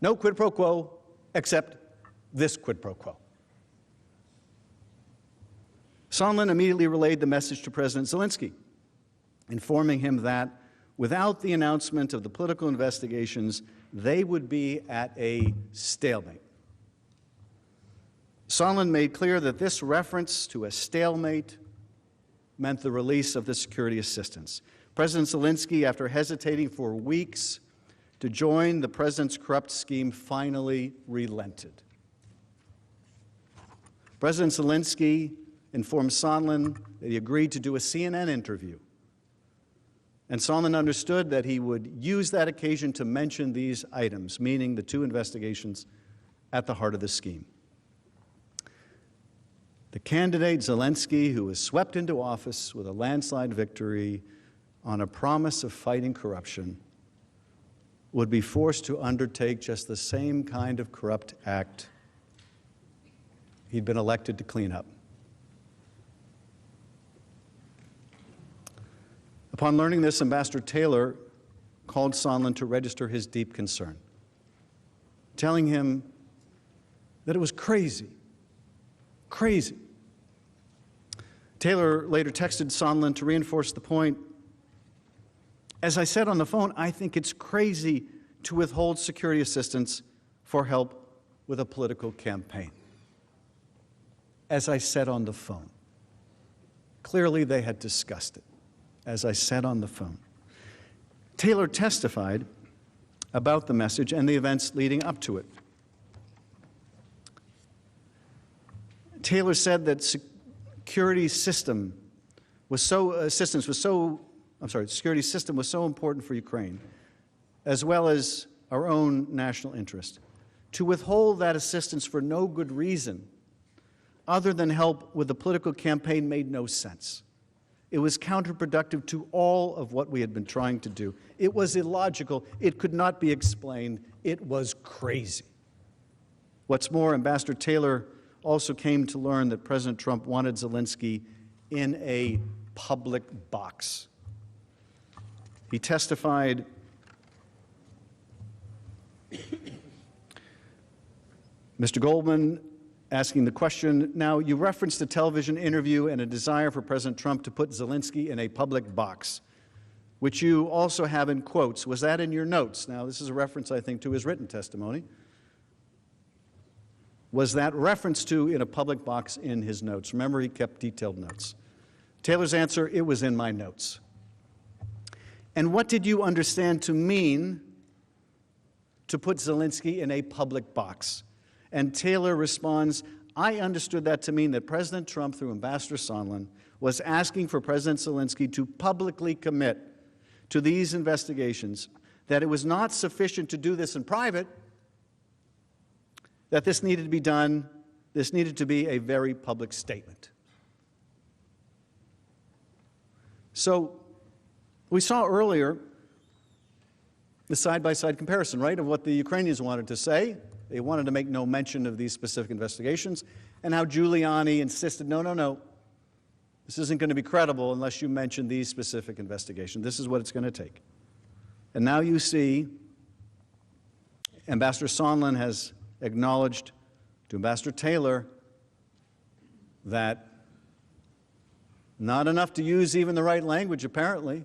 No quid pro quo except this quid pro quo. Sondland immediately relayed the message to President Zelensky, informing him that without the announcement of the political investigations, they would be at a stalemate. Sondland made clear that this reference to a stalemate meant the release of the security assistance. President Zelensky, after hesitating for weeks to join the president's corrupt scheme, finally relented. President Zelensky informed Sondland that he agreed to do a CNN interview. And Sondland understood that he would use that occasion to mention these items, meaning the two investigations at the heart of the scheme. The candidate Zelensky, who was swept into office with a landslide victory on a promise of fighting corruption, would be forced to undertake just the same kind of corrupt act he'd been elected to clean up. Upon learning this, Ambassador Taylor called Sondland to register his deep concern, telling him that it was crazy. Taylor later texted Sondland to reinforce the point. As I said on the phone, I think it's crazy to withhold security assistance for help with a political campaign. As I said on the phone. Clearly they had discussed it, as I said on the phone. Taylor testified about the message and the events leading up to it. Taylor said that security system was so important for Ukraine, as well as our own national interest. To withhold that assistance for no good reason other than help with the political campaign made no sense. It was counterproductive to all of what we had been trying to do. It was illogical. It could not be explained. It was crazy. What's more, Ambassador Taylor also came to learn that President Trump wanted Zelensky in a public box. He testified Mr. Goldman asking the question, now you referenced a television interview and a desire for President Trump to put Zelensky in a public box, which you also have in quotes. Was that in your notes? Now this is a reference, I think, to his written testimony. Was that reference to in a public box in his notes? Remember, he kept detailed notes. Taylor's answer, it was in my notes. And what did you understand to mean to put Zelensky in a public box? And Taylor responds, I understood that to mean that President Trump, through Ambassador Sondland, was asking for President Zelensky to publicly commit to these investigations, that it was not sufficient to do this in private, that this needed to be done, this needed to be a very public statement. So we saw earlier the side-by-side comparison, right, of what the Ukrainians wanted to say. They wanted to make no mention of these specific investigations, and how Giuliani insisted, no, this isn't going to be credible unless you mention these specific investigations. This is what it's going to take. And now you see Ambassador Sondland has acknowledged to Ambassador Taylor that not enough to use even the right language, apparently.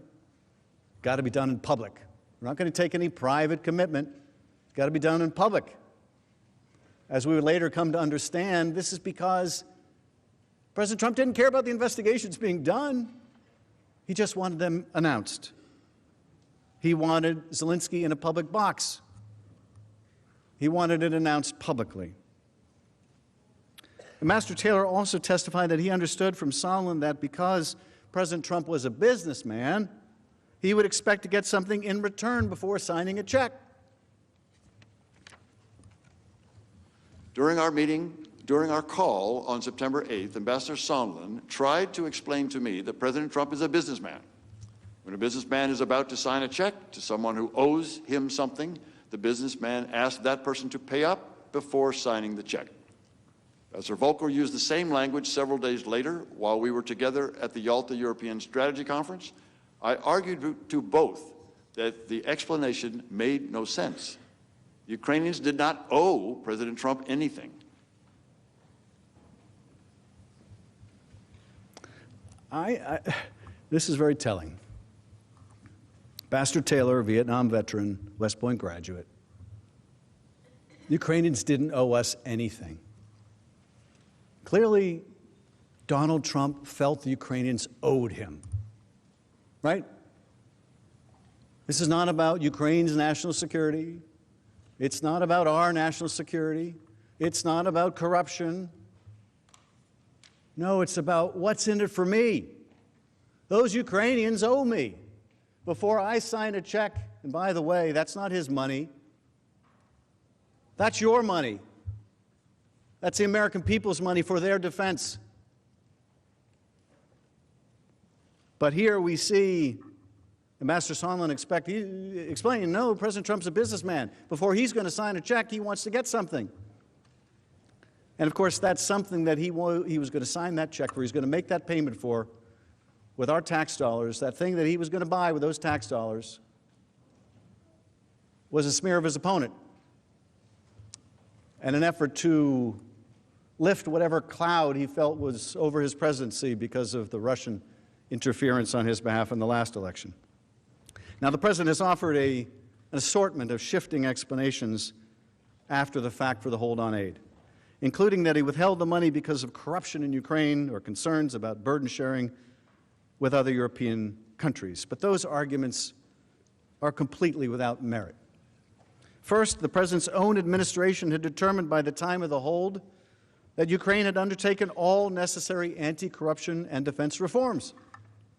Got to be done in public. We're not going to take any private commitment. It's got to be done in public. As we would later come to understand, this is because President Trump didn't care about the investigations being done. He just wanted them announced. He wanted Zelensky in a public box. He wanted it announced publicly. Ambassador Taylor also testified that he understood from Sondland that because President Trump was a businessman, he would expect to get something in return before signing a check. During our call on September 8th, Ambassador Sondland tried to explain to me that President Trump is a businessman. When a businessman is about to sign a check to someone who owes him something, the businessman asks that person to pay up before signing the check. Ambassador Volker used the same language several days later while we were together at the Yalta European Strategy Conference. I argued to both that the explanation made no sense. Ukrainians did not owe President Trump anything. This is very telling. Ambassador Taylor, a Vietnam veteran, West Point graduate. Ukrainians didn't owe us anything. Clearly, Donald Trump felt the Ukrainians owed him, right? This is not about Ukraine's national security. It's not about our national security. It's not about corruption. No, it's about what's in it for me. Those Ukrainians owe me. Before I sign a check, and by the way, that's not his money. That's your money. That's the American people's money for their defense. But here we see Ambassador Sondland explaining, no, President Trump's a businessman. Before he's going to sign a check, he wants to get something. And of course, that's something that he was going to sign that check for, he's going to make that payment for with our tax dollars. That thing that he was going to buy with those tax dollars was a smear of his opponent and an effort to lift whatever cloud he felt was over his presidency because of the Russian interference on his behalf in the last election. Now, the president has offered an assortment of shifting explanations after the fact for the hold on aid, including that he withheld the money because of corruption in Ukraine or concerns about burden sharing with other European countries. But those arguments are completely without merit. First, the president's own administration had determined by the time of the hold that Ukraine had undertaken all necessary anti-corruption and defense reforms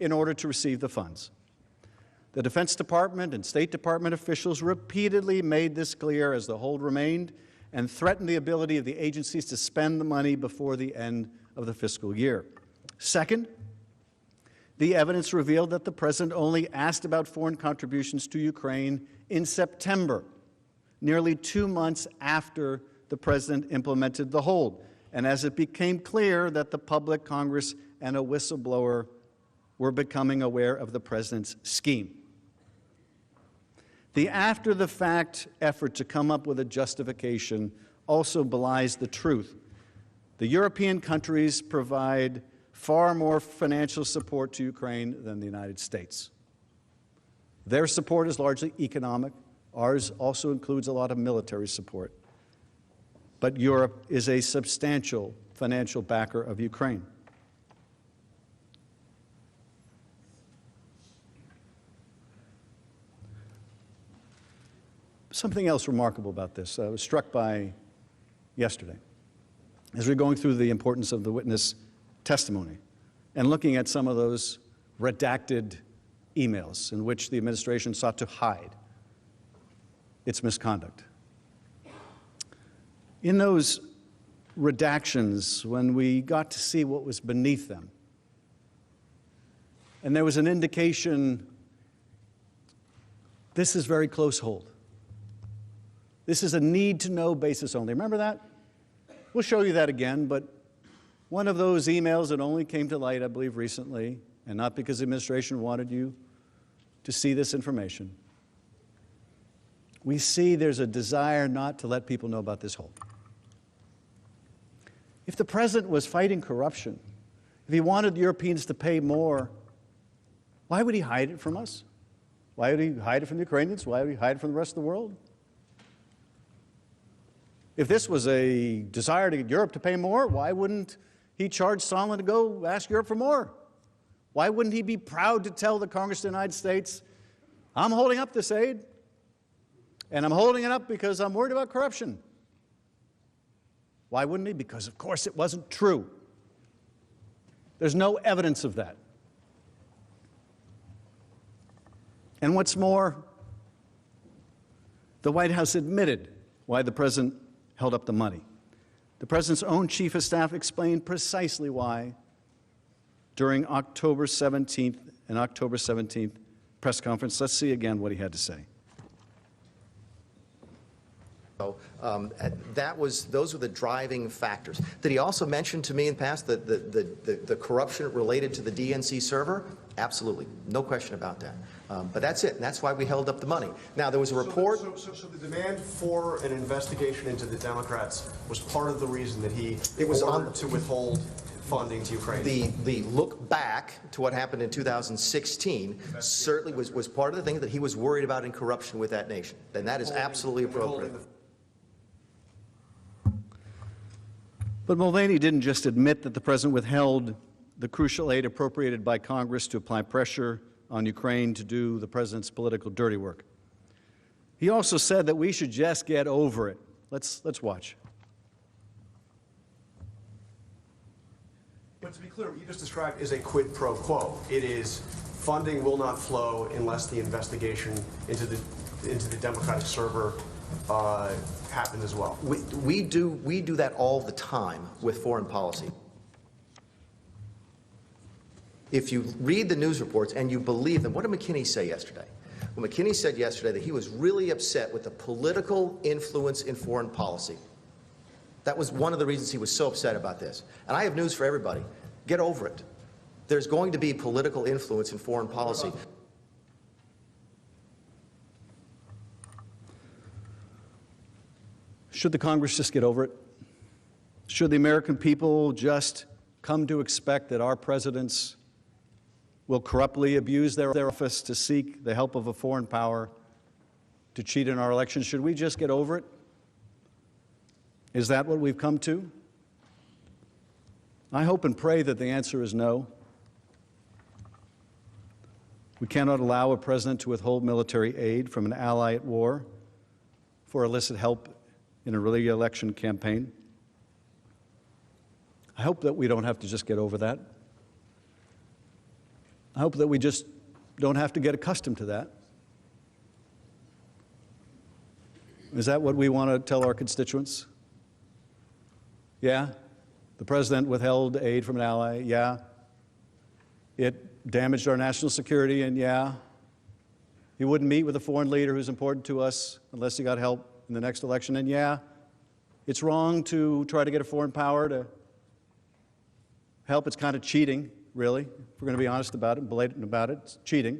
in order to receive the funds. The Defense Department and State Department officials repeatedly made this clear as the hold remained and threatened the ability of the agencies to spend the money before the end of the fiscal year. Second, the evidence revealed that the president only asked about foreign contributions to Ukraine in September, nearly 2 months after the president implemented the hold, and as it became clear that the public, Congress, and a whistleblower were becoming aware of the president's scheme. The after-the-fact effort to come up with a justification also belies the truth. The European countries provide far more financial support to Ukraine than the United States. Their support is largely economic. Ours also includes a lot of military support. But Europe is a substantial financial backer of Ukraine. Something else remarkable about this I was struck by yesterday as we were going through the importance of the witness testimony and looking at some of those redacted emails in which the administration sought to hide its misconduct. In those redactions, when we got to see what was beneath them, and there was an indication, this is very close hold. This is a need-to-know basis only. Remember that? We'll show you that again, but one of those emails that only came to light, I believe, recently, and not because the administration wanted you to see this information, we see there's a desire not to let people know about this hold. If the president was fighting corruption, if he wanted Europeans to pay more, why would he hide it from us? Why would he hide it from the Ukrainians? Why would he hide it from the rest of the world? If this was a desire to get Europe to pay more, why wouldn't he charge Sondland to go ask Europe for more? Why wouldn't he be proud to tell the Congress of the United States, I'm holding up this aid, and I'm holding it up because I'm worried about corruption? Why wouldn't he? Because, of course, it wasn't true. There's no evidence of that. And what's more, the White House admitted why the president held up the money. The president's own chief of staff explained precisely why during October 17th and October 17th press conference. Let's see again what he had to say. So those were the driving factors. Did he also mention to me in the past the corruption related to the DNC server? Absolutely, no question about that. But that's it, and that's why we held up the money. Now, there was a report. So the demand for an investigation into the Democrats was part of the reason that he ordered to withhold funding to Ukraine. The look back to what happened in 2016 certainly was part of the thing that he was worried about in corruption with that nation, and that is absolutely appropriate. But Mulvaney didn't just admit that the president withheld the crucial aid appropriated by Congress to apply pressure on Ukraine to do the president's political dirty work. He also said that we should just get over it. Let's watch. But to be clear, what you just described is a quid pro quo. It is funding will not flow unless the investigation into the Democratic server happens as well. We do that all the time with foreign policy. If you read the news reports and you believe them, what did McKinney say yesterday? Well, McKinney said yesterday that he was really upset with the political influence in foreign policy. That was one of the reasons he was so upset about this. And I have news for everybody. Get over it. There's going to be political influence in foreign policy. Should the Congress just get over it? Should the American people just come to expect that our presidents will corruptly abuse their office to seek the help of a foreign power to cheat in our elections? Should we just get over it? Is that what we've come to? I hope and pray that the answer is no. We cannot allow a president to withhold military aid from an ally at war for illicit help in a re-election campaign. I hope that we don't have to just get over that. I hope that we just don't have to get accustomed to that. Is that what we want to tell our constituents? Yeah, the president withheld aid from an ally. Yeah, it damaged our national security. And yeah, he wouldn't meet with a foreign leader who's important to us unless he got help in the next election. And yeah, it's wrong to try to get a foreign power to help. It's kind of cheating, really, if we're going to be honest about it and blatant about it. It's cheating.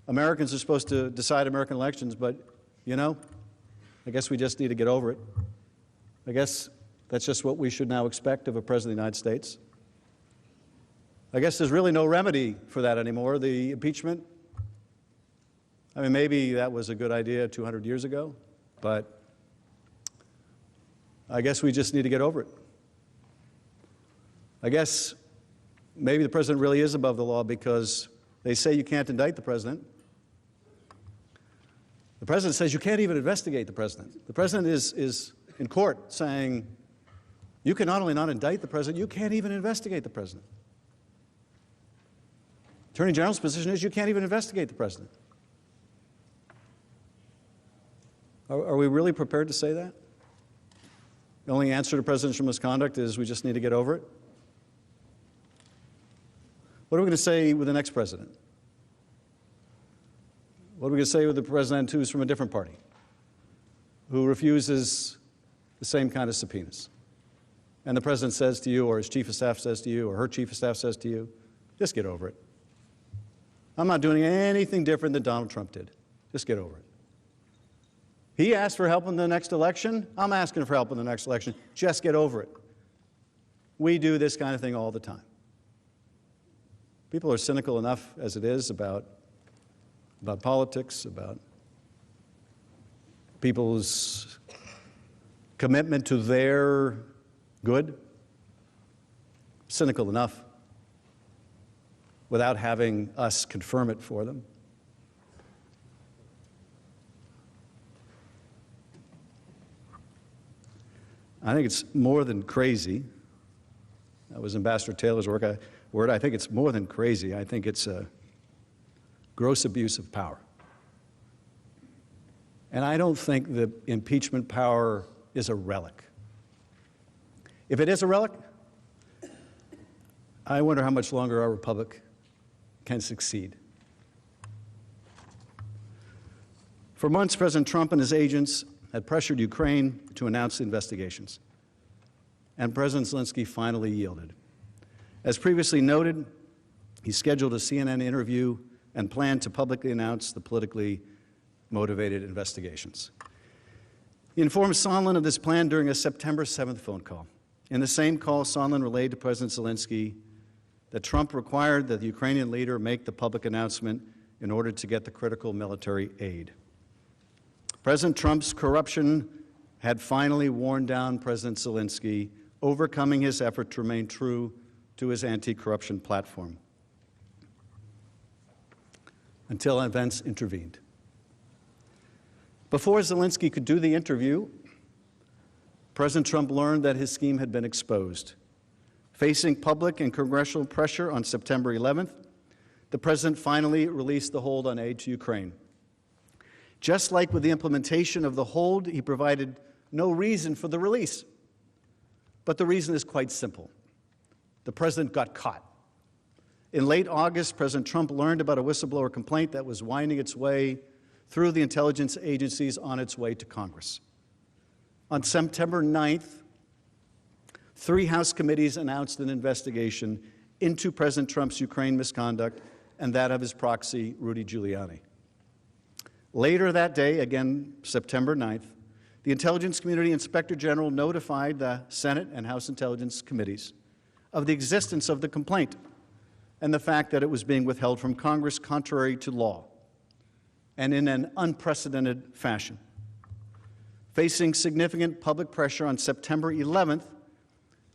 Americans are supposed to decide American elections, but, you know, I guess we just need to get over it. I guess that's just what we should now expect of a president of the United States. I guess there's really no remedy for that anymore. The impeachment, I mean, maybe that was a good idea 200 years ago, but I guess we just need to get over it. I guess maybe the president really is above the law because they say you can't indict the president. The president says you can't even investigate the president. The president is in court saying you can not only not indict the president, you can't even investigate the president. Attorney General's position is you can't even investigate the president. Are we really prepared to say that? The only answer to presidential misconduct is we just need to get over it? What are we going to say with the next president? What are we going to say with the president who's from a different party, who refuses the same kind of subpoenas? And the president says to you, or his chief of staff says to you, or her chief of staff says to you, just get over it. I'm not doing anything different than Donald Trump did. Just get over it. He asked for help in the next election. I'm asking for help in the next election. Just get over it. We do this kind of thing all the time. People are cynical enough as it is about politics, about people's commitment to their good. Cynical enough without having us confirm it for them. I think it's more than crazy. That was Ambassador Taylor's word. I think it's more than crazy. I think it's a gross abuse of power. And I don't think the impeachment power is a relic. If it is a relic, I wonder how much longer our republic can succeed. For months, President Trump and his agents had pressured Ukraine to announce the investigations. And President Zelensky finally yielded. As previously noted, he scheduled a CNN interview and planned to publicly announce the politically motivated investigations. He informed Sondland of this plan during a September 7th phone call. In the same call, Sondland relayed to President Zelensky that Trump required that the Ukrainian leader make the public announcement in order to get the critical military aid. President Trump's corruption had finally worn down President Zelensky, overcoming his effort to remain true to his anti-corruption platform, until events intervened. Before Zelensky could do the interview, President Trump learned that his scheme had been exposed. Facing public and congressional pressure on September 11th, the president finally released the hold on aid to Ukraine. Just like with the implementation of the hold, he provided no reason for the release. But the reason is quite simple. The president got caught. In late August, President Trump learned about a whistleblower complaint that was winding its way through the intelligence agencies on its way to Congress. On September 9th, 3 House committees announced an investigation into President Trump's Ukraine misconduct and that of his proxy, Rudy Giuliani. Later that day, again September 9th, the Intelligence Community Inspector General notified the Senate and House Intelligence Committees of the existence of the complaint and the fact that it was being withheld from Congress contrary to law and in an unprecedented fashion. Facing significant public pressure on September 11th,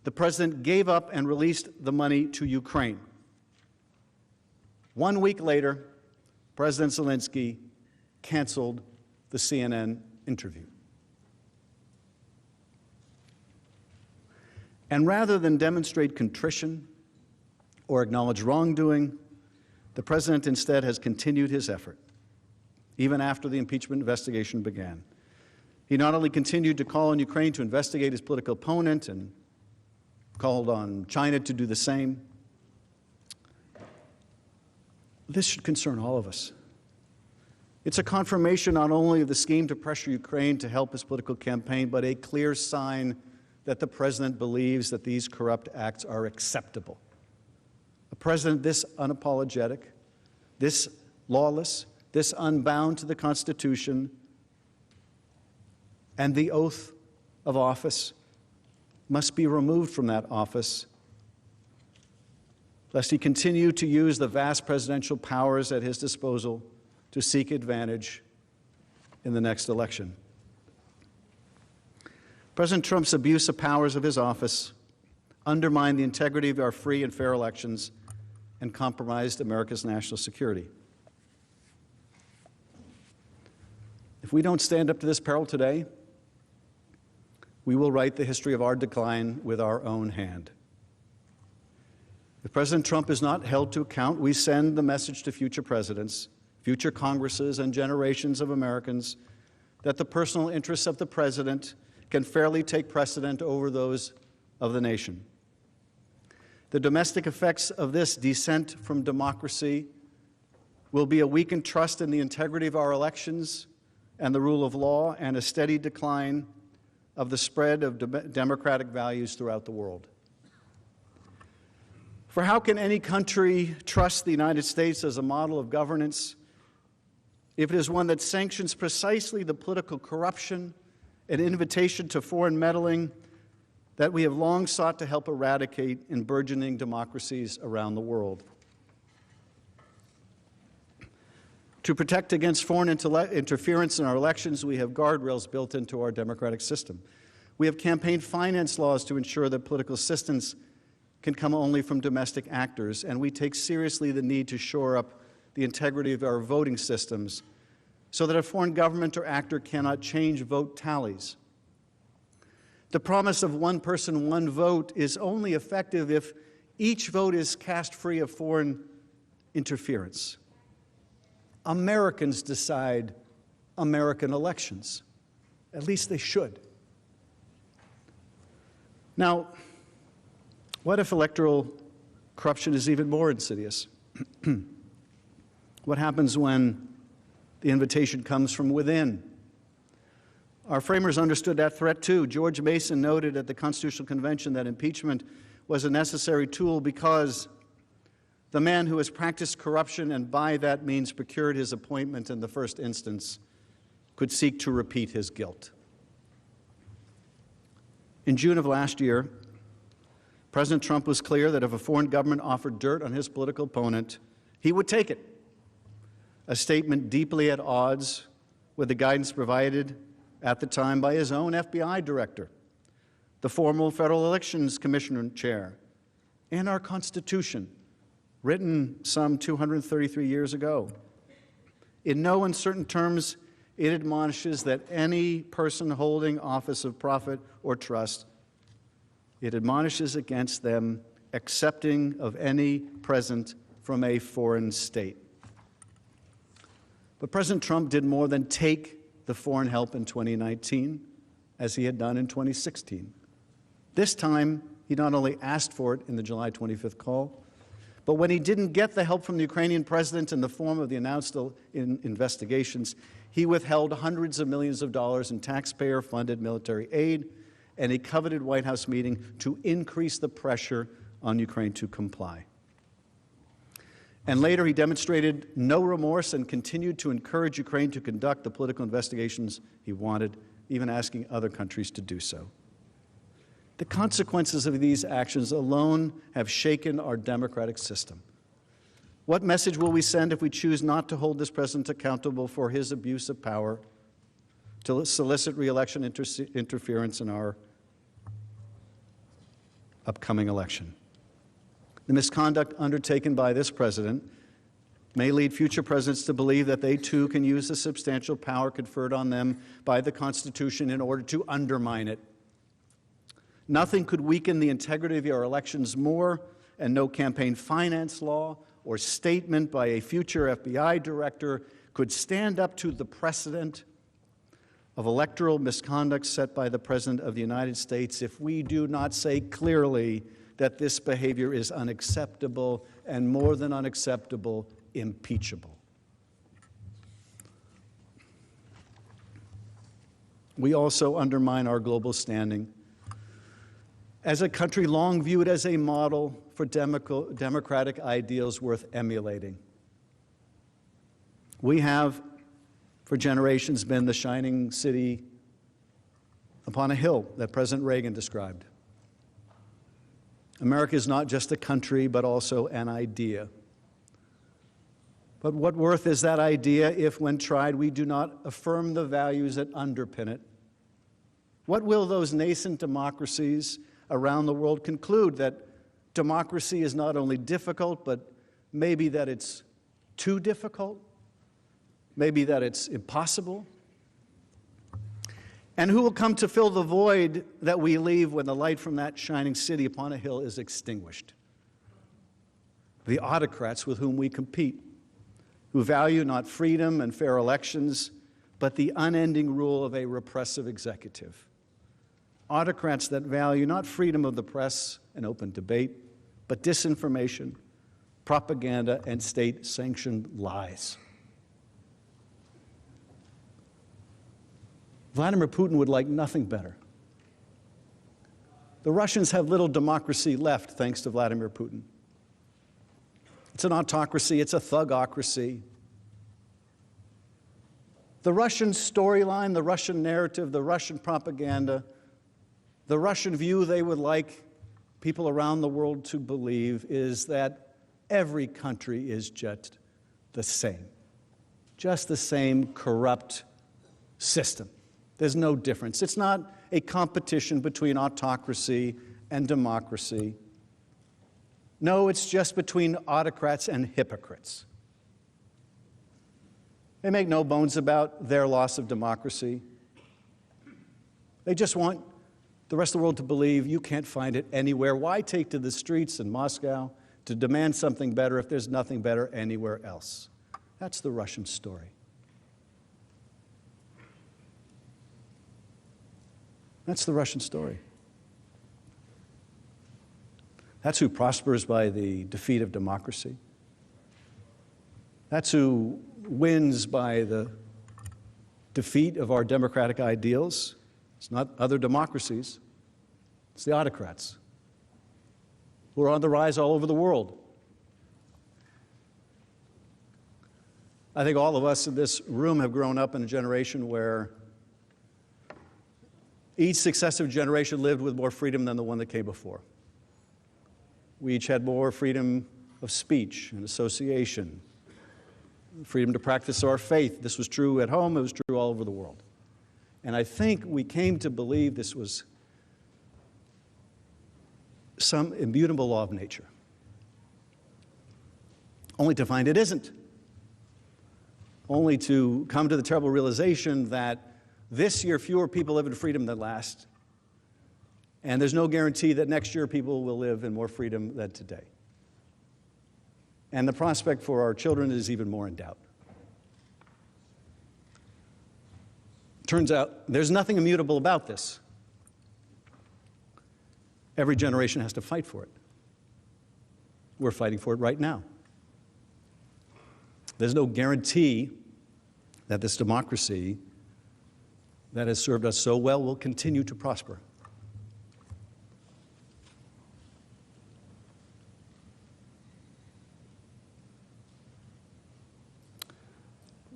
the president gave up and released the money to Ukraine. 1 week later, President Zelensky canceled the CNN interview. And rather than demonstrate contrition or acknowledge wrongdoing, the president instead has continued his effort, even after the impeachment investigation began. He not only continued to call on Ukraine to investigate his political opponent and called on China to do the same. This should concern all of us. It's a confirmation not only of the scheme to pressure Ukraine to help his political campaign, but a clear sign that the president believes that these corrupt acts are acceptable. A president this unapologetic, this lawless, this unbound to the Constitution and the oath of office must be removed from that office, lest he continue to use the vast presidential powers at his disposal to seek advantage in the next election. President Trump's abuse of powers of his office undermined the integrity of our free and fair elections and compromised America's national security. If we don't stand up to this peril today, we will write the history of our decline with our own hand. If President Trump is not held to account, we send the message to future presidents, future Congresses, and generations of Americans that the personal interests of the president can fairly take precedent over those of the nation. The domestic effects of this descent from democracy will be a weakened trust in the integrity of our elections and the rule of law, and a steady decline of the spread of democratic values throughout the world. For how can any country trust the United States as a model of governance if it is one that sanctions precisely the political corruption and invitation to foreign meddling that we have long sought to help eradicate in burgeoning democracies around the world? To protect against foreign interference in our elections, we have guardrails built into our democratic system. We have campaign finance laws to ensure that political assistance can come only from domestic actors, and we take seriously the need to shore up the integrity of our voting systems so that a foreign government or actor cannot change vote tallies. The promise of one person, one vote is only effective if each vote is cast free of foreign interference. Americans decide American elections. At least they should. Now, what if electoral corruption is even more insidious? What happens when the invitation comes from within? Our framers understood that threat too. George Mason noted at the Constitutional Convention that impeachment was a necessary tool because the man who has practiced corruption and by that means procured his appointment in the first instance could seek to repeat his guilt. In June of last year, President Trump was clear that if a foreign government offered dirt on his political opponent, he would take it. A statement deeply at odds with the guidance provided at the time by his own FBI director, the former Federal Elections Commission chair, and our Constitution, written some 233 years ago. In no uncertain terms, it admonishes that any person holding office of profit or trust, it admonishes against them accepting of any present from a foreign state. But President Trump did more than take the foreign help in 2019, as he had done in 2016. This time, he not only asked for it in the July 25th call, but when he didn't get the help from the Ukrainian president in the form of the announced investigations, he withheld hundreds of millions of dollars in taxpayer-funded military aid and a coveted White House meeting to increase the pressure on Ukraine to comply. And later, he demonstrated no remorse and continued to encourage Ukraine to conduct the political investigations he wanted, even asking other countries to do so. The consequences of these actions alone have shaken our democratic system. What message will we send if we choose not to hold this president accountable for his abuse of power, to solicit re-election interference in our upcoming election? The misconduct undertaken by this president may lead future presidents to believe that they too can use the substantial power conferred on them by the Constitution in order to undermine it. Nothing could weaken the integrity of our elections more, and no campaign finance law or statement by a future FBI director could stand up to the precedent of electoral misconduct set by the President of the United States if we do not say clearly that this behavior is unacceptable and, more than unacceptable, impeachable. We also undermine our global standing as a country long viewed as a model for democratic ideals worth emulating. We have, for generations, been the shining city upon a hill that President Reagan described. America is not just a country, but also an idea. But what worth is that idea if, when tried, we do not affirm the values that underpin it? What will those nascent democracies around the world conclude? That democracy is not only difficult, but maybe that it's too difficult? Maybe that it's impossible? And who will come to fill the void that we leave when the light from that shining city upon a hill is extinguished? The autocrats with whom we compete, who value not freedom and fair elections, but the unending rule of a repressive executive. Autocrats that value not freedom of the press and open debate, but disinformation, propaganda, and state-sanctioned lies. Vladimir Putin would like nothing better. The Russians have little democracy left thanks to Vladimir Putin. It's an autocracy, it's a thugocracy. The Russian storyline, the Russian narrative, the Russian propaganda, the Russian view they would like people around the world to believe is that every country is just the same corrupt system. There's no difference. It's not a competition between autocracy and democracy. No, it's just between autocrats and hypocrites. They make no bones about their loss of democracy. They just want the rest of the world to believe you can't find it anywhere. Why take to the streets in Moscow to demand something better if there's nothing better anywhere else? That's the Russian story. That's the Russian story. That's who prospers by the defeat of democracy. That's who wins by the defeat of our democratic ideals. It's not other democracies, it's the autocrats who are on the rise all over the world. I think all of us in this room have grown up in a generation where each successive generation lived with more freedom than the one that came before. We each had more freedom of speech and association, freedom to practice our faith. This was true at home, it was true all over the world. And I think we came to believe this was some immutable law of nature, only to find it isn't. Only to come to the terrible realization that this year fewer people live in freedom than last, and there's no guarantee that next year people will live in more freedom than today. And the prospect for our children is even more in doubt. Turns out there's nothing immutable about this. Every generation has to fight for it. We're fighting for it right now. There's no guarantee that this democracy that has served us so well will continue to prosper.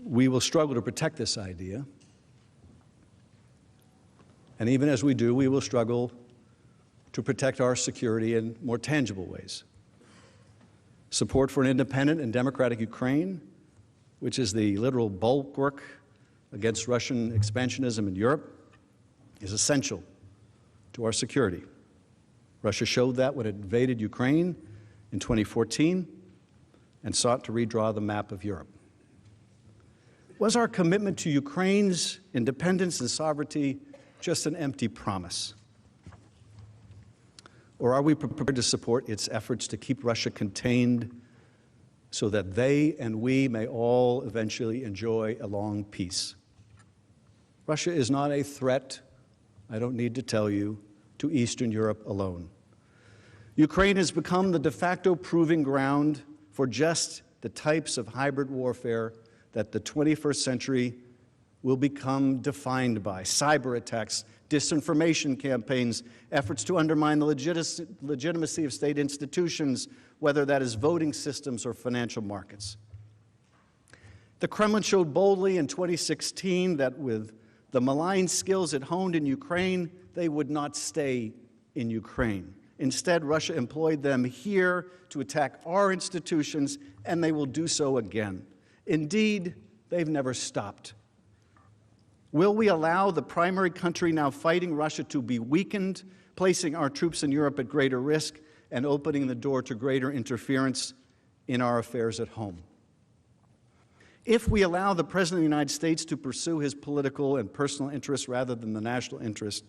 We will struggle to protect this idea, and even as we do, we will struggle to protect our security in more tangible ways. Support for an independent and democratic Ukraine, which is the literal bulwark against Russian expansionism in Europe, is essential to our security. Russia showed that when it invaded Ukraine in 2014 and sought to redraw the map of Europe. Was our commitment to Ukraine's independence and sovereignty just an empty promise? Or are we prepared to support its efforts to keep Russia contained so that they and we may all eventually enjoy a long peace? Russia is not a threat, I don't need to tell you, to Eastern Europe alone. Ukraine has become the de facto proving ground for just the types of hybrid warfare that the 21st century will become defined by: cyber attacks, disinformation campaigns, efforts to undermine the legitimacy of state institutions, whether that is voting systems or financial markets. The Kremlin showed boldly in 2016 that with the malign skills it honed in Ukraine, they would not stay in Ukraine. Instead, Russia employed them here to attack our institutions, and they will do so again. Indeed, they've never stopped. Will we allow the primary country now fighting Russia to be weakened, placing our troops in Europe at greater risk and opening the door to greater interference in our affairs at home? If we allow the President of the United States to pursue his political and personal interests rather than the national interest,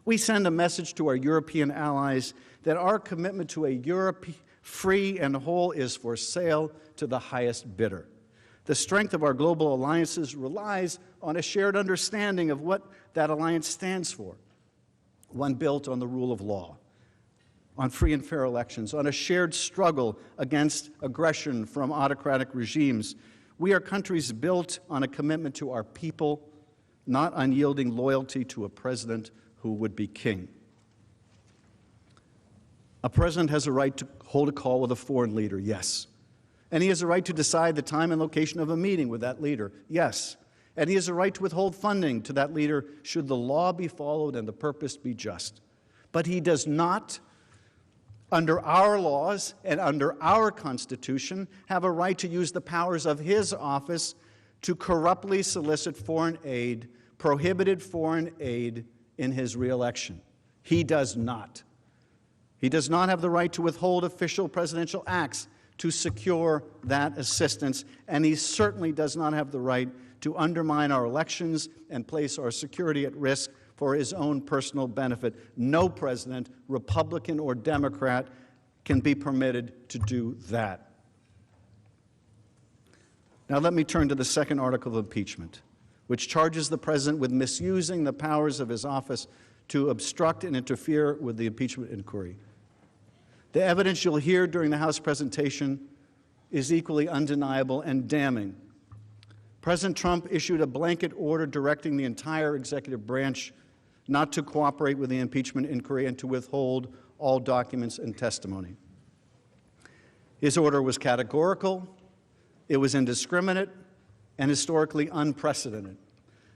we send a message to our European allies that our commitment to a Europe free and whole is for sale to the highest bidder. The strength of our global alliances relies on a shared understanding of what that alliance stands for, one built on the rule of law, on free and fair elections, on a shared struggle against aggression from autocratic regimes. We are countries built on a commitment to our people, not unyielding loyalty to a president who would be king. A president has a right to hold a call with a foreign leader, yes. And he has a right to decide the time and location of a meeting with that leader, yes. And he has a right to withhold funding to that leader should the law be followed and the purpose be just. But he does not, under our laws and under our Constitution, have a right to use the powers of his office to corruptly solicit foreign aid, prohibited foreign aid in his reelection. He does not. He does not have the right to withhold official presidential acts to secure that assistance, and he certainly does not have the right to undermine our elections and place our security at risk for his own personal benefit. No president, Republican or Democrat, can be permitted to do that. Now let me turn to the second article of impeachment, which charges the president with misusing the powers of his office to obstruct and interfere with the impeachment inquiry. The evidence you'll hear during the House presentation is equally undeniable and damning. President Trump issued a blanket order directing the entire executive branch not to cooperate with the impeachment inquiry and to withhold all documents and testimony. His order was categorical, it was indiscriminate, and historically unprecedented.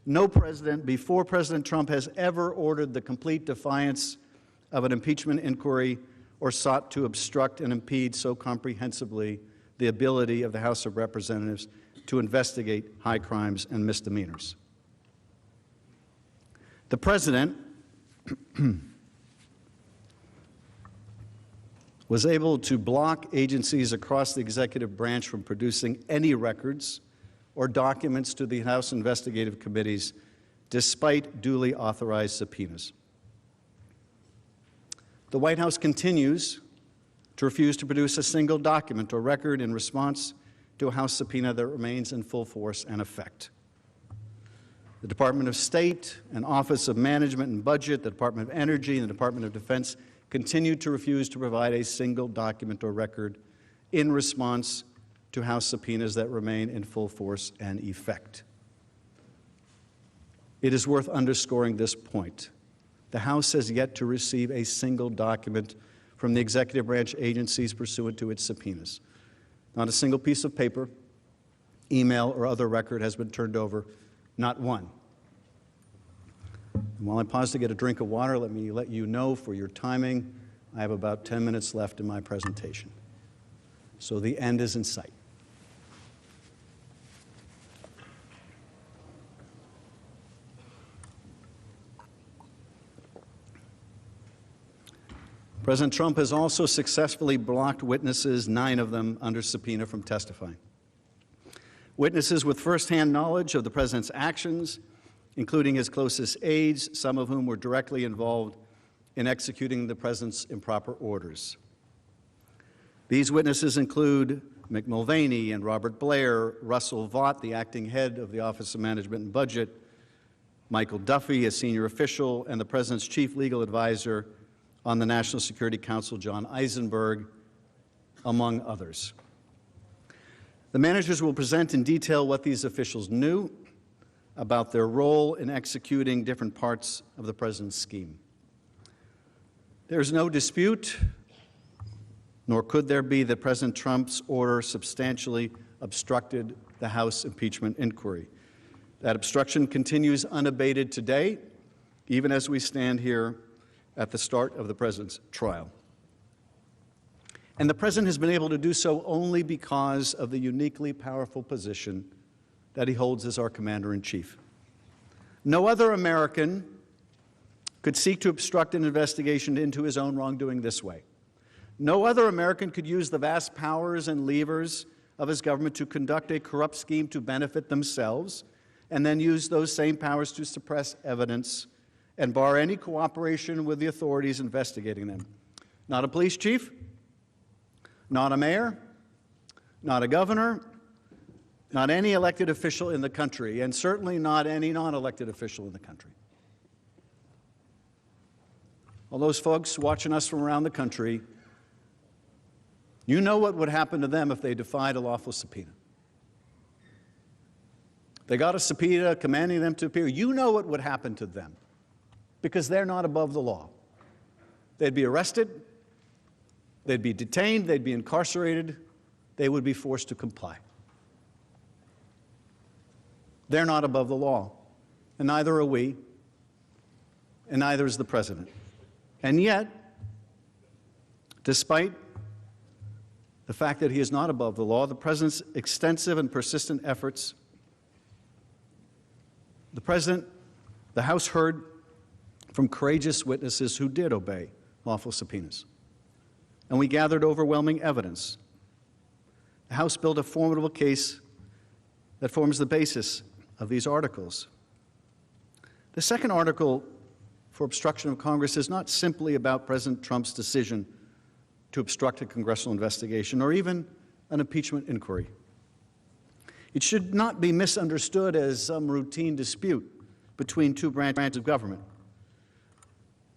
No president before President Trump has ever ordered the complete defiance of an impeachment inquiry or sought to obstruct and impede so comprehensively the ability of the House of Representatives to investigate high crimes and misdemeanors. The President was able to block agencies across the executive branch from producing any records or documents to the House investigative committees despite duly authorized subpoenas. The White House continues to refuse to produce a single document or record in response to a House subpoena that remains in full force and effect. The Department of State and Office of Management and Budget, the Department of Energy, and the Department of Defense continue to refuse to provide a single document or record in response to House subpoenas that remain in full force and effect. It is worth underscoring this point. The House has yet to receive a single document from the executive branch agencies pursuant to its subpoenas. Not a single piece of paper, email, or other record has been turned over, not one. And while I pause to get a drink of water, let me let you know for your timing, I have about 10 minutes left in my presentation. So the end is in sight. President Trump has also successfully blocked witnesses, 9 of them under subpoena, from testifying. Witnesses with firsthand knowledge of the President's actions, including his closest aides, some of whom were directly involved in executing the President's improper orders. These witnesses include Mick Mulvaney and Robert Blair, Russell Vought, the acting head of the Office of Management and Budget, Michael Duffy, a senior official, and the President's chief legal advisor on the National Security Council, John Eisenberg, among others. The managers will present in detail what these officials knew about their role in executing different parts of the President's scheme. There's no dispute, nor could there be, that President Trump's order substantially obstructed the House impeachment inquiry. That obstruction continues unabated today, even as we stand here at the start of the President's trial. And the President has been able to do so only because of the uniquely powerful position that he holds as our Commander-in-Chief. No other American could seek to obstruct an investigation into his own wrongdoing this way. No other American could use the vast powers and levers of his government to conduct a corrupt scheme to benefit themselves and then use those same powers to suppress evidence and bar any cooperation with the authorities investigating them. Not a police chief, not a mayor, not a governor, not any elected official in the country, and certainly not any non-elected official in the country. All those folks watching us from around the country, you know what would happen to them if they defied a lawful subpoena. They got a subpoena commanding them to appear. You know what would happen to them, because they're not above the law. They'd be arrested, they'd be detained, they'd be incarcerated, they would be forced to comply. They're not above the law, and neither are we, and neither is the President. And yet, despite the fact that he is not above the law, the President's extensive and persistent efforts, the House heard from courageous witnesses who did obey lawful subpoenas. And we gathered overwhelming evidence. The House built a formidable case that forms the basis of these articles. The second article for obstruction of Congress is not simply about President Trump's decision to obstruct a congressional investigation or even an impeachment inquiry. It should not be misunderstood as some routine dispute between two branches of government,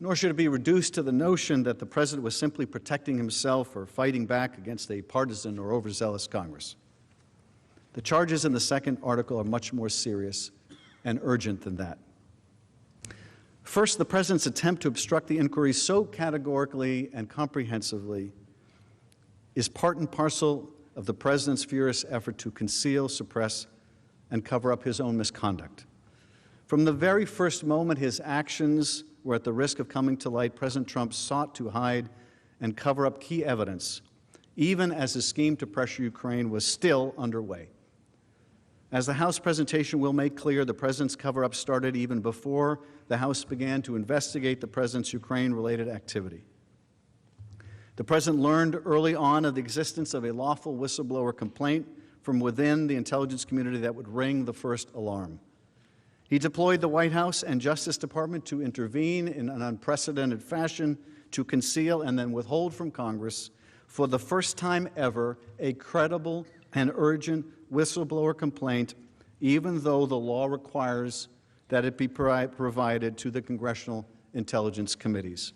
nor should it be reduced to the notion that the President was simply protecting himself or fighting back against a partisan or overzealous Congress. The charges in the second article are much more serious and urgent than that. First, the President's attempt to obstruct the inquiry so categorically and comprehensively is part and parcel of the President's furious effort to conceal, suppress, and cover up his own misconduct. From the very first moment his actions were at the risk of coming to light, President Trump sought to hide and cover up key evidence, even as his scheme to pressure Ukraine was still underway. As the House presentation will make clear, the President's cover-up started even before the House began to investigate the President's Ukraine-related activity. The President learned early on of the existence of a lawful whistleblower complaint from within the intelligence community that would ring the first alarm. He deployed the White House and Justice Department to intervene in an unprecedented fashion to conceal and then withhold from Congress, for the first time ever, a credible and urgent whistleblower complaint, even though the law requires that it be provided to the congressional intelligence committees.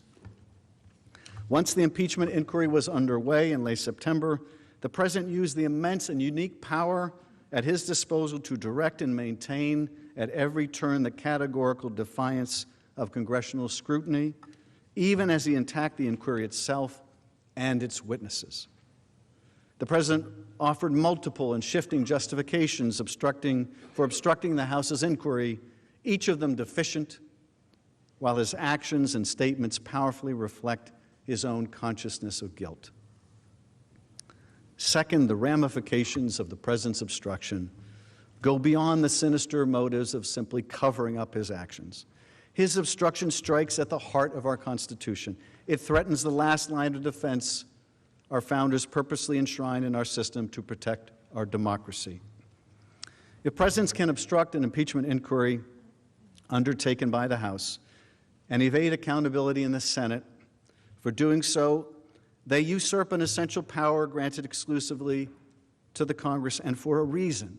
Once the impeachment inquiry was underway in late September, the President used the immense and unique power at his disposal to direct and maintain at every turn the categorical defiance of congressional scrutiny, even as he attacked the inquiry itself and its witnesses. The President offered multiple and shifting justifications for obstructing the House's inquiry, each of them deficient, while his actions and statements powerfully reflect his own consciousness of guilt. Second, the ramifications of the President's obstruction go beyond the sinister motives of simply covering up his actions. His obstruction strikes at the heart of our Constitution. It threatens the last line of defense our founders purposely enshrined in our system to protect our democracy. If presidents can obstruct an impeachment inquiry undertaken by the House and evade accountability in the Senate, for doing so, they usurp an essential power granted exclusively to the Congress, and for a reason.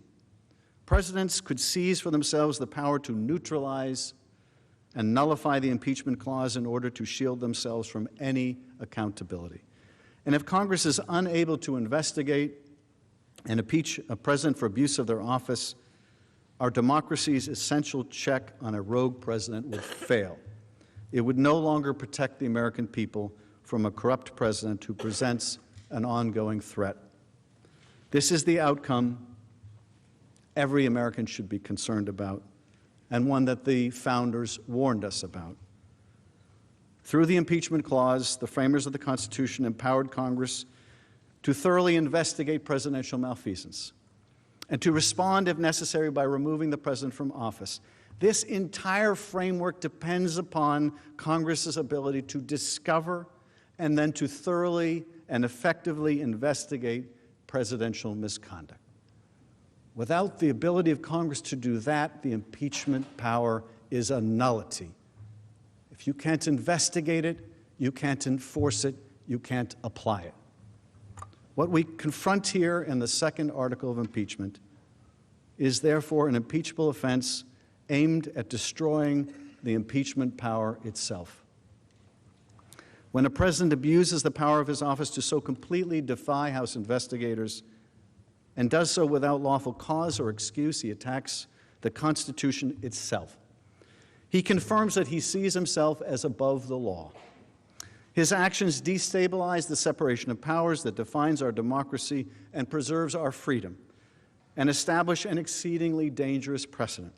Presidents could seize for themselves the power to neutralize and nullify the impeachment clause in order to shield themselves from any accountability. And if Congress is unable to investigate and impeach a president for abuse of their office, our democracy's essential check on a rogue president would fail. It would no longer protect the American people from a corrupt president who presents an ongoing threat. This is the outcome every American should be concerned about, and one that the founders warned us about. Through the impeachment clause, the framers of the Constitution empowered Congress to thoroughly investigate presidential malfeasance and to respond, if necessary, by removing the president from office. This entire framework depends upon Congress's ability to discover and then to thoroughly and effectively investigate presidential misconduct. Without the ability of Congress to do that, the impeachment power is a nullity. If you can't investigate it, you can't enforce it, you can't apply it. What we confront here in the second article of impeachment is therefore an impeachable offense aimed at destroying the impeachment power itself. When a president abuses the power of his office to so completely defy House investigators and does so without lawful cause or excuse, he attacks the Constitution itself. He confirms that he sees himself as above the law. His actions destabilize the separation of powers that defines our democracy and preserves our freedom, and establish an exceedingly dangerous precedent.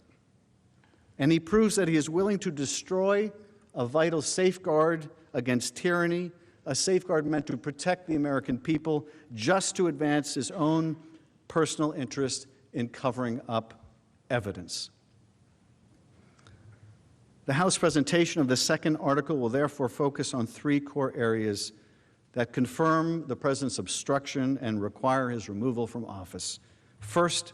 And he proves that he is willing to destroy a vital safeguard against tyranny, a safeguard meant to protect the American people, just to advance his own personal interest in covering up evidence. The House presentation of the second article will therefore focus on three core areas that confirm the President's obstruction and require his removal from office. First,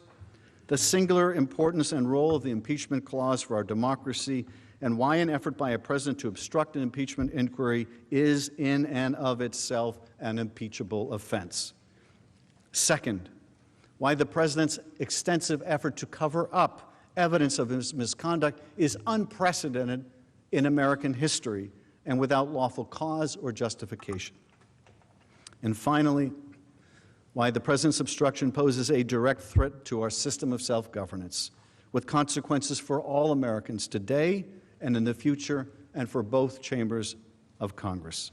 the singular importance and role of the impeachment clause for our democracy and why an effort by a president to obstruct an impeachment inquiry is in and of itself an impeachable offense. Second, why the president's extensive effort to cover up evidence of his misconduct is unprecedented in American history and without lawful cause or justification. And finally, why the President's obstruction poses a direct threat to our system of self-governance, with consequences for all Americans today and in the future, and for both chambers of Congress.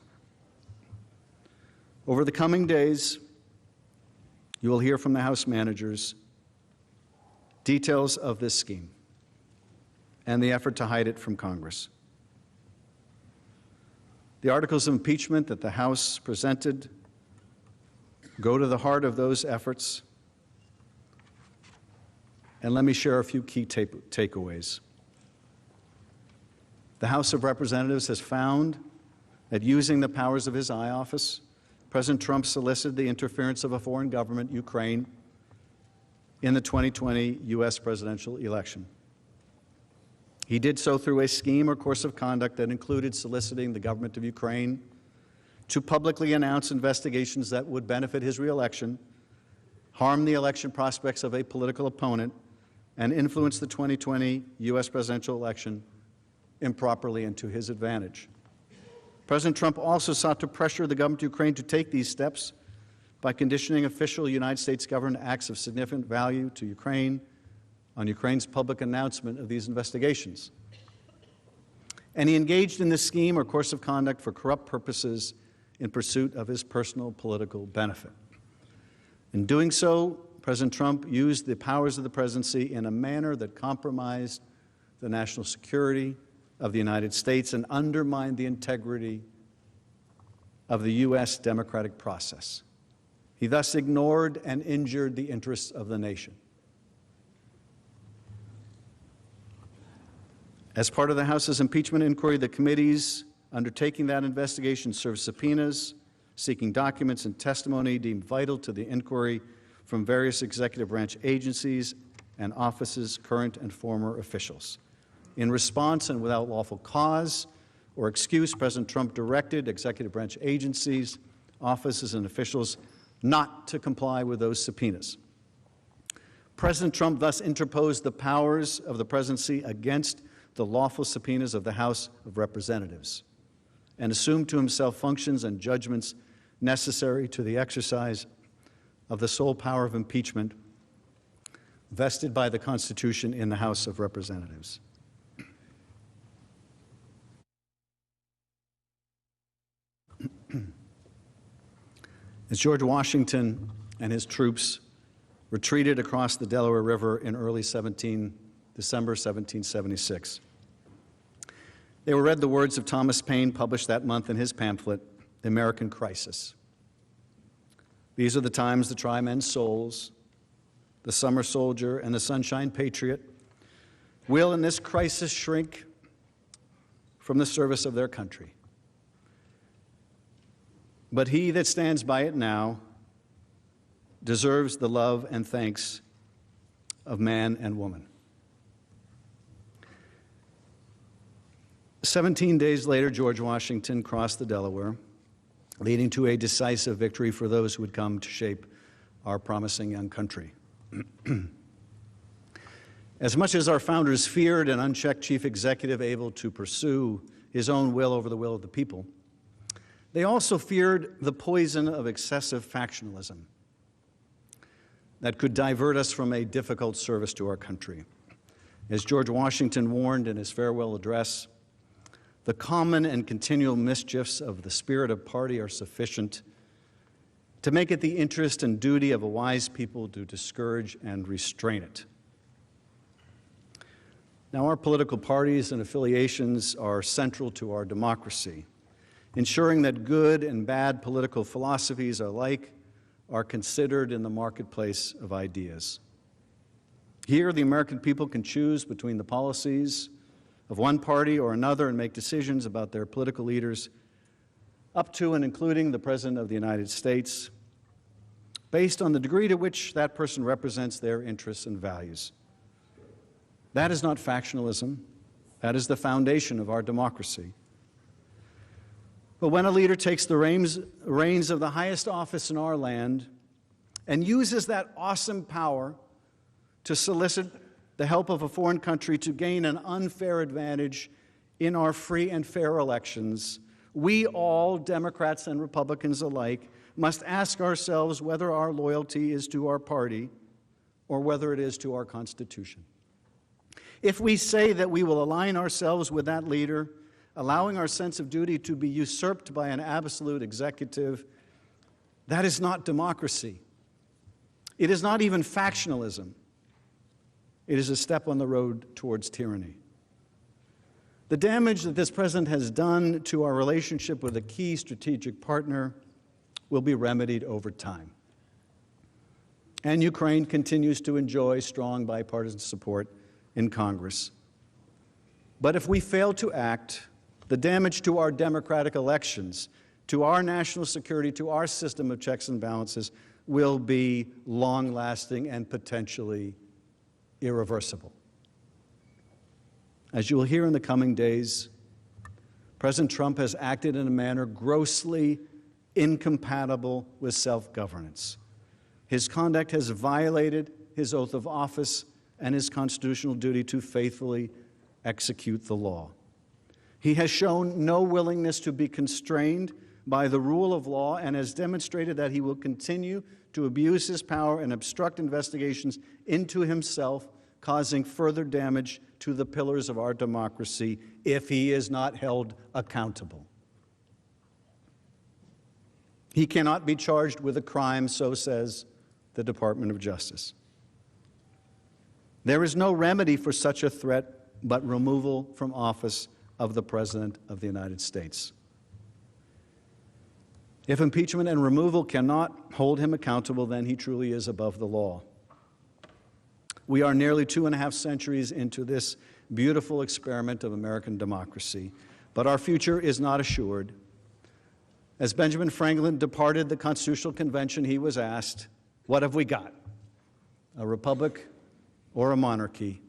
Over the coming days, you will hear from the House managers details of this scheme and the effort to hide it from Congress. The articles of impeachment that the House presented go to the heart of those efforts, and let me share a few key takeaways. The House of Representatives has found that using the powers of his eye office, President Trump solicited the interference of a foreign government, Ukraine, in the 2020 U.S. presidential election. He did so through a scheme or course of conduct that included soliciting the government of Ukraine to publicly announce investigations that would benefit his reelection, harm the election prospects of a political opponent, and influence the 2020 U.S. presidential election improperly and to his advantage. President Trump also sought to pressure the government of Ukraine to take these steps by conditioning official United States government acts of significant value to Ukraine on Ukraine's public announcement of these investigations. And he engaged in this scheme or course of conduct for corrupt purposes in pursuit of his personal political benefit. In doing so, President Trump used the powers of the presidency in a manner that compromised the national security of the United States and undermined the integrity of the U.S. democratic process. He thus ignored and injured the interests of the nation. As part of the House's impeachment inquiry, the committees undertaking that investigation served subpoenas, seeking documents and testimony deemed vital to the inquiry from various executive branch agencies and offices, current and former officials. In response and without lawful cause or excuse, President Trump directed executive branch agencies, offices, and officials not to comply with those subpoenas. President Trump thus interposed the powers of the presidency against the lawful subpoenas of the House of Representatives and assumed to himself functions and judgments necessary to the exercise of the sole power of impeachment vested by the Constitution in the House of Representatives. As George Washington and his troops retreated across the Delaware River in early December 1776, they were read the words of Thomas Paine, published that month in his pamphlet, The American Crisis. These are the times to try men's souls. The summer soldier and the sunshine patriot will in this crisis shrink from the service of their country. But he that stands by it now deserves the love and thanks of man and woman. 17 days later, George Washington crossed the Delaware, leading to a decisive victory for those who would come to shape our promising young country. As much as our founders feared an unchecked chief executive able to pursue his own will over the will of the people, they also feared the poison of excessive factionalism that could divert us from a difficult service to our country. As George Washington warned in his farewell address, the common and continual mischiefs of the spirit of party are sufficient to make it the interest and duty of a wise people to discourage and restrain it. Now, our political parties and affiliations are central to our democracy, ensuring that good and bad political philosophies alike are considered in the marketplace of ideas. Here, the American people can choose between the policies of one party or another and make decisions about their political leaders, up to and including the President of the United States, based on the degree to which that person represents their interests and values. That is not factionalism. That is the foundation of our democracy. But when a leader takes the reins of the highest office in our land and uses that awesome power to solicit the help of a foreign country to gain an unfair advantage in our free and fair elections, we all, Democrats and Republicans alike, must ask ourselves whether our loyalty is to our party or whether it is to our Constitution. If we say that we will align ourselves with that leader, allowing our sense of duty to be usurped by an absolute executive, that is not democracy. It is not even factionalism. It is a step on the road towards tyranny. The damage that this president has done to our relationship with a key strategic partner will be remedied over time. And Ukraine continues to enjoy strong bipartisan support in Congress. But if we fail to act, the damage to our democratic elections, to our national security, to our system of checks and balances will be long-lasting and potentially irreversible. As you will hear in the coming days, President Trump has acted in a manner grossly incompatible with self-governance. His conduct has violated his oath of office and his constitutional duty to faithfully execute the law. He has shown no willingness to be constrained by the rule of law and has demonstrated that he will continue to abuse his power and obstruct investigations into himself, causing further damage to the pillars of our democracy if he is not held accountable. He cannot be charged with a crime, so says the Department of Justice. There is no remedy for such a threat but removal from office of the President of the United States. If impeachment and removal cannot hold him accountable, then he truly is above the law. We are nearly 2.5 centuries into this beautiful experiment of American democracy, but our future is not assured. As Benjamin Franklin departed the Constitutional Convention, he was asked, "What have we got? A republic or a monarchy?"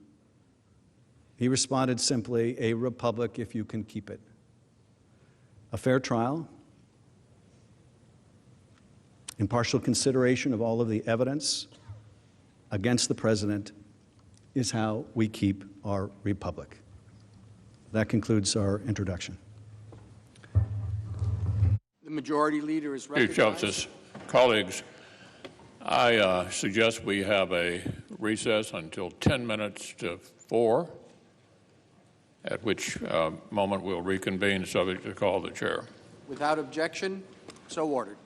He responded simply, "A republic if you can keep it." A fair trial, impartial consideration of all of the evidence against the president is how we keep our republic. That concludes our introduction. The majority leader is Chief recognized. Justice, colleagues, I suggest we have a recess until 10 minutes to 4, at which moment we'll reconvene subject to call of the chair. Without objection, so ordered.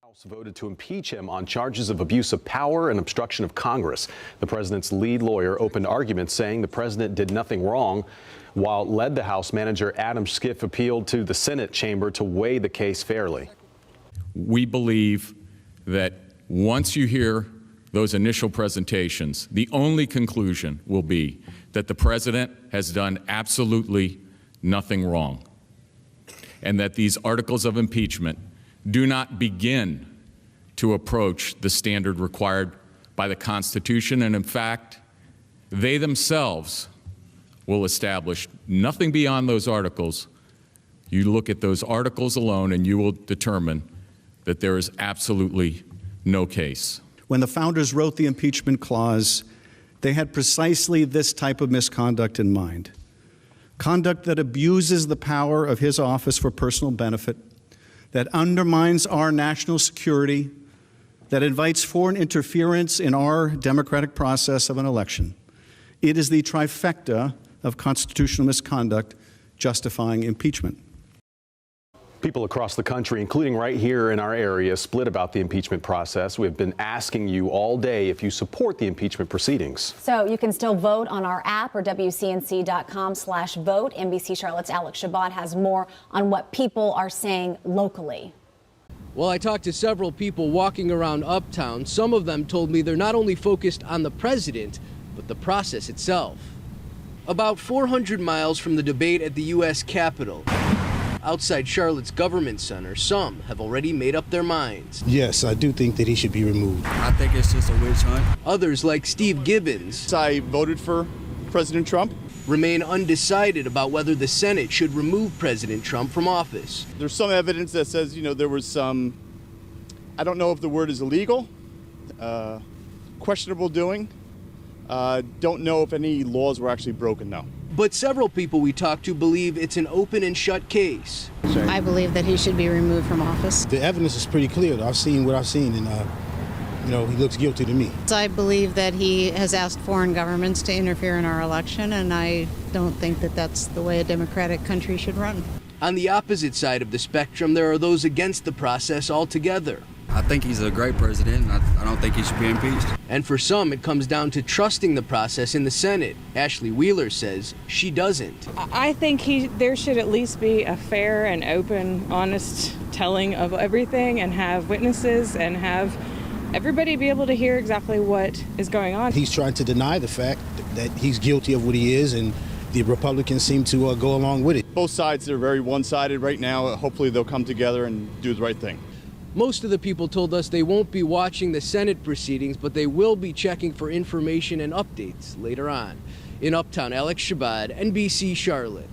House voted to impeach him on charges of abuse of power and obstruction of Congress. The president's lead lawyer opened arguments saying the president did nothing wrong, while led the House manager Adam Schiff appealed to the Senate chamber to weigh the case fairly. We believe that once you hear those initial presentations, the only conclusion will be that the president has done absolutely nothing wrong, and that these articles of impeachment do not begin to approach the standard required by the Constitution, and in fact, they themselves will establish nothing beyond those articles. You look at those articles alone and you will determine that there is absolutely no case. When the founders wrote the impeachment clause, they had precisely this type of misconduct in mind. Conduct that abuses the power of his office for personal benefit, that undermines our national security, that invites foreign interference in our democratic process of an election. It is the trifecta of constitutional misconduct justifying impeachment. People across the country, including right here in our area, split about the impeachment process. We've been asking you all day if you support the impeachment proceedings. So you can still vote on our app or WCNC.com/vote. NBC Charlotte's Alex Shabbat has more on what people are saying locally. Well, I talked to several people walking around Uptown. Some of them told me they're not only focused on the president, but the process itself. About 400 miles from the debate at the U.S. Capitol, outside Charlotte's Government Center, some have already made up their minds. Yes, I do think that he should be removed. I think it's just a witch hunt. Others, like Steve Gibbons, I voted for President Trump. Remain undecided about whether the Senate should remove President Trump from office. There's some evidence that says, there was some, I don't know if the word is illegal, questionable doing. Don't know if any laws were actually broken, though. But several people we talked to believe it's an open and shut case. I believe that he should be removed from office. The evidence is pretty clear. I've seen what I've seen, and he looks guilty to me. I believe that he has asked foreign governments to interfere in our election, and I don't think that that's the way a democratic country should run. On the opposite side of the spectrum, there are those against the process altogether. I think he's a great president. I don't think he should be impeached. And for some, it comes down to trusting the process in the Senate. Ashley Wheeler says she doesn't. I think there should at least be a fair and open, honest telling of everything, and have witnesses and have everybody be able to hear exactly what is going on. He's trying to deny the fact that he's guilty of what he is, and the Republicans seem to go along with it. Both sides are very one-sided right now. Hopefully they'll come together and do the right thing. Most of the people told us they won't be watching the Senate proceedings, but they will be checking for information and updates later on. In Uptown, Alex Shabbat, NBC Charlotte.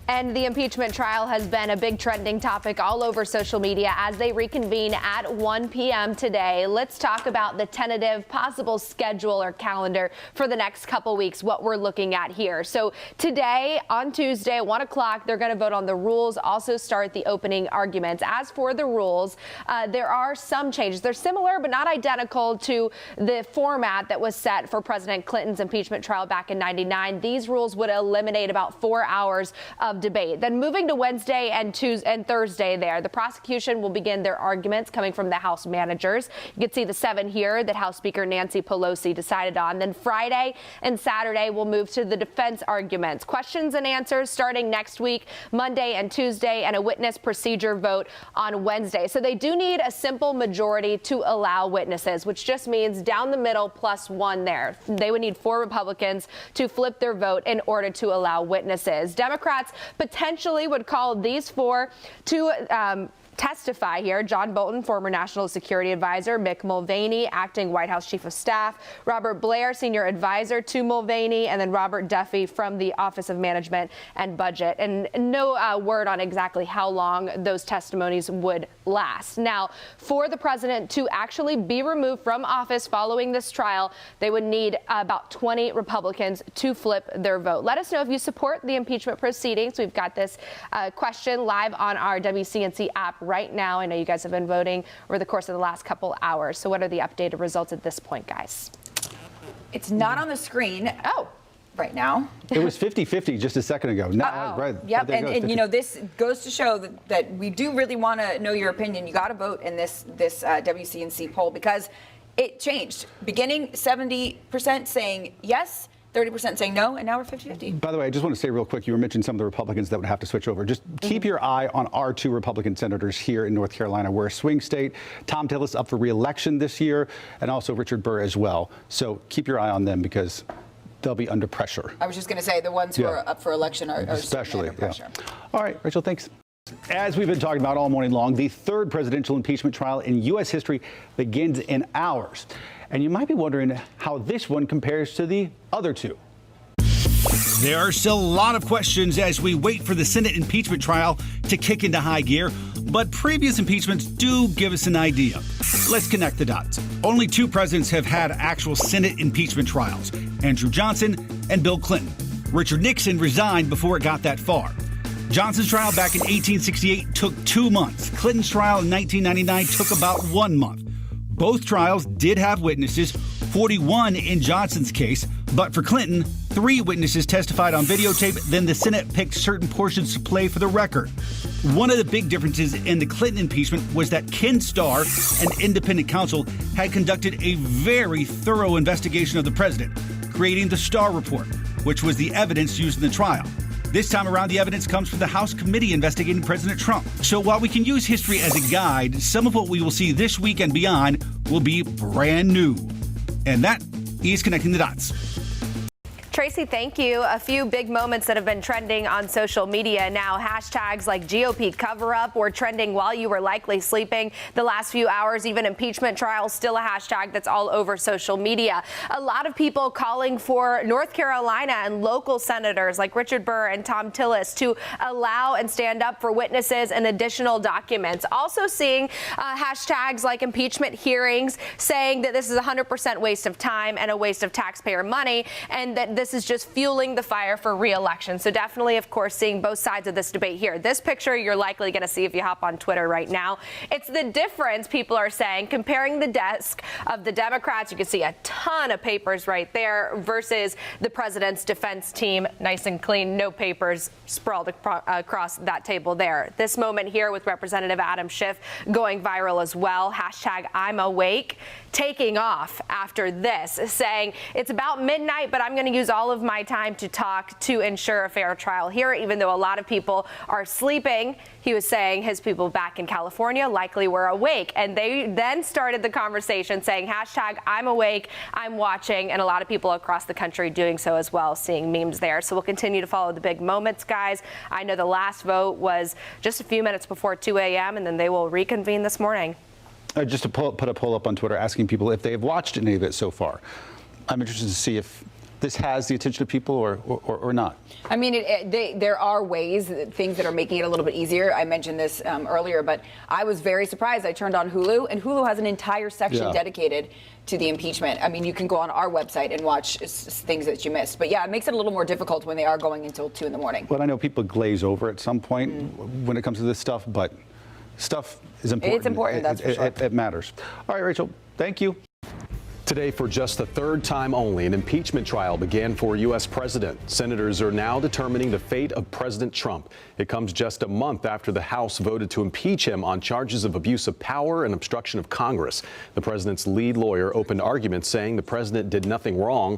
And the impeachment trial has been a big trending topic all over social media as they reconvene at 1 p.m. today. Let's talk about the tentative possible schedule or calendar for the next couple weeks, what we're looking at here. So today, on Tuesday at 1 o'clock, they're going to vote on the rules, also start the opening arguments. As for the rules, there are some changes. They're similar but not identical to the format that was set for President Clinton's impeachment trial back in '99. These rules would eliminate about 4 hours of debate. Then moving to Wednesday and Tuesday and Thursday there, the prosecution will begin their arguments coming from the House managers. You can see the 7 here that House Speaker Nancy Pelosi decided on. Then Friday and Saturday will move to the defense arguments. Questions and answers starting next week, Monday and Tuesday, and a witness procedure vote on Wednesday. So they do need a simple majority to allow witnesses, which just means down the middle +1 there. They would need 4 Republicans to flip their vote in order to allow witnesses. Democrats potentially would call these 4 to testify here. John Bolton, former National Security Advisor, Mick Mulvaney, acting White House Chief of Staff, Robert Blair, Senior Advisor to Mulvaney, and then Robert Duffy from the Office of Management and Budget. And no word on exactly how long those testimonies would last. Now, for the president to actually be removed from office following this trial, they would need about 20 Republicans to flip their vote. Let us know if you support the impeachment proceedings. We've got this question live on our WCNC app right now. I know you guys have been voting over the course of the last couple hours. So what are the updated results at this point, guys? It's not on the screen. Right now. It was 50-50 just a second ago. Right. Yep. And this goes to show that we do really want to know your opinion. You got to vote in this WCNC poll because it changed. Beginning 70% saying yes, 30% saying no, and now we're 50-50. By the way, I just want to say real quick, you were mentioning some of the Republicans that would have to switch over. Just keep your eye on our 2 Republican senators here in North Carolina. We're a swing state. Tom Tillis up for re-election this year, and also Richard Burr as well. So keep your eye on them because they'll be under pressure. I was just going to say the ones who are up for election are especially under pressure. All right, Rachel, thanks. As we've been talking about all morning long, the 3rd presidential impeachment trial in U.S. history begins in hours. And you might be wondering how this one compares to the other 2. There are still a lot of questions as we wait for the Senate impeachment trial to kick into high gear, but previous impeachments do give us an idea. Let's connect the dots. Only 2 presidents have had actual Senate impeachment trials, Andrew Johnson and Bill Clinton. Richard Nixon resigned before it got that far. Johnson's trial back in 1868 took 2 months. Clinton's trial in 1999 took about 1 month. Both trials did have witnesses, 41 in Johnson's case, but for Clinton, 3 witnesses testified on videotape, then the Senate picked certain portions to play for the record. One of the big differences in the Clinton impeachment was that Ken Starr, an independent counsel, had conducted a very thorough investigation of the president, creating the Starr Report, which was the evidence used in the trial. This time around, the evidence comes from the House committee investigating President Trump. So while we can use history as a guide, some of what we will see this week and beyond will be brand new. And that is Connecting the Dots. Tracy, thank you. A few big moments that have been trending on social media now. Hashtags like GOP cover-up were trending while you were likely sleeping the last few hours. Even impeachment trials, still a hashtag that's all over social media. A lot of people calling for North Carolina and local senators like Richard Burr and Thom Tillis to allow and stand up for witnesses and additional documents. Also seeing hashtags like impeachment hearings saying that this is 100% waste of time and a waste of taxpayer money, and that this is just fueling the fire for re-election. So definitely, of course, seeing both sides of this debate here. This picture you're likely going to see if you hop on Twitter right now. It's the difference, people are saying, comparing the desk of the Democrats. You can see a ton of papers right there versus the president's defense team, nice and clean, no papers sprawled across that table there. This moment here with Representative Adam Schiff going viral as well. Hashtag I'm awake, taking off after this, saying it's about midnight, but I'm going to use all of my time to talk to ensure a fair trial here, even though a lot of people are sleeping. He was saying his people back in California likely were awake, and they then started the conversation saying hashtag I'm awake, I'm watching, and a lot of people across the country doing so as well, seeing memes there. So we'll continue to follow the big moments, guys. I know the last vote was just a few minutes before 2 a.m., and then they will reconvene this morning. Just to put a poll up on Twitter asking people if they've watched any of it so far. I'm interested to see if this has the attention of people or not. I mean, there are ways, things that are making it a little bit easier. I mentioned this earlier, but I was very surprised. I turned on Hulu, and Hulu has an entire section dedicated to the impeachment. I mean, you can go on our website and watch things that you missed. But yeah, it makes it a little more difficult when they are going until 2 in the morning. Well, I know people glaze over at some point when it comes to this stuff, but stuff is important. It's important, that's for sure. It matters. All right, Rachel, thank you. Today, for just the third time only, an impeachment trial began for U.S. president. Senators are now determining the fate of President Trump. It comes just a month after the House voted to impeach him on charges of abuse of power and obstruction of Congress. The president's lead lawyer opened arguments saying the president did nothing wrong,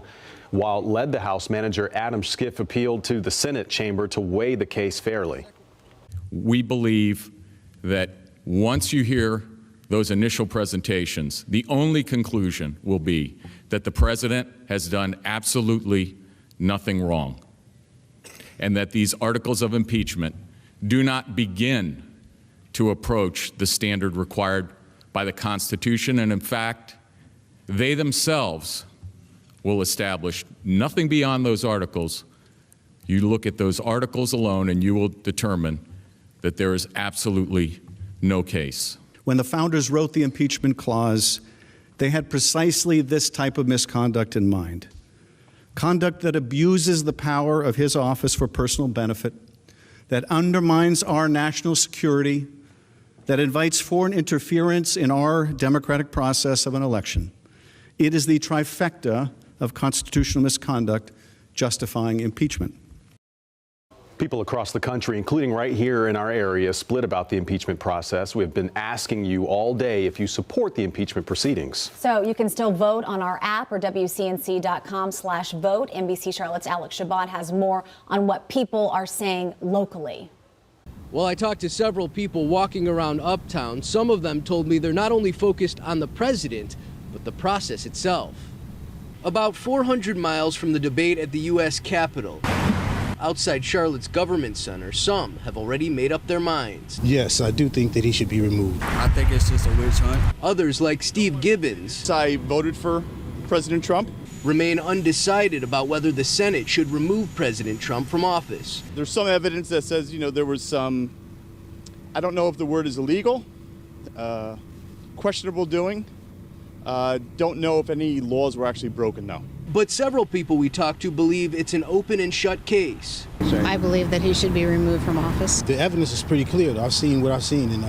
while led the House manager Adam Schiff appealed to the Senate chamber to weigh the case fairly. We believe that once you hear those initial presentations, the only conclusion will be that the president has done absolutely nothing wrong, and that these articles of impeachment do not begin to approach the standard required by the Constitution, and in fact, they themselves will establish nothing beyond those articles. You look at those articles alone and you will determine that there is absolutely no case. When the founders wrote the impeachment clause, they had precisely this type of misconduct in mind. Conduct that abuses the power of his office for personal benefit, that undermines our national security, that invites foreign interference in our democratic process of an election. It is the trifecta of constitutional misconduct justifying impeachment. People across the country, including right here in our area, split about the impeachment process. We have been asking you all day if you support the impeachment proceedings. So you can still vote on our app or WCNC.com/vote. NBC Charlotte's Alex Shabbat has more on what people are saying locally. Well, I talked to several people walking around Uptown. Some of them told me they're not only focused on the president, but the process itself. About 400 miles from the debate at the U.S. Capitol, outside Charlotte's Government Center, some have already made up their minds. Yes, I do think that he should be removed. I think it's just a witch hunt. Others, like Steve Gibbons, I voted for President Trump. Remain undecided about whether the Senate should remove President Trump from office. There's some evidence that says, there was some, I don't know if the word is illegal, questionable doing. Don't know if any laws were actually broken, though. But several people we talked to believe it's an open and shut case. I believe that he should be removed from office. The evidence is pretty clear. I've seen what I've seen, and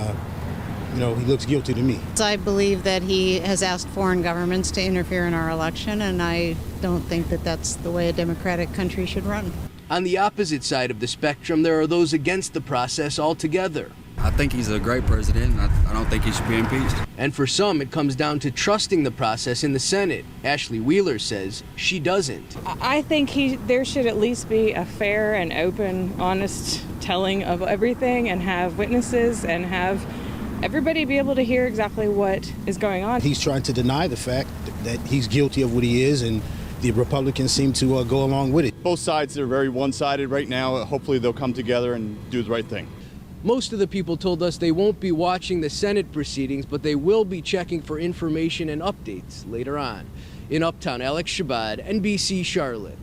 he looks guilty to me. I believe that he has asked foreign governments to interfere in our election, and I don't think that that's the way a democratic country should run. On the opposite side of the spectrum, there are those against the process altogether. I think he's a great president. I don't think he should be impeached. And for some, it comes down to trusting the process in the Senate. Ashley Wheeler says she doesn't. I think there should at least be a fair and open, honest telling of everything, and have witnesses and have everybody be able to hear exactly what is going on. He's trying to deny the fact that he's guilty of what he is, and the Republicans seem to go along with it. Both sides are very one-sided right now. Hopefully they'll come together and do the right thing. Most of the people told us they won't be watching the Senate proceedings, but they will be checking for information and updates later on. In Uptown, Alex Shabbat, NBC Charlotte.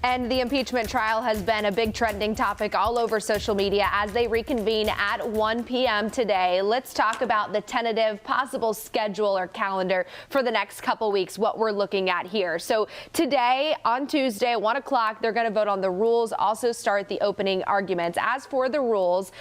And the impeachment trial has been a big trending topic all over social media as they reconvene at 1 p.m. today. Let's talk about the tentative possible schedule or calendar for the next couple weeks, what we're looking at here. So today, on Tuesday at 1 o'clock, they're going to vote on the rules, also start the opening arguments. As for the rules,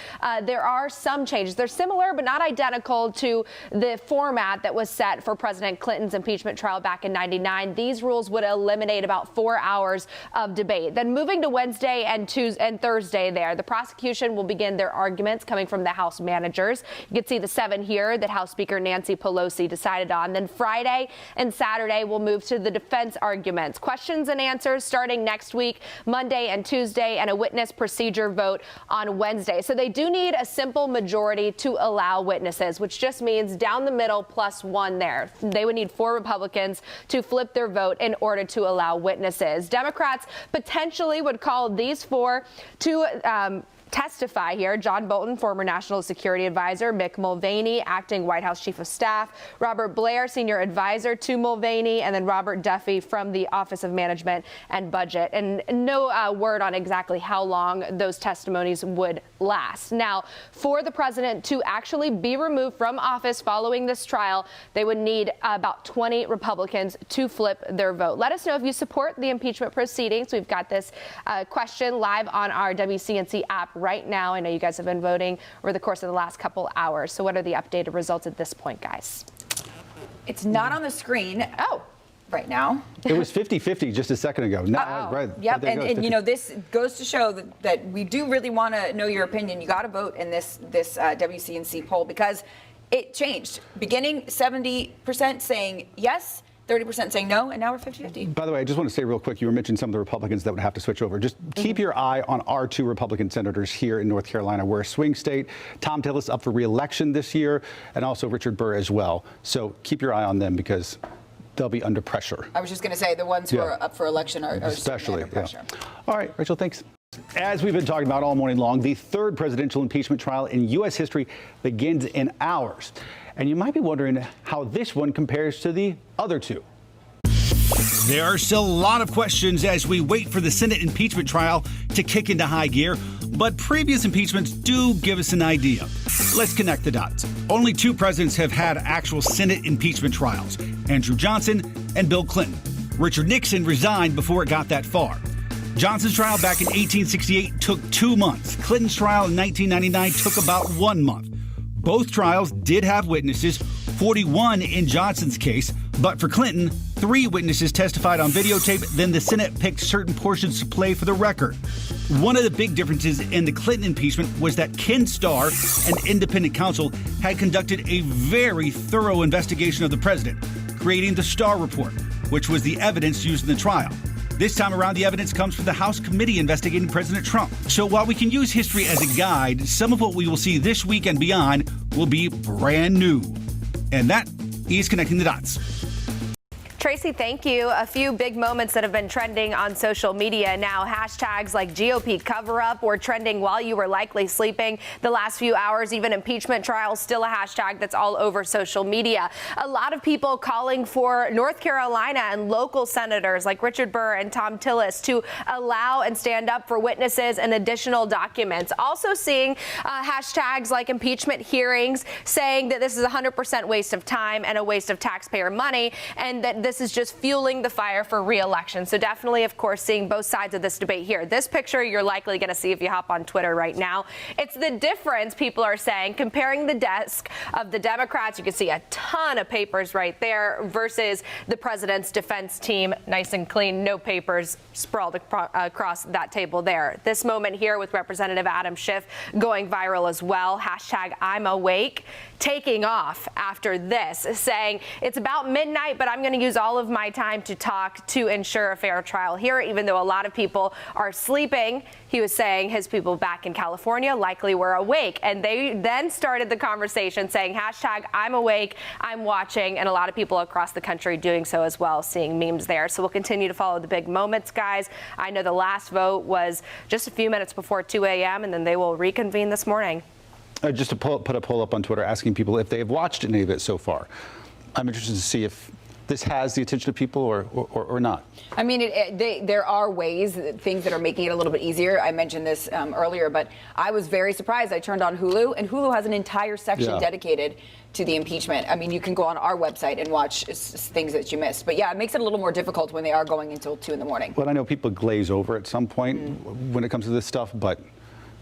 there are some changes. They're similar but not identical to the format that was set for President Clinton's impeachment trial back in '99. These rules would eliminate about 4 hours of debate. Then moving to Wednesday and Tuesday and Thursday there, the prosecution will begin their arguments coming from the House managers. You can see the 7 here that House Speaker Nancy Pelosi decided on. Then Friday and Saturday will move to the defense arguments. Questions and answers starting next week, Monday and Tuesday, and a witness procedure vote on Wednesday. So they do need a simple majority to allow witnesses, which just means down the middle +1 there. They would need 4 Republicans to flip their vote in order to allow witnesses. Democrats potentially would call these 4 to testify here. John Bolton, former National Security Advisor, Mick Mulvaney, acting White House Chief of Staff, Robert Blair, Senior Advisor to Mulvaney, and then Robert Duffy from the Office of Management and Budget. And no word on exactly how long those testimonies would last. Now, for the president to actually be removed from office following this trial, they would need about 20 Republicans to flip their vote. Let us know if you support the impeachment proceedings. We've got this question live on our WCNC app right now. I know you guys have been voting over the course of the last couple hours. So what are the updated results at this point, guys? It's not on the screen. Right now. It was 50-50 just a second ago. Right. Yep. Right, and you know, this goes to show that we do really want to know your opinion. You got to vote in this WCNC poll because it changed. Beginning 70% saying yes, 30% saying no, and now we're 50-50. By the way, I just want to say real quick, you were mentioning some of the Republicans that would have to switch over. Just keep your eye on our 2 Republican senators here in North Carolina. We're a swing state. Tom Tillis up for re-election this year, and also Richard Burr as well. So keep your eye on them because they'll be under pressure. I was just going to say the ones who are up for election are especially under pressure. All right, Rachel, thanks. As we've been talking about all morning long, the 3rd presidential impeachment trial in U.S. history begins in hours. And you might be wondering how this one compares to the other 2. There are still a lot of questions as we wait for the Senate impeachment trial to kick into high gear, but previous impeachments do give us an idea. Let's connect the dots. Only 2 presidents have had actual Senate impeachment trials, Andrew Johnson and Bill Clinton. Richard Nixon resigned before it got that far. Johnson's trial back in 1868 took 2 months. Clinton's trial in 1999 took about 1 month. Both trials did have witnesses, 41 in Johnson's case, but for Clinton, 3 witnesses testified on videotape, then the Senate picked certain portions to play for the record. One of the big differences in the Clinton impeachment was that Ken Starr, an independent counsel, had conducted a very thorough investigation of the president, creating the Starr Report, which was the evidence used in the trial. This time around, the evidence comes from the House committee investigating President Trump. So while we can use history as a guide, some of what we will see this week and beyond will be brand new. And that is Connecting the Dots. Tracy, thank you. A few big moments that have been trending on social media now. Hashtags like GOP cover-up were trending while you were likely sleeping the last few hours. Even impeachment trials, still a hashtag that's all over social media. A lot of people calling for North Carolina and local senators like Richard Burr and Tom Tillis to allow and stand up for witnesses and additional documents. Also seeing hashtags like impeachment hearings saying that this is 100% waste of time and a waste of taxpayer money, and that this this is just fueling the fire for re-election. So definitely, of course, seeing both sides of this debate here. This picture you're likely going to see if you hop on Twitter right now. It's the difference, people are saying, comparing the desk of the Democrats. You can see a ton of papers right there versus the president's defense team, nice and clean, no papers sprawled across that table there. This moment here with Representative Adam Schiff going viral as well. Hashtag I'm awake, taking off after this, saying it's about midnight, but I'm going to use all of my time to talk to ensure a fair trial here, even though a lot of people are sleeping. He was saying his people back in California likely were awake, and they then started the conversation saying hashtag I'm awake, I'm watching, and a lot of people across the country doing so as well, seeing memes there. So we'll continue to follow the big moments, guys. I know the last vote was just a few minutes before 2 a.m., and then they will reconvene this morning. Just to put a poll up on Twitter asking people if they have watched any of it so far. I'm interested to see if this has the attention of people or not. I mean, there are ways, things that are making it a little bit easier. I mentioned this earlier, but I was very surprised. I turned on Hulu, and Hulu has an entire section dedicated to the impeachment. I mean, you can go on our website and watch things that you missed. But yeah, it makes it a little more difficult when they are going until 2 in the morning. Well, I know people glaze over at some point when it comes to this stuff, but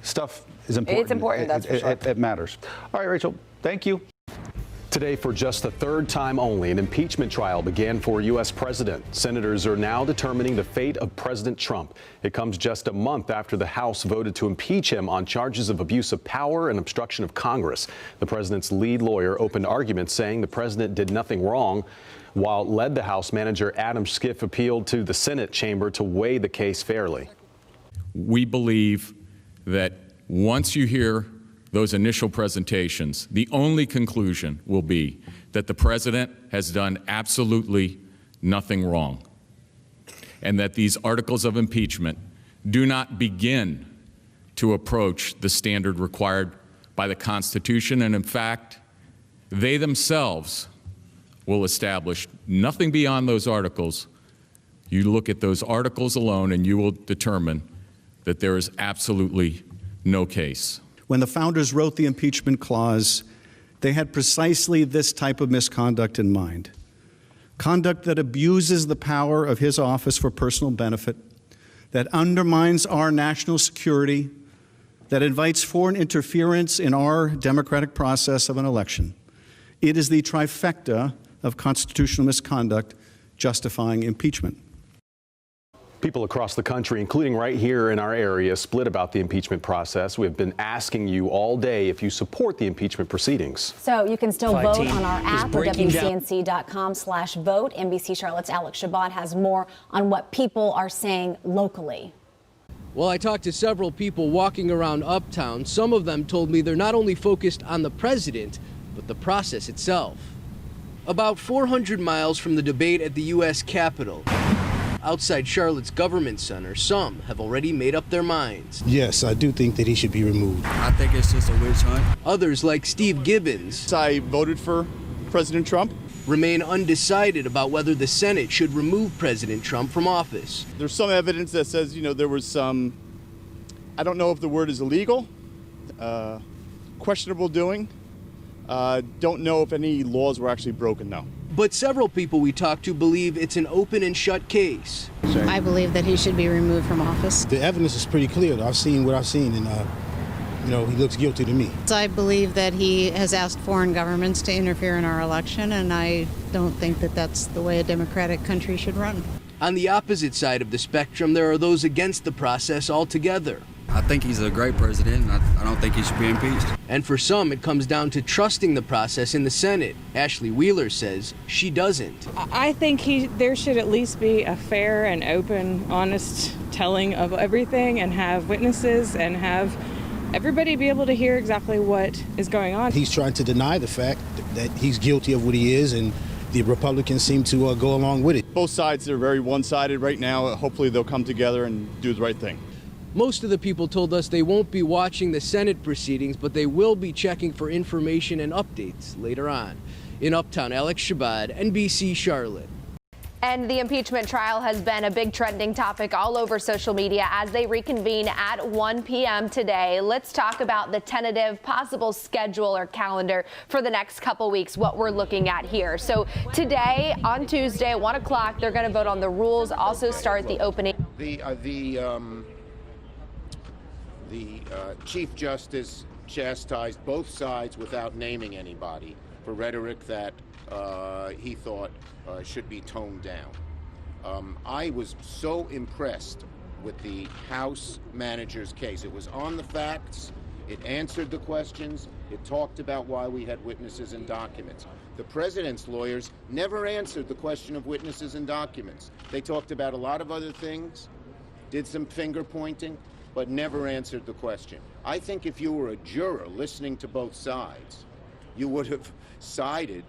stuff is important. It's important, that's for sure. It matters. All right, Rachel, thank you. Today, for just the third time only, an impeachment trial began for U.S. president. Senators are now determining the fate of President Trump. It comes just a month after the House voted to impeach him on charges of abuse of power and obstruction of Congress. The president's lead lawyer opened arguments saying the president did nothing wrong, while led the House manager Adam Schiff appealed to the Senate chamber to weigh the case fairly. We believe that once you hear those initial presentations, the only conclusion will be that the president has done absolutely nothing wrong, and that these articles of impeachment do not begin to approach the standard required by the Constitution, and in fact, they themselves will establish nothing beyond those articles. You look at those articles alone and you will determine that there is absolutely no case. When the founders wrote the impeachment clause, they had precisely this type of misconduct in mind. Conduct that abuses the power of his office for personal benefit, that undermines our national security, that invites foreign interference in our democratic process of an election. It is the trifecta of constitutional misconduct justifying impeachment. People across the country, including right here in our area, split about the impeachment process. We have been asking you all day if you support the impeachment proceedings. So you can still vote on our app or WCNC.com/vote. NBC Charlotte's Alex Shabbat has more on what people are saying locally. Well, I talked to several people walking around Uptown. Some of them told me they're not only focused on the president, but the process itself. About 400 miles from the debate at the U.S. Capitol, outside Charlotte's Government Center, some have already made up their minds. Yes, I do think that he should be removed. I think it's just a witch hunt. Others, like Steve Gibbons, I voted for President Trump. Remain undecided about whether the Senate should remove President Trump from office. There's some evidence that says, there was some, I don't know if the word is illegal, questionable doing. Don't know if any laws were actually broken, though. But several people we talked to believe it's an open and shut case. I believe that he should be removed from office. The evidence is pretty clear. I've seen what I've seen, and he looks guilty to me. I believe that he has asked foreign governments to interfere in our election, and I don't think that that's the way a democratic country should run. On the opposite side of the spectrum, there are those against the process altogether. I think he's a great president. I don't think he should be impeached. And for some, it comes down to trusting the process in the Senate. Ashley Wheeler says she doesn't. I think there should at least be a fair and open, honest telling of everything, and have witnesses and have everybody be able to hear exactly what is going on. He's trying to deny the fact that he's guilty of what he is, and the Republicans seem to go along with it. Both sides are very one-sided right now. Hopefully they'll come together and do the right thing. Most of the people told us they won't be watching the Senate proceedings, but they will be checking for information and updates later on. In Uptown, Alex Shabbat, NBC Charlotte. And the impeachment trial has been a big trending topic all over social media as they reconvene at 1 p.m. today. Let's talk about the tentative possible schedule or calendar for the next couple weeks, what we're looking at here. So today, on Tuesday at 1 o'clock, they're going to vote on the rules, also start the opening. The Chief Justice chastised both sides without naming anybody for rhetoric that he thought should be toned down. I was so impressed with the House manager's case. It was on the facts, it answered the questions, it talked about why we had witnesses and documents. The president's lawyers never answered the question of witnesses and documents. They talked about a lot of other things, did some finger pointing, but never answered the question. I think if you were a juror listening to both sides, you would have sided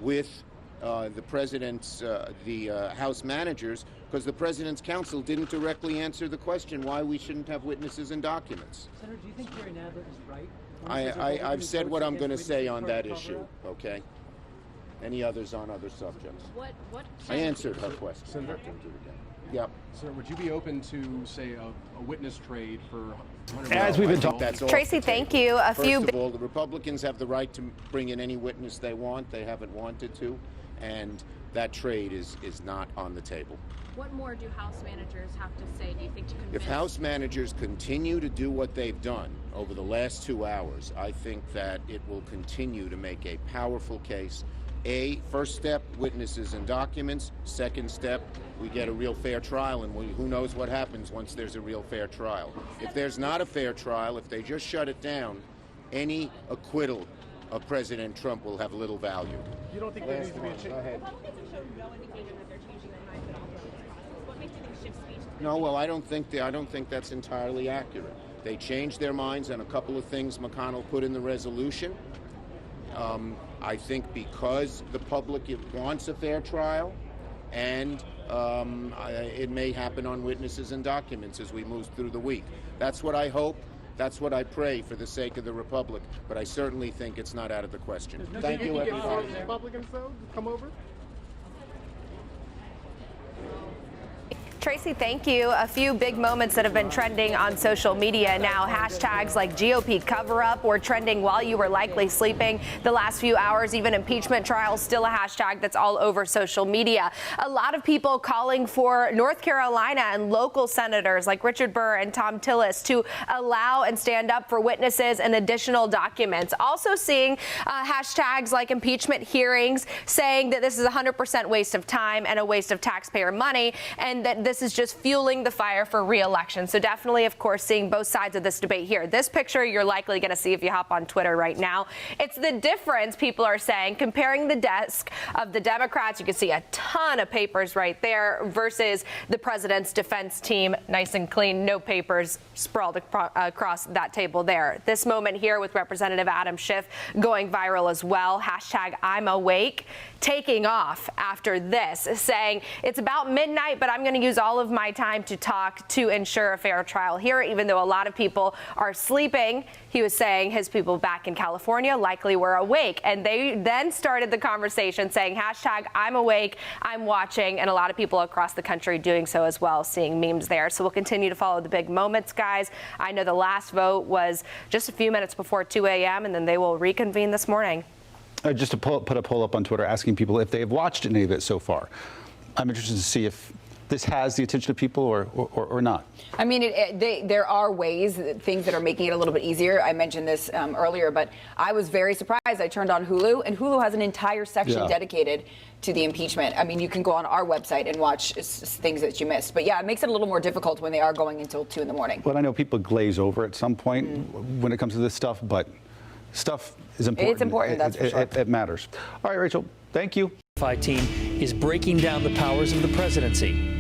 with the president's, the House managers, because the president's counsel didn't directly answer the question why we shouldn't have witnesses and documents. Senator, do you think Jerry Nadler is right? I've said what I'm going to say on that issue, okay? Any others on other subjects? I answered her question. Senator, yep. Sir, would you be open to, say, a witness trade for As we've been talking, Tracy, thank you. First of all, the Republicans have the right to bring in any witness they want. They haven't wanted to, and that trade is not on the table. What more do House managers have to say, do you think, to convince? If House managers continue to do what they've done over the last 2 hours, I think that it will continue to make a powerful case. First step, witnesses and documents. Second step, we get a real fair trial, and who knows what happens once there's a real fair trial. If there's not a fair trial, if they just shut it down, any acquittal of President Trump will have little value. You don't think there needs to be a change? Republicans have shown no indication that they're changing their mind at all during this process. What makes you think shift speech? No, well, I don't think that's entirely accurate. They changed their minds on a couple of things McConnell put in the resolution. I think because the public wants a fair trial, and it may happen on witnesses and documents as we move through the week. That's what I hope. That's what I pray for the sake of the Republic. But I certainly think it's not out of the question. Thank you, everybody. Republicans, though, come over? Tracy, thank you. A few big moments that have been trending on social media now. Hashtags like GOP cover-up were trending while you were likely sleeping the last few hours. Even impeachment trials, still a hashtag that's all over social media. A lot of people calling for North Carolina and local senators like Richard Burr and Thom Tillis to allow and stand up for witnesses and additional documents. Also seeing hashtags like impeachment hearings saying that this is 100% waste of time and a waste of taxpayer money, and that this is just fueling the fire for re-election. So definitely, of course, seeing both sides of this debate here. This picture you're likely going to see if you hop on Twitter right now. It's the difference, people are saying, comparing the desk of the Democrats. You can see a ton of papers right there versus the president's defense team, nice and clean, no papers sprawled across that table there. This moment here with Representative Adam Schiff going viral as well. Hashtag I'm awake, taking off after this, saying it's about midnight, but I'm going to use all of my time to talk to ensure a fair trial here, even though a lot of people are sleeping. He was saying his people back in California likely were awake, and they then started the conversation saying hashtag I'm awake, I'm watching, and a lot of people across the country doing so as well, seeing memes there. So we'll continue to follow the big moments, guys. I know the last vote was just a few minutes before 2 a.m., and then they will reconvene this morning. Just to put a poll up on Twitter asking people if they have watched any of it so far. I'm interested to see if this has the attention of people or not. I mean, there are ways, things that are making it a little bit easier. I mentioned this earlier, but I was very surprised. I turned on Hulu, and Hulu has an entire section dedicated to the impeachment. I mean, you can go on our website and watch things that you missed. But yeah, it makes it a little more difficult when they are going until 2 in the morning. Well, I know people glaze over at some point when it comes to this stuff, but stuff is important. It's important, that's for sure. It matters. All right, Rachel, thank you. The team is breaking down the powers of the presidency.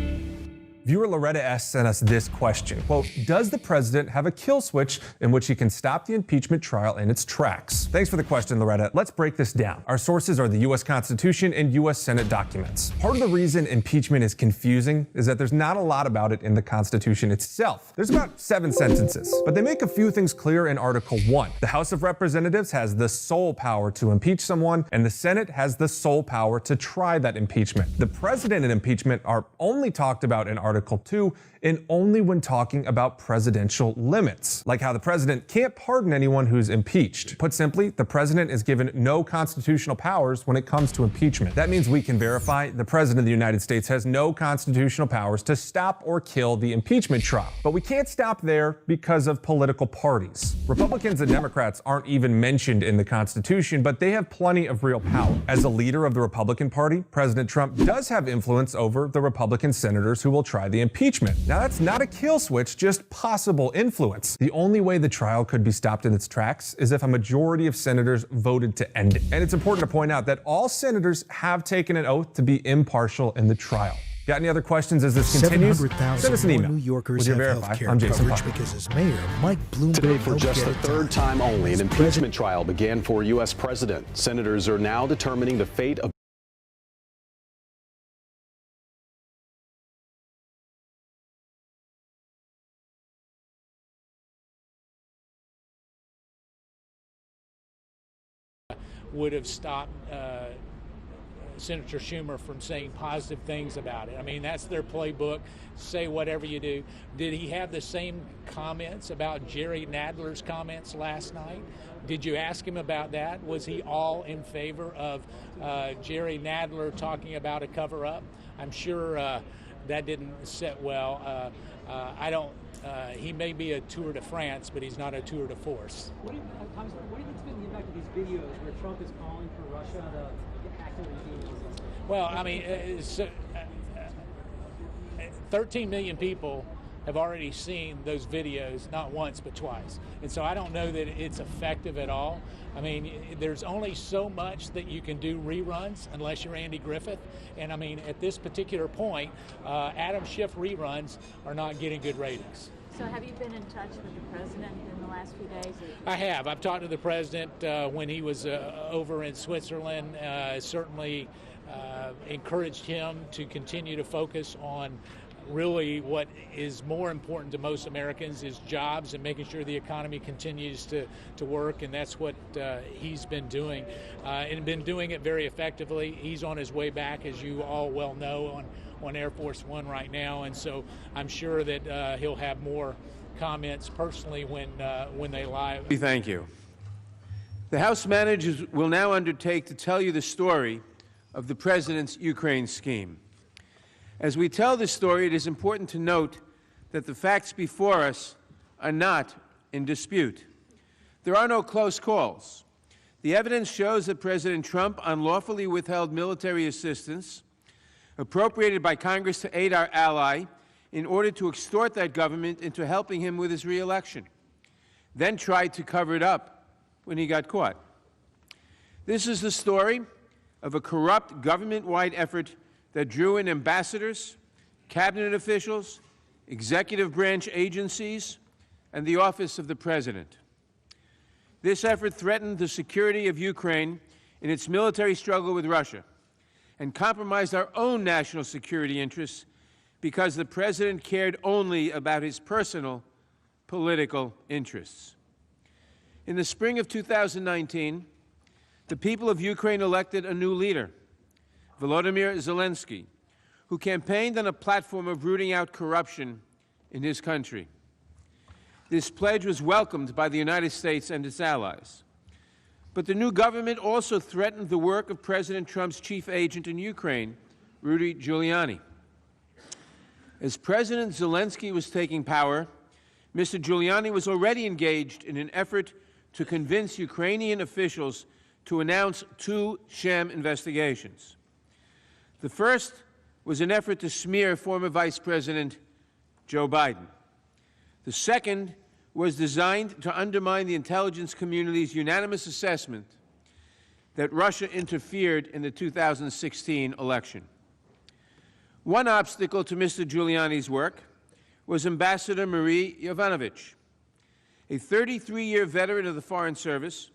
Viewer Loretta S. sent us this question, quote, does the president have a kill switch in which he can stop the impeachment trial in its tracks? Thanks for the question, Loretta. Let's break this down. Our sources are the U.S. Constitution and U.S. Senate documents. Part of the reason impeachment is confusing is that there's not a lot about it in the Constitution itself. There's about 7 sentences, but they make a few things clear in Article 1. The House of Representatives has the sole power to impeach someone, and the Senate has the sole power to try that impeachment. The president and impeachment are only talked about in Article 2 and only when talking about presidential limits, like how the president can't pardon anyone who's impeached. Put simply, the president is given no constitutional powers when it comes to impeachment. That means we can verify the president of the United States has no constitutional powers to stop or kill the impeachment trial. But we can't stop there because of political parties. Republicans and Democrats aren't even mentioned in the Constitution, but they have plenty of real power. As a leader of the Republican Party, President Trump does have influence over the Republican senators who will try the impeachment. Now, that's not a kill switch, just possible influence. The only way the trial could be stopped in its tracks is if a majority of senators voted to end it. And it's important to point out that all senators have taken an oath to be impartial in the trial. Got any other questions as this continues? Send us an email. New Yorkers with your have Verify. healthcare I'm Jason coverage Parker. because his mayor, Mike Bloomberg, Today, for just the healthcare third time only, an impeachment trial began for U.S. president. Senators are now determining the fate of would have stopped Senator Schumer from saying positive things about it. I mean, that's their playbook. Say whatever you do. Did he have the same comments about Jerry Nadler's comments last night? Did you ask him about that? Was he all in favor of Jerry Nadler talking about a cover-up? I'm sure that didn't sit well. He may be a Tour de France, but he's not a Tour de Force. What do you think has been the impact of these videos where Trump is calling for Russia to actively engage? Well, I mean, 13 million people have already seen those videos, not once but twice. And so I don't know that it's effective at all. I mean, there's only so much that you can do reruns unless you're Andy Griffith. And I mean, at this particular point, Adam Schiff reruns are not getting good ratings. So have you been in touch with the president in the last few days? I have. I've talked to the president when he was over in Switzerland. Certainly encouraged him to continue to focus on really what is more important to most Americans is jobs and making sure the economy continues to work, and that's what he's been doing and been doing it very effectively. He's on his way back, as you all well know, on Air Force One right now, and so I'm sure that he'll have more comments personally when they live. Thank you. The House managers will now undertake to tell you the story of the President's Ukraine scheme. As we tell this story, it is important to note that the facts before us are not in dispute. There are no close calls. The evidence shows that President Trump unlawfully withheld military assistance appropriated by Congress to aid our ally in order to extort that government into helping him with his re-election, then tried to cover it up when he got caught. This is the story of a corrupt government-wide effort that drew in ambassadors, cabinet officials, executive branch agencies, and the office of the president. This effort threatened the security of Ukraine in its military struggle with Russia and compromised our own national security interests because the president cared only about his personal political interests. In the spring of 2019, the people of Ukraine elected a new leader, Volodymyr Zelensky, who campaigned on a platform of rooting out corruption in his country. This pledge was welcomed by the United States and its allies. But the new government also threatened the work of President Trump's chief agent in Ukraine, Rudy Giuliani. As President Zelensky was taking power, Mr. Giuliani was already engaged in an effort to convince Ukrainian officials to announce 2 sham investigations. The first was an effort to smear former Vice President Joe Biden. The second was designed to undermine the intelligence community's unanimous assessment that Russia interfered in the 2016 election. One obstacle to Mr. Giuliani's work was Ambassador Marie Yovanovitch. A 33-year veteran of the Foreign Service,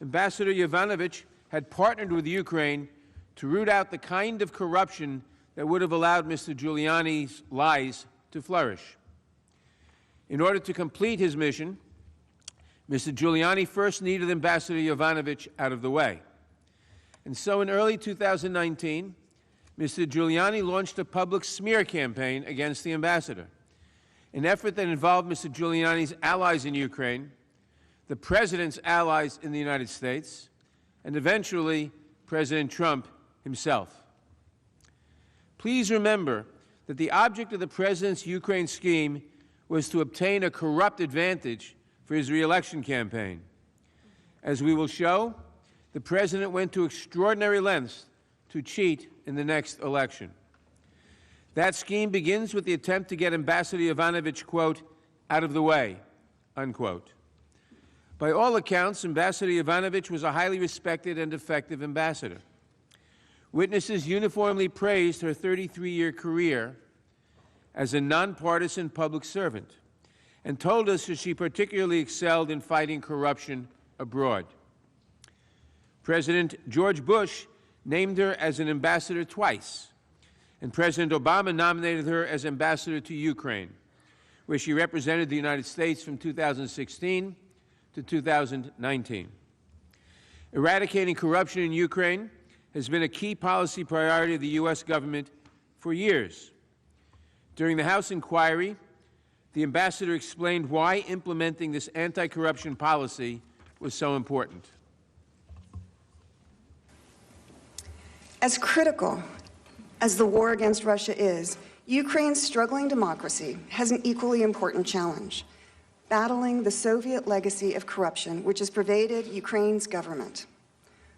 Ambassador Yovanovitch had partnered with Ukraine to root out the kind of corruption that would have allowed Mr. Giuliani's lies to flourish. In order to complete his mission, Mr. Giuliani first needed Ambassador Yovanovitch out of the way. And so in early 2019, Mr. Giuliani launched a public smear campaign against the ambassador, an effort that involved Mr. Giuliani's allies in Ukraine, the president's allies in the United States, and eventually President Trump himself. Please remember that the object of the president's Ukraine scheme was to obtain a corrupt advantage for his re-election campaign. As we will show, the president went to extraordinary lengths to cheat in the next election. That scheme begins with the attempt to get Ambassador Yovanovitch, quote, out of the way, unquote. By all accounts, Ambassador Yovanovitch was a highly respected and effective ambassador. Witnesses uniformly praised her 33-year career as a nonpartisan public servant and told us that she particularly excelled in fighting corruption abroad. President George Bush named her as an ambassador twice, and President Obama nominated her as ambassador to Ukraine, where she represented the United States from 2016 to 2019. Eradicating corruption in Ukraine has been a key policy priority of the U.S. government for years. During the House inquiry, the ambassador explained why implementing this anti-corruption policy was so important. As critical as the war against Russia is, Ukraine's struggling democracy has an equally important challenge: battling the Soviet legacy of corruption which has pervaded Ukraine's government.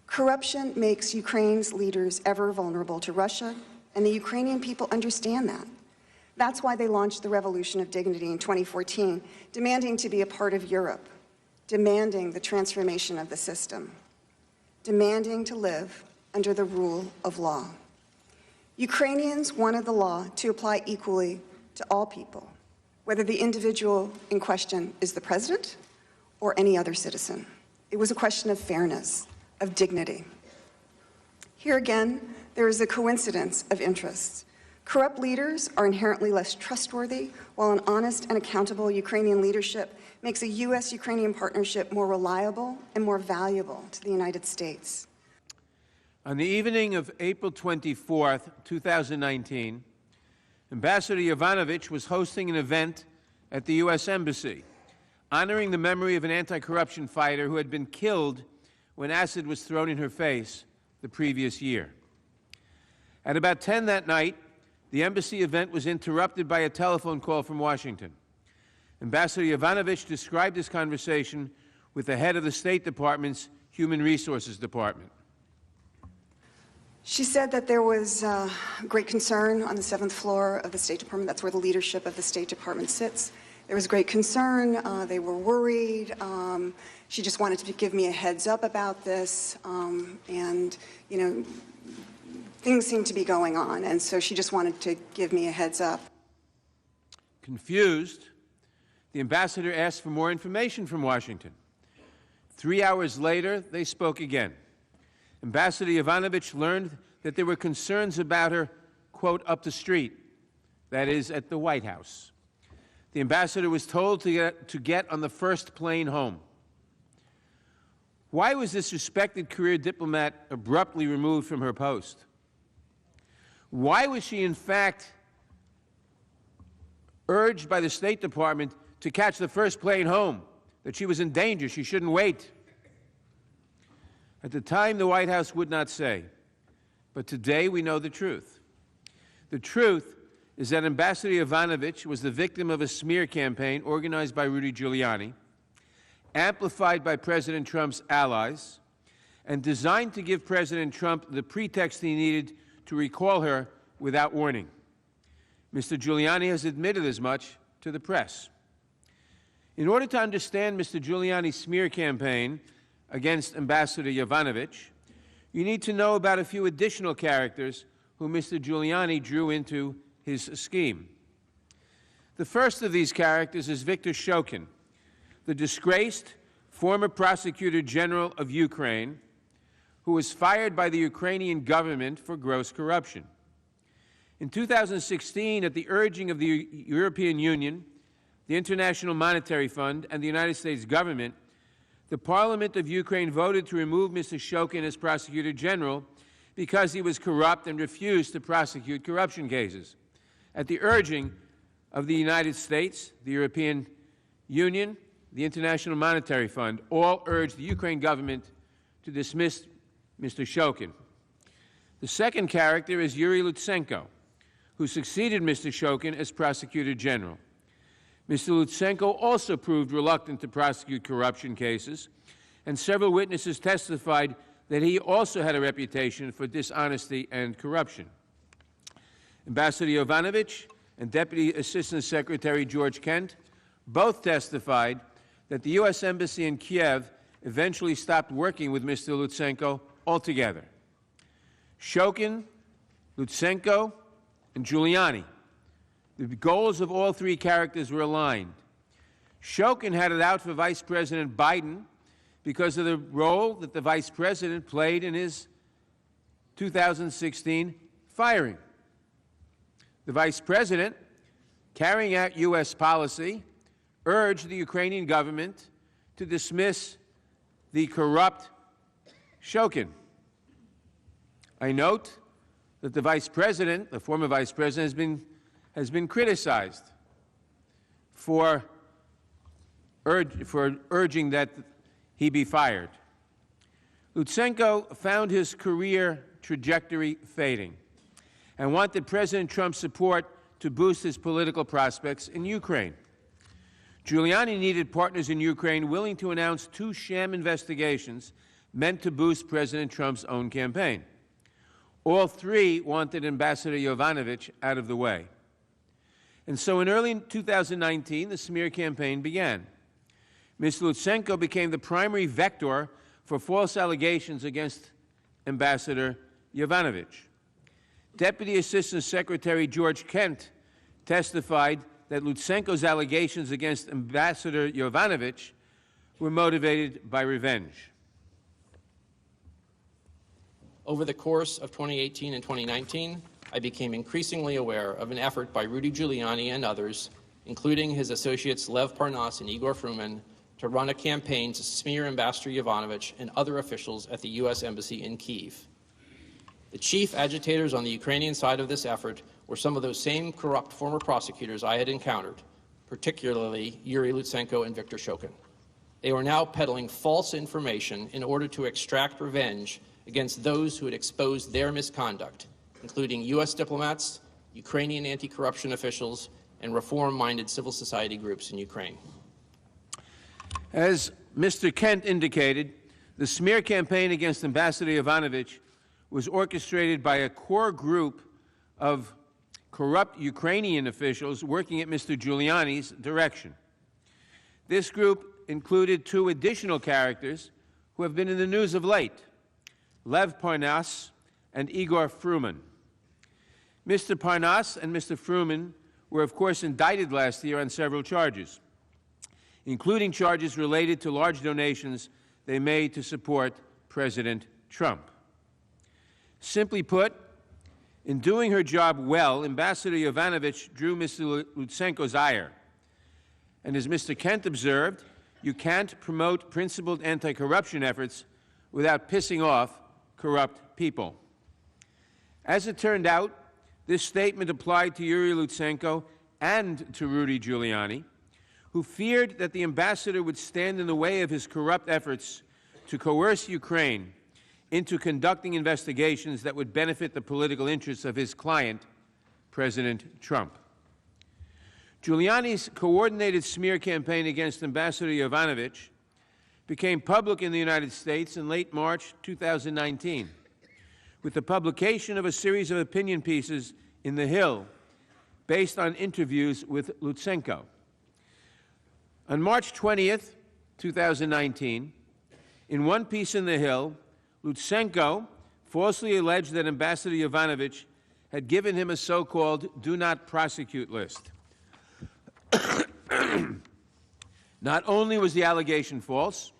Corruption makes Ukraine's leaders ever vulnerable to Russia, and the Ukrainian people understand that. That's why they launched the Revolution of Dignity in 2014, demanding to be a part of Europe, demanding the transformation of the system, demanding to live under the rule of law. Ukrainians wanted the law to apply equally to all people, whether the individual in question is the president or any other citizen. It was a question of fairness, of dignity. Here again, there is a coincidence of interests. Corrupt leaders are inherently less trustworthy, while an honest and accountable Ukrainian leadership makes a U.S.-Ukrainian partnership more reliable and more valuable to the United States. On the evening of April 24th, 2019, Ambassador Yovanovitch was hosting an event at the U.S. Embassy, honoring the memory of an anti-corruption fighter who had been killed when acid was thrown in her face the previous year. At about 10 that night, the embassy event was interrupted by a telephone call from Washington. Ambassador Yovanovitch described his conversation with the head of the State Department's Human Resources Department. She said that there was great concern on the 7th floor of the State Department. That's where the leadership of the State Department sits. There was great concern. They were worried. She just wanted to give me a heads up about this. And, you know, things seemed to be going on. And so she just wanted to give me a heads up. Confused, the ambassador asked for more information from Washington. 3 hours later, they spoke again. Ambassador Yovanovitch learned that there were concerns about her, quote, up the street, that is, at the White House. The ambassador was told to get on the first plane home. Why was this respected career diplomat abruptly removed from her post? Why was she, in fact, urged by the State Department to catch the first plane home, that she was in danger, she shouldn't wait? At the time, the White House would not say, but today we know the truth. The truth is that Ambassador Yovanovitch was the victim of a smear campaign organized by Rudy Giuliani, amplified by President Trump's allies, and designed to give President Trump the pretext he needed to recall her without warning. Mr. Giuliani has admitted as much to the press. In order to understand Mr. Giuliani's smear campaign against Ambassador Yovanovitch, you need to know about a few additional characters who Mr. Giuliani drew into his scheme. The first of these characters is Viktor Shokin, the disgraced former prosecutor general of Ukraine, who was fired by the Ukrainian government for gross corruption. In 2016, at the urging of the European Union, the International Monetary Fund, and the United States government, the Parliament of Ukraine voted to remove Mr. Shokin as Prosecutor General because he was corrupt and refused to prosecute corruption cases. At the urging of the United States, the European Union, the International Monetary Fund, all urged the Ukraine government to dismiss Mr. Shokin. The second character is Yuri Lutsenko, who succeeded Mr. Shokin as Prosecutor General. Mr. Lutsenko also proved reluctant to prosecute corruption cases, and several witnesses testified that he also had a reputation for dishonesty and corruption. Ambassador Yovanovitch and Deputy Assistant Secretary George Kent both testified that the U.S. Embassy in Kiev eventually stopped working with Mr. Lutsenko altogether. Shokin, Lutsenko, and Giuliani, the goals of all three characters were aligned. Shokin had it out for Vice President Biden because of the role that the Vice President played in his 2016 firing. The Vice President, carrying out U.S. policy, urged the Ukrainian government to dismiss the corrupt Shokin. I note that the Vice President, the former Vice President, has been criticized for urging that he be fired. Lutsenko found his career trajectory fading and wanted President Trump's support to boost his political prospects in Ukraine. Giuliani needed partners in Ukraine willing to announce 2 sham investigations meant to boost President Trump's own campaign. All three wanted Ambassador Yovanovitch out of the way. And so in early 2019, the smear campaign began. Mr. Lutsenko became the primary vector for false allegations against Ambassador Yovanovitch. Deputy Assistant Secretary George Kent testified that Lutsenko's allegations against Ambassador Yovanovitch were motivated by revenge. Over the course of 2018 and 2019, I became increasingly aware of an effort by Rudy Giuliani and others, including his associates Lev Parnas and Igor Fruman, to run a campaign to smear Ambassador Yovanovitch and other officials at the U.S. Embassy in Kyiv. The chief agitators on the Ukrainian side of this effort were some of those same corrupt former prosecutors I had encountered, particularly Yuri Lutsenko and Viktor Shokin. They were now peddling false information in order to extract revenge against those who had exposed their misconduct, including U.S. diplomats, Ukrainian anti-corruption officials, and reform-minded civil society groups in Ukraine. As Mr. Kent indicated, the smear campaign against Ambassador Yovanovitch was orchestrated by a core group of corrupt Ukrainian officials working at Mr. Giuliani's direction. This group included 2 additional characters who have been in the news of late: Lev Parnas and Igor Fruman. Mr. Parnas and Mr. Fruman were, of course, indicted last year on several charges, including charges related to large donations they made to support President Trump. Simply put, in doing her job well, Ambassador Yovanovitch drew Mr. Lutsenko's ire. And as Mr. Kent observed, you can't promote principled anti-corruption efforts without pissing off corrupt people. As it turned out, this statement applied to Yuri Lutsenko and to Rudy Giuliani, who feared that the ambassador would stand in the way of his corrupt efforts to coerce Ukraine into conducting investigations that would benefit the political interests of his client, President Trump. Giuliani's coordinated smear campaign against Ambassador Yovanovitch became public in the United States in late March 2019, with the publication of a series of opinion pieces in The Hill based on interviews with Lutsenko. On March 20th, 2019, in one piece in The Hill, Lutsenko falsely alleged that Ambassador Yovanovitch had given him a so-called do not prosecute list. Not only was the allegation false,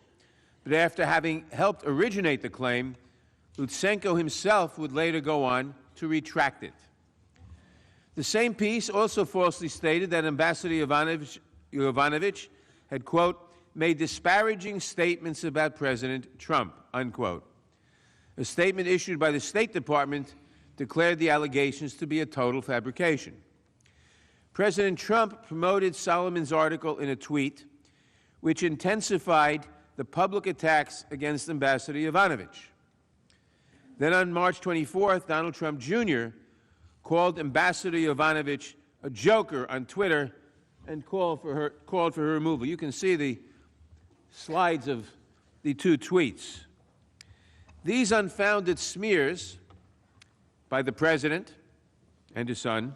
but after having helped originate the claim, Lutsenko himself would later go on to retract it. The same piece also falsely stated that Ambassador Yovanovitch had, quote, made disparaging statements about President Trump, unquote. A statement issued by the State Department declared the allegations to be a total fabrication. President Trump promoted Solomon's article in a tweet, which intensified the public attacks against Ambassador Yovanovitch. Then on March 24th, Donald Trump Jr. called Ambassador Yovanovitch a joker on Twitter and called for her removal. You can see the slides of the two tweets. These unfounded smears by the president and his son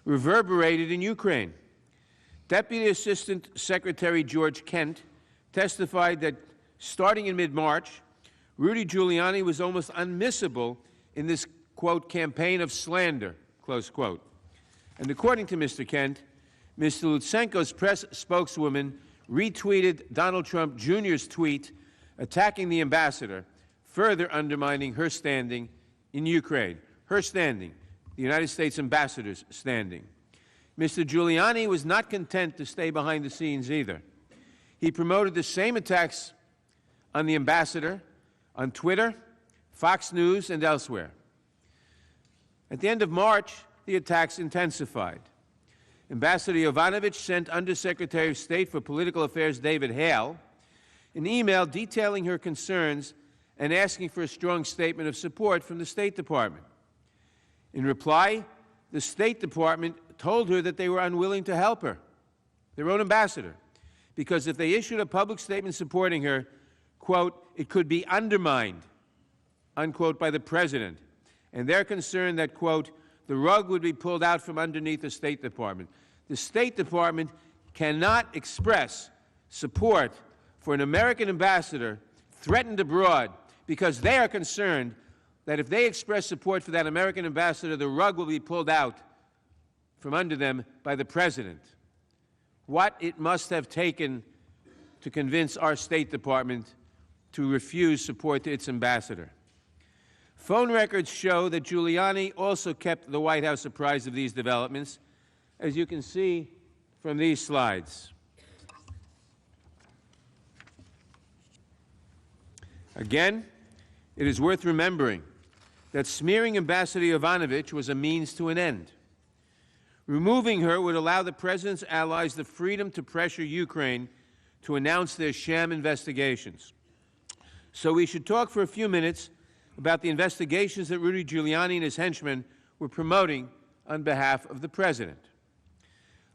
reverberated in Ukraine. Deputy Assistant Secretary George Kent testified that starting in mid-March, Rudy Giuliani was almost unmissable in this, quote, campaign of slander, close quote. And according to Mr. Kent, Mr. Lutsenko's press spokeswoman retweeted Donald Trump Jr.'s tweet attacking the ambassador, further undermining her standing in Ukraine. Her standing, the United States ambassador's standing. Mr. Giuliani was not content to stay behind the scenes either. He promoted the same attacks on the ambassador on Twitter, Fox News, and elsewhere. At the end of March, the attacks intensified. Ambassador Yovanovitch sent Undersecretary of State for Political Affairs David Hale an email detailing her concerns and asking for a strong statement of support from the State Department. In reply, the State Department told her that they were unwilling to help her, their own ambassador, because if they issued a public statement supporting her, quote, it could be undermined, unquote, by the president. And they're concerned that, quote, the rug would be pulled out from underneath the State Department. The State Department cannot express support for an American ambassador threatened abroad because they are concerned that if they express support for that American ambassador, the rug will be pulled out from under them by the president. What it must have taken to convince our State Department to refuse support to its ambassador. Phone records show that Giuliani also kept the White House apprised of these developments, as you can see from these slides. Again, it is worth remembering that smearing Ambassador Yovanovitch was a means to an end. Removing her would allow the president's allies the freedom to pressure Ukraine to announce their sham investigations. So we should talk for a few minutes about the investigations that Rudy Giuliani and his henchmen were promoting on behalf of the president.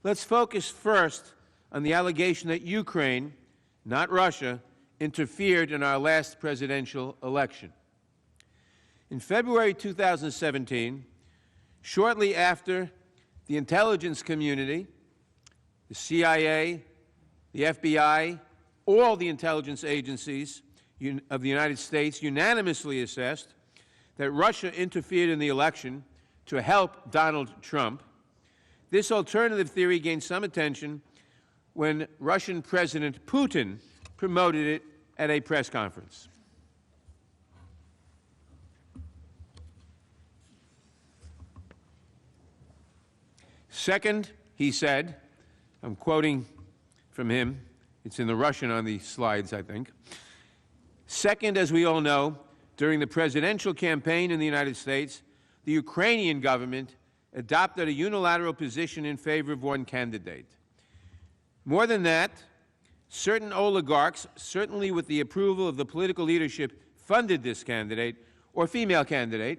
Let's focus first on the allegation that Ukraine, not Russia, interfered in our last presidential election. In February 2017, shortly after the intelligence community, the CIA, the FBI, all the intelligence agencies of the United States unanimously assessed that Russia interfered in the election to help Donald Trump. This alternative theory gained some attention when Russian President Putin promoted it at a press conference. Second, he said, I'm quoting from him, it's in the Russian on the slides, I think. Second, as we all know, during the presidential campaign in the United States, the Ukrainian government adopted a unilateral position in favor of one candidate. More than that, certain oligarchs, certainly with the approval of the political leadership, funded this candidate, or female candidate,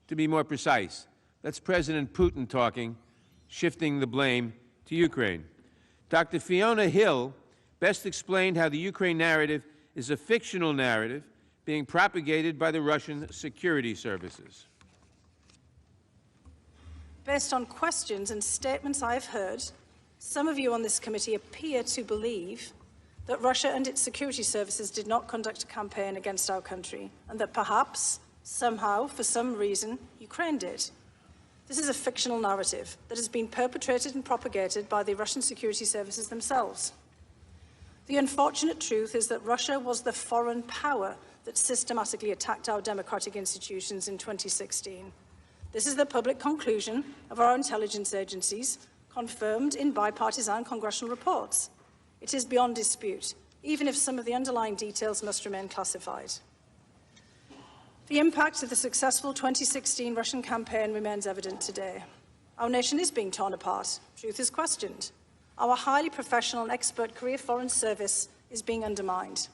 to be more precise. That's President Putin talking, shifting the blame to Ukraine. Dr. Fiona Hill best explained how the Ukraine narrative is a fictional narrative being propagated by the Russian security services. Based on questions and statements I've heard, some of you on this committee appear to believe that Russia and its security services did not conduct a campaign against our country, and that perhaps, somehow, for some reason, Ukraine did. This is a fictional narrative that has been perpetrated and propagated by the Russian security services themselves. The unfortunate truth is that Russia was the foreign power that systematically attacked our democratic institutions in 2016. This is the public conclusion of our intelligence agencies, confirmed in bipartisan congressional reports. It is beyond dispute, even if some of the underlying details must remain classified. The impact of the successful 2016 Russian campaign remains evident today. Our nation is being torn apart. Truth is questioned. Our highly professional and expert career foreign service is being undermined.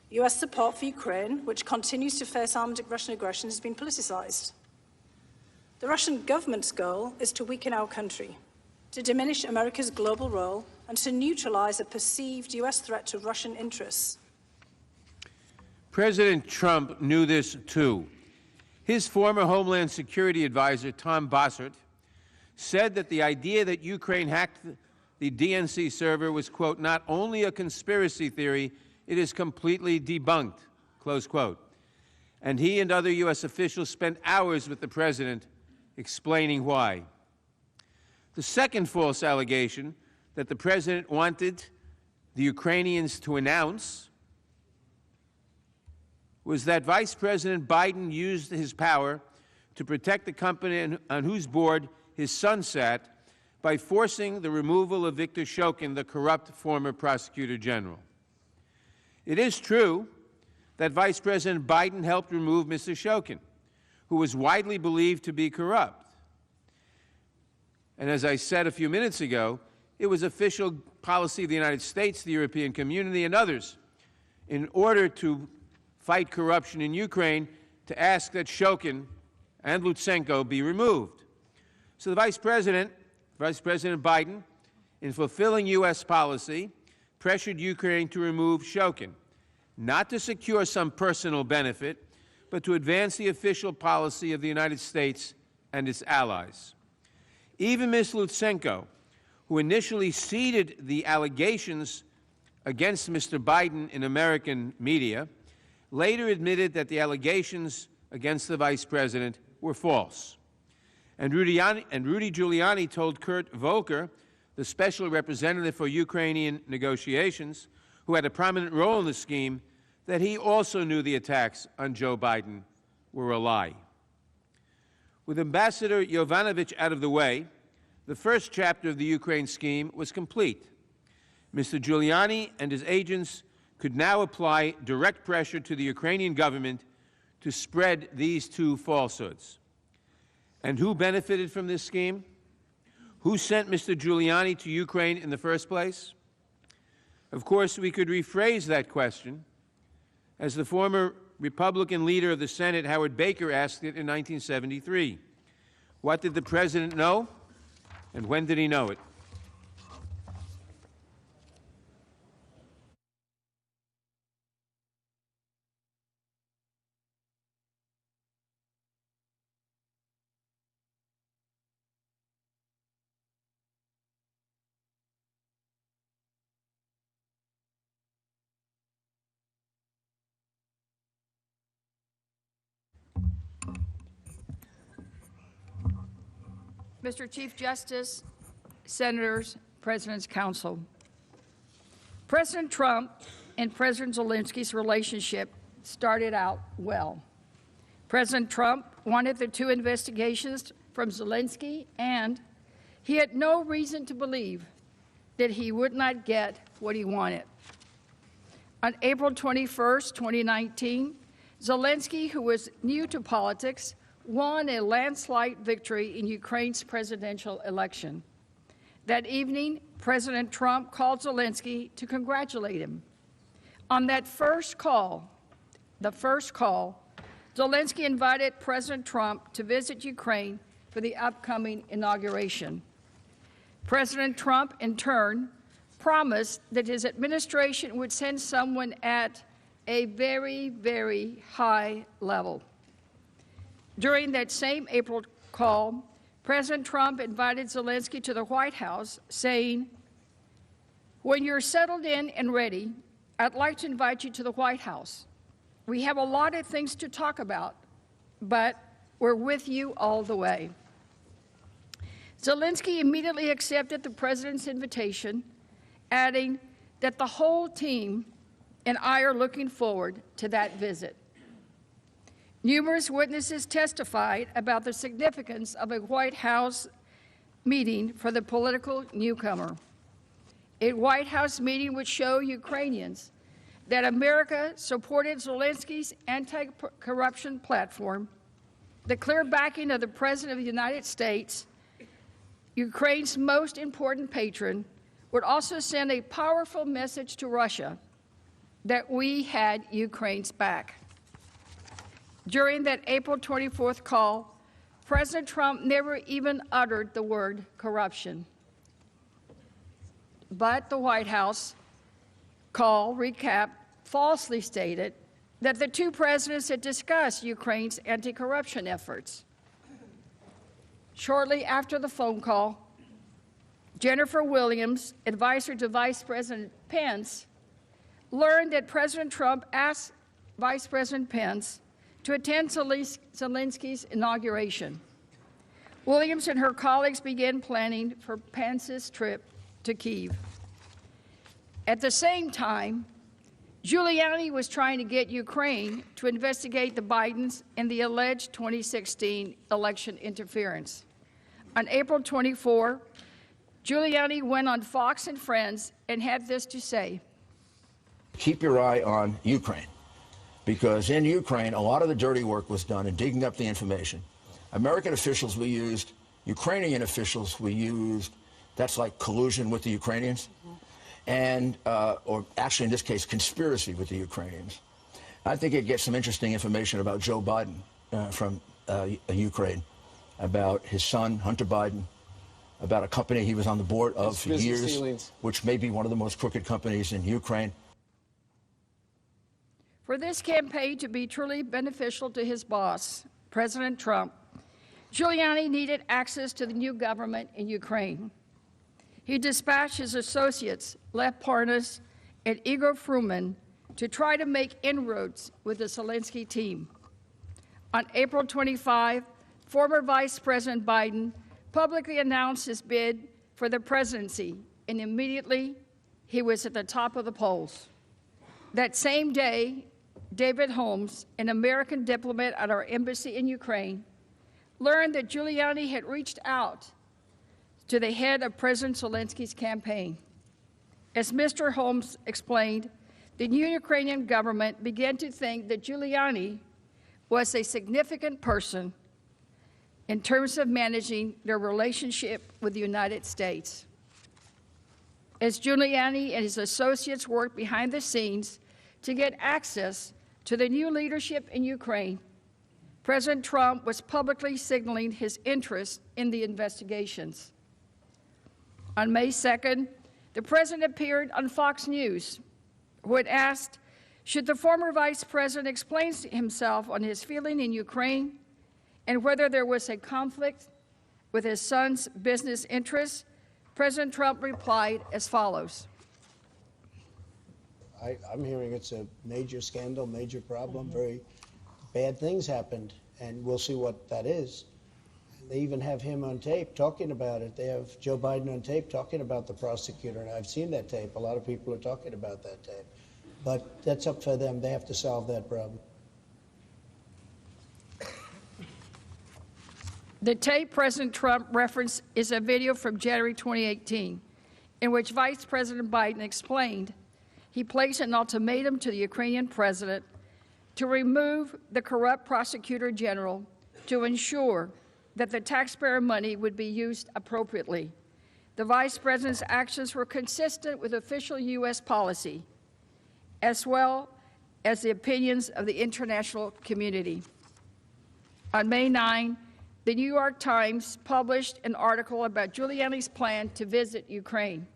US support for Ukraine, which continues to face armed Russian aggression, has been politicized. The Russian government's goal is to weaken our country, to diminish America's global role, and to neutralize a perceived US threat to Russian interests. President Trump knew this too. His former Homeland Security advisor, Tom Bossert, said that the idea that Ukraine hacked the DNC server was, quote, not only a conspiracy theory, it is completely debunked, close quote. And he and other U.S. officials spent hours with the president explaining why. The second false allegation that the president wanted the Ukrainians to announce was that Vice President Biden used his power to protect the company on whose board his son sat by forcing the removal of Viktor Shokin, the corrupt former prosecutor general. It is true that Vice President Biden helped remove Mr. Shokin, who was widely believed to be corrupt. And as I said a few minutes ago, it was official policy of the United States, the European community, and others in order to fight corruption in Ukraine to ask that Shokin and Lutsenko be removed. So the Vice President Biden, in fulfilling U.S. policy, pressured Ukraine to remove Shokin, not to secure some personal benefit, but to advance the official policy of the United States and its allies. Even Ms. Lutsenko, who initially ceded the allegations against Mr. Biden in American media, later admitted that the allegations against the Vice President were false. And Rudy Giuliani told Kurt Volker, the special representative for Ukrainian negotiations, who had a prominent role in the scheme, that he also knew the attacks on Joe Biden were a lie. With Ambassador Yovanovitch out of the way, the first chapter of the Ukraine scheme was complete. Mr. Giuliani and his agents could now apply direct pressure to the Ukrainian government to spread these two falsehoods. And who benefited from this scheme? Who sent Mr. Giuliani to Ukraine in the first place? Of course, we could rephrase that question as the former Republican leader of the Senate, Howard Baker, asked it in 1973. What did the president know, and when did he know it? Mr. Chief Justice, Senators, President's Council. President Trump and President Zelensky's relationship started out well. President Trump wanted the two investigations from Zelensky, and he had no reason to believe that he would not get what he wanted. On April 21st, 2019, Zelensky, who was new to politics, won a landslide victory in Ukraine's presidential election. That evening, President Trump called Zelensky to congratulate him. On that first call, Zelensky invited President Trump to visit Ukraine for the upcoming inauguration. President Trump, in turn, promised that his administration would send someone at a very, very high level. During that same April call, President Trump invited Zelensky to the White House, saying, "When you're settled in and ready, I'd like to invite you to the White House. We have a lot of things to talk about, but we're with you all the way." Zelensky immediately accepted the president's invitation, adding that the whole team and I are looking forward to that visit. Numerous witnesses testified about the significance of a White House meeting for the political newcomer. A White House meeting would show Ukrainians that America supported Zelensky's anti-corruption platform, the clear backing of the President of the United States, Ukraine's most important patron, would also send a powerful message to Russia that we had Ukraine's back. During that April 24th call, President Trump never even uttered the word corruption. But the White House call recap falsely stated that the two presidents had discussed Ukraine's anti-corruption efforts. Shortly after the phone call, Jennifer Williams, advisor to Vice President Pence, learned that President Trump asked Vice President Pence to attend Zelensky's inauguration. Williams and her colleagues began planning for Pence's trip to Kyiv. At the same time, Giuliani was trying to get Ukraine to investigate the Bidens and the alleged 2016 election interference. On April 24, Giuliani went on Fox and Friends and had this to say. Keep your eye on Ukraine, because in Ukraine, a lot of the dirty work was done in digging up the information. American officials we used, Ukrainian officials we used, that's like collusion with the Ukrainians, and, or actually in this case, conspiracy with the Ukrainians. I think you'd get some interesting information about Joe Biden from Ukraine, about his son, Hunter Biden, about a company he was on the board of for years, which may be one of the most crooked companies in Ukraine. For this campaign to be truly beneficial to his boss, President Trump, Giuliani needed access to the new government in Ukraine. He dispatched his associates, Lev Parnas and Igor Fruman, to try to make inroads with the Zelensky team. On April 25, former Vice President Biden publicly announced his bid for the presidency, and immediately he was at the top of the polls. That same day, David Holmes, an American diplomat at our embassy in Ukraine, learned that Giuliani had reached out to the head of President Zelensky's campaign. As Mr. Holmes explained, the new Ukrainian government began to think that Giuliani was a significant person in terms of managing their relationship with the United States. As Giuliani and his associates worked behind the scenes to get access to the new leadership in Ukraine, President Trump was publicly signaling his interest in the investigations. On May 2nd, the president appeared on Fox News, who had asked, should the former vice president explain himself on his feeling in Ukraine and whether there was a conflict with his son's business interests. President Trump replied as follows. I'm hearing it's a major scandal, major problem, very bad things happened, and we'll see what that is. They even have him on tape talking about it. They have Joe Biden on tape talking about the prosecutor, and I've seen that tape. A lot of people are talking about that tape. But that's up for them. They have to solve that problem. The tape President Trump referenced is a video from January 2018, in which Vice President Biden explained he placed an ultimatum to the Ukrainian president to remove the corrupt prosecutor general to ensure that the taxpayer money would be used appropriately. The vice president's actions were consistent with official U.S. policy, as well as the opinions of the international community. On May 9, the New York Times published an article about Giuliani's plan to visit Ukraine.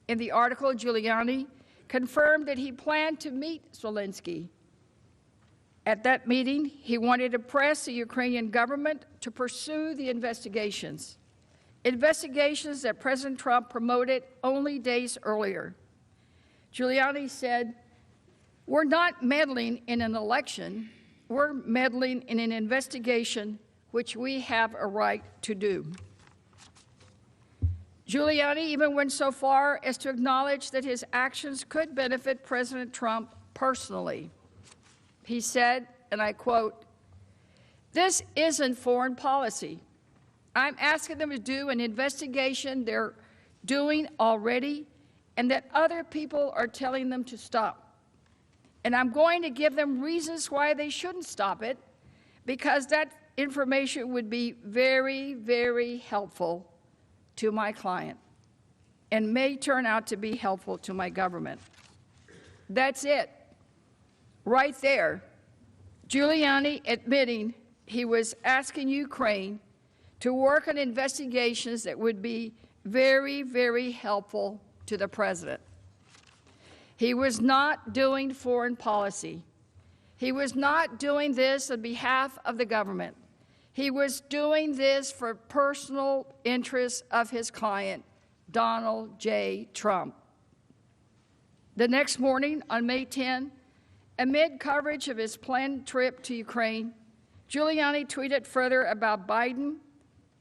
In the article, Giuliani confirmed that he planned to meet Zelensky. At that meeting, he wanted to press the Ukrainian government to pursue the investigations that President Trump promoted only days earlier. Giuliani said, "We're not meddling in an election, we're meddling in an investigation which we have a right to do." Giuliani even went so far as to acknowledge that his actions could benefit President Trump personally. He said, and I quote, "This isn't foreign policy. I'm asking them to do an investigation they're doing already and that other people are telling them to stop. And I'm going to give them reasons why they shouldn't stop it, because that information would be very, very helpful to my client and may turn out to be helpful to my government." That's it. Right there. Giuliani admitting he was asking Ukraine to work on investigations that would be very, very helpful to the president. He was not doing foreign policy. He was not doing this on behalf of the government. He was doing this for personal interests of his client, Donald J. Trump. The next morning, on May 10, amid coverage of his planned trip to Ukraine, Giuliani tweeted further about Biden,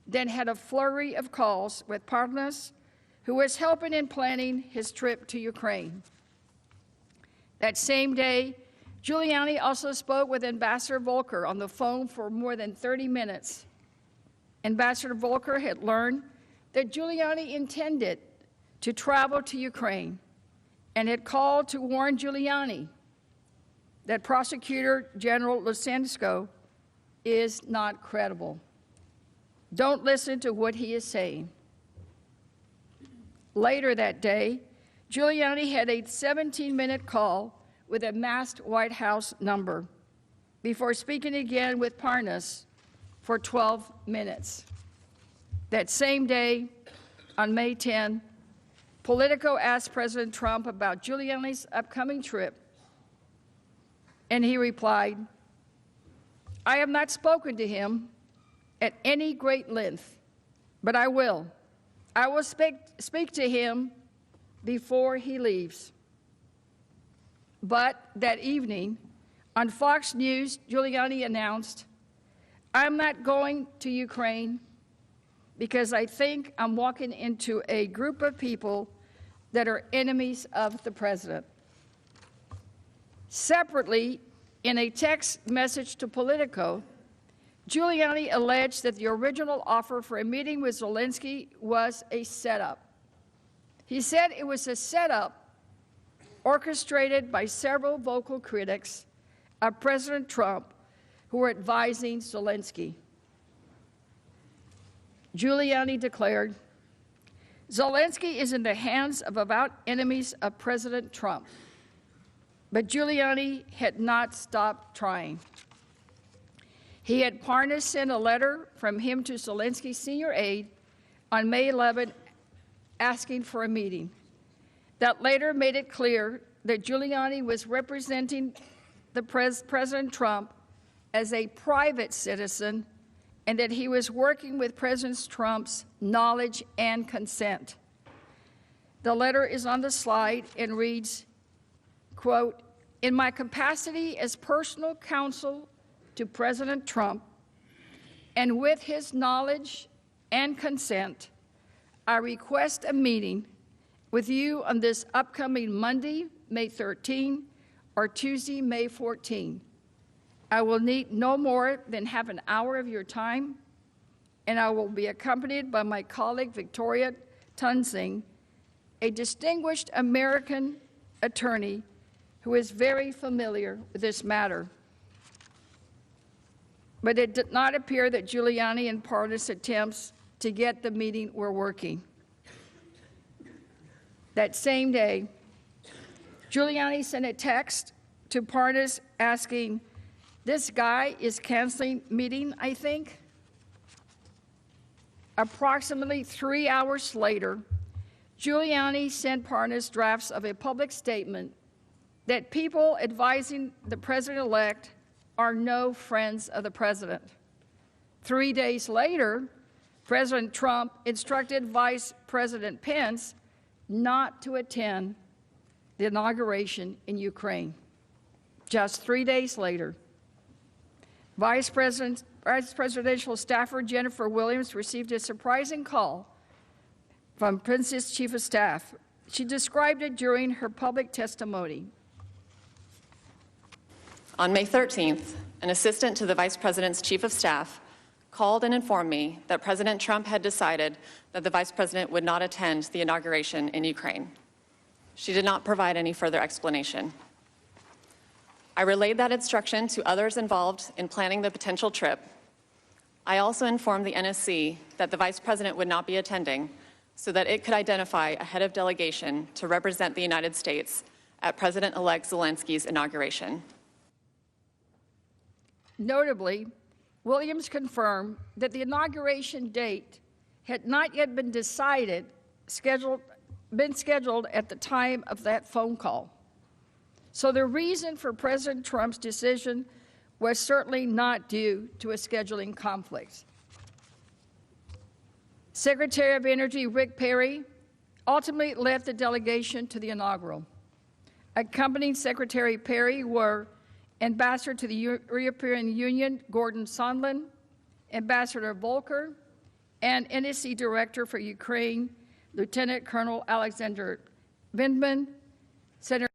then had a flurry of calls with Parnas, who was helping in planning his trip to Ukraine. That same day, Giuliani also spoke with Ambassador Volker on the phone for more than 30 minutes. Ambassador Volker had learned that Giuliani intended to travel to Ukraine and had called to warn Giuliani that Prosecutor General Lutsenko is not credible. Don't listen to what he is saying. Later that day, Giuliani had a 17-minute call with a masked White House number before speaking again with Parnas for 12 minutes. That same day, on May 10, Politico asked President Trump about Giuliani's upcoming trip, and he replied, "I have not spoken to him at any great length, but I will. I will speak to him before he leaves." But that evening, on Fox News, Giuliani announced, "I'm not going to Ukraine because I think I'm walking into a group of people that are enemies of the president." Separately, in a text message to Politico, Giuliani alleged that the original offer for a meeting with Zelensky was a setup. He said it was a setup orchestrated by several vocal critics of President Trump who were advising Zelensky. Giuliani declared, "Zelensky is in the hands of avowed enemies of President Trump." But Giuliani had not stopped trying. He had Parnas send a letter from him to Zelensky's senior aide on May 11 asking for a meeting. That later made it clear that Giuliani was representing President Trump as a private citizen and that he was working with President Trump's knowledge and consent. The letter is on the slide and reads, quote, "In my capacity as personal counsel to President Trump and with his knowledge and consent, I request a meeting with you on this upcoming Monday, May 13, or Tuesday, May 14. I will need no more than half an hour of your time, and I will be accompanied by my colleague Victoria Tunsing, a distinguished American attorney who is very familiar with this matter." But it did not appear that Giuliani and Parnas' attempts to get the meeting were working. That same day, Giuliani sent a text to Parnas asking, "This guy is canceling meeting, I think." Approximately 3 hours later, Giuliani sent Parnas drafts of a public statement that people advising the president-elect are no friends of the president. 3 days later, President Trump instructed Vice President Pence not to attend the inauguration in Ukraine. Just 3 days later, Vice Presidential staffer Jennifer Williams received a surprising call from Prince's Chief of Staff. She described it during her public testimony. On May 13th, an assistant to the Vice President's Chief of Staff called and informed me that President Trump had decided that the Vice President would not attend the inauguration in Ukraine. She did not provide any further explanation. I relayed that instruction to others involved in planning the potential trip. I also informed the NSC that the Vice President would not be attending so that it could identify a head of delegation to represent the United States at President-elect Zelensky's inauguration. Notably, Williams confirmed that the inauguration date had not yet been decided, been scheduled at the time of that phone call. So the reason for President Trump's decision was certainly not due to a scheduling conflict. Secretary of Energy Rick Perry ultimately led the delegation to the inaugural. Accompanying Secretary Perry were Ambassador to the European Union Gordon Sondland, Ambassador Volker, and NSC Director for Ukraine, Lieutenant Colonel Alexander Vindman, Senator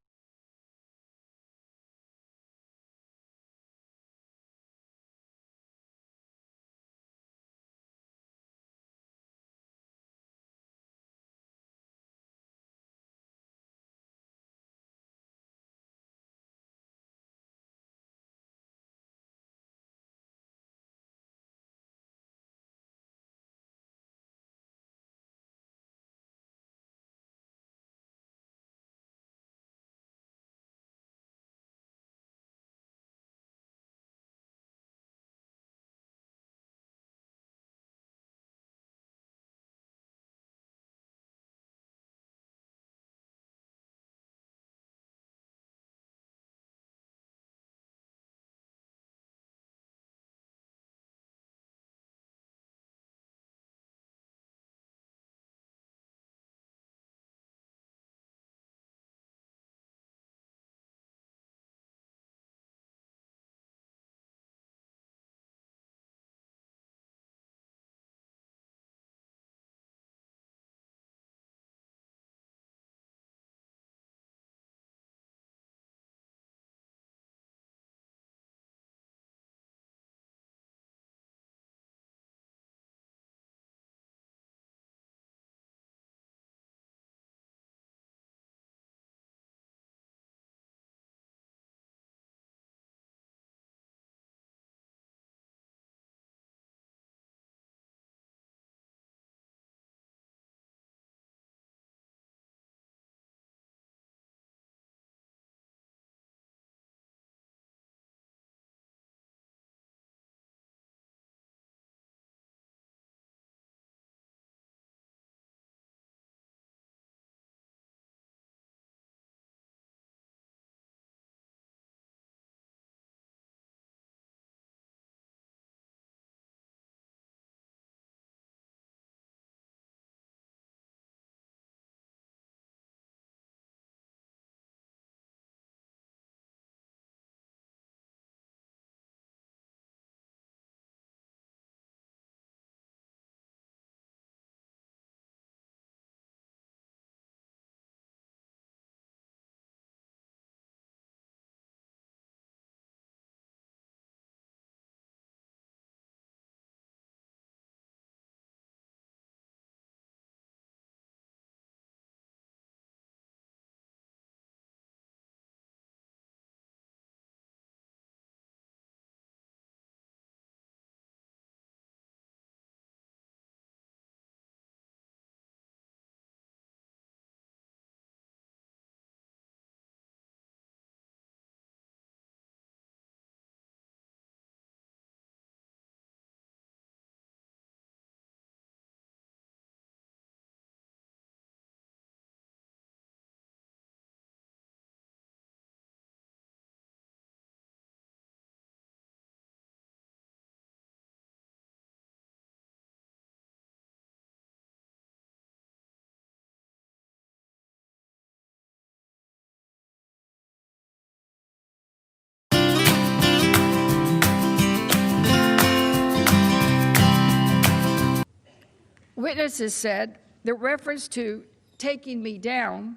Witnesses said The reference to taking me down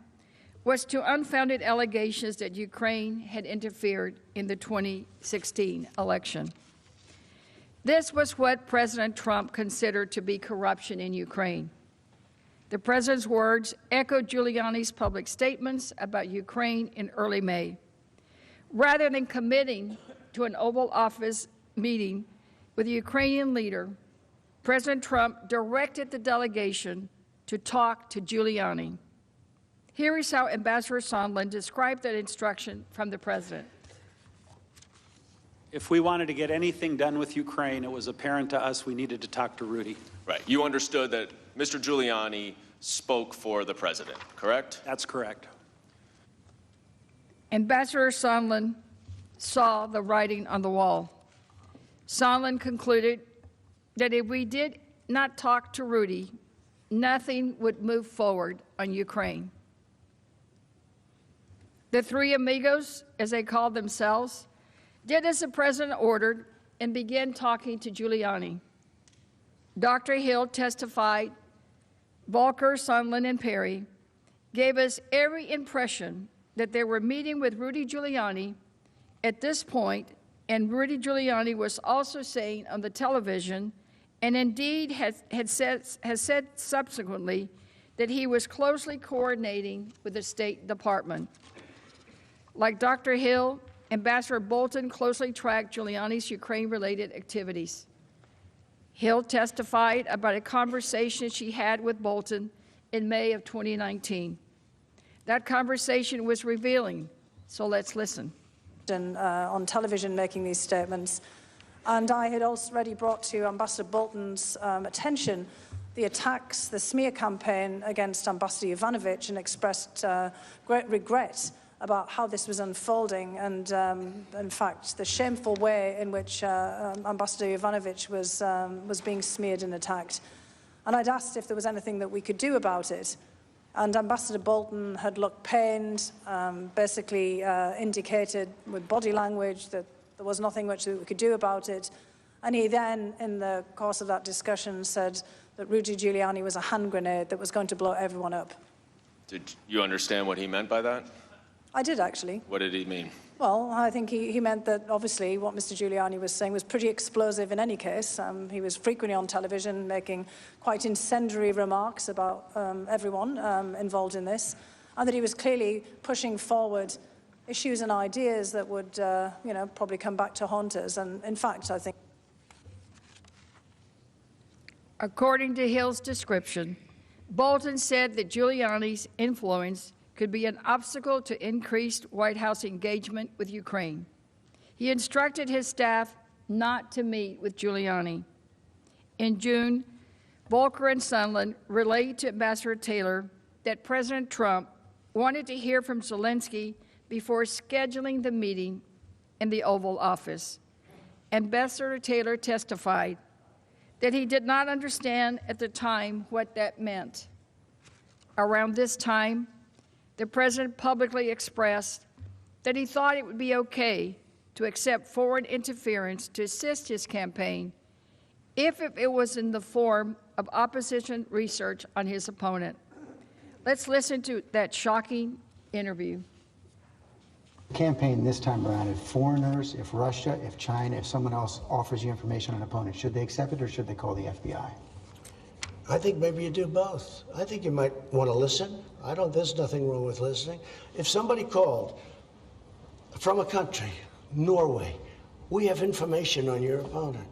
was to unfounded allegations that Ukraine had interfered in the 2016 election. This was what President Trump considered to be corruption in Ukraine. The president's words echoed Giuliani's public statements about Ukraine in early May. Rather than committing to an Oval Office meeting with the Ukrainian leader, President Trump directed the delegation to talk to Giuliani. Here is how Ambassador Sondland described that instruction from the president. If we wanted to get anything done with Ukraine, it was apparent to us we needed to talk to Rudy. Right. You understood that Mr. Giuliani spoke for the president, correct? That's correct. Ambassador Sondland saw the writing on the wall. Sondland concluded that if we did not talk to Rudy, nothing would move forward on Ukraine. The three amigos, as they called themselves, did as the president ordered and began talking to Giuliani. Dr. Hill testified, Volker, Sondland, and Perry gave us every impression that they were meeting with Rudy Giuliani at this point, and Rudy Giuliani was also saying on the television, and indeed has said subsequently, that he was closely coordinating with the State Department. Like Dr. Hill, Ambassador Bolton closely tracked Giuliani's Ukraine-related activities. Hill testified about a conversation she had with Bolton in May of 2019. That conversation was revealing, so let's listen. On television making these statements, and I had already brought to Ambassador Bolton's attention the attacks, the smear campaign against Ambassador Yovanovitch, and expressed great regret about how this was unfolding and, in fact, the shameful way in which Ambassador Yovanovitch was being smeared and attacked. And I'd asked if there was anything that we could do about it. And Ambassador Bolton had looked pained, basically indicated with body language that there was nothing much that we could do about it. And he then, in the course of that discussion, said that Rudy Giuliani was a hand grenade that was going to blow everyone up. Did you understand what he meant by that? I did, actually. What did he mean? Well, I think he meant that, obviously, what Mr. Giuliani was saying was pretty explosive in any case. He was frequently on television making quite incendiary remarks about everyone involved in this, and that he was clearly pushing forward issues and ideas that would, probably come back to haunt us. And, in fact, I think... According to Hill's description, Bolton said that Giuliani's influence could be an obstacle to increased White House engagement with Ukraine. He instructed his staff not to meet with Giuliani. In June, Volker and Sondland relayed to Ambassador Taylor that President Trump wanted to hear from Zelensky before scheduling the meeting in the Oval Office. Ambassador Taylor testified that he did not understand at the time what that meant. Around this time, the president publicly expressed that he thought it would be okay to accept foreign interference to assist his campaign if it was in the form of opposition research on his opponent. Let's listen to that shocking interview. The campaign this time around, if foreigners, if Russia, if China, if someone else offers you information on an opponent, should they accept it or should they call the FBI? I think maybe you do both. I think you might want to listen. There's nothing wrong with listening. If somebody called from a country, Norway, we have information on your opponent.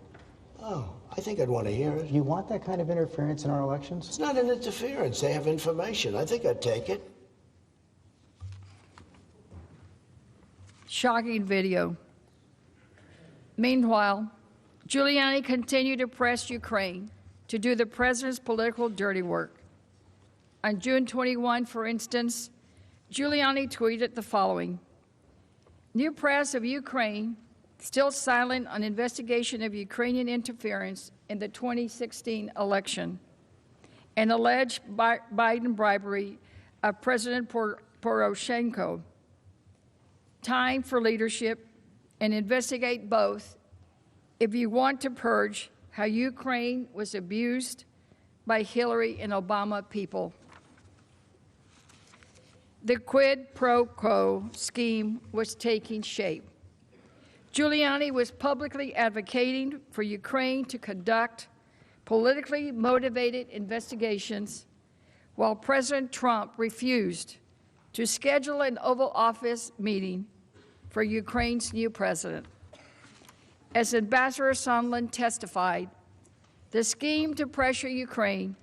Oh, I think I'd want to hear it. You want that kind of interference in our elections? It's not an interference. They have information. I think I'd take it. Shocking video. Meanwhile, Giuliani continued to press Ukraine to do the president's political dirty work. On June 21, for instance, Giuliani tweeted the following: "New press of Ukraine still silent on investigation of Ukrainian interference in the 2016 election and alleged Biden bribery of President Poroshenko. Time for leadership and investigate both if you want to purge how Ukraine was abused, by Hillary and Obama people. The quid pro quo scheme was taking shape. Giuliani was publicly advocating for Ukraine to conduct politically motivated investigations, while President Trump refused to schedule an Oval Office meeting for Ukraine's new president. As Ambassador Sondland testified, the scheme to pressure Ukraine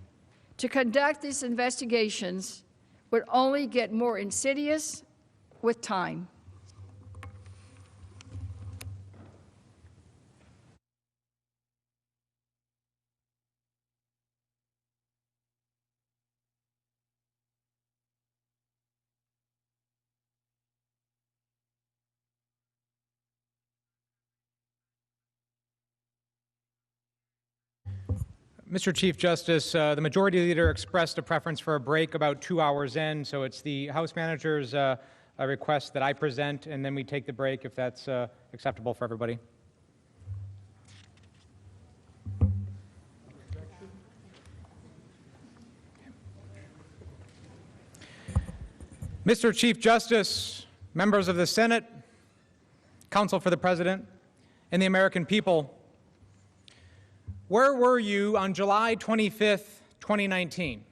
to conduct these investigations would only get more insidious with time. Mr. Chief Justice, the Majority Leader expressed a preference for a break about 2 hours in, so it's the House Manager's request that I present, and then we take the break if that's acceptable for everybody. Mr. Chief Justice, members of the Senate, Counsel for the President, and the American people, where were you on July 25th, 2019?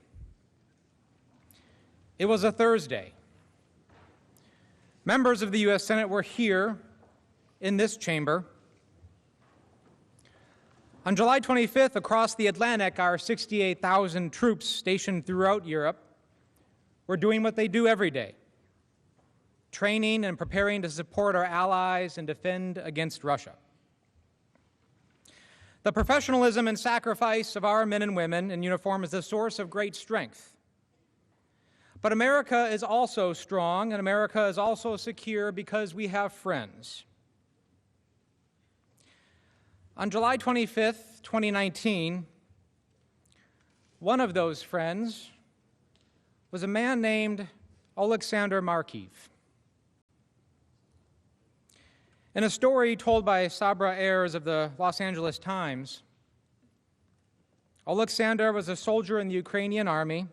It was a Thursday. Members of the U.S. Senate were here in this chamber. On July 25th, across the Atlantic, our 68,000 troops stationed throughout Europe were doing what they do every day, training and preparing to support our allies and defend against Russia. The professionalism and sacrifice of our men and women in uniform is a source of great strength. But America is also strong, and America is also secure because we have friends. On July 25th, 2019, one of those friends was a man named Alexander Markiv. In a story told by Sabra Ayers of the Los Angeles Times, Alexander was a soldier in the Ukrainian army,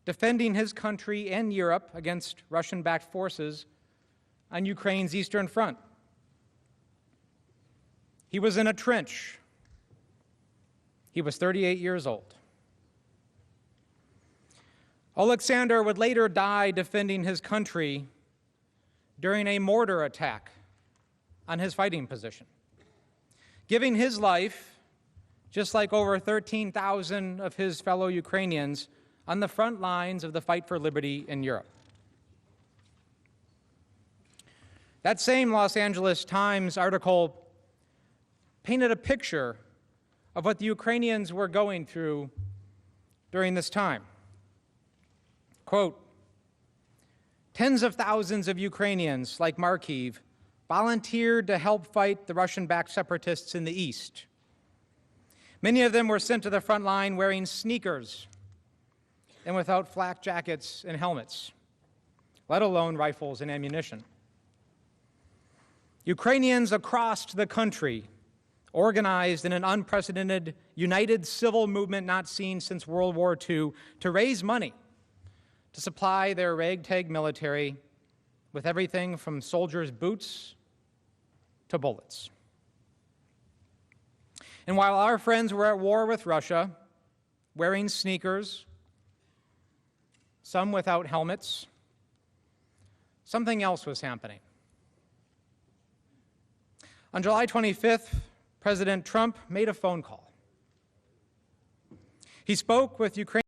defending his country and Europe against Russian-backed forces on Ukraine's Eastern Front. He was in a trench. He was 38 years old. Alexander would later die defending his country during a mortar attack on his fighting position, giving his life, just like over 13,000 of his fellow Ukrainians, on the front lines of the fight for liberty in Europe. That same Los Angeles Times article painted a picture of what the Ukrainians were going through during this time. Quote, "Tens of thousands of Ukrainians, like Markiv, volunteered to help fight the Russian-backed separatists in the East. Many of them were sent to the front line wearing sneakers and without flak jackets and helmets, let alone rifles and ammunition. Ukrainians across the country organized in an unprecedented, united civil movement not seen since World War II to raise money to supply their ragtag military with everything from soldiers' boots to bullets. And while our friends were at war with Russia, wearing sneakers, some without helmets, something else was happening. On July 25th, President Trump made a phone call. He spoke with Ukraine.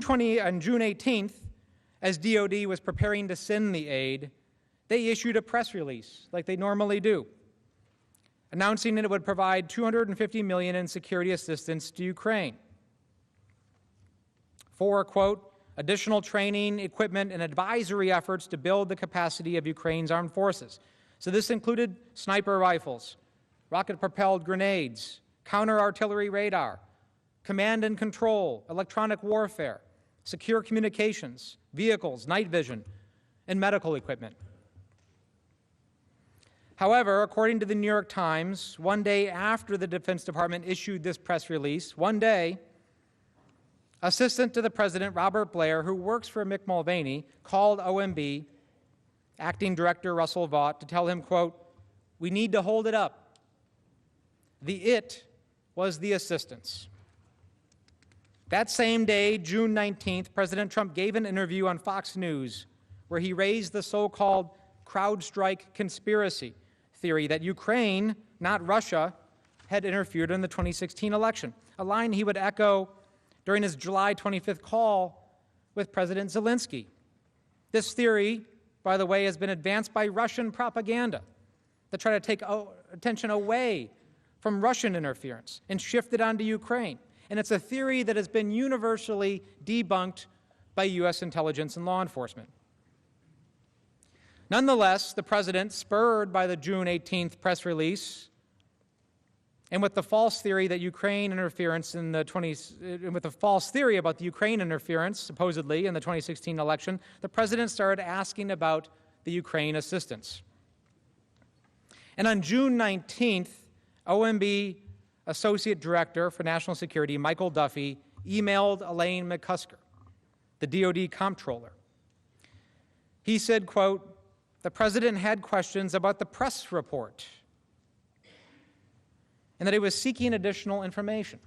June 18th, as DOD was preparing to send the aid, they issued a press release, like they normally do, announcing that it would provide $250 million in security assistance to Ukraine for, quote, additional training, equipment, and advisory efforts to build the capacity of Ukraine's armed forces. So this included sniper rifles, rocket-propelled grenades, counter-artillery radar, command and control, electronic warfare, secure communications, vehicles, night vision, and medical equipment. However, according to the New York Times, one day after the Defense Department issued this press release, one day, Assistant to the President Robert Blair, who works for Mick Mulvaney, called OMB, Acting Director Russell Vought, to tell him, quote, "We need to hold it up." The "it" was the assistance. That same day, June 19th, President Trump gave an interview on Fox News where he raised the so-called CrowdStrike conspiracy theory that Ukraine, not Russia, had interfered in the 2016 election, a line he would echo during his July 25th call with President Zelensky. This theory, by the way, has been advanced by Russian propaganda to try to take attention away from Russian interference and shift it onto Ukraine. And it's a theory that has been universally debunked by U.S. intelligence and law enforcement. Nonetheless, the president, spurred by the June 18th press release, and with the false theory that Ukraine interference in the with the false theory about the Ukraine interference, supposedly, in the 2016 election, the president started asking about the Ukraine assistance. And on June 19th, OMB Associate Director for National Security, Michael Duffy, emailed Elaine McCusker, the DOD comptroller. He said, quote, "The president had questions about the press report and that he was seeking additional information."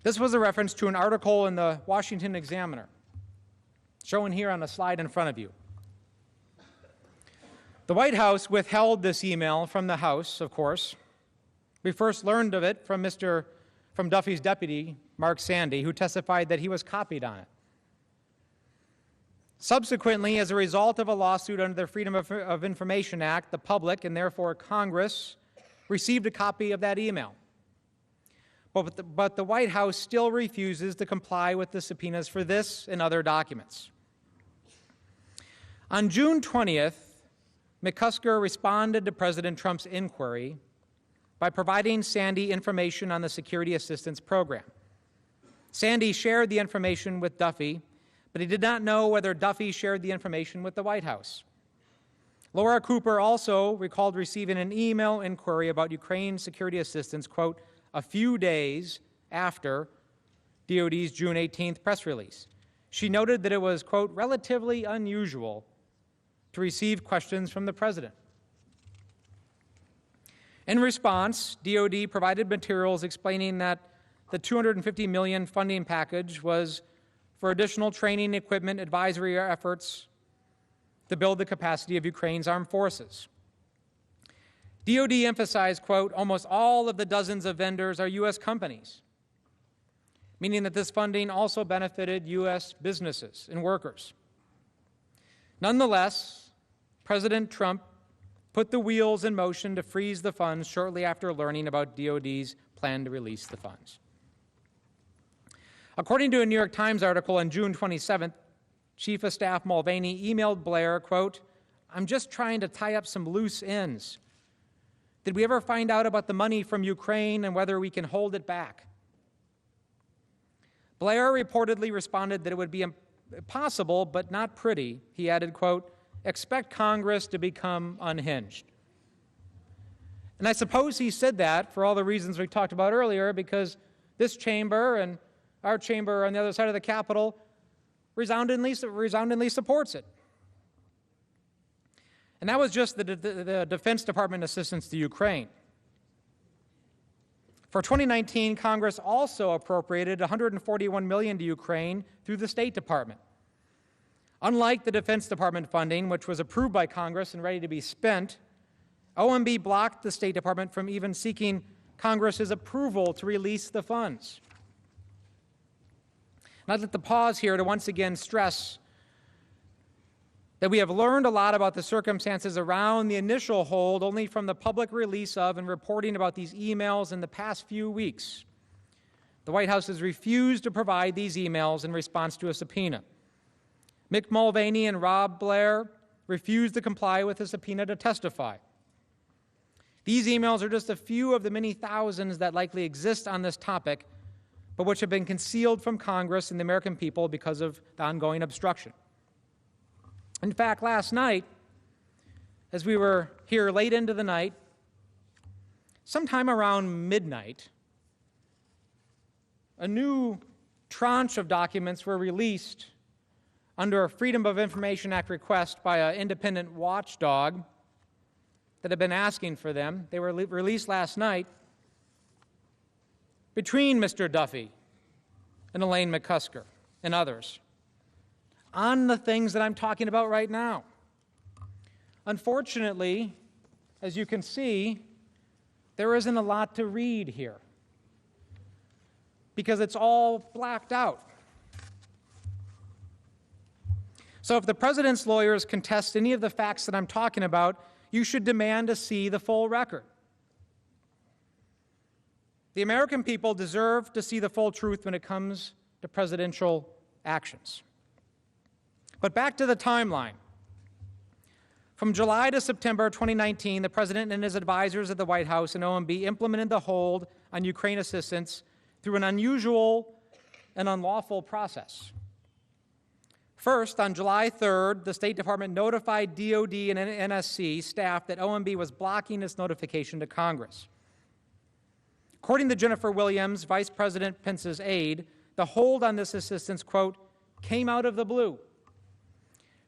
This was a reference to an article in the Washington Examiner, shown here on the slide in front of you. The White House withheld this email from the House, of course. We first learned of it from Duffy's deputy, Mark Sandy, who testified that he was copied on it. Subsequently, as a result of a lawsuit under the Freedom of Information Act, the public, and therefore Congress, received a copy of that email. But the White House still refuses to comply with the subpoenas for this and other documents. On June 20th, McCusker responded to President Trump's inquiry by providing Sandy information on the Security Assistance Program. Sandy shared the information with Duffy, but he did not know whether Duffy shared the information with the White House. Laura Cooper also recalled receiving an email inquiry about Ukraine security assistance, quote, a few days after DOD's June 18th press release. She noted that it was, quote, relatively unusual to receive questions from the president. In response, DOD provided materials explaining that the $250 million funding package was for additional training, equipment, advisory efforts to build the capacity of Ukraine's armed forces. DOD emphasized, quote, almost all of the dozens of vendors are U.S. companies, meaning that this funding also benefited U.S. businesses and workers. Nonetheless, President Trump put the wheels in motion to freeze the funds shortly after learning about DOD's plan to release the funds. According to a New York Times article on June 27th, Chief of Staff Mulvaney emailed Blair, quote, I'm just trying to tie up some loose ends. Did we ever find out about the money from Ukraine and whether we can hold it back? Blair reportedly responded that it would be possible, but not pretty. He added, quote, expect Congress to become unhinged. And I suppose he said that for all the reasons we talked about earlier, because this chamber and our chamber on the other side of the Capitol resoundingly supports it. And that was just the Defense Department assistance to Ukraine. For 2019, Congress also appropriated $141 million to Ukraine through the State Department. Unlike the Defense Department funding, which was approved by Congress and ready to be spent, OMB blocked the State Department from even seeking Congress's approval to release the funds. And I'd like to pause here to once again stress that we have learned a lot about the circumstances around the initial hold only from the public release of and reporting about these emails in the past few weeks. The White House has refused to provide these emails in response to a subpoena. Mick Mulvaney and Rob Blair refused to comply with a subpoena to testify. These emails are just a few of the many thousands that likely exist on this topic, but which have been concealed from Congress and the American people because of the ongoing obstruction. In fact, last night, as we were here late into the night, sometime around midnight, a new tranche of documents were released under a Freedom of Information Act request by an independent watchdog that had been asking for them. They were released last night between Mr. Duffy and Elaine McCusker and others on the things that I'm talking about right now. Unfortunately, as you can see, there isn't a lot to read here because it's all blacked out. So if the president's lawyers contest any of the facts that I'm talking about, you should demand to see the full record. The American people deserve to see the full truth when it comes to presidential actions. But back to the timeline. From July to September 2019, the president and his advisors at the White House and OMB implemented the hold on Ukraine assistance through an unusual and unlawful process. First, on July 3rd, the State Department notified DOD and NSC staff that OMB was blocking its notification to Congress. According to Jennifer Williams, Vice President Pence's aide, the hold on this assistance, quote, came out of the blue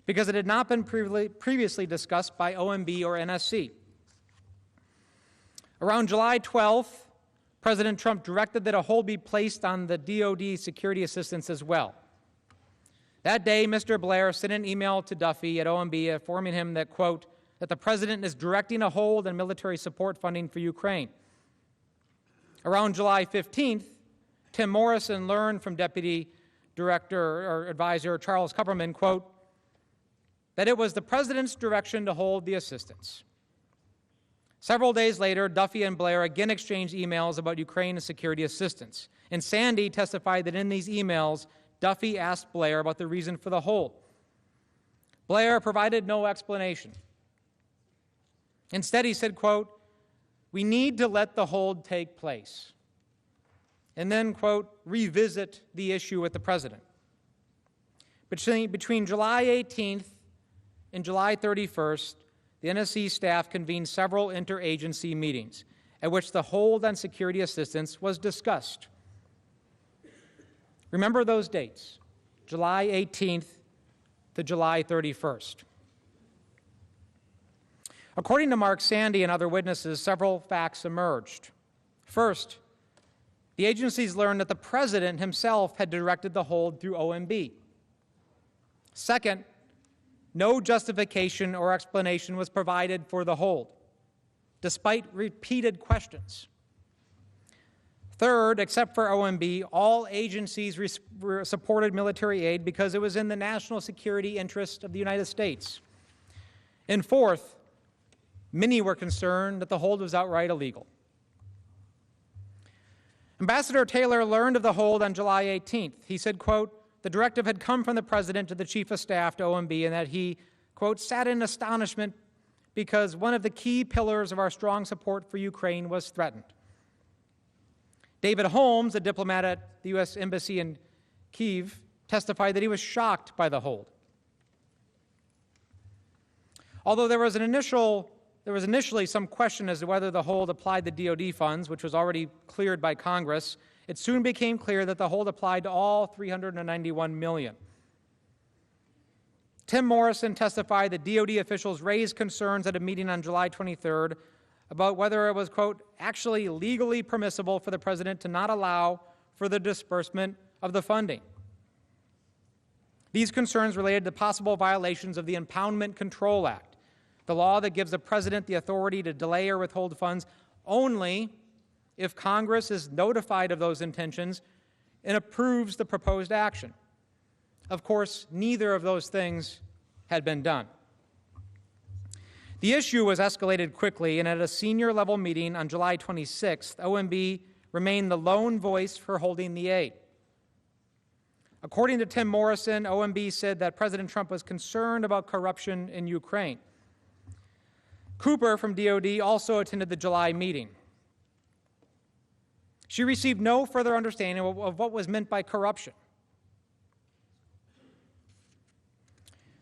because it had not been previously discussed by OMB or NSC. Around July 12th, President Trump directed that a hold be placed on the DOD security assistance as well. That day, Mr. Blair sent an email to Duffy at OMB informing him that, quote, that the president is directing a hold on military support funding for Ukraine. Around July 15th, Tim Morrison learned from Deputy Director or Advisor Charles Kupperman, quote, that it was the president's direction to hold the assistance. Several days later, Duffy and Blair again exchanged emails about Ukraine and security assistance. And Sandy testified that in these emails, Duffy asked Blair about the reason for the hold. Blair provided no explanation. Instead, he said, quote, we need to let the hold take place, and then, quote, revisit the issue with the president. Between July 18th and July 31st, the NSC staff convened several interagency meetings at which the hold on security assistance was discussed. Remember those dates, July 18th to July 31st. According to Mark Sandy and other witnesses, several facts emerged. First, the agencies learned that the president himself had directed the hold through OMB. Second, no justification or explanation was provided for the hold, despite repeated questions. Third, except for OMB, all agencies supported military aid because it was in the national security interest of the United States. And fourth, many were concerned that the hold was outright illegal. Ambassador Taylor learned of the hold on July 18th. He said, quote, the directive had come from the president to the chief of staff to OMB and that he, quote, sat in astonishment because one of the key pillars of our strong support for Ukraine was threatened. David Holmes, a diplomat at the U.S. Embassy in Kyiv, testified that he was shocked by the hold. Although there was initially some question as to whether the hold applied to DOD funds, which was already cleared by Congress, it soon became clear that the hold applied to all $391 million. Tim Morrison testified that DOD officials raised concerns at a meeting on July 23rd about whether it was, quote, actually legally permissible for the president to not allow for the disbursement of the funding. These concerns related to possible violations of the Impoundment Control Act, the law that gives the president the authority to delay or withhold funds only if Congress is notified of those intentions and approves the proposed action. Of course, neither of those things had been done. The issue was escalated quickly, and at a senior level meeting on July 26th, OMB remained the lone voice for holding the aid. According to Tim Morrison, OMB said that President Trump was concerned about corruption in Ukraine. Cooper from DOD also attended the July meeting. She received no further understanding of what was meant by corruption.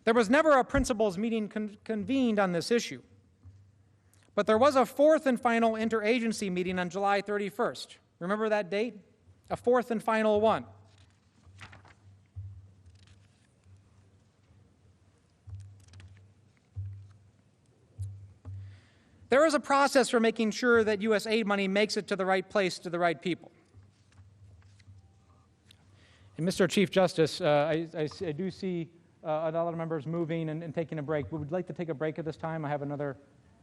There was never a principals meeting convened on this issue, but there was a fourth and final interagency meeting on July 31st. Remember that date? A fourth and final one. There is a process for making sure that U.S. aid money makes it to the right place, to the right people. And Mr. Chief Justice, I do see a lot of members moving and taking a break. Would we like to take a break at this time? I have another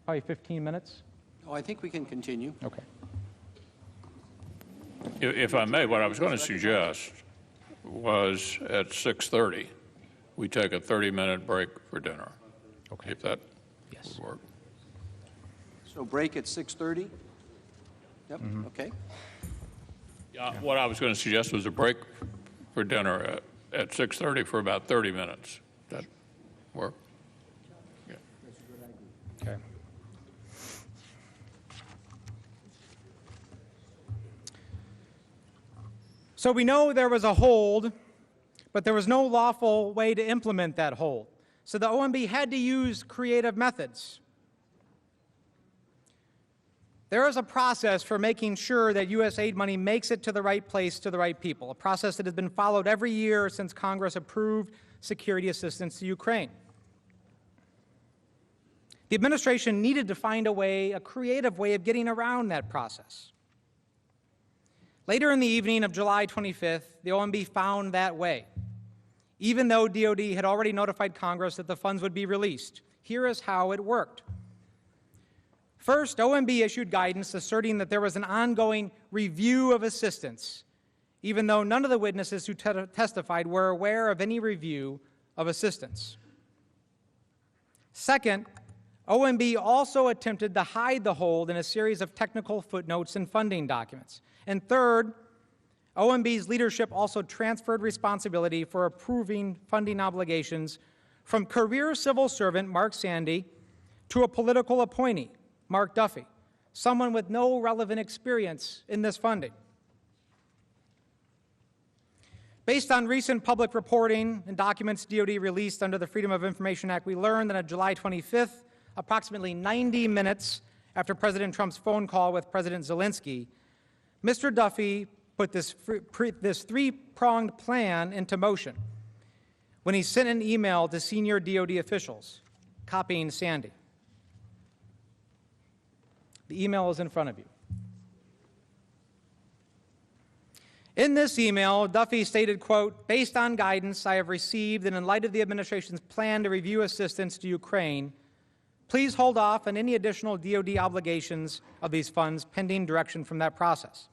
probably 15 minutes. Oh, I think we can continue. Okay. If I may, what I was going to suggest was at 6:30, we take a 30-minute break for dinner. Okay. If that would work. So break at 6:30? Yep, okay. What I was going to suggest was a break for dinner at 6:30 for about 30 minutes. Does that work? Yeah. Okay. So we know there was a hold, but there was no lawful way to implement that hold. So the OMB had to use creative methods. There is a process for making sure that U.S. aid money makes it to the right place, to the right people, a process that has been followed every year since Congress approved security assistance to Ukraine. The administration needed to find a creative way of getting around that process. Later in the evening of July 25th, the OMB found that way. Even though DOD had already notified Congress that the funds would be released, here is how it worked. First, OMB issued guidance asserting that there was an ongoing review of assistance, even though none of the witnesses who testified were aware of any review of assistance. Second, OMB also attempted to hide the hold in a series of technical footnotes and funding documents. And third, OMB's leadership also transferred responsibility for approving funding obligations from career civil servant Mark Sandy to a political appointee, Mark Duffy, someone with no relevant experience in this funding. Based on recent public reporting and documents DOD released under the Freedom of Information Act, we learned that on July 25th, approximately 90 minutes after President Trump's phone call with President Zelensky, Mr. Duffy put this three-pronged plan into motion when he sent an email to senior DOD officials, copying Sandy. The email is in front of you. In this email, Duffy stated, quote, "Based on guidance I have received and in light of the administration's plan to review assistance to Ukraine, please hold off on any additional DOD obligations of these funds pending direction from that process."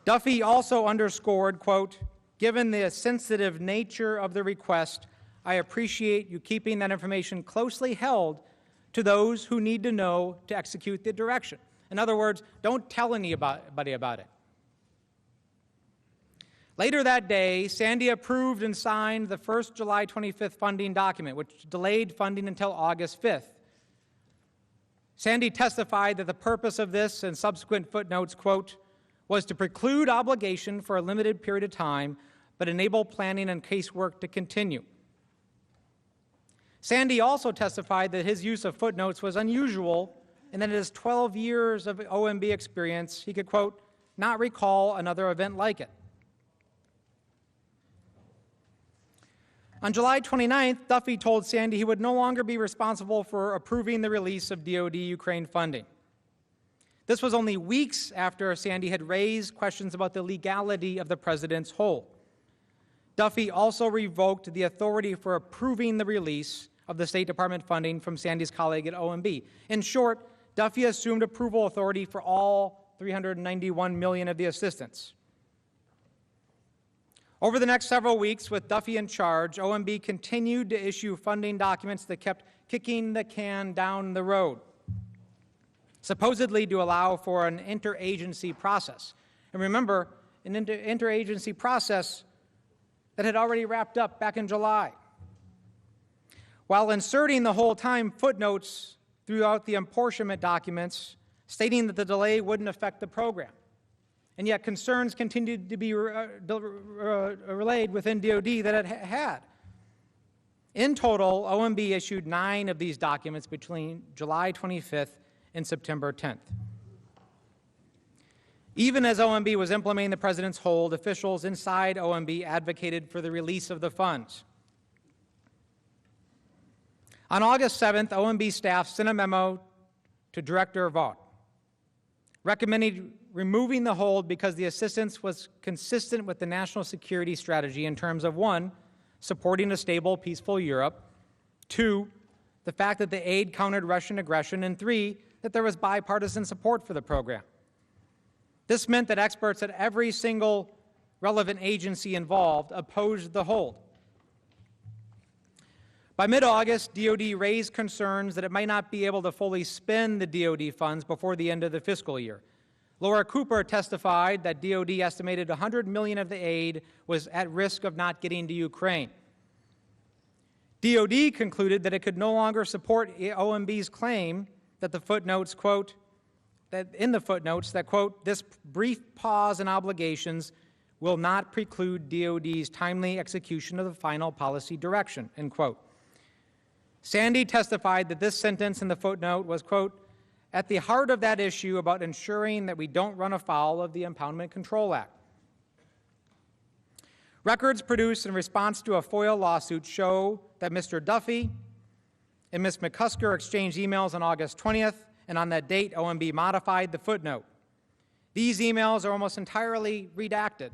Duffy also underscored, quote, "Given the sensitive nature of the request, I appreciate you keeping that information closely held to those who need to know to execute the direction." In other words, don't tell anybody about it. Later that day, Sandy approved and signed the first July 25th funding document, which delayed funding until August 5th. Sandy testified that the purpose of this and subsequent footnotes, quote, was to preclude obligation for a limited period of time, but enable planning and casework to continue. Sandy also testified that his use of footnotes was unusual and that in his 12 years of OMB experience, he could, quote, not recall another event like it. On July 29th, Duffy told Sandy he would no longer be responsible for approving the release of DOD Ukraine funding. This was only weeks after Sandy had raised questions about the legality of the president's hold. Duffy also revoked the authority for approving the release of the State Department funding from Sandy's colleague at OMB. In short, Duffy assumed approval authority for all $391 million of the assistance. Over the next several weeks, with Duffy in charge, OMB continued to issue funding documents that kept kicking the can down the road, supposedly to allow for an interagency process. And remember, an interagency process that had already wrapped up back in July. While inserting the whole time footnotes throughout the apportionment documents, stating that the delay wouldn't affect the program. And yet concerns continued to be relayed within DOD that it had. In total, OMB issued 9 of these documents between July 25th and September 10th. Even as OMB was implementing the president's hold, officials inside OMB advocated for the release of the funds. On August 7th, OMB staff sent a memo to Director Vaught, recommending removing the hold because the assistance was consistent with the national security strategy in terms of 1, supporting a stable, peaceful Europe, 2, the fact that the aid countered Russian aggression, and 3, that there was bipartisan support for the program. This meant that experts at every single relevant agency involved opposed the hold. By mid-August, DOD raised concerns that it might not be able to fully spend the DOD funds before the end of the fiscal year. Laura Cooper testified that DOD estimated $100 million of the aid was at risk of not getting to Ukraine. DOD concluded that it could no longer support OMB's claim that the footnotes, quote, quote, this brief pause in obligations will not preclude DOD's timely execution of the final policy direction, end quote. Sandy testified that this sentence in the footnote was, quote, at the heart of that issue about ensuring that we don't run afoul of the Impoundment Control Act. Records produced in response to a FOIA lawsuit show that Mr. Duffy and Ms. McCusker exchanged emails on August 20th, and on that date, OMB modified the footnote. These emails are almost entirely redacted.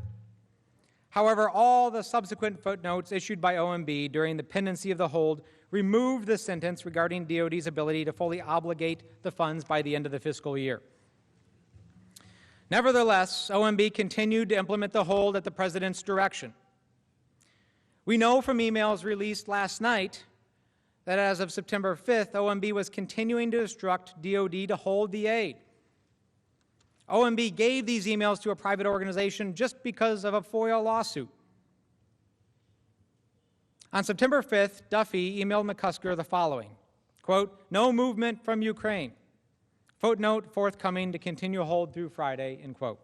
However, all the subsequent footnotes issued by OMB during the pendency of the hold removed the sentence regarding DOD's ability to fully obligate the funds by the end of the fiscal year. Nevertheless, OMB continued to implement the hold at the President's direction. We know from emails released last night that as of September 5th, OMB was continuing to instruct DOD to hold the aid. OMB gave these emails to a private organization just because of a FOIA lawsuit. On September 5th, Duffy emailed McCusker the following, quote, no movement from Ukraine. Footnote forthcoming to continue hold through Friday, end quote.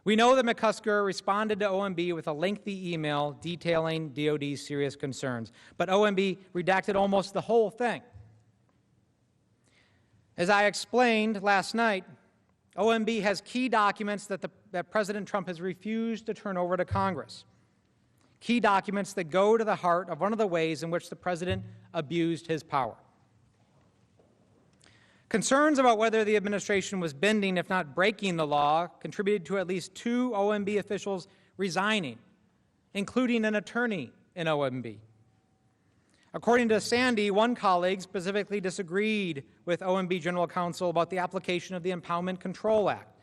We know that McCusker responded to OMB with a lengthy email detailing DOD's serious concerns, but OMB redacted almost the whole thing. As I explained last night, OMB has key documents that President Trump has refused to turn over to Congress. Key documents that go to the heart of one of the ways in which the President abused his power. Concerns about whether the administration was bending, if not breaking the law, contributed to at least 2 OMB officials resigning, including an attorney in OMB. According to Sandy, one colleague specifically disagreed with OMB General Counsel about the application of the Impoundment Control Act.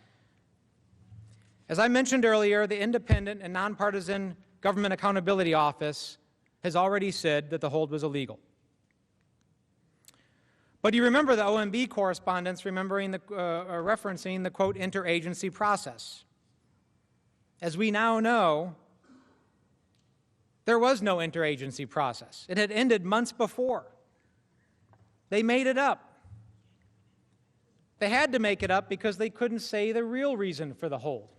As I mentioned earlier, the independent and nonpartisan Government Accountability Office has already said that the hold was illegal. But you remember the OMB correspondence referencing the, quote, interagency process. As we now know, there was no interagency process. It had ended months before. They made it up. They had to make it up because they couldn't say the real reason for the hold.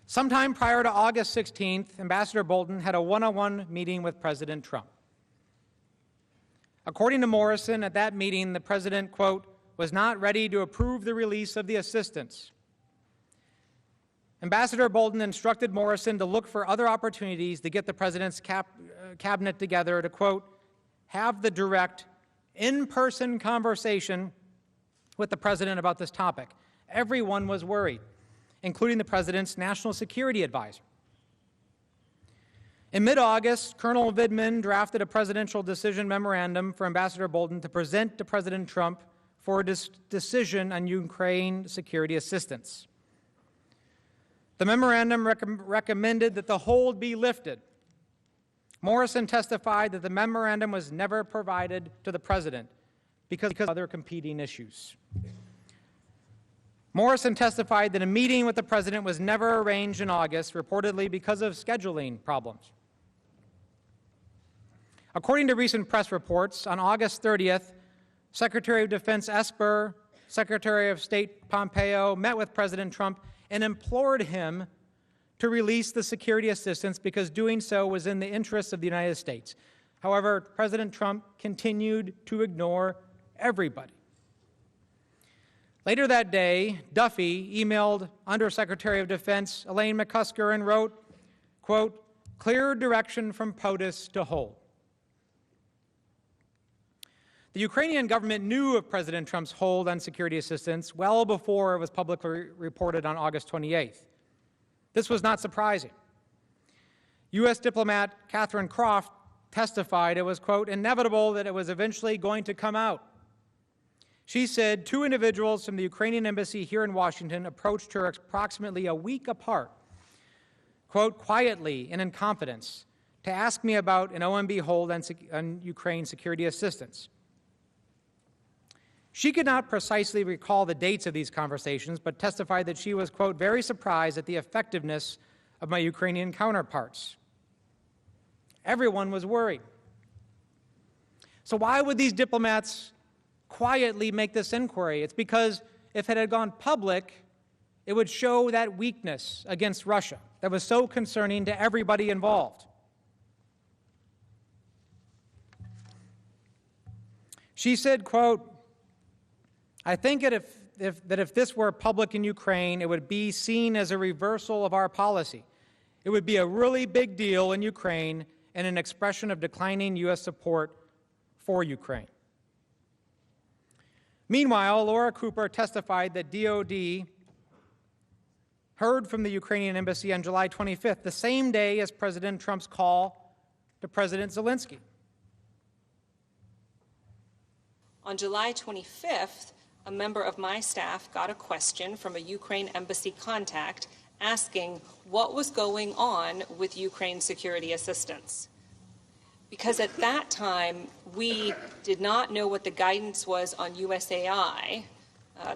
Sometime prior to August 16th, Ambassador Bolton had a one-on-one meeting with President Trump. According to Morrison, at that meeting, the President, quote, was not ready to approve the release of the assistance. Ambassador Bolton instructed Morrison to look for other opportunities to get the President's cabinet together to, quote, have the direct, in-person conversation with the President about this topic. Everyone was worried, including the President's national security advisor. In mid-August, Colonel Vindman drafted a presidential decision memorandum for Ambassador Bolton to present to President Trump for a decision on Ukraine security assistance. The memorandum recommended that the hold be lifted. Morrison testified that the memorandum was never provided to the president because of other competing issues. Morrison testified that a meeting with the president was never arranged in August, reportedly because of scheduling problems. According to recent press reports, on August 30th, Secretary of Defense Esper, Secretary of State Pompeo met with President Trump and implored him to release the security assistance because doing so was in the interests of the United States. However, President Trump continued to ignore everybody. Later that day, Duffy emailed Undersecretary of Defense Elaine McCusker and wrote, quote, "Clear direction from POTUS to hold." The Ukrainian government knew of President Trump's hold on security assistance well before it was publicly reported on August 28th. This was not surprising. U.S. diplomat Catherine Croft testified it was, quote, "inevitable that it was eventually going to come out." She said 2 individuals from the Ukrainian embassy here in Washington approached her approximately a week apart, quote, "quietly and in confidence, to ask me about an OMB hold on Ukraine security assistance." She could not precisely recall the dates of these conversations, but testified that she was, quote, "very surprised at the effectiveness of my Ukrainian counterparts." Everyone was worried. So why would these diplomats quietly make this inquiry? It's because if it had gone public, it would show that weakness against Russia that was so concerning to everybody involved. She said, quote, "I think that if this were public in Ukraine, it would be seen as a reversal of our policy. It would be a really big deal in Ukraine and an expression of declining U.S. support for Ukraine." Meanwhile, Laura Cooper testified that DOD heard from the Ukrainian embassy on July 25th, the same day as President Trump's call to President Zelensky. On July 25th, a member of my staff got a question from a Ukraine embassy contact asking what was going on with Ukraine security assistance. Because at that time, we did not know what the guidance was on USAI.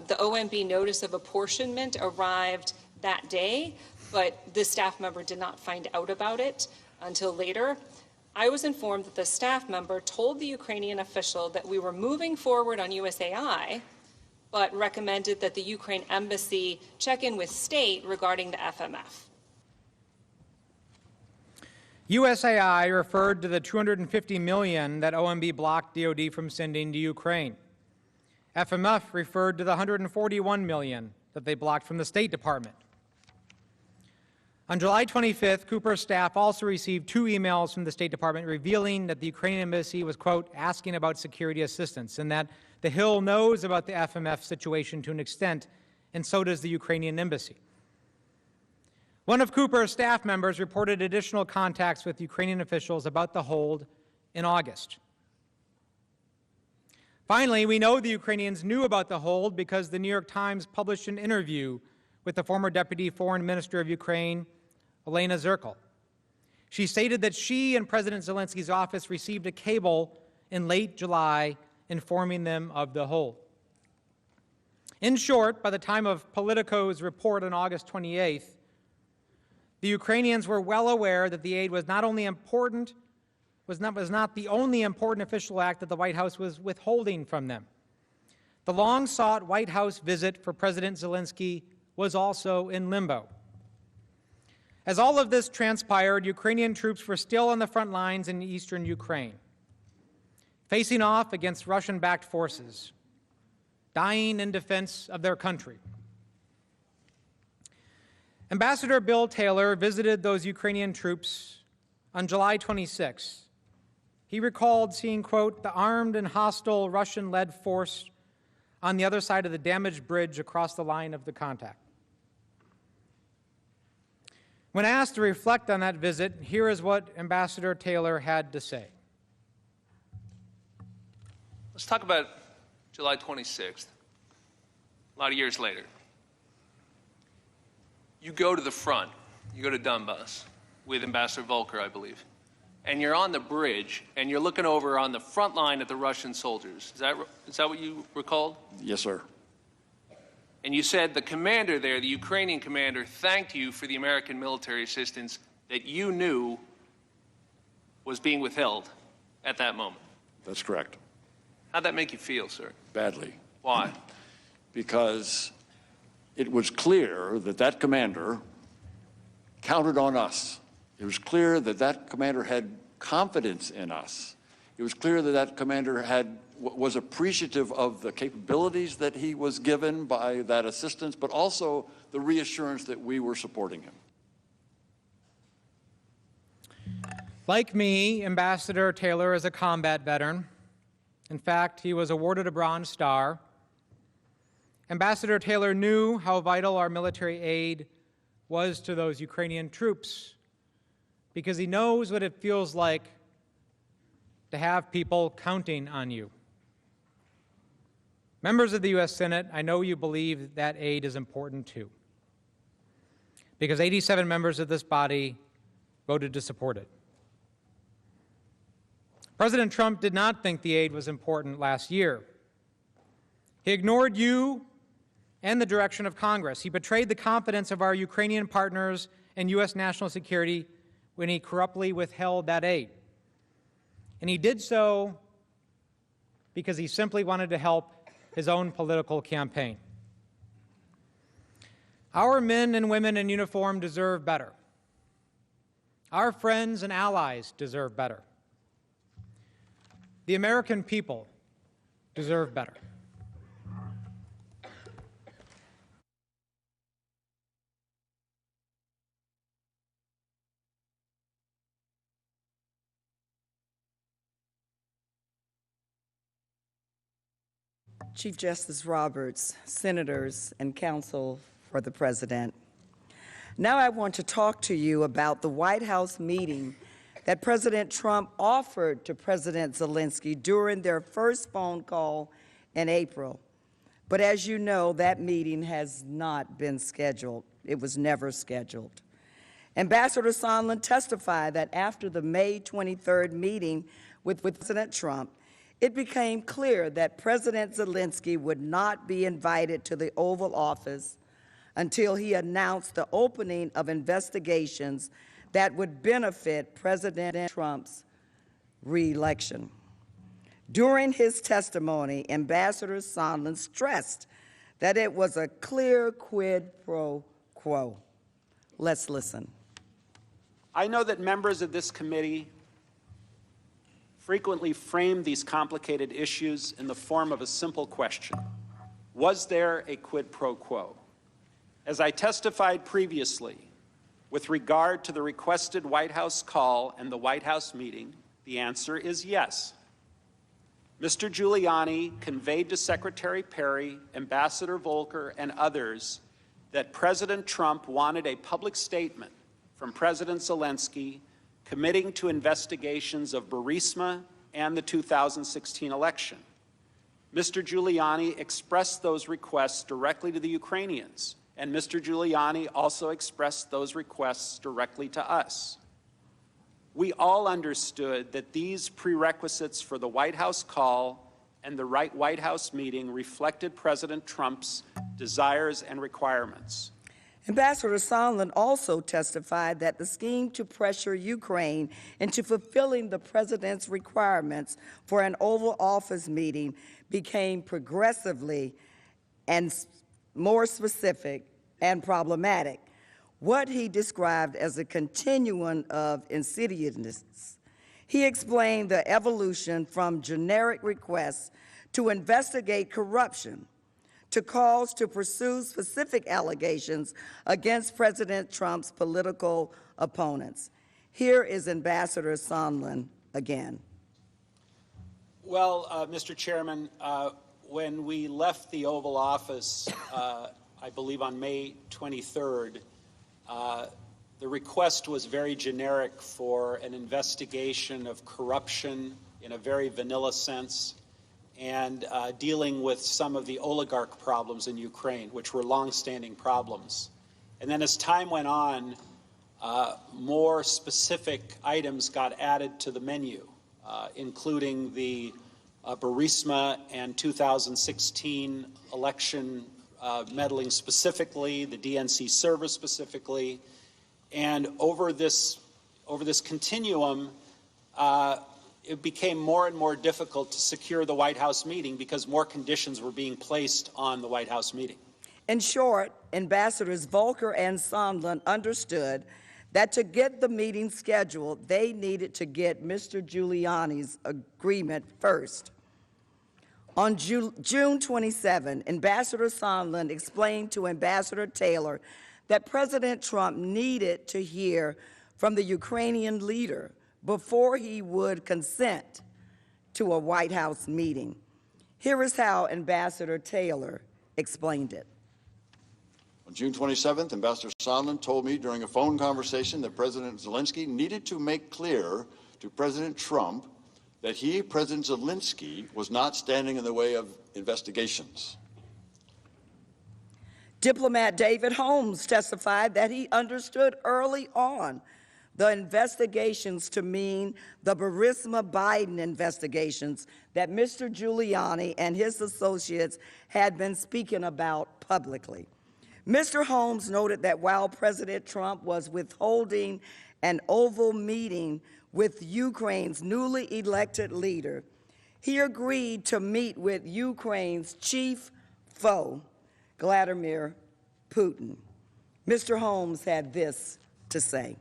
The OMB notice of apportionment arrived that day, but this staff member did not find out about it until later. I was informed that the staff member told the Ukrainian official that we were moving forward on USAI, but recommended that the Ukraine embassy check in with state regarding the FMF. USAI referred to the $250 million that OMB blocked DOD from sending to Ukraine. FMF referred to the $141 million that they blocked from the State Department. On July 25th, Cooper's staff also received 2 emails from the State Department revealing that the Ukrainian embassy was, quote, "asking about security assistance," and that the Hill knows about the FMF situation to an extent, and so does the Ukrainian embassy. One of Cooper's staff members reported additional contacts with Ukrainian officials about the hold in August. Finally, we know the Ukrainians knew about the hold because the New York Times published an interview with the former Deputy Foreign Minister of Ukraine, Elena Zerkal. She stated that she and President Zelensky's office received a cable in late July informing them of the hold. In short, by the time of Politico's report on August 28th, the Ukrainians were well aware that the aid was not only important, was not the only important official act that the White House was withholding from them. The long-sought White House visit for President Zelensky was also in limbo. As all of this transpired, Ukrainian troops were still on the front lines in eastern Ukraine, facing off against Russian-backed forces, dying in defense of their country. Ambassador Bill Taylor visited those Ukrainian troops on July 26. He recalled seeing, quote, "the armed and hostile Russian-led force on the other side of the damaged bridge across the line of the contact." When asked to reflect on that visit, here is what Ambassador Taylor had to say. Let's talk about July 26th, a lot of years later. you go to the front, you go to Donbass with Ambassador Volker, I believe, and you're on the bridge and you're looking over on the front line at the Russian soldiers. Is that what you recalled? Yes, sir. And you said the commander there, the Ukrainian commander, thanked you for the American military assistance that you knew was being withheld at that moment. That's correct. How'd that make you feel, sir? Badly. Why? Because it was clear that that commander counted on us. It was clear that that commander had confidence in us. It was clear that that commander was appreciative of the capabilities that he was given by that assistance, but also the reassurance that we were supporting him. Like me, Ambassador Taylor is a combat veteran. In fact, he was awarded a Bronze Star. Ambassador Taylor knew how vital our military aid was to those Ukrainian troops because he knows what it feels like to have people counting on you. Members of the U.S. Senate, I know you believe that aid is important too, because 87 members of this body voted to support it. President Trump did not think the aid was important last year. He ignored you and the direction of Congress. He betrayed the confidence of our Ukrainian partners and U.S. national security when he corruptly withheld that aid. And he did so because he simply wanted to help his own political campaign. Our men and women in uniform deserve better. Our friends and allies deserve better. The American people deserve better. Chief Justice Roberts, senators, and counsel for the President. Now I want to talk to you about the White House meeting that President Trump offered to President Zelensky during their first phone call in April. But as you know, that meeting has not been scheduled. It was never scheduled. Ambassador Sondland testified that after the May 23rd meeting with President Trump, it became clear that President Zelensky would not be invited to the Oval Office until he announced the opening of investigations that would benefit President Trump's re-election. During his testimony, Ambassador Sondland stressed that it was a clear quid pro quo. Let's listen. I know that members of this committee frequently frame these complicated issues in the form of a simple question. Was there a quid pro quo? As I testified previously, with regard to the requested White House call and the White House meeting, the answer is yes. Mr. Giuliani conveyed to Secretary Perry, Ambassador Volker, and others that President Trump wanted a public statement from President Zelensky committing to investigations of Burisma and the 2016 election. Mr. Giuliani expressed those requests directly to the Ukrainians, and Mr. Giuliani also expressed those requests directly to us. We all understood that these prerequisites for the White House call and the White House meeting reflected President Trump's desires and requirements. Ambassador Sondland also testified that the scheme to pressure Ukraine into fulfilling the president's requirements for an Oval Office meeting became progressively and more specific and problematic, what he described as a continuum of insidiousness. He explained the evolution from generic requests to investigate corruption to calls to pursue specific allegations against President Trump's political opponents. Here is Ambassador Sondland again. Well, Mr. Chairman, when we left the Oval Office, I believe on May 23rd, the request was very generic for an investigation of corruption in a very vanilla sense, and dealing with some of the oligarch problems in Ukraine, which were longstanding problems. And then as time went on, more specific items got added to the menu, including the Burisma and 2016 election meddling specifically, the DNC server specifically. And over this continuum, it became more and more difficult to secure the White House meeting because more conditions were being placed on the White House meeting. In short, Ambassadors Volker and Sondland understood that to get the meeting scheduled, they needed to get Mr. Giuliani's agreement first. On June 27, Ambassador Sondland explained to Ambassador Taylor that President Trump needed to hear from the Ukrainian leader before he would consent to a White House meeting. Here is how Ambassador Taylor explained it. On June 27th, Ambassador Sondland told me during a phone conversation that President Zelensky needed to make clear to President Trump that he, President Zelensky, was not standing in the way of investigations. Diplomat David Holmes testified that he understood early on the investigations to mean the Burisma Biden investigations that Mr. Giuliani and his associates had been speaking about publicly. Mr. Holmes noted that while President Trump was withholding an Oval meeting with Ukraine's newly elected leader, he agreed to meet with Ukraine's chief foe, Vladimir Putin. Mr. Holmes had this to say.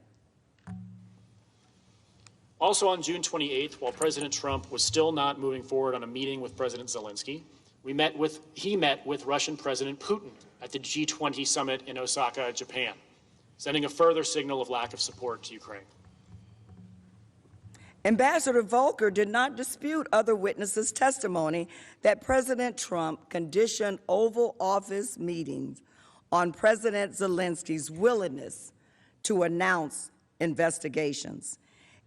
Also on June 28th, while President Trump was still not moving forward on a meeting with President Zelensky, he met with Russian President Putin at the G20 summit in Osaka, Japan, sending a further signal of lack of support to Ukraine. Ambassador Volker did not dispute other witnesses' testimony that President Trump conditioned Oval Office meetings on President Zelensky's willingness to announce investigations.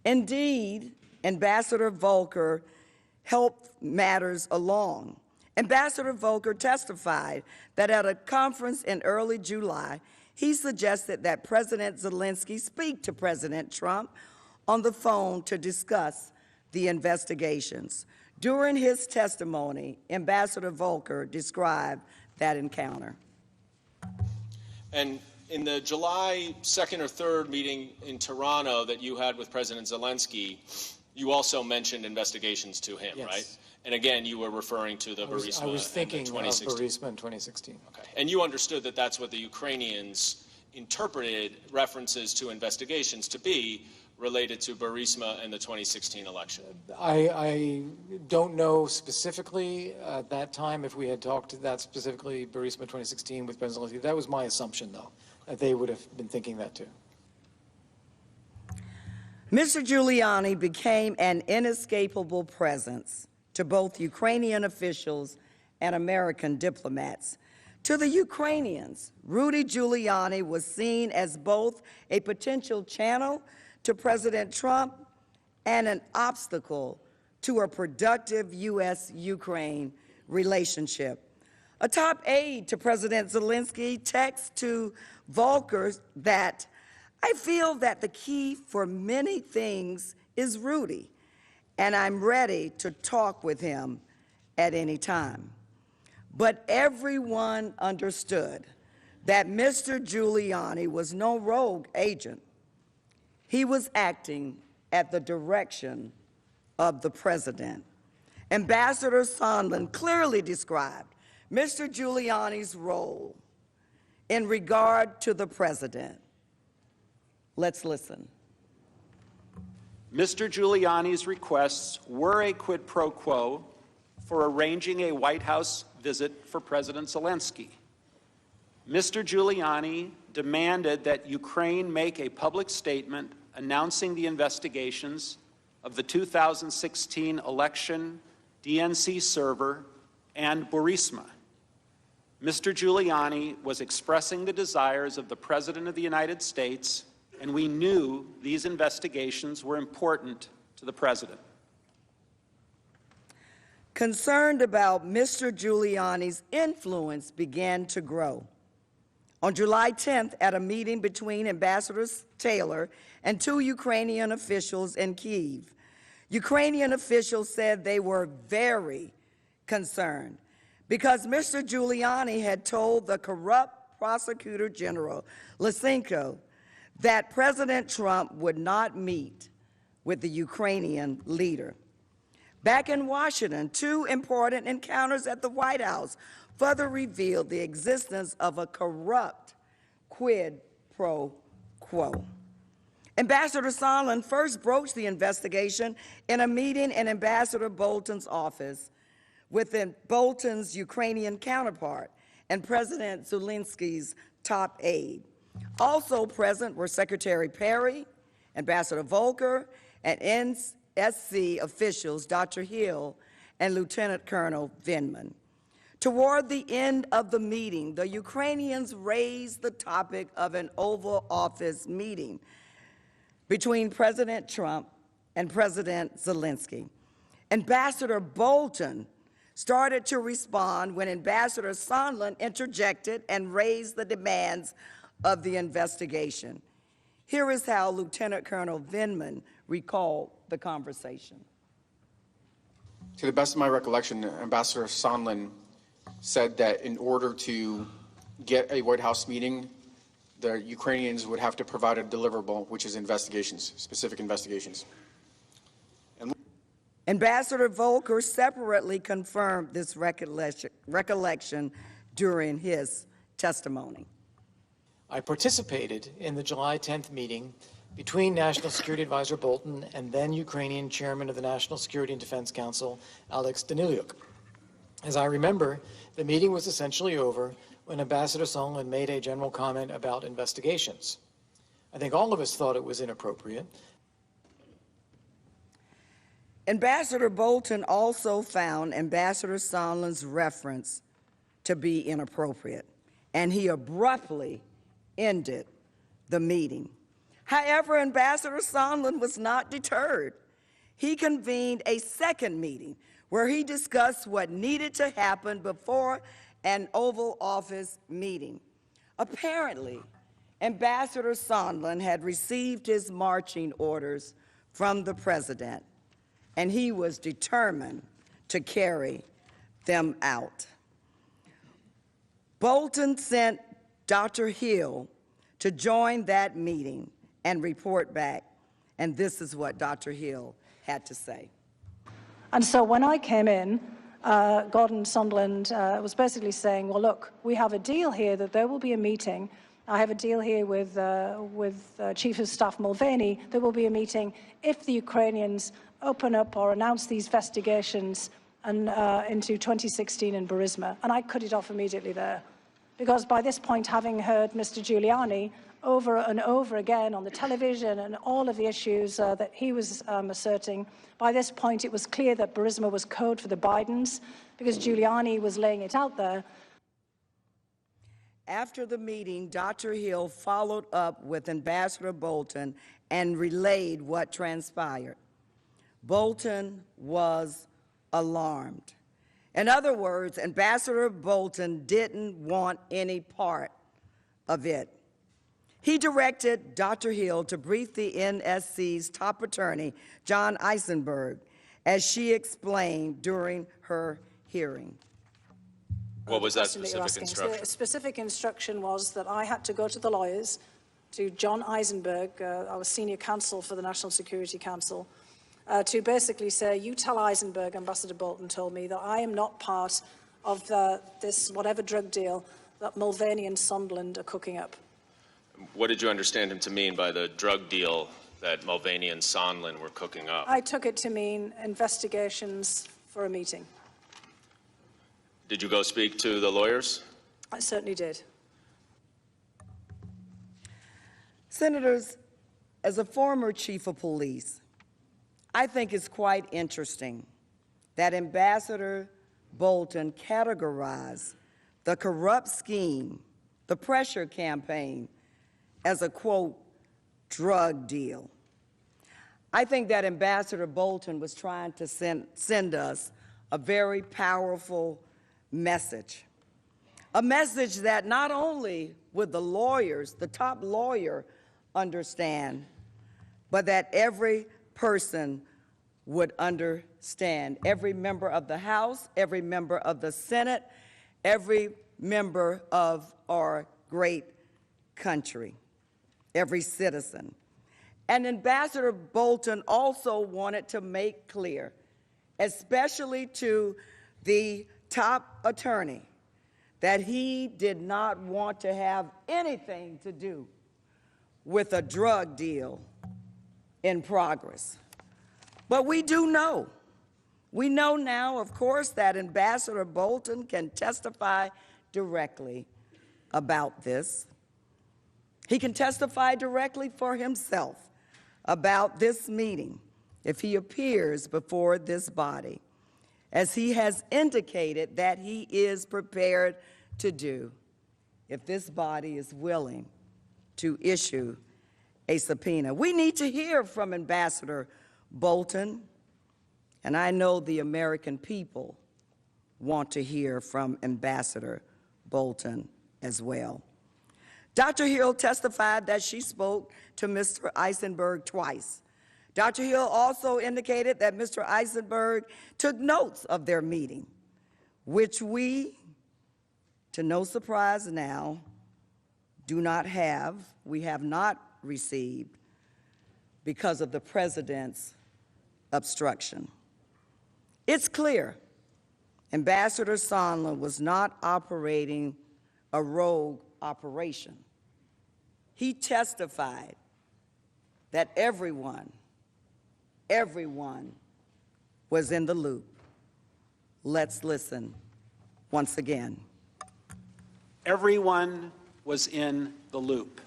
Indeed, Ambassador Volker helped matters along. Ambassador Volker testified that at a conference in early July, he suggested that President Zelensky speak to President Trump on the phone to discuss the investigations. During his testimony, Ambassador Volker described that encounter. And in the July 2nd or 3rd meeting in Toronto that you had with President Zelensky, you also mentioned investigations to him, Yes. right? And again, you were referring to the Burisma. I was thinking and of the 2016. Burisma in 2016. Okay. And you understood that that's what the Ukrainians interpreted references to investigations to be related to Burisma and the 2016 election. I don't know specifically at that time if we had talked that specifically Burisma 2016 with President Zelensky. That was my assumption, though, that they would have been thinking that too. Mr. Giuliani became an inescapable presence to both Ukrainian officials and American diplomats. To the Ukrainians, Rudy Giuliani was seen as both a potential channel to President Trump and an obstacle to a productive U.S.-Ukraine relationship. A top aide to President Zelensky texted to Volker that, "I feel that the key for many things is Rudy, and I'm ready to talk with him at any time." But everyone understood that Mr. Giuliani was no rogue agent. He was acting at the direction of the president. Ambassador Sondland clearly described Mr. Giuliani's role in regard to the president. Let's listen. Mr. Giuliani's requests were a quid pro quo for arranging a White House visit for President Zelensky. Mr. Giuliani demanded that Ukraine make a public statement announcing the investigations of the 2016 election, DNC server, and Burisma. Mr. Giuliani was expressing the desires of the President of the United States, and we knew these investigations were important to the President. Concerned about Mr. Giuliani's influence began to grow. On July 10th, at a meeting between Ambassador Taylor and 2 Ukrainian officials in Kyiv, Ukrainian officials said they were very concerned because Mr. Giuliani had told the corrupt Prosecutor General Lysenko that President Trump would not meet with the Ukrainian leader. Back in Washington, 2 important encounters at the White House further revealed the existence of a corrupt quid pro quo. Ambassador Sondland first broached the investigation in a meeting in Ambassador Bolton's office with Bolton's Ukrainian counterpart and President Zelensky's top aide. Also present were Secretary Perry, Ambassador Volker, and NSC officials Dr. Hill and Lieutenant Colonel Vindman. Toward the end of the meeting, the Ukrainians raised the topic of an Oval Office meeting between President Trump and President Zelensky. Ambassador Bolton started to respond when Ambassador Sondland interjected and raised the demands of the investigation. Here is how Lieutenant Colonel Vindman recalled the conversation. To the best of my recollection, Ambassador Sondland said that in order to get a White House meeting, the Ukrainians would have to provide a deliverable, which is investigations, specific investigations. Ambassador Volker separately confirmed this recollection during his testimony. I participated in the July 10th meeting between National Security Advisor Bolton and then Ukrainian Chairman of the National Security and Defense Council, Alex Danylyuk. As I remember, the meeting was essentially over when Ambassador Sondland made a general comment about investigations. I think all of us thought it was inappropriate. Ambassador Bolton also found Ambassador Sondland's reference to be inappropriate, and he abruptly ended the meeting. However, Ambassador Sondland was not deterred. He convened a second meeting where he discussed what needed to happen before an Oval Office meeting. Apparently, Ambassador Sondland had received his marching orders from the president, and he was determined to carry them out. Bolton sent Dr. Hill to join that meeting and report back, and this is what Dr. Hill had to say. And so when I came in, Gordon Sondland was basically saying, well, look, we have a deal here that there will be a meeting. I have a deal here with Chief of Staff Mulvaney. There will be a meeting if the Ukrainians open up or announce these investigations into 2016 in Burisma. And I cut it off immediately there. Because by this point, having heard Mr. Giuliani over and over again on the television and all of the issues that he was asserting, by this point it was clear that Burisma was code for the Bidens because Giuliani was laying it out there. After the meeting, Dr. Hill followed up with Ambassador Bolton and relayed what transpired. Bolton was alarmed. In other words, Ambassador Bolton didn't want any part of it. He directed Dr. Hill to brief the NSC's top attorney, John Eisenberg, as she explained during her hearing. What was that Question specific you're instruction? The specific instruction was that I had to go to the lawyers, to John Eisenberg, our senior counsel for the National Security Council, to basically say, you tell Eisenberg, Ambassador Bolton told me, that I am not part of this whatever drug deal that Mulvaney and Sondland are cooking up. What did you understand him to mean by the drug deal that Mulvaney and Sondland were cooking up? I took it to mean investigations for a meeting. Did you go speak to the lawyers? I certainly did. Senators, as a former chief of police, I think it's quite interesting that Ambassador Bolton categorized the corrupt scheme, the pressure campaign, as a, quote, drug deal. I think that Ambassador Bolton was trying to send us a very powerful message A message that not only would the lawyers, the top lawyer, understand, but that every person would understand. Every member of the House, every member of the Senate, every member of our great country, every citizen. And Ambassador Bolton also wanted to make clear, especially to the top attorney, that he did not want to have anything to do with a drug deal in progress. But we do know. We know now, of course, that Ambassador Bolton can testify directly about this. He can testify directly for himself about this meeting if he appears before this body, as he has indicated that he is prepared to do if this body is willing to issue a subpoena. We need to hear from Ambassador Bolton, and I know the American people want to hear from Ambassador Bolton as well. Dr. Hill testified that she spoke to Mr. Eisenberg twice. Dr. Hill also indicated that Mr. Eisenberg took notes of their meeting, which we, to no surprise now, do not have. We have not received because of the president's obstruction. It's clear Ambassador Sondland was not operating a rogue operation. He testified that everyone was in the loop. Let's listen once again. Everyone was in the loop.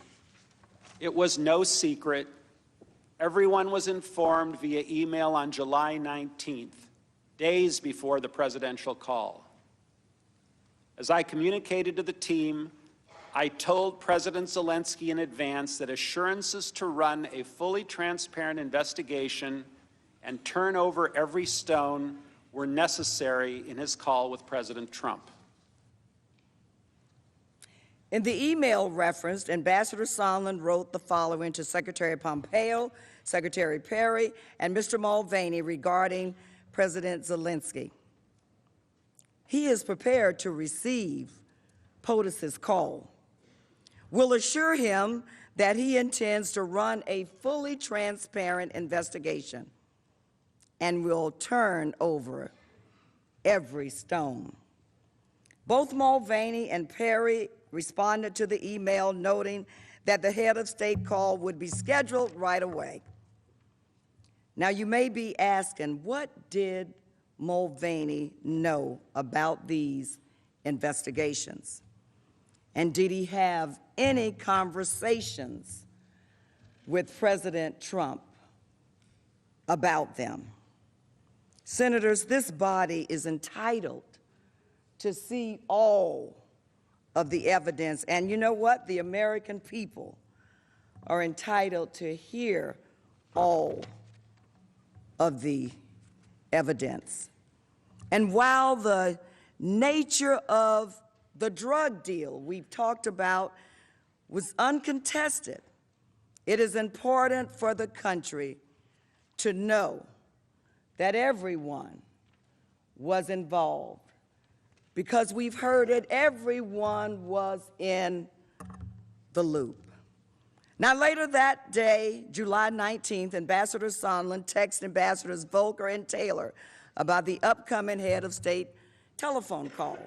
It was no secret. Everyone was informed via email on July 19th, days before the presidential call. As I communicated to the team, I told President Zelensky in advance that assurances to run a fully transparent investigation and turn over every stone were necessary in his call with President Trump. In the email referenced, Ambassador Sondland wrote the following to Secretary Pompeo, Secretary Perry, and Mr. Mulvaney regarding President Zelensky. He is prepared to receive POTUS's call. We'll assure him that he intends to run a fully transparent investigation and will turn over every stone. Both Mulvaney and Perry responded to the email noting that the head of state call would be scheduled right away. Now you may be asking, what did Mulvaney know about these investigations? And did he have any conversations with President Trump about them? Senators, this body is entitled to see all of the evidence. And you know what? The American people are entitled to hear all of the evidence. And while the nature of the drug deal we've talked about was uncontested, it is important for the country to know that everyone was involved. Because we've heard it, everyone was in the loop. Now, later that day, July 19th, Ambassador Sondland texted Ambassadors Volker and Taylor about the upcoming head of state telephone call.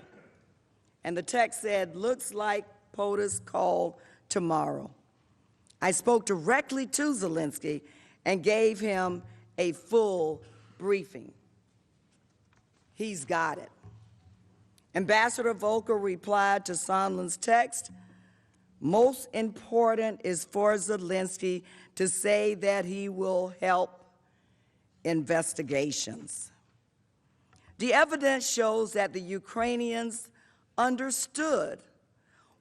And the text said, looks like POTUS call tomorrow. I spoke directly to Zelensky and gave him a full briefing. He's got it. Ambassador Volker replied to Sondland's text, most important is for Zelensky to say that he will help investigations. The evidence shows that the Ukrainians understood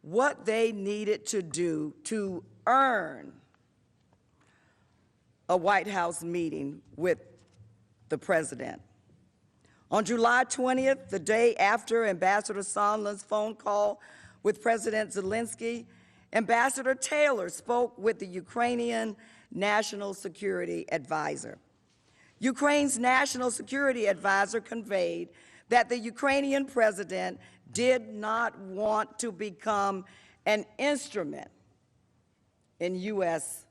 what they needed to do to earn a White House meeting with the president. On July 20th, the day after Ambassador Sondland's phone call with President Zelensky, Ambassador Taylor spoke with the Ukrainian National Security Advisor. Ukraine's National Security Advisor conveyed that the Ukrainian president did not want to become an instrument in U.S.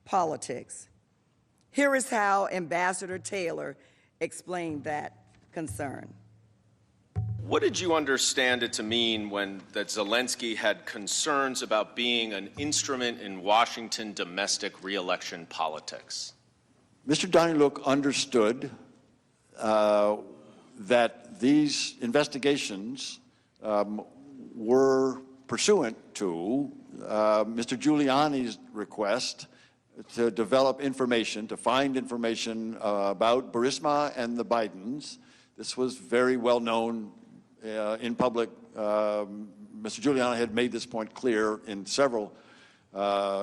politics. Here is how Ambassador Taylor explained that concern. What did you understand it to mean when that Zelensky had concerns about being an instrument in Washington domestic re-election politics? Mr. Daniluk understood that these investigations were pursuant to Mr. Giuliani's request to develop information, to find information about Burisma and the Bidens. This was very well known in public. Mr. Giuliani had made this point clear in several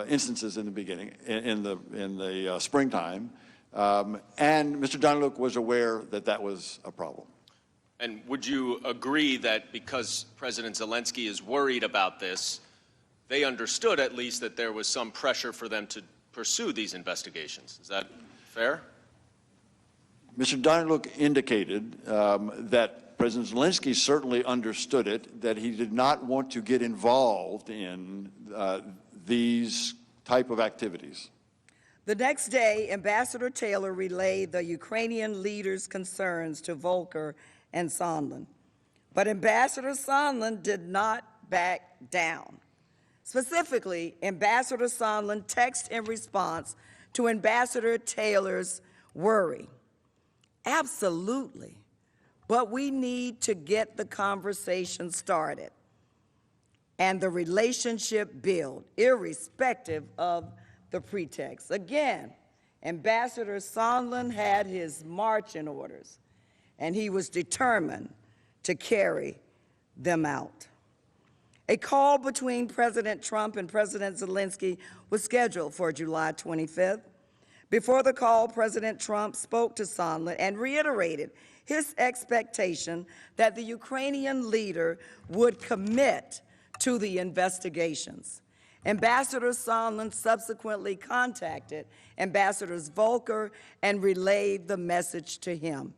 instances in the beginning, in the springtime, and Mr. Daniluk was aware that that was a problem. And would you agree that because President Zelensky is worried about this, they understood at least that there was some pressure for them to pursue these investigations? Is that fair? Mr. Daniluk indicated that President Zelensky certainly understood it, that he did not want to get involved in these type of activities. The next day, Ambassador Taylor relayed the Ukrainian leaders' concerns to Volker and Sondland. But Ambassador Sondland did not back down. Specifically, Ambassador Sondland texted in response to Ambassador Taylor's worry. Absolutely, but we need to get the conversation started and the relationship built, irrespective of the pretext. Again, Ambassador Sondland had his marching orders, and he was determined to carry them out. A call between President Trump and President Zelensky was scheduled for July 25th. Before the call, President Trump spoke to Sondland and reiterated his expectation that the Ukrainian leader would commit to the investigations. Ambassador Sondland subsequently contacted Ambassadors Volker and relayed the message to him.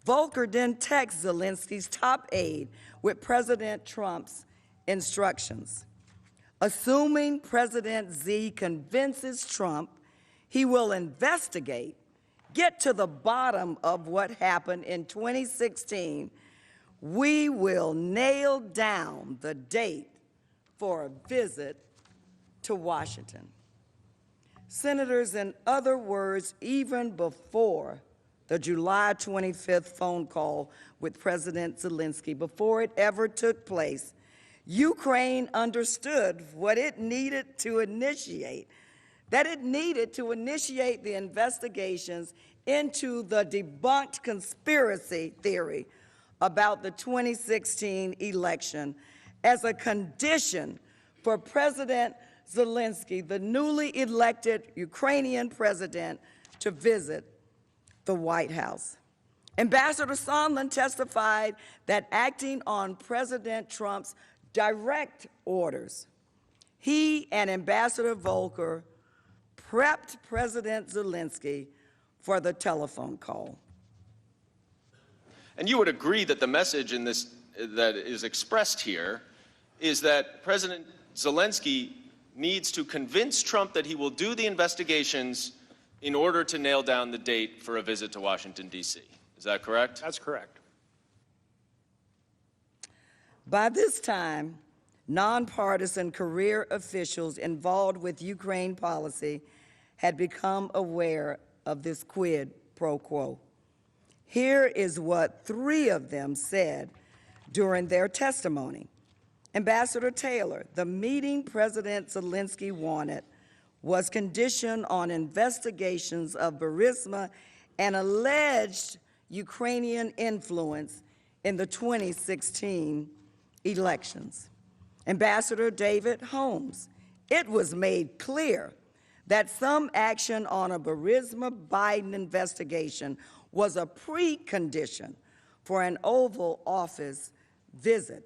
Volker then texted Zelensky's top aide with President Trump's instructions. Assuming President Z convinces Trump he will investigate, get to the bottom of what happened in 2016, we will nail down the date for a visit to Washington. Senators, in other words, even before the July 25th phone call with President Zelensky, before it ever took place, Ukraine understood what it needed to initiate, that it needed to initiate the investigations into the debunked conspiracy theory about the 2016 election as a condition for President Zelensky, the newly elected Ukrainian president, to visit the White House. Ambassador Sondland testified that acting on President Trump's direct orders, he and Ambassador Volker prepped President Zelensky for the telephone call. And you would agree that the message in this that is expressed here is that President Zelensky needs to convince Trump that he will do the investigations in order to nail down the date for a visit to Washington, D.C. Is that correct? That's correct. By this time, nonpartisan career officials involved with Ukraine policy had become aware of this quid pro quo. Here is what 3 of them said during their testimony. Ambassador Taylor, the meeting President Zelensky wanted was conditioned on investigations of Burisma and alleged Ukrainian influence in the 2016 elections. Ambassador David Holmes, it was made clear that some action on a Burisma-Biden investigation was a precondition for an Oval Office visit.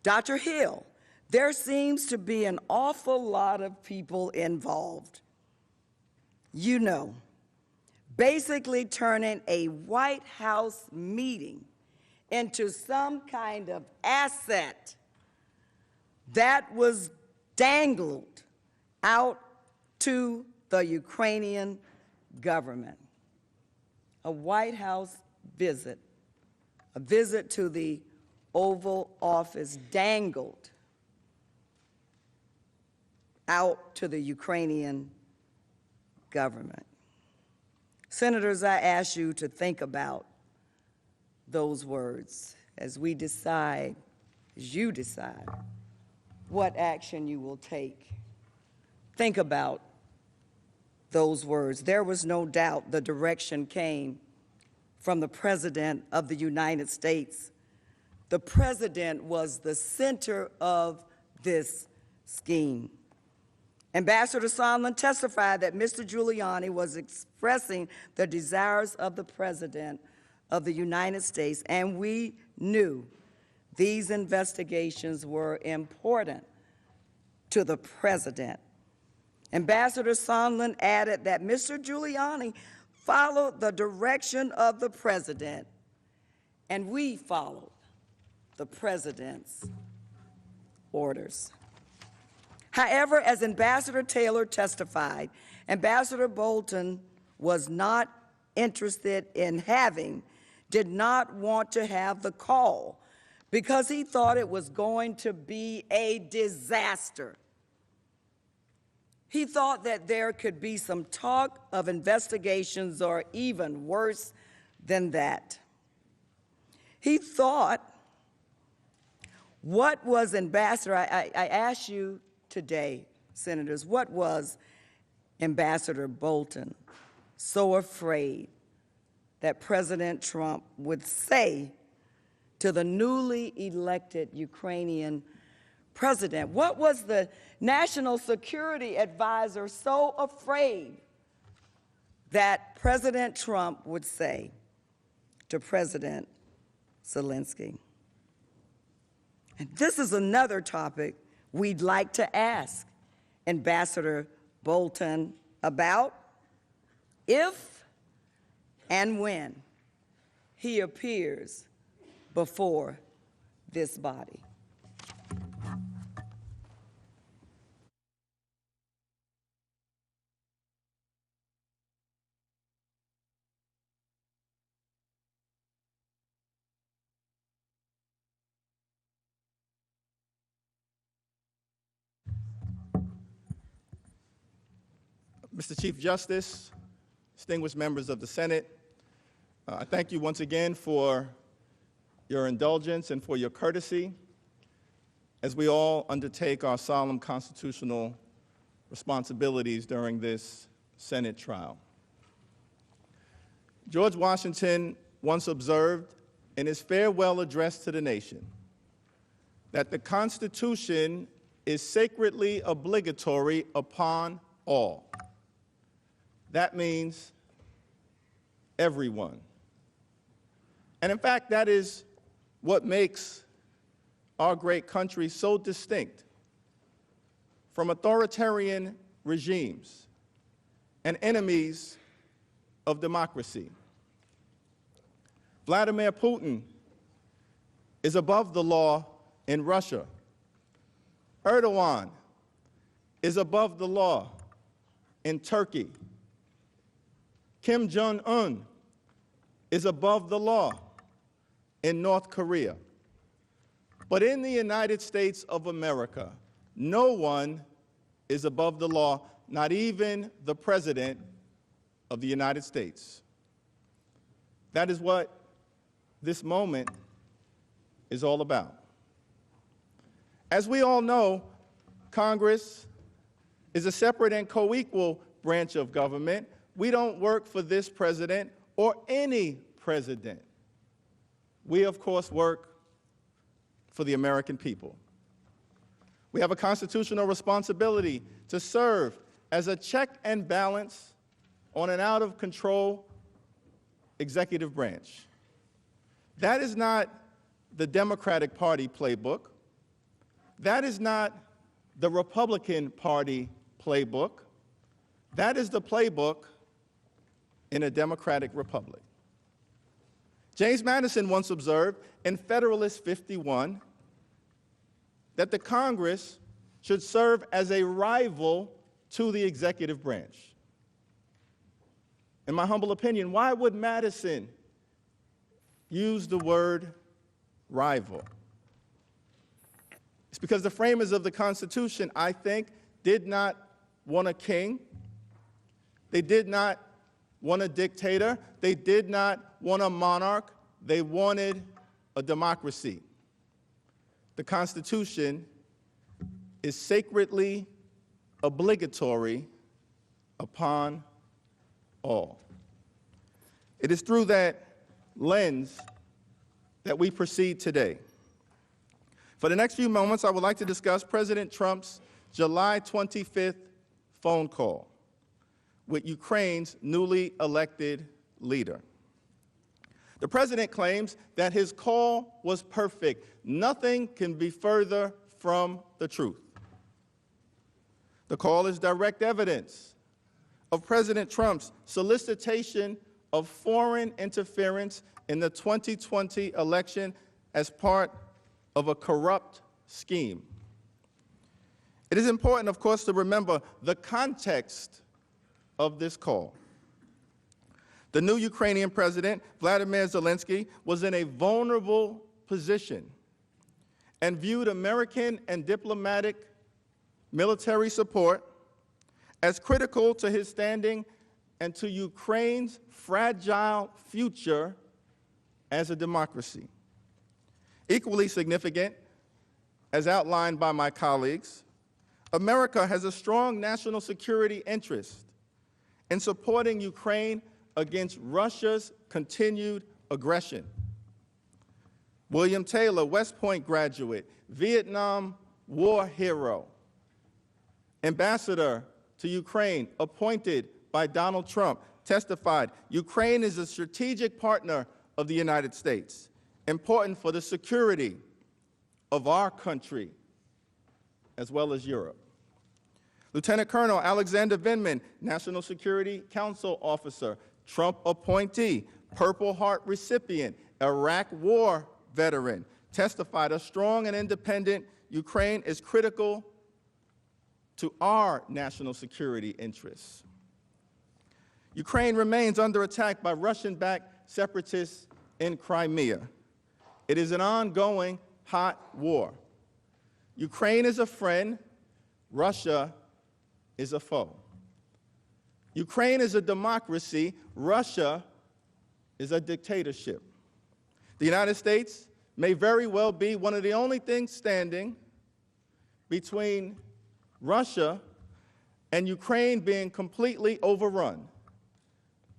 Dr. Hill, there seems to be an awful lot of people involved. You know, basically turning a White House meeting into some kind of asset that was dangled out to the Ukrainian government. A White House visit, a visit to the Oval Office dangled out to the Ukrainian government. Senators, I ask you to think about those words as we decide, as you decide, what action you will take. Think about those words. There was no doubt the direction came from the President of the United States. The President was the center of this scheme. Ambassador Sondland testified that Mr. Giuliani was expressing the desires of the President of the United States, and we knew these investigations were important to the President. Ambassador Sondland added that Mr. Giuliani followed the direction of the President, and we followed the President's orders. However, as Ambassador Taylor testified, Ambassador Bolton was not interested in having, did not want to have the call because he thought it was going to be a disaster. He thought that there could be some talk of investigations or even worse than that. He thought, what was Ambassador, I ask you today, Senators, what was Ambassador Bolton so afraid that President Trump would say to the newly elected Ukrainian president? What was the National Security Advisor so afraid that President Trump would say to President Zelensky? And this is another topic we'd like to ask Ambassador Bolton about if and when he appears before this body. Mr. Chief Justice, distinguished members of the Senate, I thank you once again for your indulgence and for your courtesy as we all undertake our solemn constitutional responsibilities during this Senate trial. George Washington once observed in his farewell address to the nation that the Constitution is sacredly obligatory upon all. That means everyone. And in fact, that is what makes our great country so distinct from authoritarian regimes and enemies of democracy. Vladimir Putin is above the law in Russia. Erdogan is above the law in Turkey. Kim Jong-un is above the law in North Korea. But in the United States of America, no one is above the law, not even the President of the United States. That is what this moment is all about. As we all know, Congress is a separate and co-equal branch of government. We don't work for this president or any president. We, of course, work for the American people. We have a constitutional responsibility to serve as a check and balance on an out-of-control executive branch. That is not the Democratic Party playbook. That is not the Republican Party playbook. That is the playbook in a democratic republic. James Madison once observed in Federalist 51 that the Congress should serve as a rival to the executive branch. In my humble opinion, why would Madison use the word rival? It's because the framers of the Constitution, I think, did not want a king. They did not want a dictator. They did not want a monarch. They wanted a democracy. The Constitution is sacredly obligatory upon all. It is through that lens that we proceed today. For the next few moments, I would like to discuss President Trump's July 25th phone call with Ukraine's newly elected leader. The president claims that his call was perfect. Nothing can be further from the truth. The call is direct evidence of President Trump's solicitation of foreign interference in the 2020 election as part of a corrupt scheme. It is important, of course, to remember the context of this call. The new Ukrainian president, Vladimir Zelensky, was in a vulnerable position and viewed American and diplomatic military support as critical to his standing and to Ukraine's fragile future as a democracy. Equally significant, as outlined by my colleagues, America has a strong national security interest in supporting Ukraine against Russia's continued aggression. William Taylor, West Point graduate, Vietnam War hero, ambassador to Ukraine, appointed by Donald Trump, testified, Ukraine is a strategic partner of the United States, important for the security of our country as well as Europe. Lieutenant Colonel Alexander Vindman, National Security Council officer, Trump appointee, Purple Heart recipient, Iraq War veteran, testified a strong and independent Ukraine is critical to our national security interests. Ukraine remains under attack by Russian-backed separatists in Crimea. It is an ongoing hot war. Ukraine is a friend, Russia is a foe. Ukraine is a democracy, Russia is a dictatorship. The United States may very well be one of the only things standing between Russia and Ukraine being completely overrun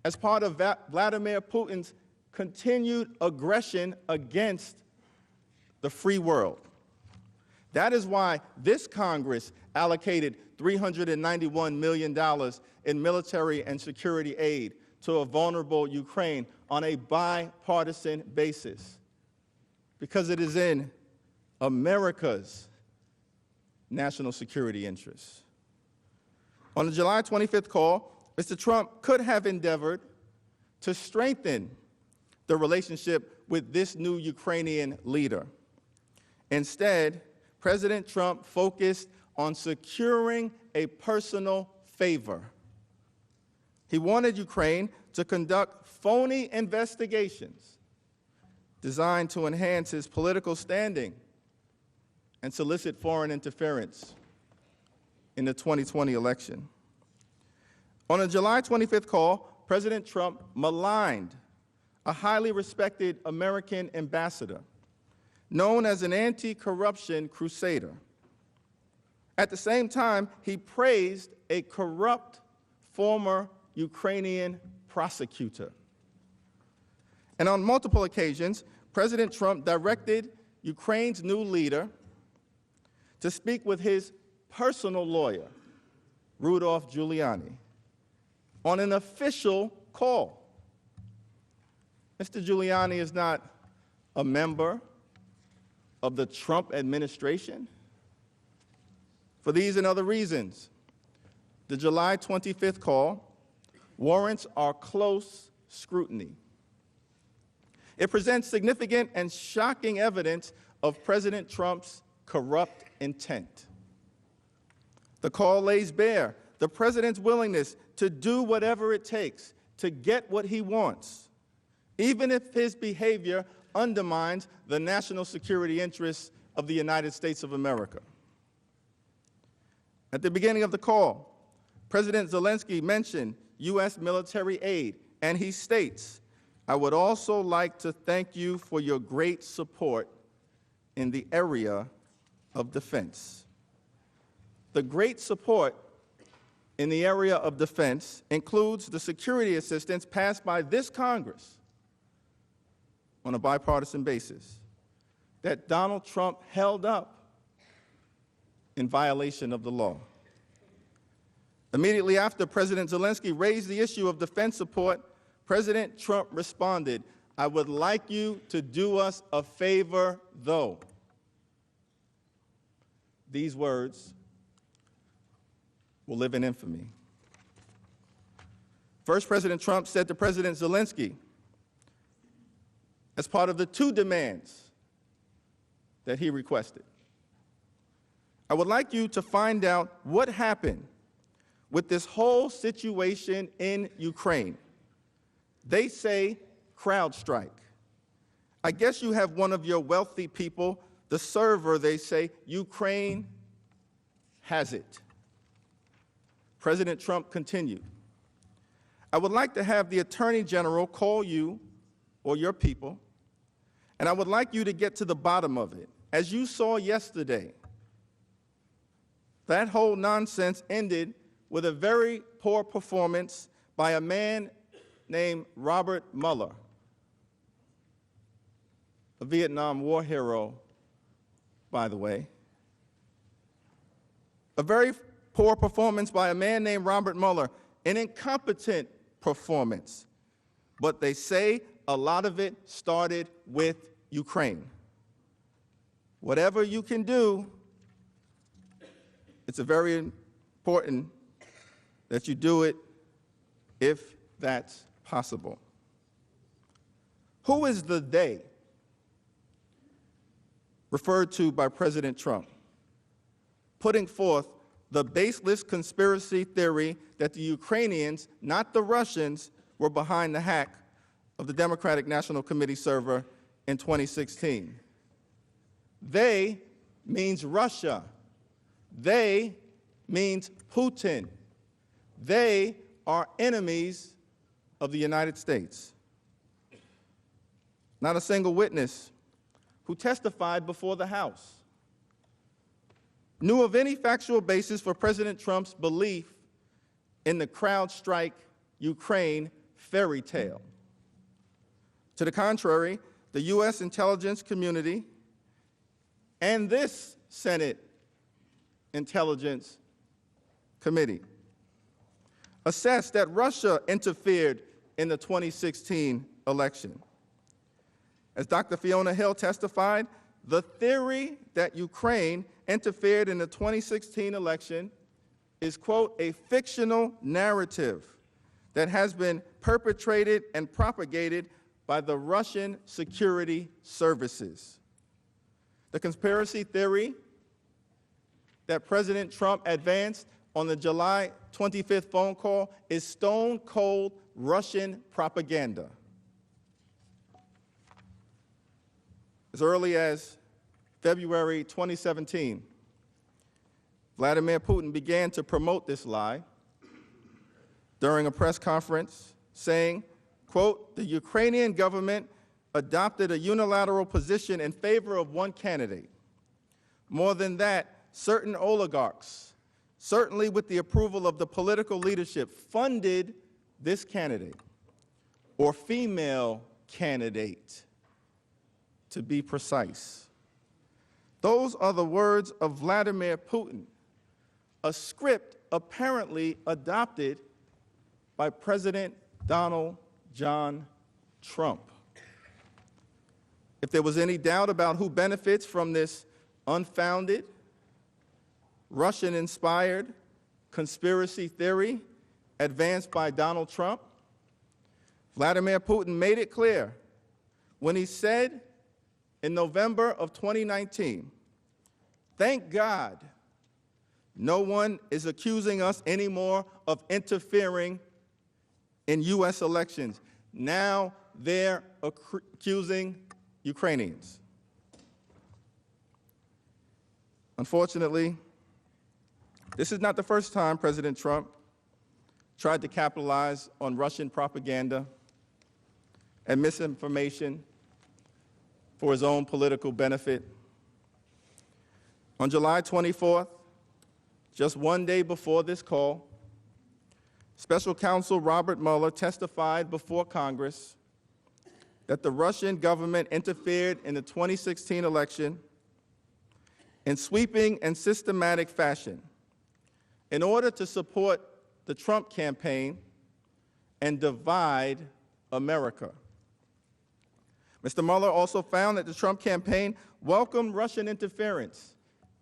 as part of Vladimir Putin's continued aggression against the free world. That is why this Congress allocated $391 million in military and security aid to a vulnerable Ukraine on a bipartisan basis, because it is in America's national security interests. On the July 25th call, Mr. Trump could have endeavored to strengthen the relationship with this new Ukrainian leader. Instead, President Trump focused on securing a personal favor. He wanted Ukraine to conduct phony investigations designed to enhance his political standing and solicit foreign interference in the 2020 election. On a July 25th call, President Trump maligned a highly respected American ambassador known as an anti-corruption crusader. At the same time, he praised a corrupt former Ukrainian prosecutor. And on multiple occasions, President Trump directed Ukraine's new leader to speak with his personal lawyer, Rudolph Giuliani, on an official call. Mr. Giuliani is not a member of the Trump administration? For these and other reasons, the July 25th call warrants our close scrutiny. It presents significant and shocking evidence of President Trump's corrupt intent. The call lays bare the president's willingness to do whatever it takes to get what he wants, even if his behavior undermines the national security interests of the United States of America. At the beginning of the call, President Zelensky mentioned U.S. military aid, and he states, "I would also like to thank you for your great support in the area of defense." The great support in the area of defense includes the security assistance passed by this Congress on a bipartisan basis that Donald Trump held up in violation of the law. Immediately after President Zelensky raised the issue of defense support, President Trump responded, "I would like you to do us a favor, though." These words will live in infamy. First, President Trump said to President Zelensky, as part of the two demands that he requested, "I would like you to find out what happened with this whole situation in Ukraine. They say CrowdStrike. I guess you have one of your wealthy people, the server, they say, Ukraine has it." President Trump continued, "I would like to have the Attorney General call you or your people, and I would like you to get to the bottom of it. As you saw yesterday, that whole nonsense ended with a very poor performance by a man named Robert Mueller, a Vietnam War hero, by the way. A very poor performance by a man named Robert Mueller, an incompetent performance. But they say a lot of it started with Ukraine. Whatever you can do, it's very important that you do it if that's possible." Who is the they referred to by President Trump, putting forth the baseless conspiracy theory that the Ukrainians, not the Russians, were behind the hack of the Democratic National Committee server in 2016? They means Russia. They means Putin. They are enemies of the United States. Not a single witness who testified before the House knew of any factual basis for President Trump's belief in the CrowdStrike Ukraine fairy tale. To the contrary, the U.S. intelligence community and this Senate Intelligence Committee assessed that Russia interfered in the 2016 election. As Dr. Fiona Hill testified, the theory that Ukraine interfered in the 2016 election is, quote, "a fictional narrative that has been perpetrated and propagated by the Russian security services." The conspiracy theory that President Trump advanced on the July 25th phone call is stone-cold Russian propaganda. As early as February 2017, Vladimir Putin began to promote this lie during a press conference, saying, quote, "The Ukrainian government adopted a unilateral position in favor of one candidate. More than that, certain oligarchs, certainly with the approval of the political leadership, funded this candidate, or female candidate, to be precise." Those are the words of Vladimir Putin, a script apparently adopted by President Donald John Trump. if there was any doubt about who benefits from this unfounded, Russian-inspired conspiracy theory advanced by Donald Trump, Vladimir Putin made it clear when he said in November of 2019, "Thank God no one is accusing us anymore of interfering in U.S. elections." Now they're accusing Ukrainians. Unfortunately, this is not the first time President Trump tried to capitalize on Russian propaganda and misinformation for his own political benefit. On July 24th, just one day before this call, Special Counsel Robert Mueller testified before Congress that the Russian government interfered in the 2016 election in sweeping and systematic fashion in order to support the Trump campaign and divide America. Mr. Mueller also found that the Trump campaign welcomed Russian interference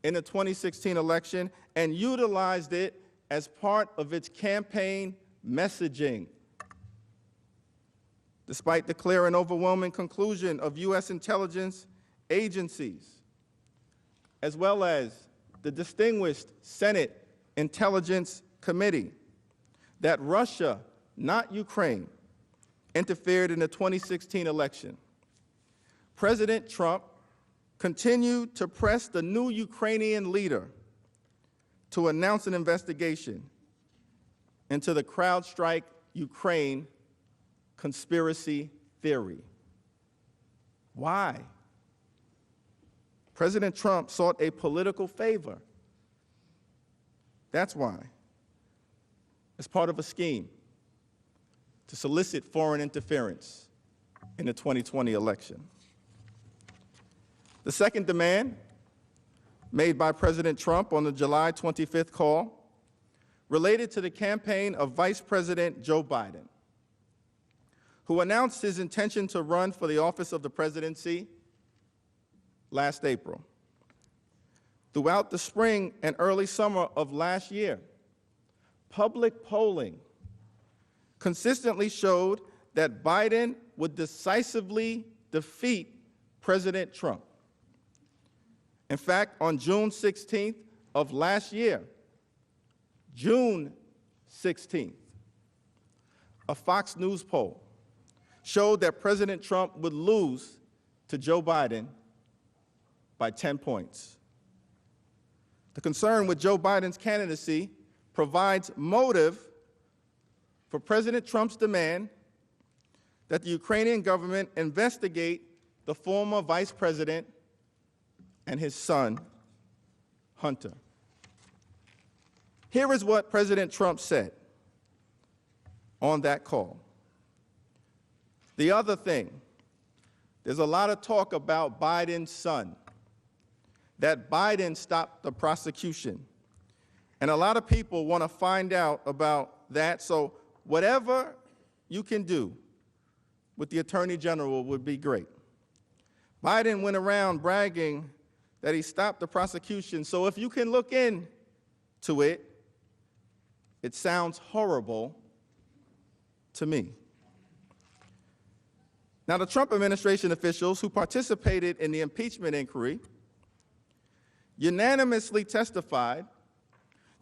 in the 2016 election and utilized it as part of its campaign messaging. Despite the clear and overwhelming conclusion of U.S. intelligence agencies, as well as the distinguished Senate Intelligence Committee, that Russia, not Ukraine, interfered in the 2016 election, President Trump continued to press the new Ukrainian leader to announce an investigation into the CrowdStrike Ukraine conspiracy theory. Why? President Trump sought a political favor. That's why. As part of a scheme to solicit foreign interference in the 2020 election. The second demand made by President Trump on the July 25th call related to the campaign of Vice President Joe Biden, who announced his intention to run for the office of the presidency last April. Throughout the spring and early summer of last year, public polling consistently showed that Biden would decisively defeat President Trump. In fact, on June 16th of last year, June 16th, a Fox News poll showed that President Trump would lose to Joe Biden by 10 points. The concern with Joe Biden's candidacy provides motive for President Trump's demand that the Ukrainian government investigate the former vice president and his son, Hunter. Here is what President Trump said on that call. The other thing, there's a lot of talk about Biden's son, that Biden stopped the prosecution. And a lot of people want to find out about that, so whatever you can do with the Attorney General would be great. Biden went around bragging that he stopped the prosecution, so if you can look into it, it sounds horrible to me. Now, the Trump administration officials who participated in the impeachment inquiry unanimously testified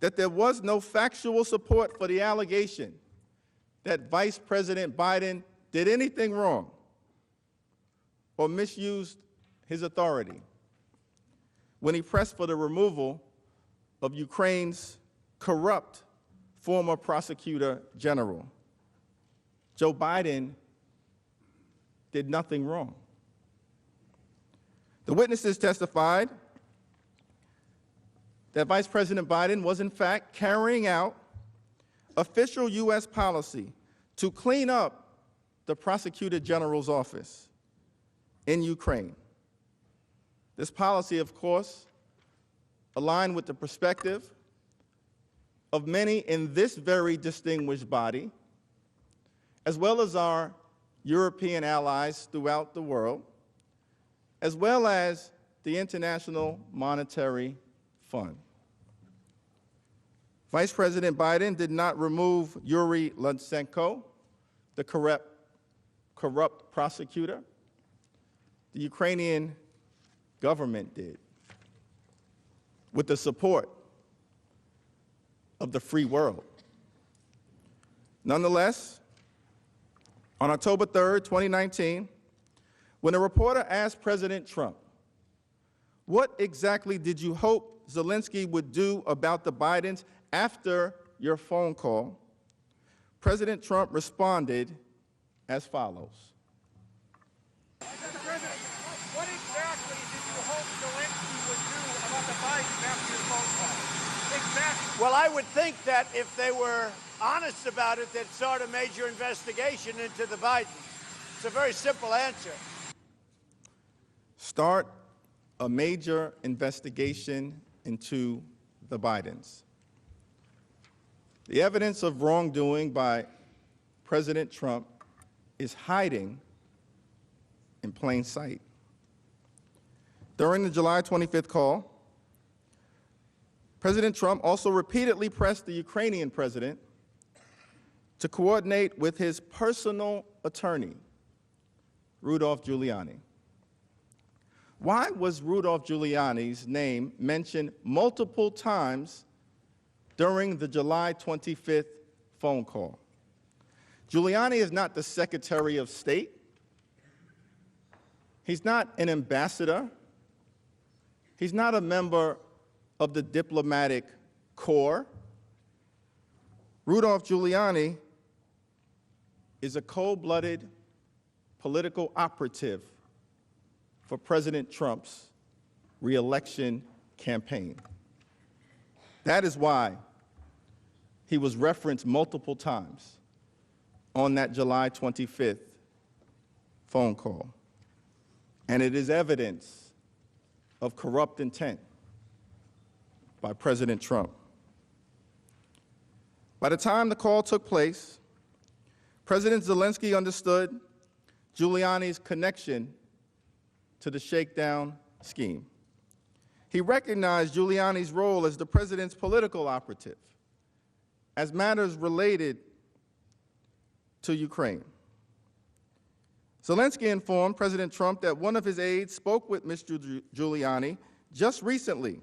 that there was no factual support for the allegation that Vice President Biden did anything wrong or misused his authority when he pressed for the removal of Ukraine's corrupt former prosecutor general. Joe Biden did nothing wrong. The witnesses testified that Vice President Biden was in fact carrying out official U.S. policy to clean up the Prosecutor General's office in Ukraine. This policy, of course, aligned with the perspective of many in this very distinguished body, as well as our European allies throughout the world, as well as the International Monetary Fund. Vice President Biden did not remove Yuri Lutsenko, the corrupt prosecutor. The Ukrainian government did, with the support of the free world. Nonetheless, on October 3rd, 2019, when a reporter asked President Trump, "What exactly did you hope Zelensky would do about the Bidens after your phone call?" President Trump responded as follows. Mr. President, what exactly did you hope Zelensky would do about the Bidens after your phone call? Exactly. Well, I would think that if they were honest about it, they'd start a major investigation into the Bidens. It's a very simple answer. Start a major investigation into the Bidens. The evidence of wrongdoing by President Trump is hiding in plain sight. During the July 25th call, President Trump also repeatedly pressed the Ukrainian president to coordinate with his personal attorney, Rudolph Giuliani. Why was Rudolph Giuliani's name mentioned multiple times during the July 25th phone call? Giuliani is not the Secretary of State. He's not an ambassador. He's not a member of the diplomatic corps. Rudolph Giuliani is a cold-blooded political operative for President Trump's re-election campaign. That is why he was referenced multiple times on that July 25th phone call. And it is evidence of corrupt intent by President Trump. By the time the call took place, President Zelensky understood Giuliani's connection to the shakedown scheme. He recognized Giuliani's role as the president's political operative as matters related to Ukraine. Zelensky informed President Trump that one of his aides spoke with Mr. Giuliani just recently,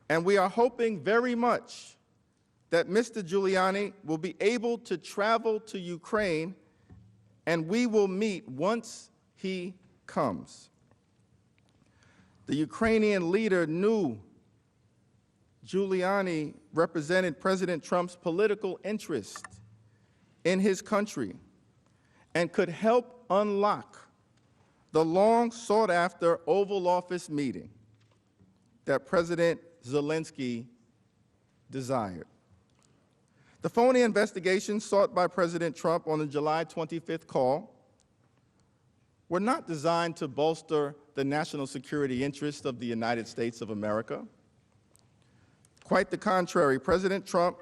and we are hoping very much that Mr. Giuliani will be able to travel to Ukraine and we will meet once he comes. The Ukrainian leader knew Giuliani represented President Trump's political interest in his country and could help unlock the long sought after Oval Office meeting that President Zelensky desired. The phony investigations sought by President Trump on the July 25th call were not designed to bolster the national security interests of the United States of America. Quite the contrary, President Trump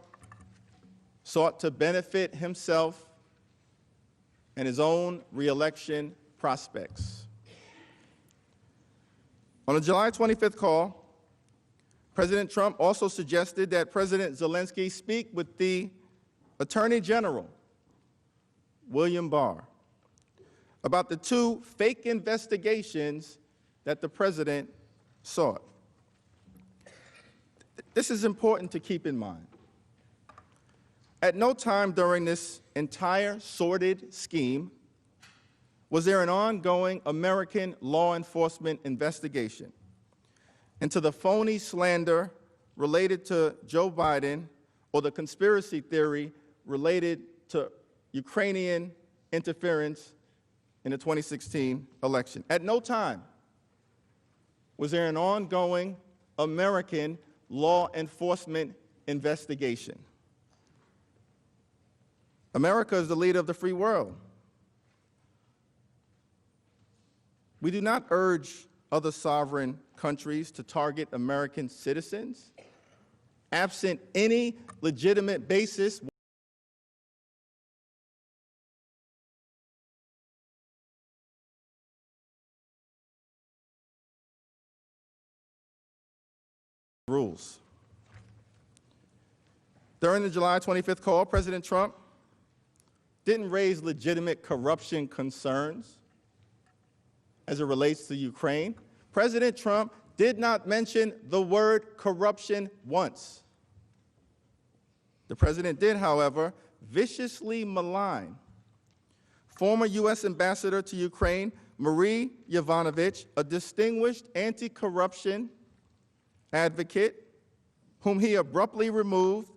sought to benefit himself and his own re-election prospects. On the July 25th call, President Trump also suggested that President Zelensky speak with the Attorney General, William Barr, about the two fake investigations that the president sought. This is important to keep in mind. At no time during this entire sordid scheme was there an ongoing American law enforcement investigation into the phony slander related to Joe Biden or the conspiracy theory related to Ukrainian interference in the 2016 election. At no time was there an ongoing American law enforcement investigation. America is the leader of the free world. We do not urge other sovereign countries to target American citizens absent any legitimate basis During the July 25th call, President Trump didn't raise legitimate corruption concerns as it relates to Ukraine. President Trump did not mention the word corruption once. The president did, however, viciously malign former U.S. Ambassador to Ukraine, Marie Yovanovitch, a distinguished anti-corruption advocate whom he abruptly removed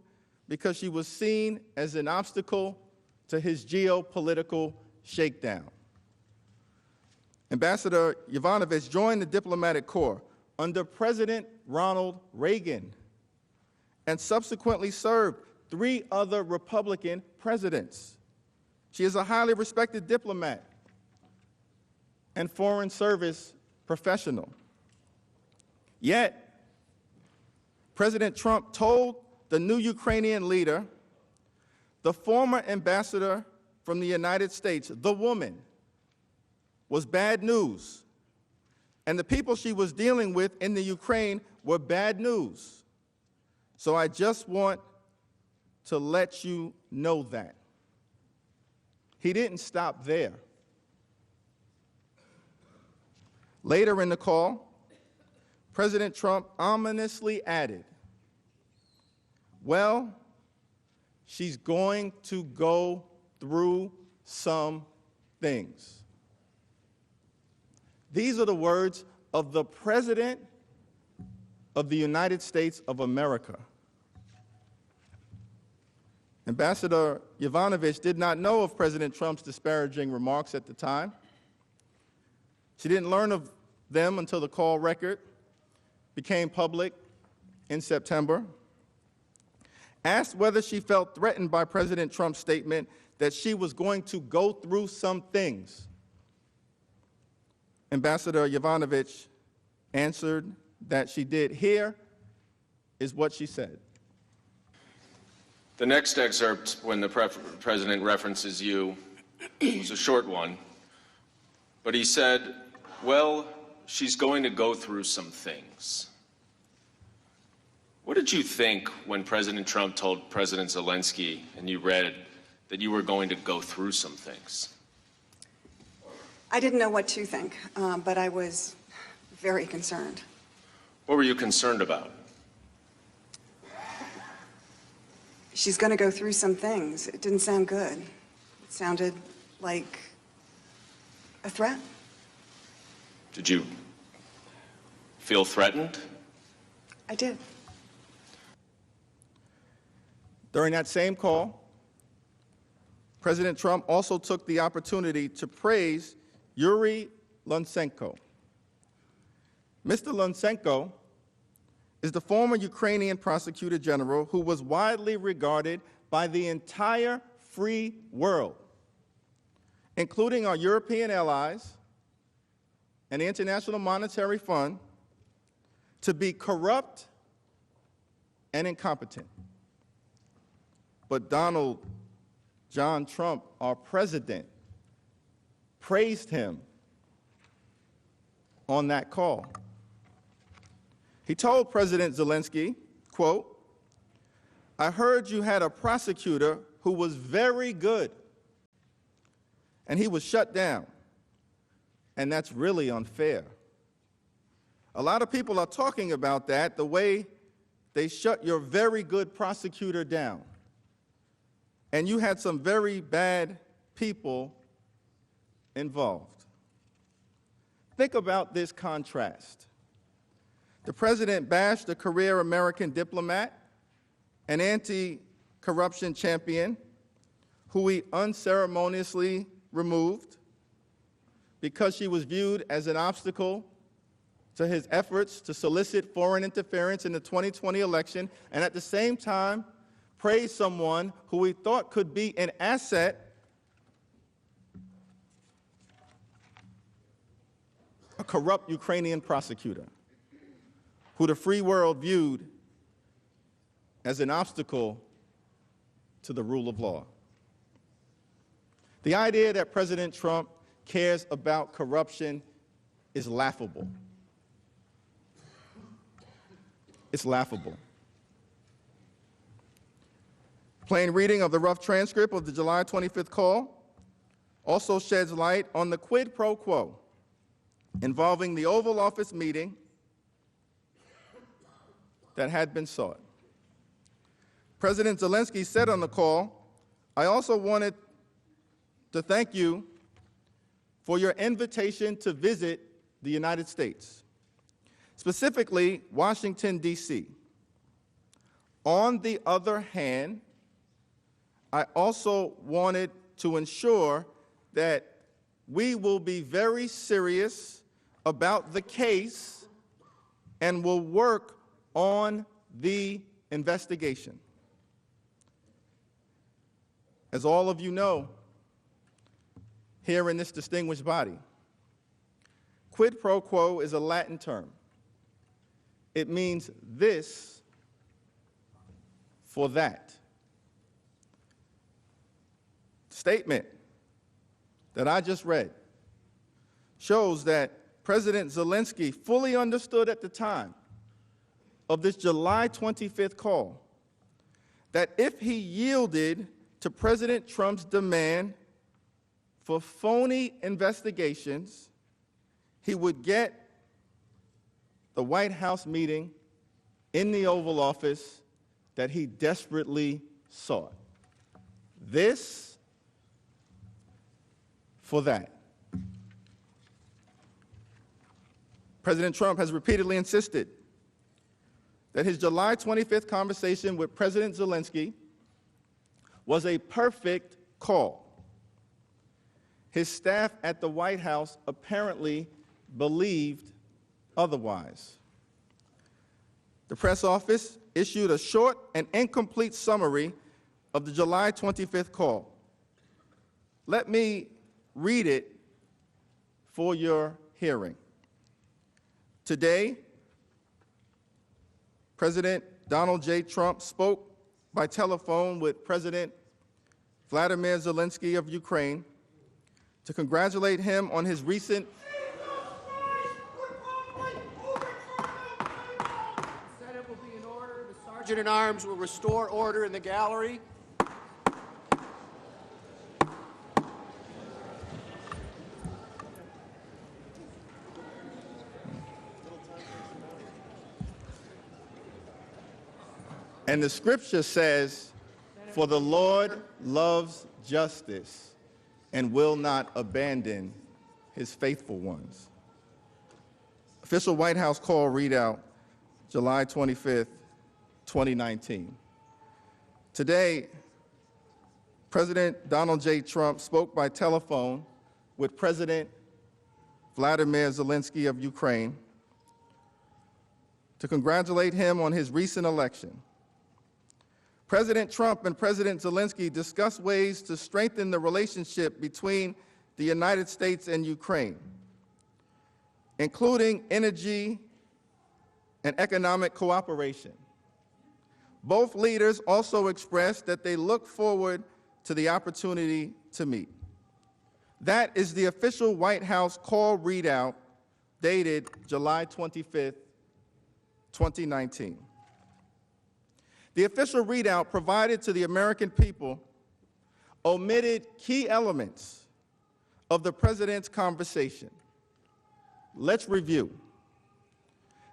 because she was seen as an obstacle to his geopolitical shakedown. Ambassador Yovanovitch joined the diplomatic corps under President Ronald Reagan and subsequently served 3 other Republican presidents. She is a highly respected diplomat and foreign service professional. Yet, President Trump told the new Ukrainian leader, the former ambassador from the United States, the woman, was bad news, and the people she was dealing with in the Ukraine were bad news. So I just want to let you know that. He didn't stop there. Later in the call, President Trump ominously added, well, she's going to go through some things. These are the words of the President of the United States of America. Ambassador Yovanovitch did not know of President Trump's disparaging remarks at the time. She didn't learn of them until the call record became public in September. Asked whether she felt threatened by President Trump's statement that she was going to go through some things, Ambassador Yovanovitch answered that she did. Here is what she said. The next excerpt, when the president references you, was a short one, but he said, well, she's going to go through some things. What did you think when President Trump told President Zelensky, and you read that you were going to go through some things? I didn't know what to think, but I was very concerned. What were you concerned about? She's going to go through some things. It didn't sound good. It sounded like a threat. Did you feel threatened? I did. During that same call, President Trump also took the opportunity to praise Yuri Lutsenko. Mr. Lutsenko is the former Ukrainian prosecutor general who was widely regarded by the entire free world, including our European allies and the International Monetary Fund, to be corrupt and incompetent. But Donald John Trump, our president, praised him on that call. He told President Zelensky, quote, I heard you had a prosecutor who was very good, and he was shut down, and that's really unfair. A lot of people are talking about that, the way they shut your very good prosecutor down. And you had some very bad people involved. Think about this contrast. The president bashed a career American diplomat, an anti-corruption champion, who he unceremoniously removed because she was viewed as an obstacle to his efforts to solicit foreign interference in the 2020 election, and at the same time, praised someone who he thought could be an asset, a corrupt Ukrainian prosecutor, who the free world viewed as an obstacle to the rule of law. The idea that President Trump cares about corruption is laughable. It's laughable. Plain reading of the rough transcript of the July 25th call also sheds light on the quid pro quo involving the Oval Office meeting that had been sought. President Zelensky said on the call, "I also wanted to thank you for your invitation to visit the United States, specifically Washington, D.C. On the other hand, I also wanted to ensure that we will be very serious about the case and will work on the investigation." As all of you know, here in this distinguished body, quid pro quo is a Latin term. It means this for that. Statement that I just read shows that President Zelensky fully understood at the time of this July 25th call that if he yielded to President Trump's demand for phony investigations, he would get the White House meeting in the Oval Office that he desperately sought. This for that. President Trump has repeatedly insisted that his July 25th conversation with President Zelensky was a perfect call. His staff at the White House apparently believed otherwise. The press office issued a short and incomplete summary of the July 25th call. Let me read it for your hearing. Today, President Donald J. Trump spoke by telephone with President Vladimir Zelensky of Ukraine to congratulate him on his recent The Senate will be in order. The Sergeant at Arms will restore order in the gallery. And the scripture says, "For the Lord loves justice and will not abandon his faithful ones." Official White House call readout, July 25th, 2019. Today, President Donald J. Trump spoke by telephone with President Vladimir Zelensky of Ukraine to congratulate him on his recent election. President Trump and President Zelensky discussed ways to strengthen the relationship between the United States and Ukraine, including energy and economic cooperation. Both leaders also expressed that they look forward to the opportunity to meet. That is the official White House call readout dated July 25th, 2019. The official readout provided to the American people omitted key elements of the president's conversation. Let's review.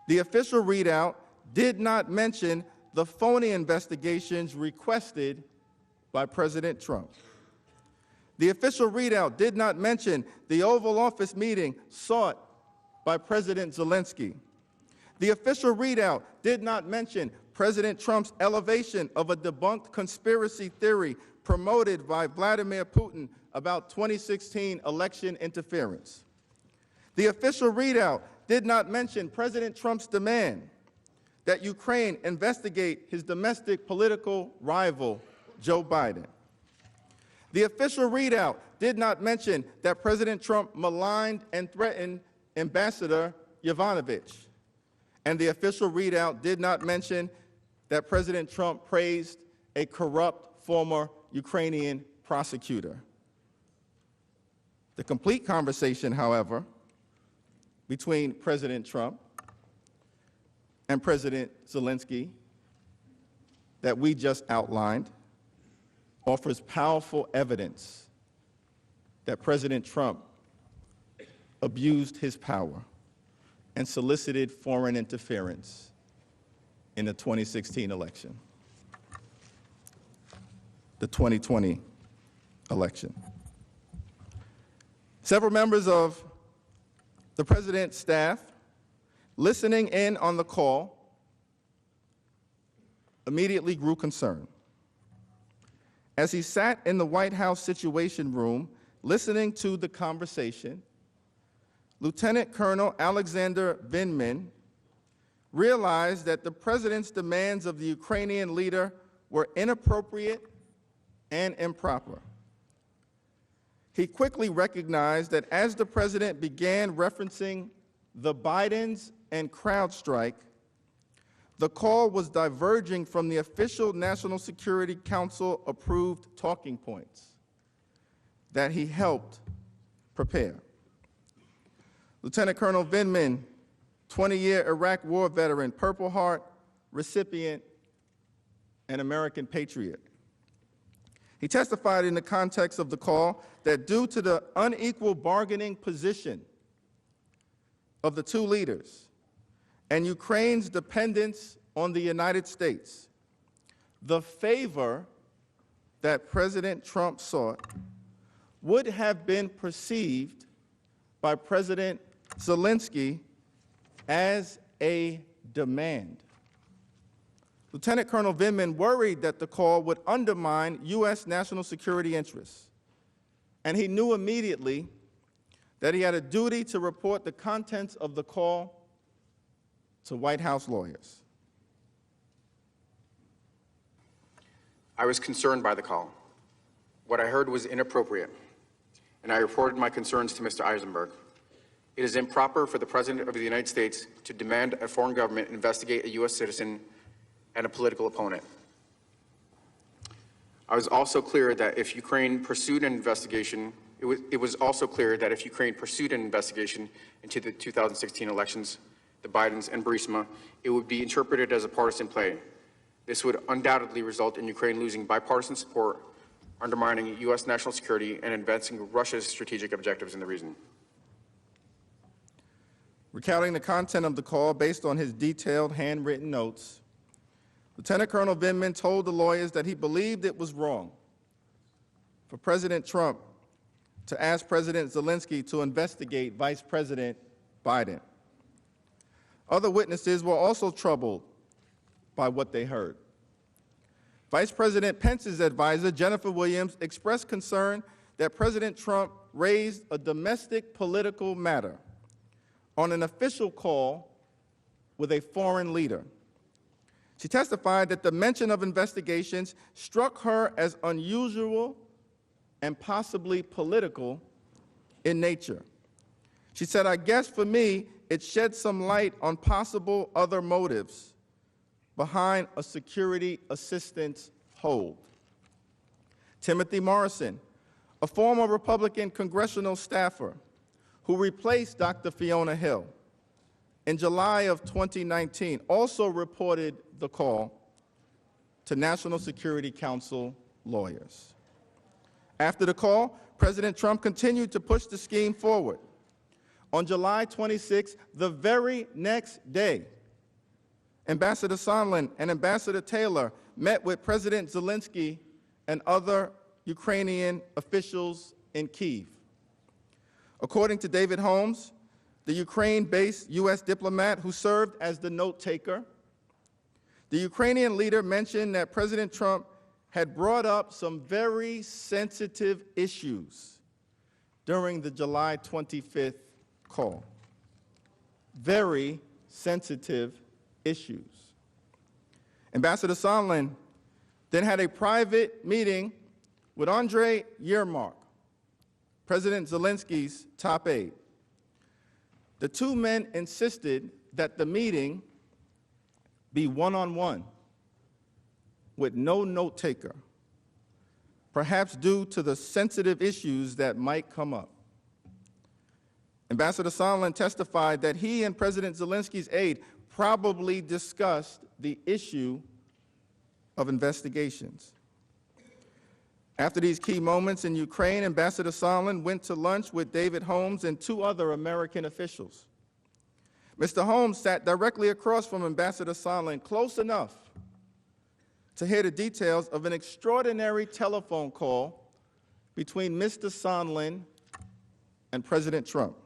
The official readout did not mention the phony investigations requested by President Trump. The official readout did not mention the Oval Office meeting sought by President Zelensky. The official readout did not mention President Trump's elevation of a debunked conspiracy theory promoted by Vladimir Putin about 2016 election interference. The official readout did not mention President Trump's demand that Ukraine investigate his domestic political rival, Joe Biden. The official readout did not mention that President Trump maligned and threatened Ambassador Yovanovitch. And the official readout did not mention that President Trump praised a corrupt former Ukrainian prosecutor. The complete conversation, however, between President Trump and President Zelensky that we just outlined offers powerful evidence that President Trump abused his power and solicited foreign interference in the 2016 election, the 2020 election. Several members of the president's staff listening in on the call immediately grew concerned. As he sat in the White House Situation Room listening to the conversation, Lieutenant Colonel Alexander Vindman realized that the president's demands of the Ukrainian leader were inappropriate and improper. He quickly recognized that as the president began referencing the Bidens and CrowdStrike, the call was diverging from the official National Security Council approved talking points that he helped prepare. Lieutenant Colonel Vindman, 20-year Iraq War veteran, Purple Heart recipient, and American patriot. He testified in the context of the call that due to the unequal bargaining position of the two leaders and Ukraine's dependence on the United States, the favor that President Trump sought would have been perceived by President Zelensky as a demand. Lieutenant Colonel Vindman worried that the call would undermine U.S. national security interests, and he knew immediately that he had a duty to report the contents of the call to White House lawyers. I was concerned by the call. What I heard was inappropriate, and I reported my concerns to Mr. Eisenberg. It is improper for the President of the United States to demand a foreign government investigate a U.S. citizen and a political opponent. I was also clear that if Ukraine pursued an investigation, it was also clear that if Ukraine pursued an investigation into the 2016 elections, the Bidens and Burisma, it would be interpreted as a partisan play. This would undoubtedly result in Ukraine losing bipartisan support, undermining U.S. national security, and advancing Russia's strategic objectives in the region. Recounting the content of the call based on his detailed handwritten notes, Lieutenant Colonel Vindman told the lawyers that he believed it was wrong for President Trump to ask President Zelensky to investigate Vice President Biden. Other witnesses were also troubled by what they heard. Vice President Pence's advisor, Jennifer Williams, expressed concern that President Trump raised a domestic political matter on an official call with a foreign leader. She testified that the mention of investigations struck her as unusual and possibly political in nature. She said, "I guess for me, it shed some light on possible other motives behind a security assistance hold." Timothy Morrison, a former Republican congressional staffer who replaced Dr. Fiona Hill in July of 2019, also reported the call to National Security Council lawyers. After the call, President Trump continued to push the scheme forward. On July 26, the very next day, Ambassador Sondland and Ambassador Taylor met with President Zelensky and other Ukrainian officials in Kyiv. According to David Holmes, the Ukraine-based U.S. diplomat who served as the note-taker, the Ukrainian leader mentioned that President Trump had brought up some very sensitive issues during the July 25th call. Very sensitive issues. Ambassador Sondland then had a private meeting with Andrei Yermak, President Zelensky's top aide. The two men insisted that the meeting be one-on-one with no note-taker, perhaps due to the sensitive issues that might come up. Ambassador Sondland testified that he and President Zelensky's aide probably discussed the issue of investigations. After these key moments in Ukraine, Ambassador Sondland went to lunch with David Holmes and 2 other American officials. Mr. Holmes sat directly across from Ambassador Sondland, close enough to hear the details of an extraordinary telephone call between Mr. Sondland and President Trump.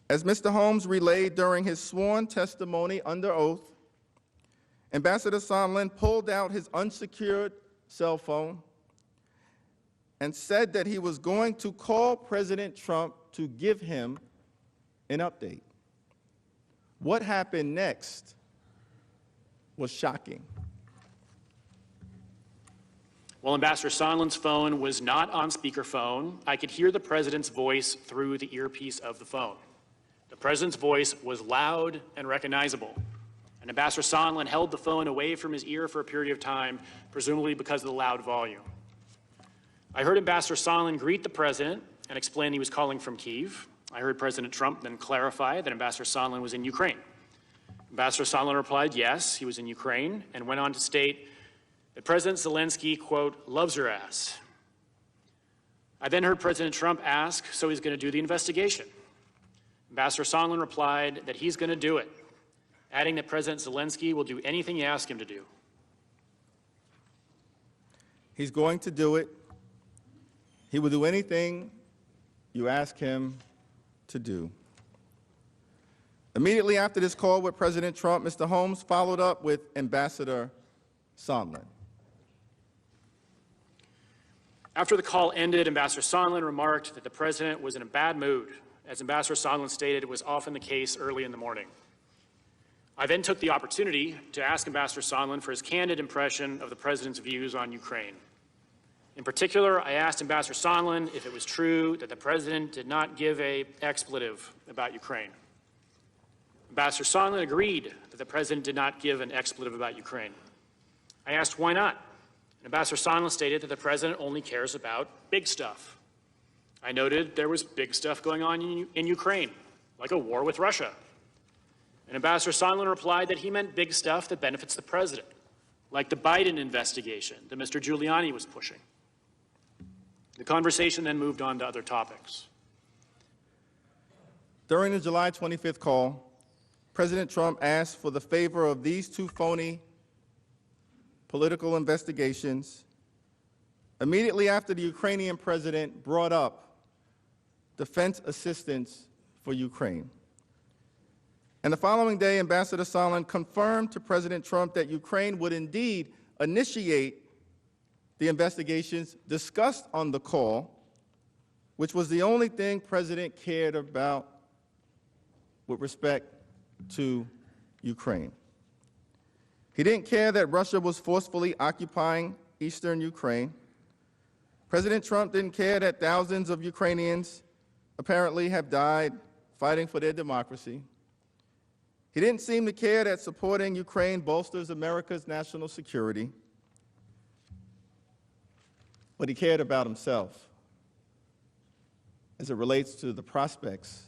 As Mr. Holmes relayed during his sworn testimony under oath, Ambassador Sondland pulled out his unsecured cell phone and said that he was going to call President Trump to give him an update. What happened next was shocking. While Ambassador Sondland's phone was not on speakerphone, I could hear the president's voice through the earpiece of the phone. The president's voice was loud and recognizable, and Ambassador Sondland held the phone away from his ear for a period of time, presumably because of the loud volume. I heard Ambassador Sondland greet the president and explain he was calling from Kyiv. I heard President Trump then clarify that Ambassador Sondland was in Ukraine. Ambassador Sondland replied yes, he was in Ukraine, and went on to state that President Zelensky, quote, loves her ass. I then heard President Trump ask, so he's going to do the investigation. Ambassador Sondland replied that he's going to do it, adding that President Zelensky will do anything you ask him to do. He's going to do it. He will do anything you ask him to do. Immediately after this call with President Trump, Mr. Holmes followed up with Ambassador Sondland. After the call ended, Ambassador Sondland remarked that the president was in a bad mood. As Ambassador Sondland stated, it was often the case early in the morning. I then took the opportunity to ask Ambassador Sondland for his candid impression of the president's views on Ukraine. In particular, I asked Ambassador Sondland if it was true that the president did not give an expletive about Ukraine. Ambassador Sondland agreed that the president did not give an expletive about Ukraine. I asked why not. Ambassador Sondland stated that the president only cares about big stuff. I noted there was big stuff going on in Ukraine, like a war with Russia. And Ambassador Sondland replied that he meant big stuff that benefits the president, like the Biden investigation that Mr. Giuliani was pushing. The conversation then moved on to other topics. During the July 25th call, President Trump asked for the favor of these 2 phony political investigations immediately after the Ukrainian president brought up defense assistance for Ukraine. And the following day, Ambassador Sondland confirmed to President Trump that Ukraine would indeed initiate the investigations discussed on the call, which was the only thing President cared about with respect to Ukraine. He didn't care that Russia was forcefully occupying eastern Ukraine. President Trump didn't care that thousands of Ukrainians apparently have died fighting for their democracy. He didn't seem to care that supporting Ukraine bolsters America's national security. But he cared about himself as it relates to the prospects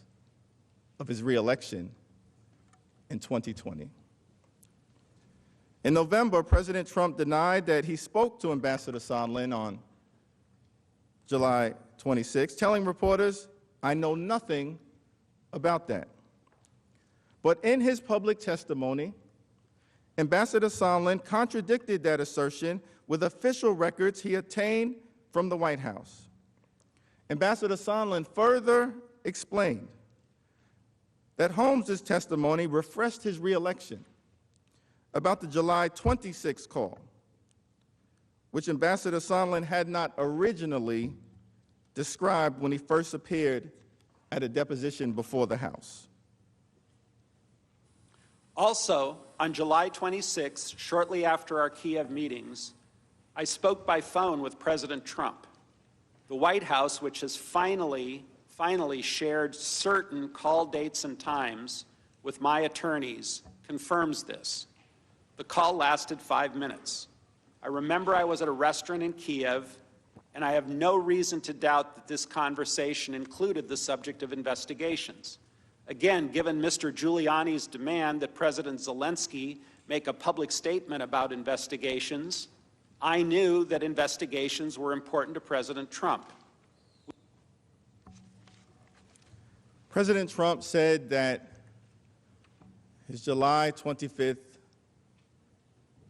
of his reelection in 2020. In November, President Trump denied that he spoke to Ambassador Sondland on July 26, telling reporters, "I know nothing about that." But in his public testimony, Ambassador Sondland contradicted that assertion with official records he obtained from the White House. Ambassador Sondland further explained that Holmes' testimony refreshed his reelection about the July 26 call, which Ambassador Sondland had not originally described when he first appeared at a deposition before the House. Also, on July 26, shortly after our Kiev meetings, I spoke by phone with President Trump. The White House, which has finally shared certain call dates and times with my attorneys, confirms this. The call lasted 5 minutes. I remember I was at a restaurant in Kiev, and I have no reason to doubt that this conversation included the subject of investigations. Again, given Mr. Giuliani's demand that President Zelensky make a public statement about investigations, I knew that investigations were important to President Trump. President Trump said that his July 25th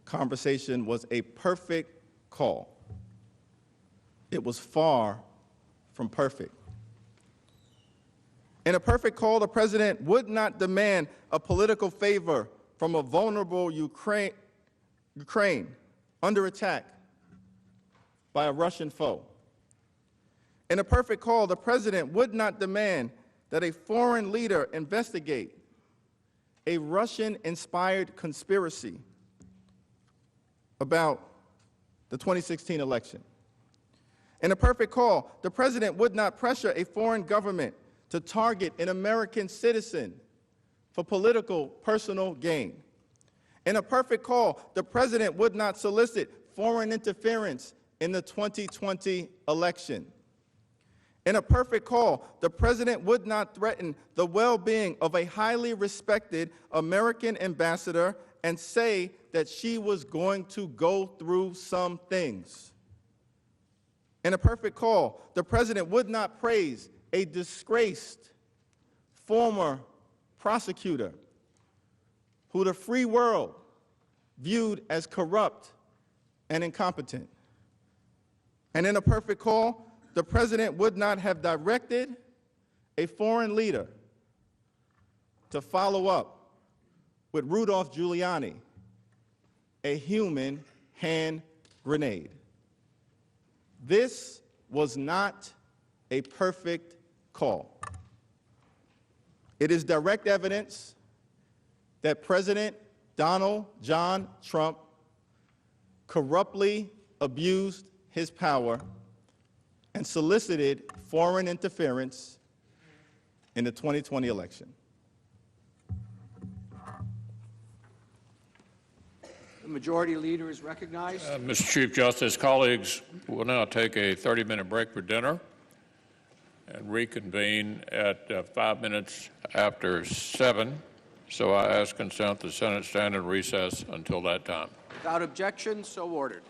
conversation was a perfect call. It was far from perfect. In a perfect call, the president would not demand a political favor from a vulnerable Ukraine under attack by a Russian foe. In a perfect call, the president would not demand that a foreign leader investigate a Russian-inspired conspiracy about the 2016 election. In a perfect call, the president would not pressure a foreign government to target an American citizen for political personal gain. In a perfect call, the president would not solicit foreign interference in the 2020 election. In a perfect call, the president would not threaten the well-being of a highly respected American ambassador and say that she was going to go through some things. In a perfect call, the president would not praise a disgraced former prosecutor who the free world viewed as corrupt and incompetent. And in a perfect call, the president would not have directed a foreign leader to follow up with Rudolph Giuliani, a human hand grenade. This was not a perfect call. It is direct evidence that President Donald John Trump corruptly abused his power and solicited foreign interference in the 2020 election. The majority leader is recognized. Mr. Chief Justice, colleagues, we'll now take a 30-minute break for dinner and reconvene at 5 minutes after 7. So I ask consent the Senate stand in recess until that time. Without objection, so ordered.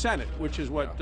Senate, which is what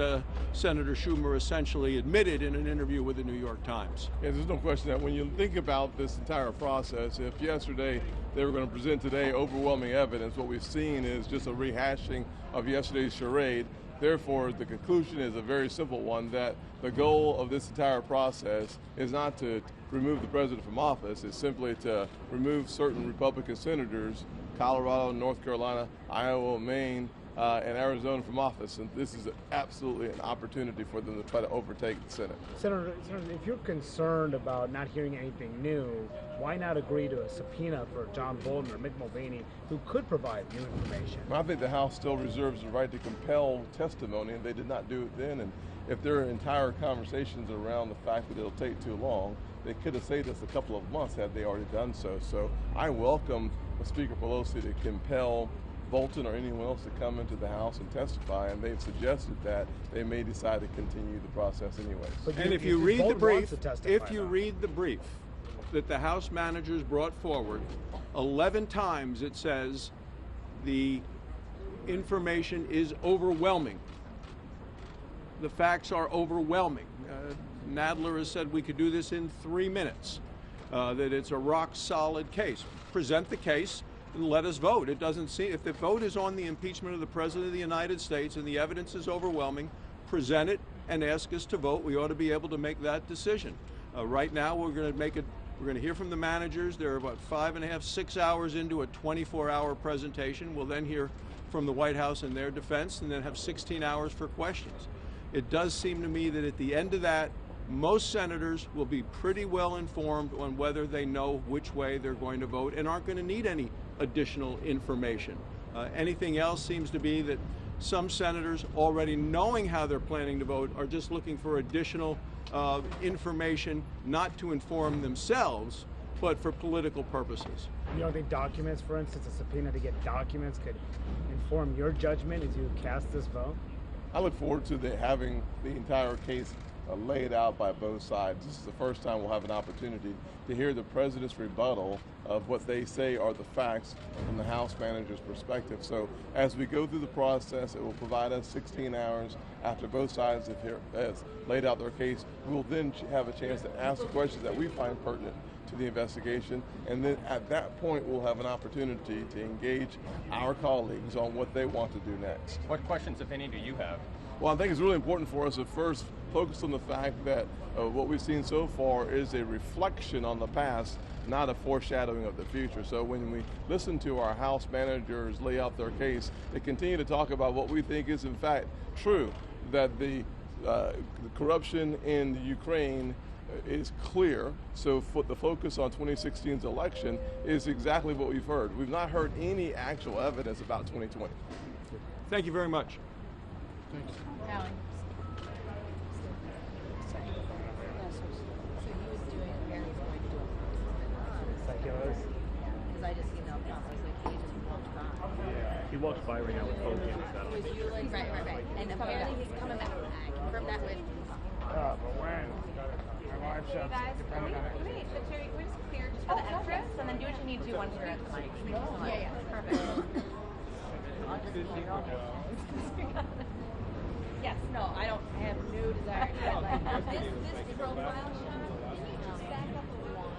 Senator Schumer essentially admitted in an interview with the New York Times. Yeah, there's no question that when you think about this entire process, if yesterday they were going to present today overwhelming evidence, what we've seen is just a rehashing of yesterday's charade. Therefore, the conclusion is a very simple one, that the goal of this entire process is not to remove the president from office, it's simply to remove certain Republican senators, Colorado, North Carolina, Iowa, Maine, and Arizona from office. And this is absolutely an opportunity for them to try to overtake the Senate. Senator, if you're concerned about not hearing anything new, why not agree to a subpoena for John Bolton or Mick Mulvaney, who could provide new information? I think the House still reserves the right to compel testimony, and they did not do it then. And if there are entire conversations around the fact that it'll take too long, they could have saved us a couple of months had they already done so. So I welcome Speaker Pelosi to compel Bolton or anyone else to come into the House and testify, and they've suggested that they may decide to continue the process anyways. And if you read the brief, that the House managers brought forward, 11 times it says the information is overwhelming. The facts are overwhelming. Nadler has said we could do this in 3 minutes, that it's a rock-solid case. Present the case and let us vote. It doesn't seem, if the vote is on the impeachment of the President of the United States and the evidence is overwhelming, present it and ask us to vote. We ought to be able to make that decision. Right now, we're going to hear from the managers. They're about 5.5, 6 hours into a 24-hour presentation. We'll then hear from the White House in their defense and then have 16 hours for questions. It does seem to me that at the end of that, most senators will be pretty well informed on whether they know which way they're going to vote and aren't going to need any additional information. Anything else seems to be that some senators, already knowing how they're planning to vote, are just looking for additional information, not to inform themselves, but for political purposes. You don't think documents, for instance, a subpoena to get documents could inform your judgment as you cast this vote? I look forward to having the entire case laid out by both sides. This is the first time we'll have an opportunity to hear the president's rebuttal of what they say are the facts from the House manager's perspective. So as we go through the process, it will provide us 16 hours after both sides have laid out their case. We'll then have a chance to ask the questions that we find pertinent to the investigation, and then at that point we'll have an opportunity to engage our colleagues on what they want to do next. What questions, if any, do you have? Well, I think it's really important for us to first focus on the fact that what we've seen so far is a reflection on the past, not a foreshadowing of the future. So when we listen to our House managers lay out their case, they continue to talk about what we think is in fact true, that the corruption in the Ukraine is clear. So the focus on 2016's election is exactly what we've heard. We've not heard any actual evidence about 2020. Thank you very much. Thanks. Alan. Because I just emailed him. I was like, he just walked by. Yeah, he walks by right now with both hands out. Right. And apparently he's coming back. I confirmed that with. But when? My wife said, depending on it. Wait, but Jerry, we're just clear just for the entrance, and then do what you need to do once you're at the mic. Yeah, perfect. I'll just clear all this. Yes, no, I have no desire to this profile shot. Can you just back up a one?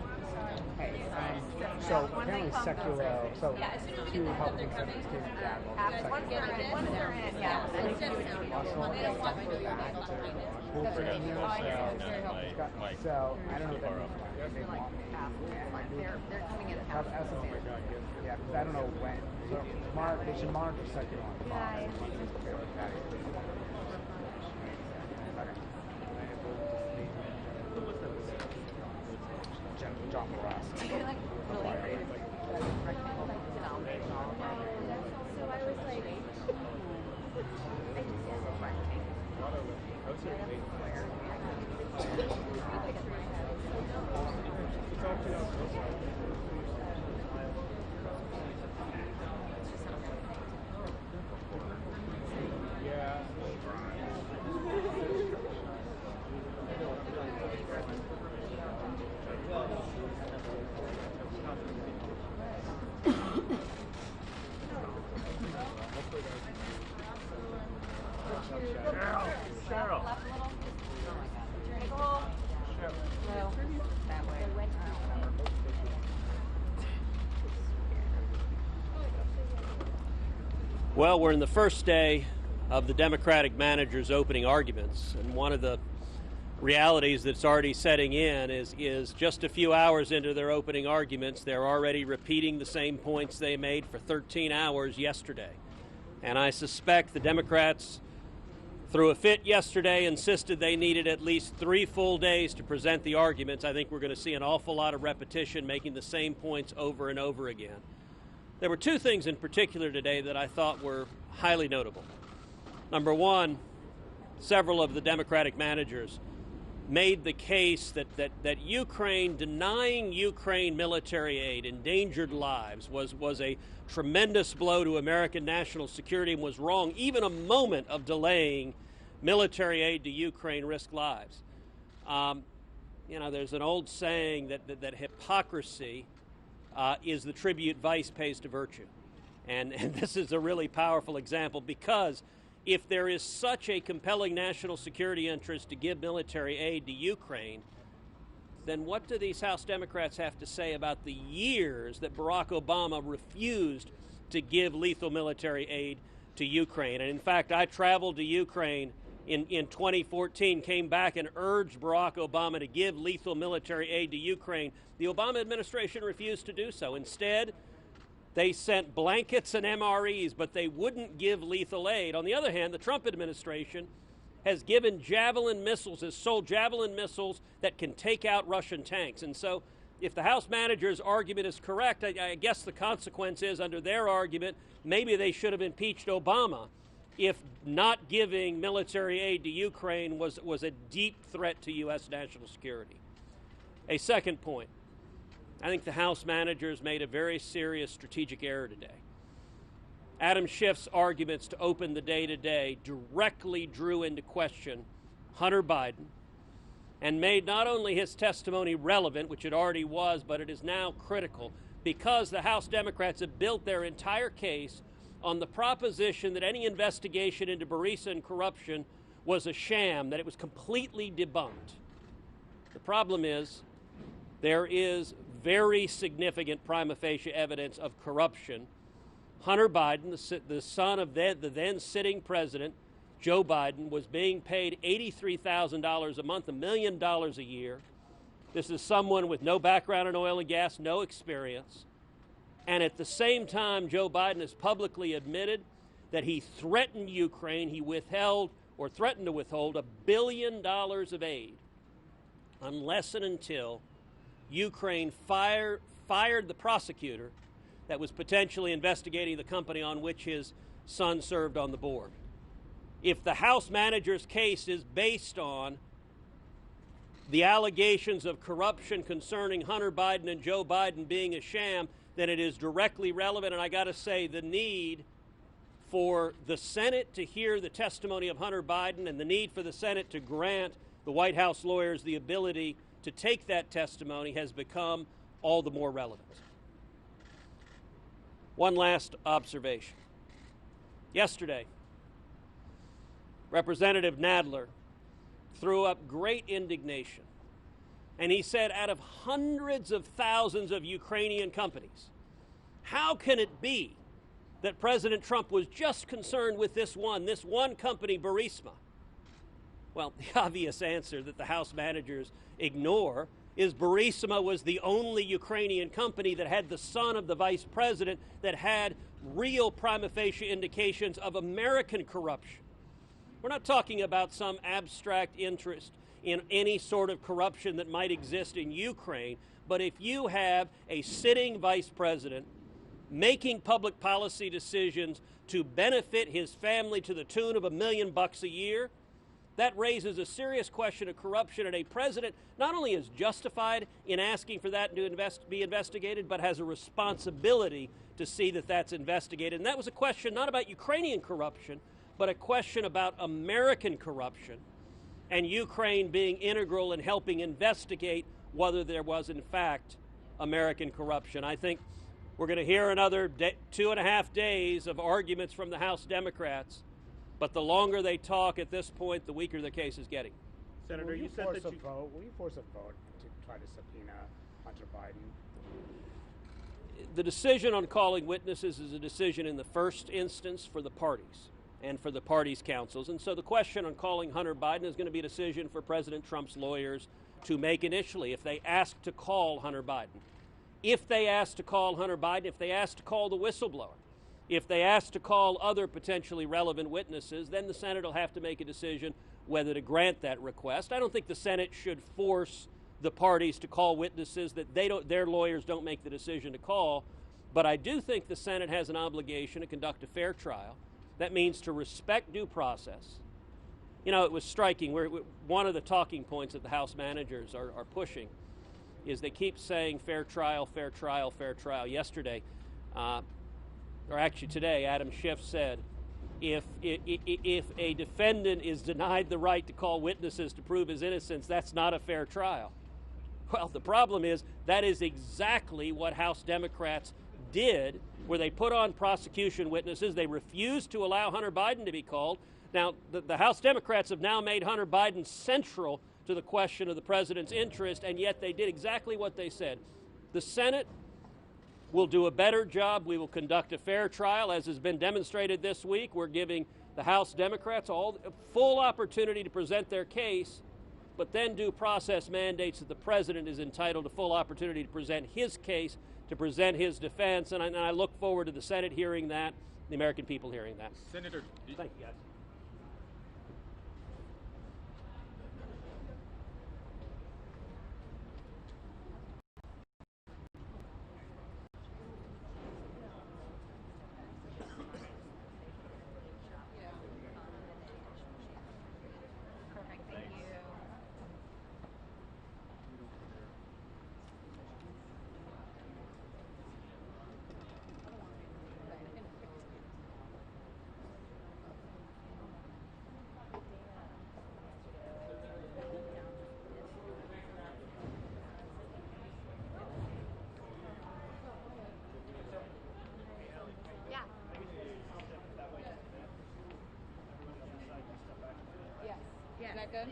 So apparently secular, so two Republican senators came in down. Once they're in, yeah. They don't want me to go back. So I don't know what that means. Like half. They're coming in half. Yeah, because I don't know when. So they should monitor secular on Fox. John Ross. So I was like, Well, we're in the first day of the Democratic manager's opening arguments, and one of the realities that's already setting in is just a few hours into their opening arguments, they're already repeating the same points they made for 13 hours yesterday. And I suspect the Democrats, through a fit yesterday, insisted they needed at least 3 full days to present the arguments. I think we're going to see an awful lot of repetition, making the same points over and over again. There were 2 things in particular today that I thought were highly notable. Number one, several of the Democratic managers made the case that Ukraine, denying Ukraine military aid, endangered lives, was a tremendous blow to American national security and was wrong. Even a moment of delaying military aid to Ukraine risked lives. You know, there's an old saying that hypocrisy is the tribute vice pays to virtue. And this is a really powerful example, because if there is such a compelling national security interest to give military aid to Ukraine, then what do these House Democrats have to say about the years that Barack Obama refused to give lethal military aid to Ukraine? And in fact, I traveled to Ukraine in 2014, came back and urged Barack Obama to give lethal military aid to Ukraine. The Obama administration refused to do so. Instead, they sent blankets and MREs, but they wouldn't give lethal aid. On the other hand, the Trump administration has given Javelin missiles, has sold Javelin missiles that can take out Russian tanks. And so if the House manager's argument is correct, I guess the consequence is, under their argument, maybe they should have impeached Obama if not giving military aid to Ukraine was a deep threat to U.S. national security. A second point. I think the House managers made a very serious strategic error today. Adam Schiff's arguments to open the day today directly drew into question Hunter Biden and made not only his testimony relevant, which it already was, but it is now critical, because the House Democrats have built their entire case on the proposition that any investigation into Burisma and corruption was a sham, that it was completely debunked. The problem is there is very significant prima facie evidence of corruption. Hunter Biden, the son of the then sitting president, Joe Biden, was being paid $83,000 a month, $1 million a year. This is someone with no background in oil and gas, no experience. And at the same time, Joe Biden has publicly admitted that he threatened Ukraine. He withheld or threatened to withhold $1 billion of aid unless and until Ukraine fired the prosecutor that was potentially investigating the company on which his son served on the board. If the House manager's case is based on the allegations of corruption concerning Hunter Biden and Joe Biden being a sham, then it is directly relevant. And I got to say, the need for the Senate to hear the testimony of Hunter Biden and the need for the Senate to grant the White House lawyers the ability to take that testimony has become all the more relevant. One last observation. Yesterday, Representative Nadler threw up great indignation, and he said, out of hundreds of thousands of Ukrainian companies, how can it be that President Trump was just concerned with this one company, Burisma? Well, the obvious answer that the House managers ignore is Burisma was the only Ukrainian company that had the son of the vice president that had real prima facie indications of American corruption. We're not talking about some abstract interest in any sort of corruption that might exist in Ukraine, but if you have a sitting vice president making public policy decisions to benefit his family to the tune of $1 million a year, that raises a serious question of corruption, and a president not only is justified in asking for that to be investigated, but has a responsibility to see that that's investigated. And that was a question not about Ukrainian corruption, but a question about American corruption, and Ukraine being integral in helping investigate whether there was, in fact, American corruption. I think we're going to hear another 2.5 days of arguments from the House Democrats, but the longer they talk at this point, the weaker the case is getting. Senator, will you said force that a vote? Will you force a vote to try to subpoena Hunter Biden? The decision on calling witnesses is a decision in the first instance for the parties and for the parties' counsels. And so the question on calling Hunter Biden is going to be a decision for President Trump's lawyers to make initially if they ask to call Hunter Biden. If they ask to call Hunter Biden, if they ask to call the whistleblower, if they ask to call other potentially relevant witnesses, then the Senate will have to make a decision whether to grant that request. I don't think the Senate should force the parties to call witnesses that their lawyers don't make the decision to call, but I do think the Senate has an obligation to conduct a fair trial. That means to respect due process. You know, it was striking. One of the talking points that the House managers are pushing is they keep saying fair trial, fair trial, fair trial. Yesterday, or actually today, Adam Schiff said, if a defendant is denied the right to call witnesses to prove his innocence, that's not a fair trial. Well, the problem is that is exactly what House Democrats did, where they put on prosecution witnesses. They refused to allow Hunter Biden to be called. Now, the House Democrats have now made Hunter Biden central to the question of the president's interest, and yet they did exactly what they said. The Senate will do a better job. We will conduct a fair trial, as has been demonstrated this week. We're giving the House Democrats full opportunity to present their case, but then due process mandates that the president is entitled to full opportunity to present his case, to present his defense, and I look forward to the Senate hearing that, the American people hearing that. Senator, thank you, guys. Is that good?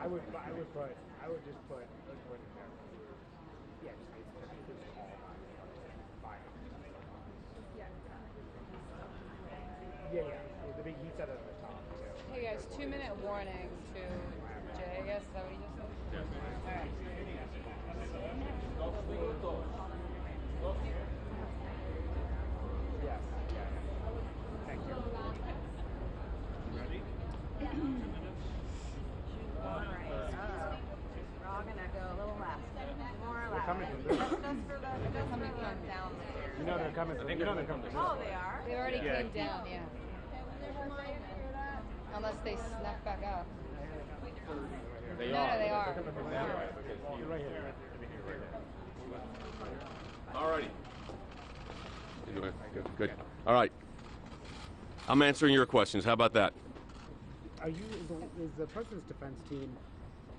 I would just put it there. Yeah, just call Biden. Yeah. He said it at the top, too. Hey guys, 2-minute warning to Jay, I guess. Is that what he just said? Yeah. All right. Yes. Thank you. Ready? All right. We're all gonna go a little left. More They're left. coming from this. That's for the coming down the stairs. You know they're coming from. You know they're coming from. Oh, they are? They already Yeah. came down, yeah. Unless they snuck back up. They No, are. they are. They're coming from that way because You're right here. All righty. Good. All right. I'm answering your questions. How about that? Is the president's defense team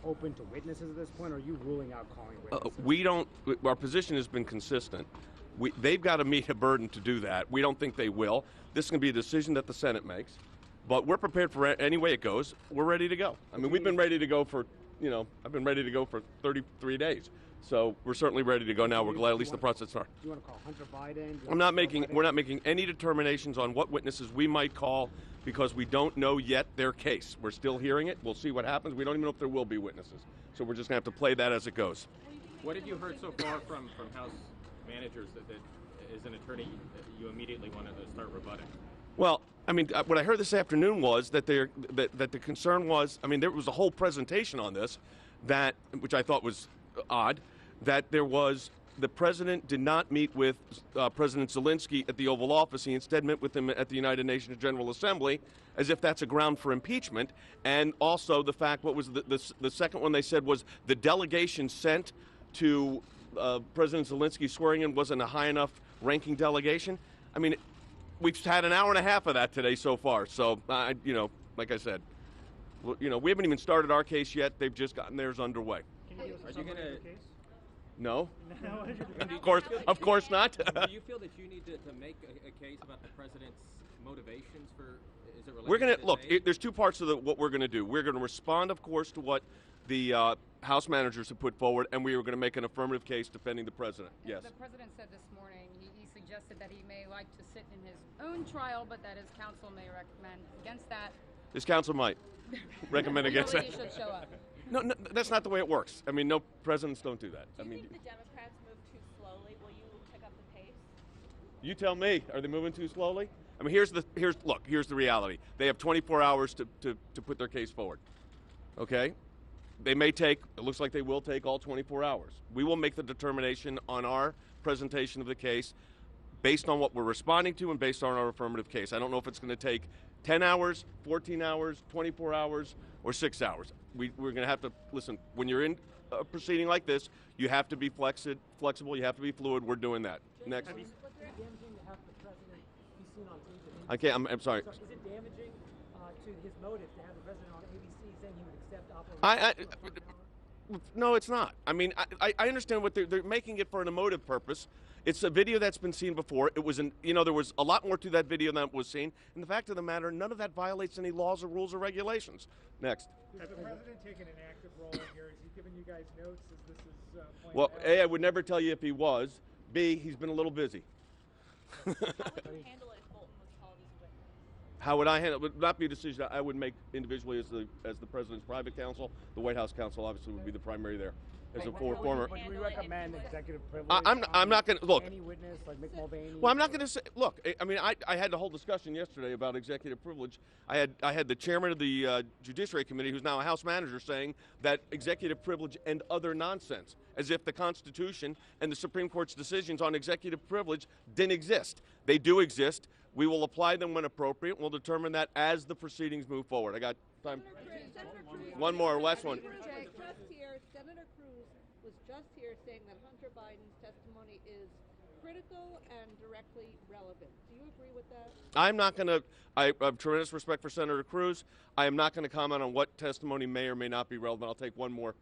open to witnesses at this point, or are you ruling out calling witnesses? We don't. Our position has been consistent. They've got to meet a burden to do that. We don't think they will. This is going to be a decision that the Senate makes, but we're prepared for any way it goes. We're ready to go. I mean, we've been ready to go for, I've been ready to go for 33 days. So we're certainly ready to go now. We're glad at least the process started. Do you want to call Hunter Biden? We're not making any determinations on what witnesses we might call because we don't know yet their case. We're still hearing it. We'll see what happens. We don't even know if there will be witnesses. So we're just going to have to play that as it goes. What have you heard so far from House managers that as an attorney you immediately wanted to start rebutting? Well, I mean, what I heard this afternoon was that the concern was, I mean, there was a whole presentation on this which I thought was odd, that the president did not meet with President Zelensky at the Oval Office. He instead met with him at the United Nations General Assembly, as if that's a ground for impeachment. And also the fact, what was the second one they said was the delegation sent to President Zelensky swearing in wasn't a high enough ranking delegation. I mean, we've had an hour and a half of that today so far. So, like I said, we haven't even started our case yet. They've just gotten theirs underway. Are you going to? No. Of course not. Do you feel that you need to make a case about the president's motivations for? Is it related We're going to to look. There's two parts of what we're going to do. We're going to respond, of course, to what the House managers have put forward, and we are going to make an affirmative case defending the president. Yes. The president said this morning he suggested that he may like to sit in his own trial, but that his counsel may recommend against that. This council might recommend against that. He should show up. No, that's not the way it works. I mean, no, presidents don't do that. Do you think the Democrats move too slowly? Will you pick up the pace? You tell me. Are they moving too slowly? I mean, here's the reality. They have 24 hours to put their case forward. Okay? They may take, it looks like they will take all 24 hours. We will make the determination on our presentation of the case based on what we're responding to and based on our affirmative case. I don't know if it's going to take 10 hours, 14 hours, 24 hours, or 6 hours. We're going to have to, listen, when you're in a proceeding like this, you have to be flexible, you have to be fluid. We're doing that. Next. Was it damaging to have the president be seen on TV? Okay, I'm sorry. Is it damaging to his motive to have the president on ABC saying he would accept No, it's not. I mean, I understand what they're making it for an emotive purpose. It's a video that's been seen before. It was there was a lot more to that video than was seen. And the fact of the matter, none of that violates any laws or rules or regulations. Next. Has the president taken an active role in here? Is he giving you guys notes as this is playing Well, out? A, I would never tell you if he was. B, he's been a little busy. How would you handle it if Bolton was called as a witness? How would I handle it? Would not be a decision I would make individually as the president's private counsel. The White House counsel obviously would be the primary there. As a former. Would we recommend executive privilege? I'm not going to look. Any witness like Mick Mulvaney? Well, I'm not going to say. Look, I mean, I had the whole discussion yesterday about executive privilege. I had the chairman of the Judiciary Committee, who's now a House manager, saying that executive privilege and other nonsense, as if the Constitution and the Supreme Court's decisions on executive privilege didn't exist. They do exist. We will apply them when appropriate. We'll determine that as the proceedings move forward. I got time. One more, last one. Senator Cruz was just here saying that Hunter Biden's testimony is critical and directly relevant. Do you agree with that? I'm not going to. I have tremendous respect for Senator Cruz. I am not going to comment on what testimony may or may not be relevant. I'll take one more.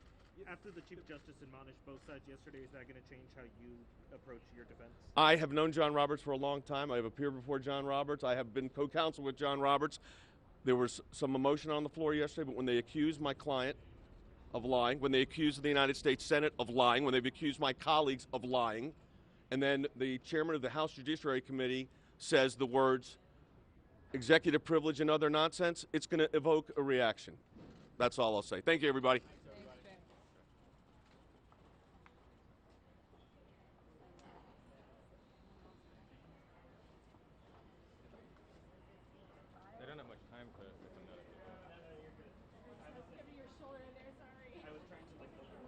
After the Chief Justice admonished both sides yesterday, is that going to change how you approach your defense? I have known John Roberts for a long time. I have appeared before John Roberts. I have been co-counsel with John Roberts. There was some emotion on the floor yesterday, but when they accused my client of lying, when they accused the United States Senate of lying, when they've accused my colleagues of lying, and then the chairman of the House Judiciary Committee says the words, executive privilege and other nonsense, it's going to evoke a reaction. That's all I'll say. Thank you, everybody. They don't have much time to come down. Your shoulder there, sorry. I was trying to like look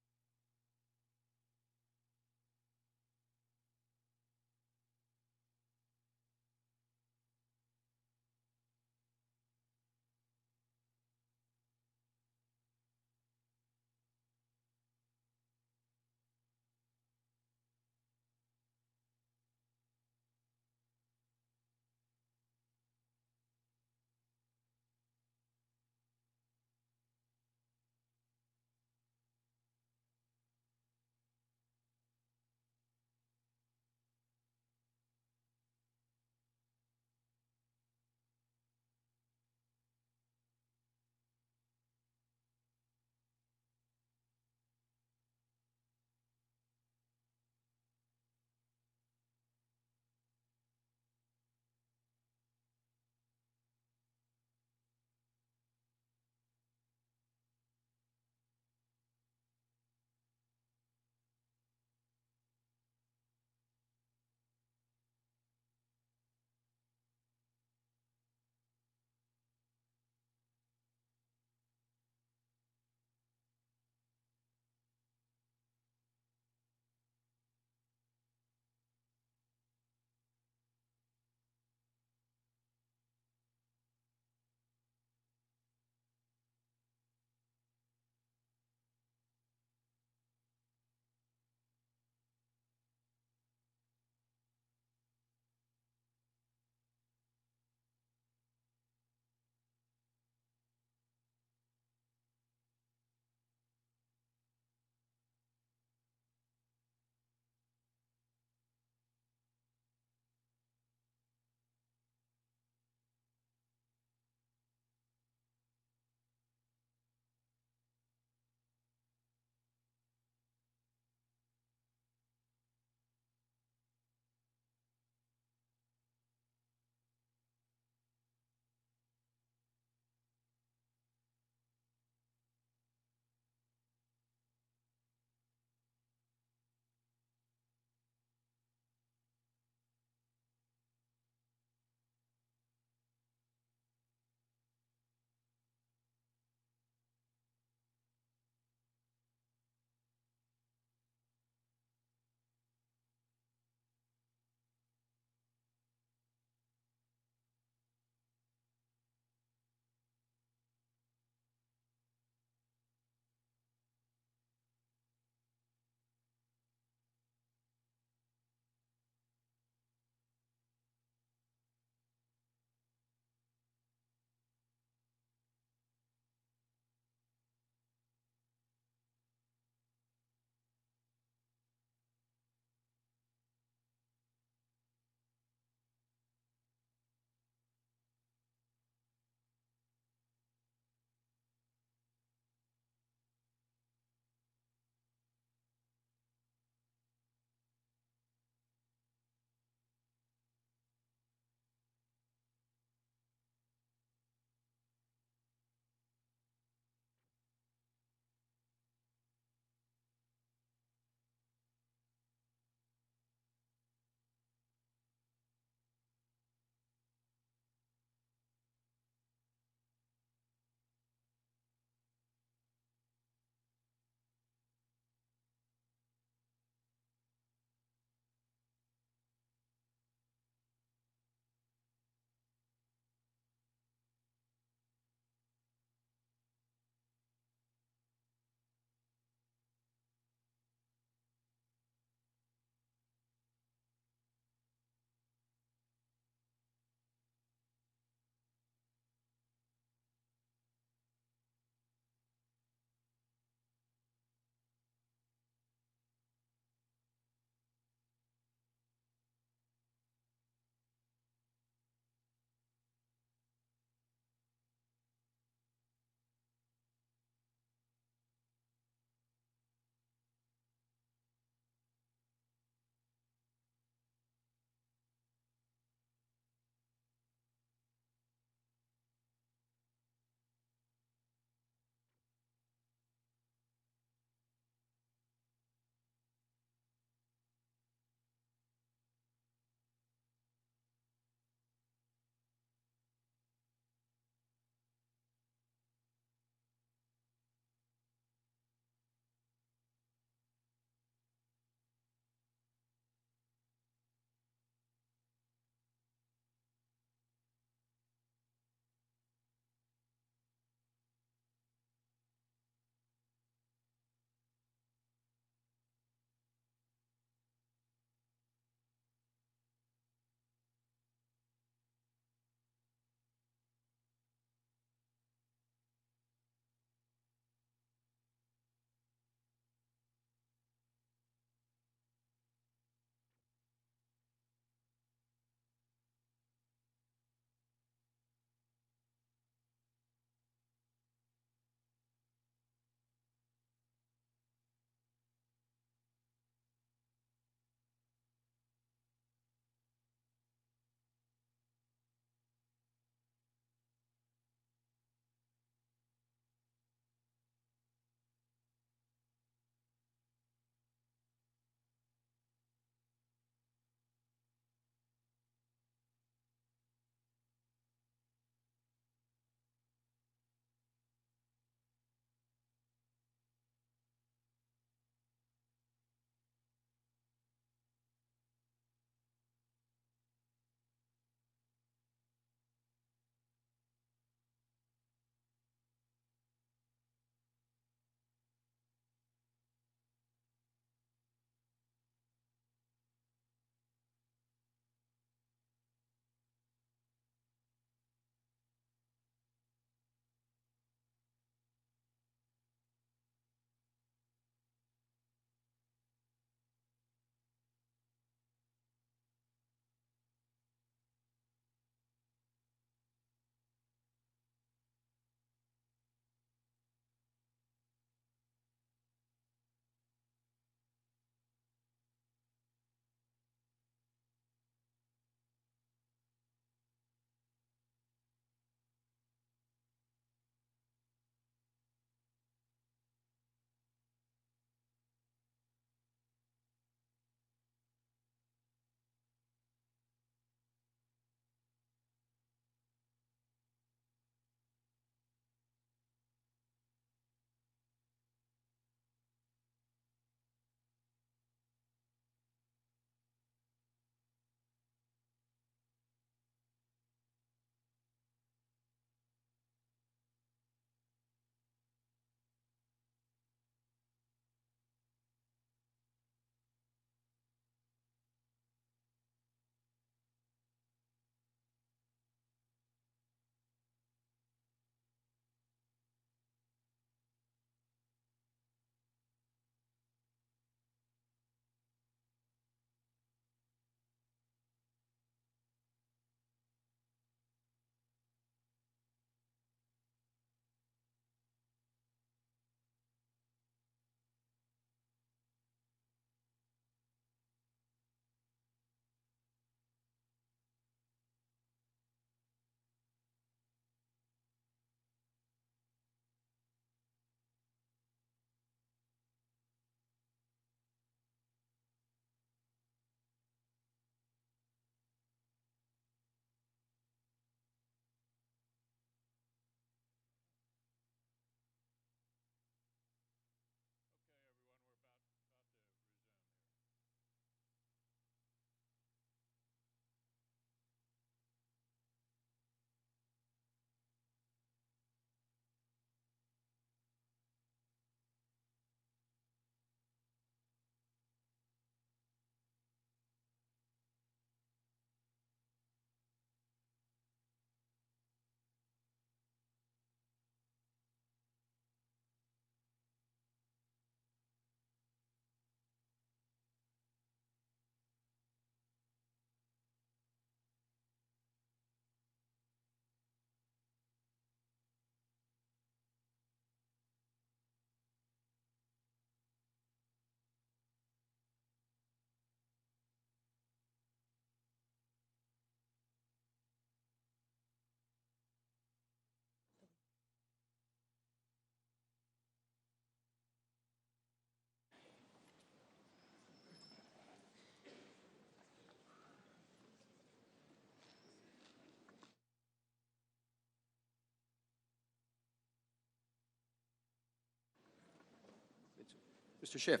Mr. Schiff.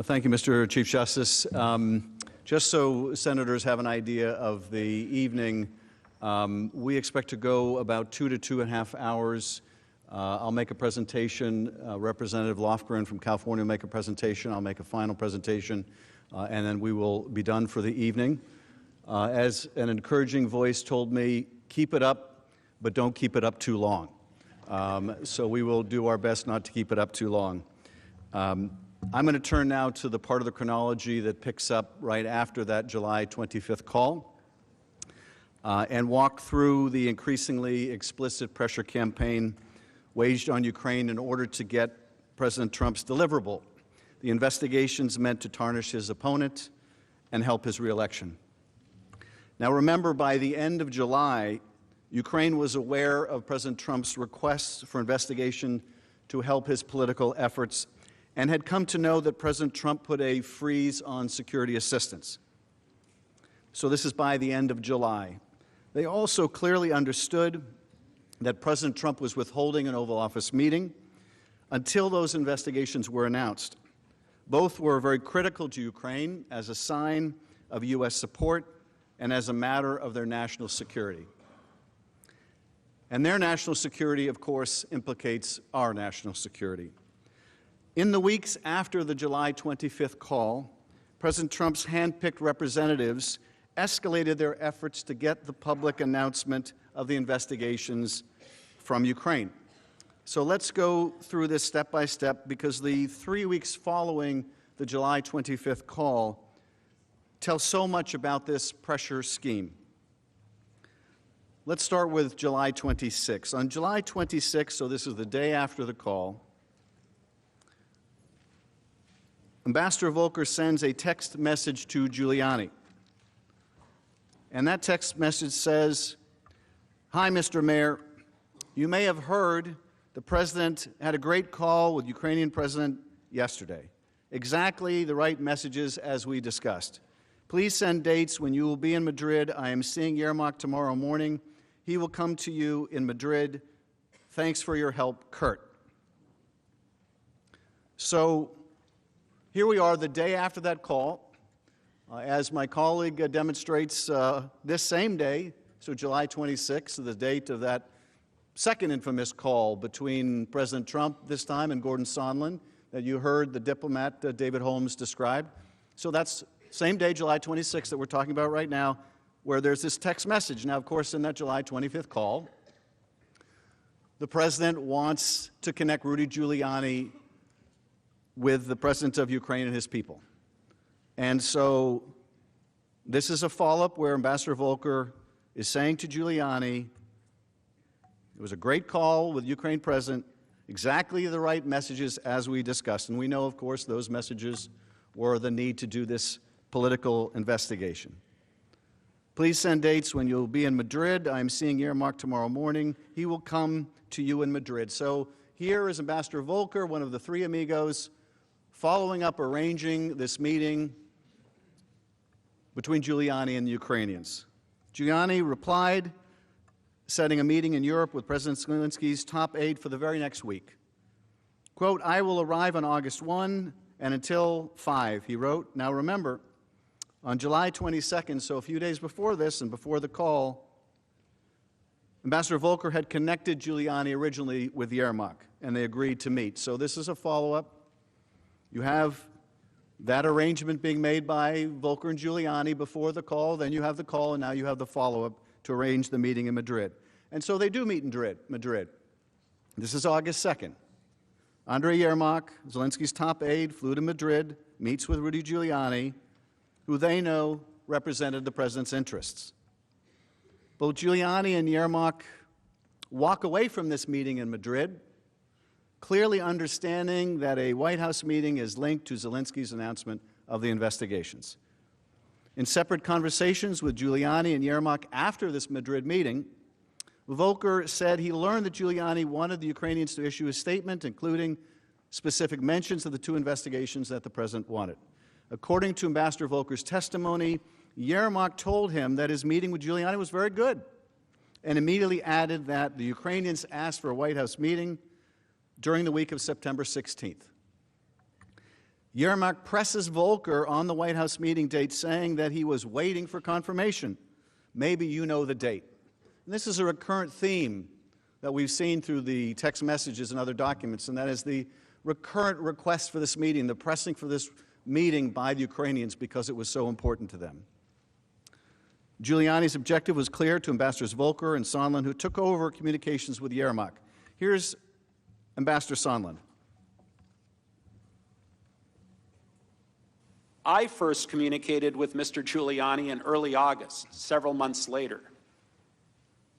Thank you, Mr. Chief Justice. Just so senators have an idea of the evening, we expect to go about 2 to 2.5 hours. I'll make a presentation. Representative Lofgren from California will make a presentation. I'll make a final presentation, and then we will be done for the evening. As an encouraging voice told me, keep it up, but don't keep it up too long. So we will do our best not to keep it up too long. I'm going to turn now to the part of the chronology that picks up right after that July 25th call and walk through the increasingly explicit pressure campaign waged on Ukraine in order to get President Trump's deliverable, the investigations meant to tarnish his opponent and help his reelection. Now remember, by the end of July, Ukraine was aware of President Trump's requests for investigation to help his political efforts and had come to know that President Trump put a freeze on security assistance. So this is by the end of July. They also clearly understood that President Trump was withholding an Oval Office meeting until those investigations were announced. Both were very critical to Ukraine as a sign of U.S. support and as a matter of their national security. And their national security, of course, implicates our national security. In the weeks after the July 25th call, President Trump's handpicked representatives escalated their efforts to get the public announcement of the investigations from Ukraine. So let's go through this step by step, because the 3 weeks following the July 25th call tell so much about this pressure scheme. Let's start with July 26th. On July 26th, so this is the day after the call, Ambassador Volker sends a text message to Giuliani. And that text message says, "Hi, Mr. Mayor. You may have heard the President had a great call with Ukrainian President yesterday. Exactly the right messages as we discussed. Please send dates when you will be in Madrid. I am seeing Yermak tomorrow morning. He will come to you in Madrid. Thanks for your help, Kurt." So here we are the day after that call. As my colleague demonstrates, this same day, so July 26th, the date of that second infamous call between President Trump this time and Gordon Sondland that you heard the diplomat David Holmes describe. So that's same day, July 26th, that we're talking about right now, where there's this text message. Now, of course, in that July 25th call, the President wants to connect Rudy Giuliani with the President of Ukraine and his people. And so this is a follow-up where Ambassador Volker is saying to Giuliani, it was a great call with Ukraine President, exactly the right messages as we discussed. And we know, of course, those messages were the need to do this political investigation. Please send dates when you'll be in Madrid. I'm seeing Yermak tomorrow morning. He will come to you in Madrid. So here is Ambassador Volker, one of the three amigos, following up, arranging this meeting between Giuliani and the Ukrainians. Giuliani replied, setting a meeting in Europe with President Zelensky's top aide for the very next week. Quote, "I will arrive on August 1 and until 5, he wrote. Now remember, on July 22nd, so a few days before this and before the call, Ambassador Volker had connected Giuliani originally with Yermak, and they agreed to meet. So this is a follow-up. You have that arrangement being made by Volker and Giuliani before the call, then you have the call, and now you have the follow-up to arrange the meeting in Madrid. And so they do meet in Madrid. This is August 2nd. Andrei Yermak, Zelensky's top aide, flew to Madrid, meets with Rudy Giuliani, who they know represented the President's interests. Both Giuliani and Yermak walk away from this meeting in Madrid, clearly understanding that a White House meeting is linked to Zelensky's announcement of the investigations. In separate conversations with Giuliani and Yermak after this Madrid meeting, Volker said he learned that Giuliani wanted the Ukrainians to issue a statement, including specific mentions of the two investigations that the President wanted. According to Ambassador Volker's testimony, Yermak told him that his meeting with Giuliani was very good, and immediately added that the Ukrainians asked for a White House meeting during the week of September 16th. Yermak presses Volker on the White House meeting date, saying that he was waiting for confirmation. Maybe you know the date. And this is a recurrent theme that we've seen through the text messages and other documents, and that is the recurrent request for this meeting, the pressing for this meeting by the Ukrainians because it was so important to them. Giuliani's objective was clear to Ambassadors Volker and Sondland, who took over communications with Yermak. Here's Ambassador Sondland. I first communicated with Mr. Giuliani in early August, several months later.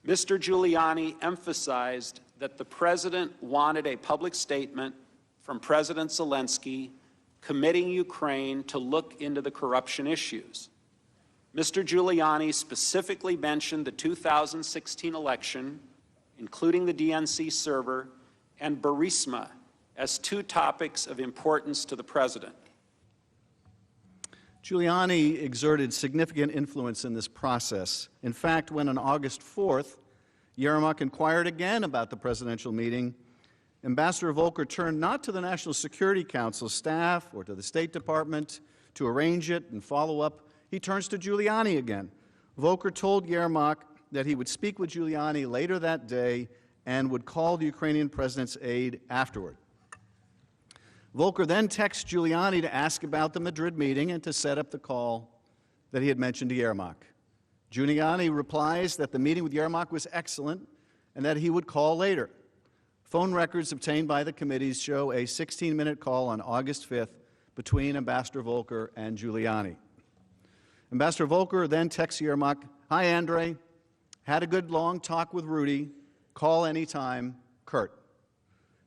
Mr. Giuliani emphasized that the President wanted a public statement from President Zelensky committing Ukraine to look into the corruption issues. Mr. Giuliani specifically mentioned the 2016 election, including the DNC server, and Burisma as two topics of importance to the President. Giuliani exerted significant influence in this process. In fact, when on August 4th, Yermak inquired again about the presidential meeting, Ambassador Volker turned not to the National Security Council staff or to the State Department to arrange it and follow up. He turns to Giuliani again. Volker told Yermak that he would speak with Giuliani later that day and would call the Ukrainian president's aide afterward. Volker then texts Giuliani to ask about the Madrid meeting and to set up the call that he had mentioned to Yermak. Giuliani replies that the meeting with Yermak was excellent and that he would call later. Phone records obtained by the committees show a 16-minute call on August 5th between Ambassador Volker and Giuliani. Ambassador Volker then texts Yermak, "Hi, Andre. Had a good long talk with Rudy. Call anytime. Kurt."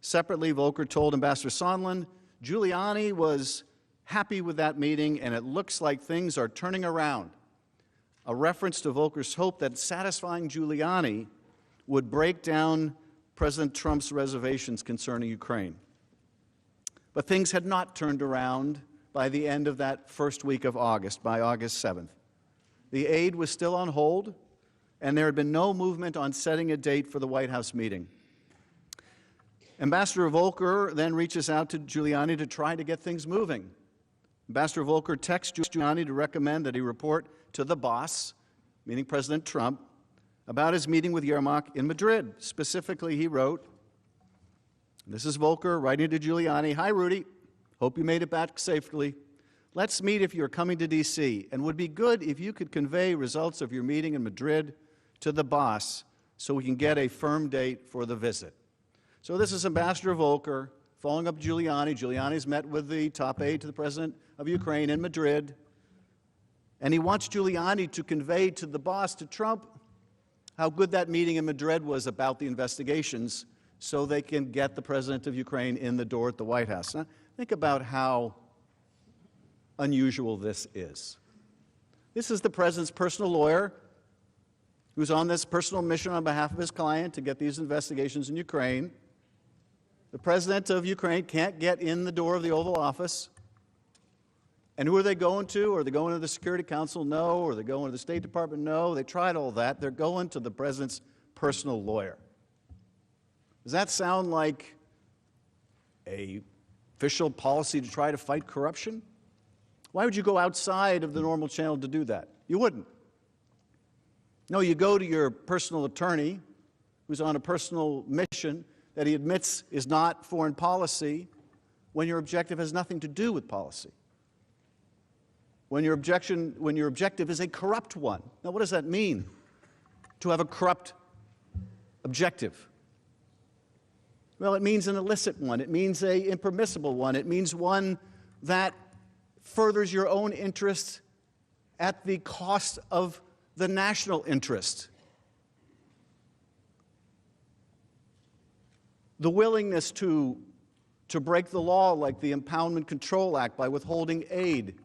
Separately, Volker told Ambassador Sondland Giuliani was happy with that meeting and it looks like things are turning around, a reference to Volker's hope that satisfying Giuliani would break down President Trump's reservations concerning Ukraine. But things had not turned around by the end of that first week of August, by August 7th. The aid was still on hold, and there had been no movement on setting a date for the White House meeting. Ambassador Volker then reaches out to Giuliani to try to get things moving. Ambassador Volker texts Giuliani to recommend that he report to the boss, meaning President Trump, about his meeting with Yermak in Madrid. Specifically, he wrote, this is Volker writing to Giuliani, "Hi, Rudy. Hope you made it back safely. Let's meet if you're coming to D.C., and would be good if you could convey results of your meeting in Madrid to the boss so we can get a firm date for the visit." So this is Ambassador Volker following up Giuliani. Giuliani's met with the top aide to the President of Ukraine in Madrid, and he wants Giuliani to convey to the boss, to Trump, how good that meeting in Madrid was about the investigations so they can get the President of Ukraine in the door at the White House. Now, think about how unusual this is. This is the President's personal lawyer who's on this personal mission on behalf of his client to get these investigations in Ukraine. The President of Ukraine can't get in the door of the Oval Office. And who are they going to? Are they going to the Security Council? No. Are they going to the State Department? No. They tried all that. They're going to the President's personal lawyer. Does that sound like an official policy to try to fight corruption? Why would you go outside of the normal channel to do that? You wouldn't. No, you go to your personal attorney who's on a personal mission that he admits is not foreign policy when your objective has nothing to do with policy. When your objective is a corrupt one. Now, what does that mean, to have a corrupt objective? Well, it means an illicit one. It means an impermissible one. It means one that furthers your own interest at the cost of the national interest. The willingness to break the law, like the Impoundment Control Act, by withholding aid,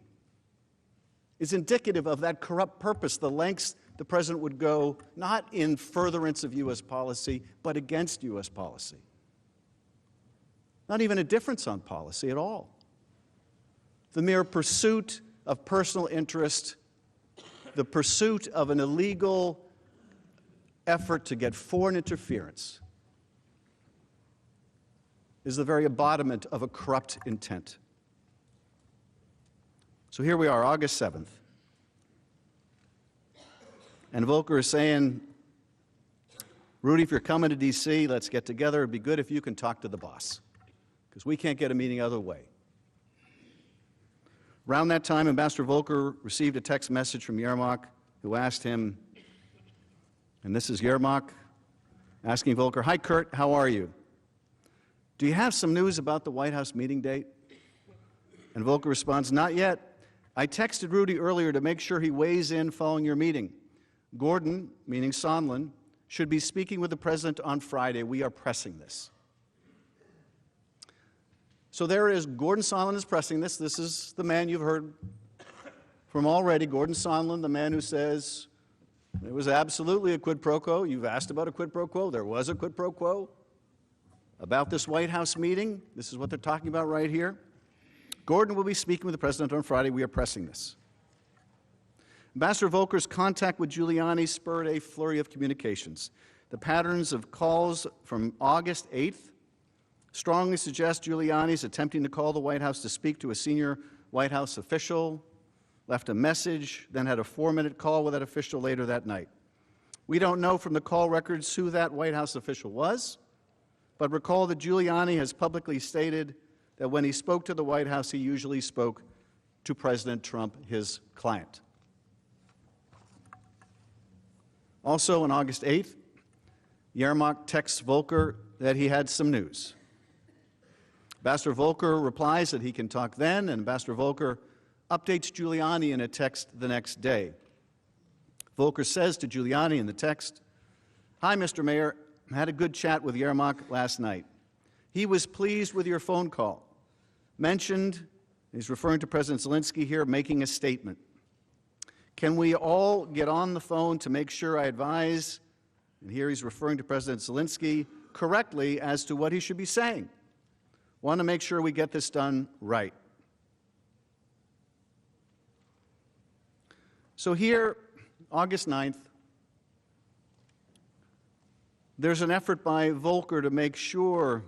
is indicative of that corrupt purpose, the lengths the President would go, not in furtherance of U.S. policy, but against U.S. policy. Not even a difference on policy at all. The mere pursuit of personal interest, the pursuit of an illegal effort to get foreign interference is the very embodiment of a corrupt intent. So here we are, August 7th. And Volker is saying, Rudy, if you're coming to D.C., let's get together. It'd be good if you can talk to the boss, because we can't get a meeting other way. Around that time, Ambassador Volker received a text message from Yermak, who asked him, and this is Yermak asking Volker, "Hi, Kurt, how are you? Do you have some news about the White House meeting date?" And Volker responds, "Not yet. I texted Rudy earlier to make sure he weighs in following your meeting. Gordon," meaning Sondland, "should be speaking with the president on Friday. We are pressing this." So there it is. Gordon Sondland is pressing this. This is the man you've heard from already, Gordon Sondland, the man who says there was absolutely a quid pro quo. You've asked about a quid pro quo. There was a quid pro quo about this White House meeting. This is what they're talking about right here. Gordon will be speaking with the president on Friday. We are pressing this. Ambassador Volker's contact with Giuliani spurred a flurry of communications. The patterns of calls from August 8th strongly suggest Giuliani is attempting to call the White House to speak to a senior White House official, left a message, then had a 4-minute call with that official later that night. We don't know from the call records who that White House official was, but recall that Giuliani has publicly stated that when he spoke to the White House, he usually spoke to President Trump, his client. Also on August 8th, Yermak texts Volker that he had some news. Ambassador Volker replies that he can talk then, and Ambassador Volker updates Giuliani in a text the next day. Volker says to Giuliani in the text, "Hi, Mr. Mayor, I had a good chat with Yermak last night. He was pleased with your phone call. Mentioned," he's referring to President Zelensky here, "making a statement. Can we all get on the phone to make sure I advise," and here he's referring to President Zelensky, "correctly as to what he should be saying. Want to make sure we get this done right." So here, August 9th, there's an effort by Volker to make sure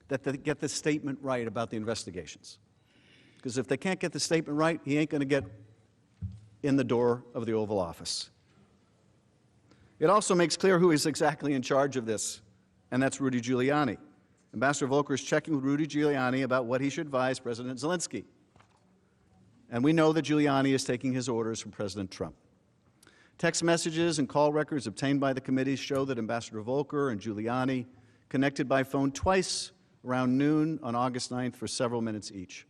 that they get the statement right about the investigations. Because if they can't get the statement right, he ain't going to get in the door of the Oval Office. It also makes clear who is exactly in charge of this, and that's Rudy Giuliani. Ambassador Volker is checking with Rudy Giuliani about what he should advise President Zelensky. And we know that Giuliani is taking his orders from President Trump. Text messages and call records obtained by the committee show that Ambassador Volker and Giuliani connected by phone twice around noon on August 9th for several minutes each.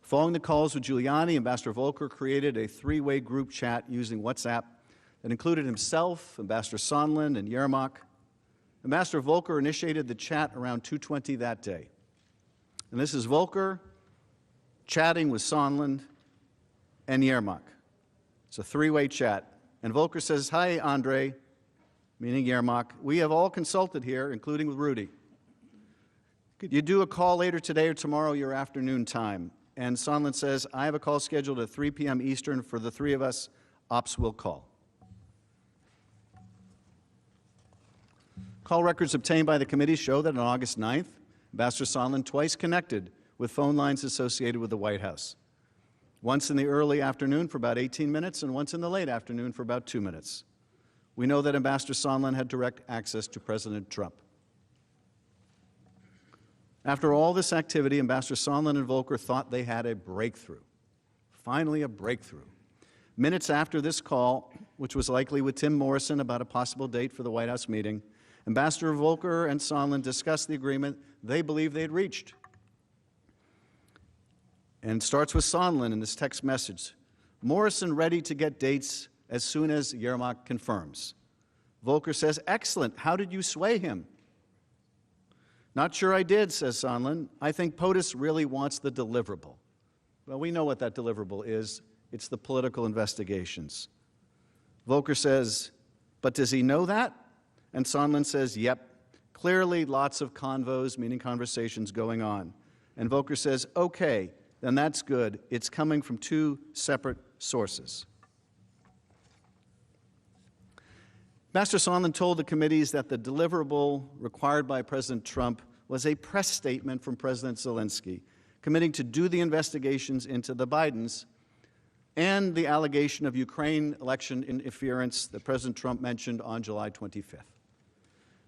Following the calls with Giuliani, Ambassador Volker created a 3-way group chat using WhatsApp that included himself, Ambassador Sondland, and Yermak. Ambassador Volker initiated the chat around 2:20 that day. And this is Volker chatting with Sondland and Yermak. It's a 3-way chat. And Volker says, "Hi, Andre," meaning Yermak. "We have all consulted here, including with Rudy. Could you do a call later today or tomorrow, your afternoon time?" And Sondland says, "I have a call scheduled at 3 p.m. Eastern for the 3 of us. Ops will call." Call records obtained by the committee show that on August 9th, Ambassador Sondland twice connected with phone lines associated with the White House. Once in the early afternoon for about 18 minutes and once in the late afternoon for about 2 minutes. We know that Ambassador Sondland had direct access to President Trump. After all this activity, Ambassador Sondland and Volker thought they had a breakthrough. Finally, a breakthrough. Minutes after this call, which was likely with Tim Morrison about a possible date for the White House meeting, Ambassador Volker and Sondland discussed the agreement they believed they had reached. And it starts with Sondland in this text message. "Morrison ready to get dates as soon as Yermak confirms." Volker says, "Excellent. How did you sway him?" "Not sure I did," says Sondland. "I think POTUS really wants the deliverable." Well, we know what that deliverable is. It's the political investigations. Volker says, "But does he know that?" And Sondland says, "Yep. Clearly lots of convos, meaning conversations, going on." And Volker says, "Okay, then that's good. It's coming from 2 separate sources." Ambassador Sondland told the committees that the deliverable required by President Trump was a press statement from President Zelensky committing to do the investigations into the Bidens and the allegation of Ukraine election interference that President Trump mentioned on July 25th.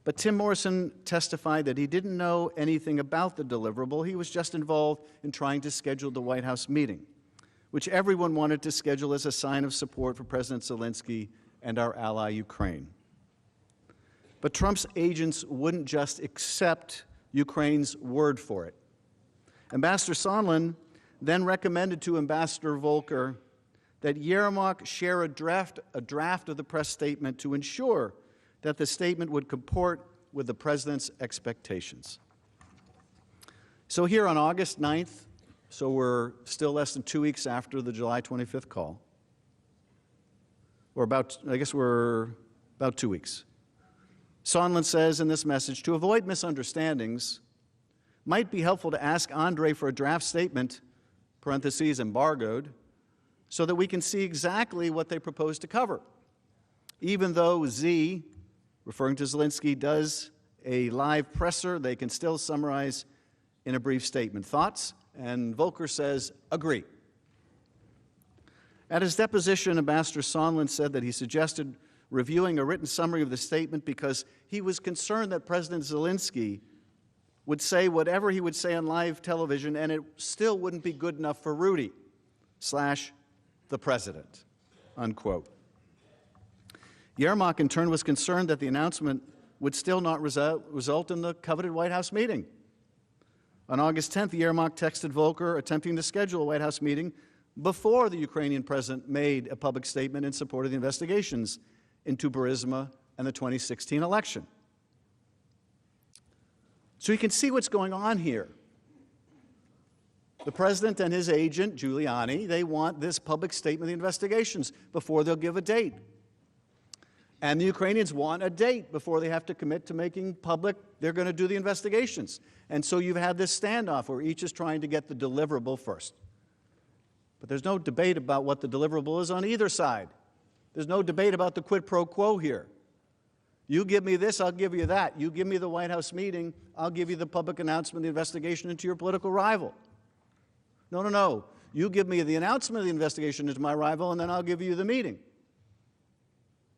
But Tim Morrison testified that he didn't know anything about the deliverable. He was just involved in trying to schedule the White House meeting, which everyone wanted to schedule as a sign of support for President Zelensky and our ally Ukraine. But Trump's agents wouldn't just accept Ukraine's word for it. Ambassador Sondland then recommended to Ambassador Volker that Yermak share a draft of the press statement to ensure that the statement would comport with the president's expectations. So here on August 9th, so we're still less than 2 weeks after the July 25th call, or we're about 2 weeks. Sondland says in this message, to avoid misunderstandings, might be helpful to ask Andre for a draft statement, parentheses embargoed, so that we can see exactly what they propose to cover. Even though Z, referring to Zelensky, does a live presser, they can still summarize in a brief statement. Thoughts? And Volker says, agree. At his deposition, Ambassador Sondland said that he suggested reviewing a written summary of the statement because he was concerned that President Zelensky would say whatever he would say on live television and it still wouldn't be good enough for Rudy / the president, unquote. Yermak, in turn, was concerned that the announcement would still not result in the coveted White House meeting. On August 10th, Yermak texted Volker attempting to schedule a White House meeting before the Ukrainian president made a public statement in support of the investigations into Burisma and the 2016 election. So you can see what's going on here. The president and his agent, Giuliani, they want this public statement of the investigations before they'll give a date. And the Ukrainians want a date before they have to commit to making public they're going to do the investigations. And so you've had this standoff where each is trying to get the deliverable first. But there's no debate about what the deliverable is on either side. There's no debate about the quid pro quo here. You give me this, I'll give you that. You give me the White House meeting, I'll give you the public announcement of the investigation into your political rival. No, no, no. You give me the announcement of the investigation into my rival, and then I'll give you the meeting.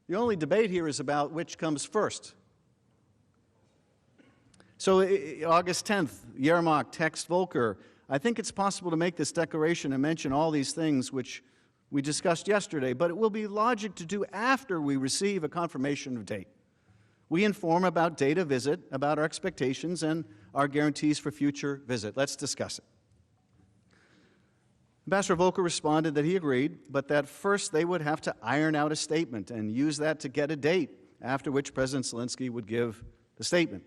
The only debate here is about which comes first. So August 10th, Yermak texts Volker, I think it's possible to make this declaration and mention all these things which we discussed yesterday, but it will be logic to do after we receive a confirmation of date. We inform about date of visit, about our expectations and our guarantees for future visit. Let's discuss it. Ambassador Volker responded that he agreed, but that first they would have to iron out a statement and use that to get a date after which President Zelensky would give the statement.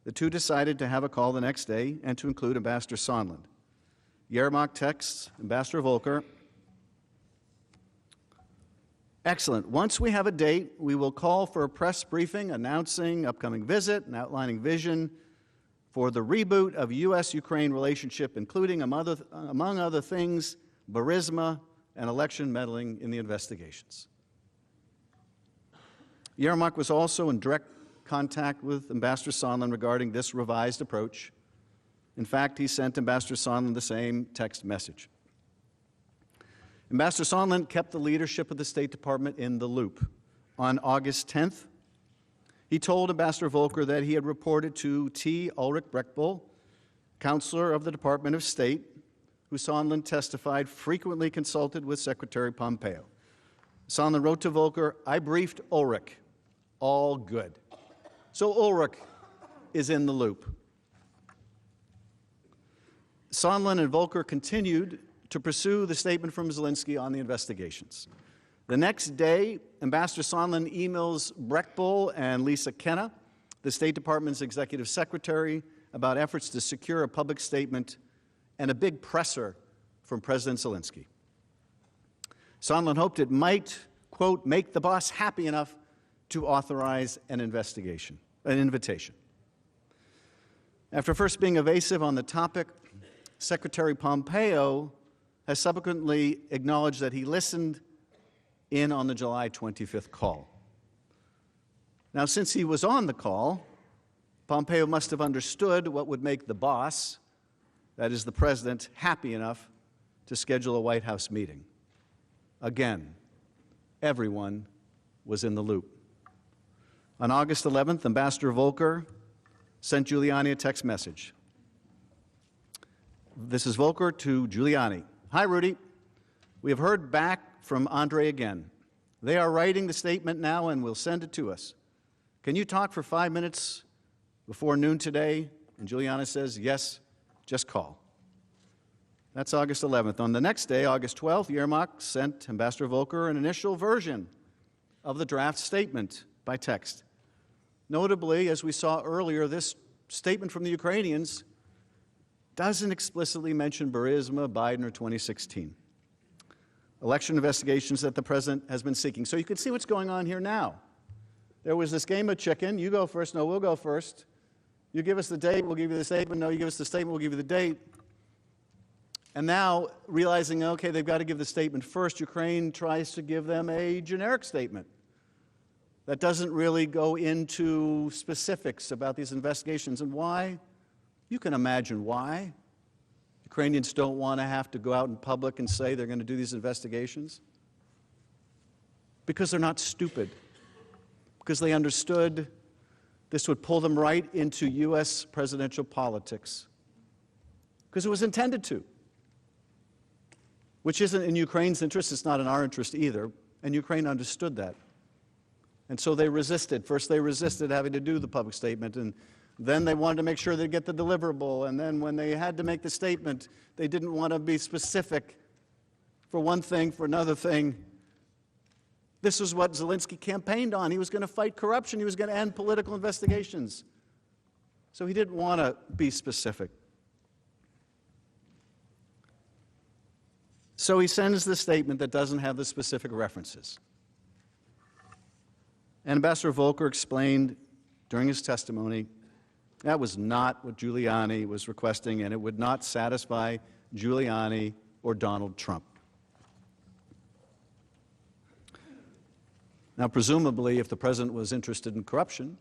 The two decided to have a call the next day and to include Ambassador Sondland. Yermak texts Ambassador Volker, excellent. Once we have a date, we will call for a press briefing announcing upcoming visit and outlining vision for the reboot of U.S.-Ukraine relationship, including, among other things, Burisma and election meddling in the investigations. Yermak was also in direct contact with Ambassador Sondland regarding this revised approach. In fact, he sent Ambassador Sondland the same text message. Ambassador Sondland kept the leadership of the State Department in the loop. On August 10th, he told Ambassador Volker that he had reported to T. Ulrich Breckbull, counselor of the Department of State, who Sondland testified frequently consulted with Secretary Pompeo. Sondland wrote to Volker, I briefed Ulrich. All good. So Ulrich is in the loop. Sondland and Volker continued to pursue the statement from Zelensky on the investigations. The next day, Ambassador Sondland emails Breckbull and Lisa Kenna, the State Department's executive secretary, about efforts to secure a public statement and a big presser from President Zelensky. Sondland hoped it might, quote, make the boss happy enough to authorize an invitation. After first being evasive on the topic, Secretary Pompeo has subsequently acknowledged that he listened in on the July 25th call. Now, since he was on the call, Pompeo must have understood what would make the boss, that is the president, happy enough to schedule a White House meeting. Again, everyone was in the loop. On August 11th, Ambassador Volker sent Giuliani a text message. This is Volker to Giuliani. Hi, Rudy. We have heard back from Andre again. They are writing the statement now and will send it to us. Can you talk for 5 minutes before noon today? And Giuliani says, yes, just call. That's August 11th. On the next day, August 12th, Yermak sent Ambassador Volker an initial version of the draft statement by text. Notably, as we saw earlier, this statement from the Ukrainians doesn't explicitly mention Burisma, Biden, or 2016. Election investigations that the president has been seeking. So you can see what's going on here now. There was this game of chicken. You go first. No, we'll go first. You give us the date, we'll give you the statement. No, you give us the statement, we'll give you the date. And now, realizing, okay, they've got to give the statement first, Ukraine tries to give them a generic statement that doesn't really go into specifics about these investigations. And why? You can imagine why. Ukrainians don't want to have to go out in public and say they're going to do these investigations. Because they're not stupid. Because they understood this would pull them right into U.S. presidential politics. Because it was intended to. Which isn't in Ukraine's interest, it's not in our interest either. And Ukraine understood that. And so they resisted. First they resisted having to do the public statement, and then they wanted to make sure they'd get the deliverable. And then when they had to make the statement, they didn't want to be specific for one thing, for another thing. This is what Zelensky campaigned on. He was going to fight corruption. He was going to end political investigations. So he didn't want to be specific. So he sends the statement that doesn't have the specific references. And Ambassador Volker explained during his testimony that was not what Giuliani was requesting, and it would not satisfy Giuliani or Donald Trump. Now, presumably, if the president was interested in corruption,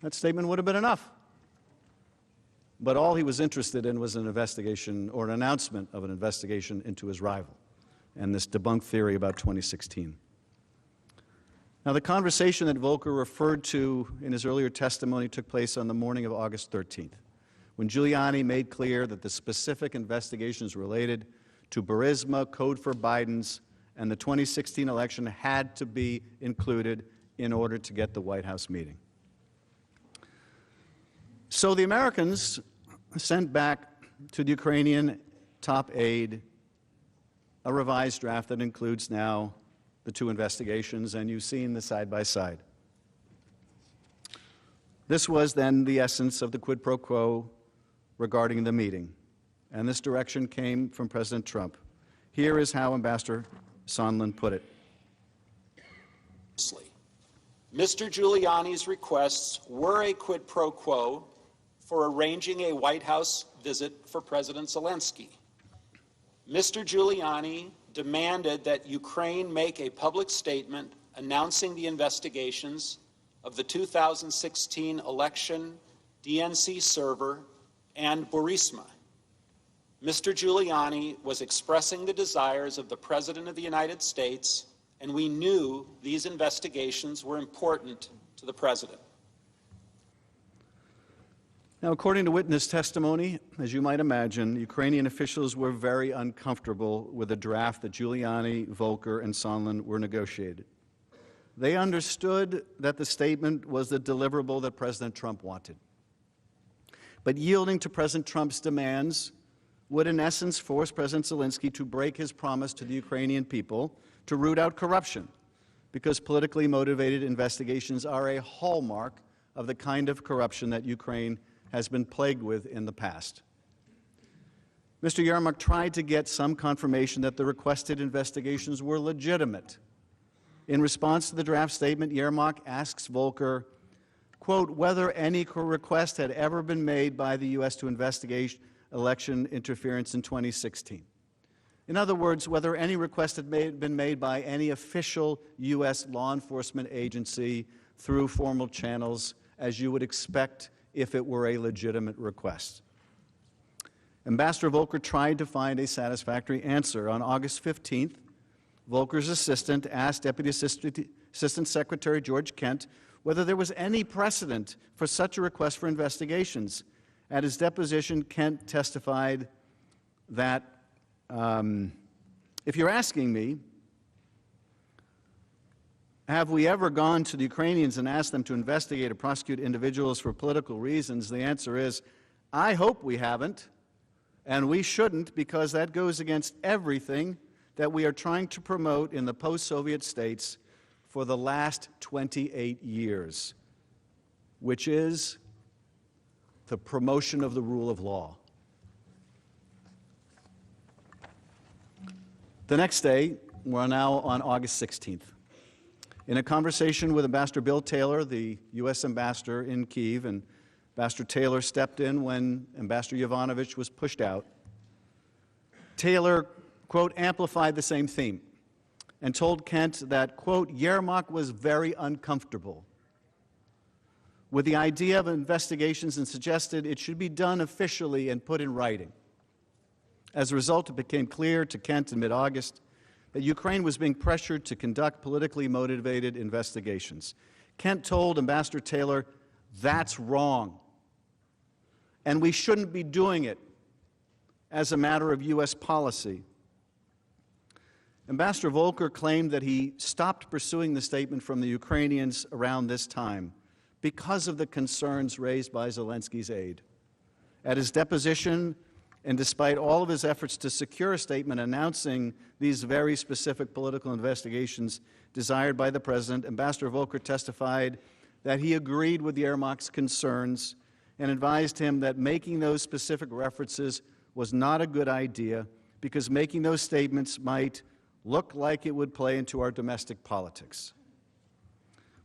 that statement would have been enough. But all he was interested in was an investigation or an announcement of an investigation into his rival and this debunked theory about 2016. Now, the conversation that Volker referred to in his earlier testimony took place on the morning of August 13th, when Giuliani made clear that the specific investigations related to Burisma, Code for Biden's, and the 2016 election had to be included in order to get the White House meeting. So the Americans sent back to the Ukrainian top aide a revised draft that includes now the two investigations, and you've seen the side-by-side. This was then the essence of the quid pro quo regarding the meeting, and this direction came from President Trump. Here is how Ambassador Sondland put it. Mr. Giuliani's requests were a quid pro quo for arranging a White House visit for President Zelensky. Mr. Giuliani demanded that Ukraine make a public statement announcing the investigations of the 2016 election, DNC server, and Burisma. Mr. Giuliani was expressing the desires of the President of the United States, and we knew these investigations were important to the President. Now, according to witness testimony, as you might imagine, Ukrainian officials were very uncomfortable with the draft that Giuliani, Volker, and Sondland were negotiated. They understood that the statement was the deliverable that President Trump wanted. But yielding to President Trump's demands would, in essence, force President Zelensky to break his promise to the Ukrainian people to root out corruption, because politically motivated investigations are a hallmark of the kind of corruption that Ukraine has been plagued with in the past. Mr. Yermak tried to get some confirmation that the requested investigations were legitimate. In response to the draft statement, Yermak asks Volker, quote, whether any request had ever been made by the U.S. to investigate election interference in 2016. In other words, whether any request had been made by any official U.S. law enforcement agency through formal channels, as you would expect if it were a legitimate request. Ambassador Volker tried to find a satisfactory answer. On August 15th, Volker's assistant asked Deputy Assistant Secretary George Kent whether there was any precedent for such a request for investigations. At his deposition, Kent testified that, if you're asking me, have we ever gone to the Ukrainians and asked them to investigate or prosecute individuals for political reasons? The answer is, I hope we haven't, and we shouldn't, because that goes against everything that we are trying to promote in the post-Soviet states for the last 28 years, which is the promotion of the rule of law. The next day, we're now on August 16th. In a conversation with Ambassador Bill Taylor, the U.S. ambassador in Kyiv, and Ambassador Taylor stepped in when Ambassador Yovanovitch was pushed out, Taylor, quote, amplified the same theme and told Kent that, quote, Yermak was very uncomfortable with the idea of investigations and suggested it should be done officially and put in writing. As a result, it became clear to Kent in mid-August that Ukraine was being pressured to conduct politically motivated investigations. Kent told Ambassador Taylor, that's wrong, and we shouldn't be doing it as a matter of U.S. policy. Ambassador Volker claimed that he stopped pursuing the statement from the Ukrainians around this time because of the concerns raised by Zelensky's aide. At his deposition, and despite all of his efforts to secure a statement announcing these very specific political investigations desired by the President, Ambassador Volker testified that he agreed with Yermak's concerns and advised him that making those specific references was not a good idea because making those statements might look like it would play into our domestic politics.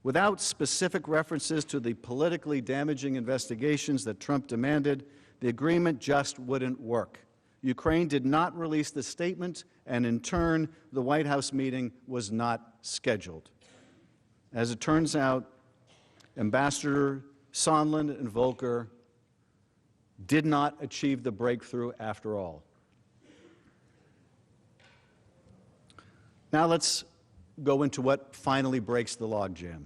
Without specific references to the politically damaging investigations that Trump demanded, the agreement just wouldn't work. Ukraine did not release the statement, and in turn, the White House meeting was not scheduled. As it turns out, Ambassador Sondland and Volker did not achieve the breakthrough after all. Now let's go into what finally breaks the logjam,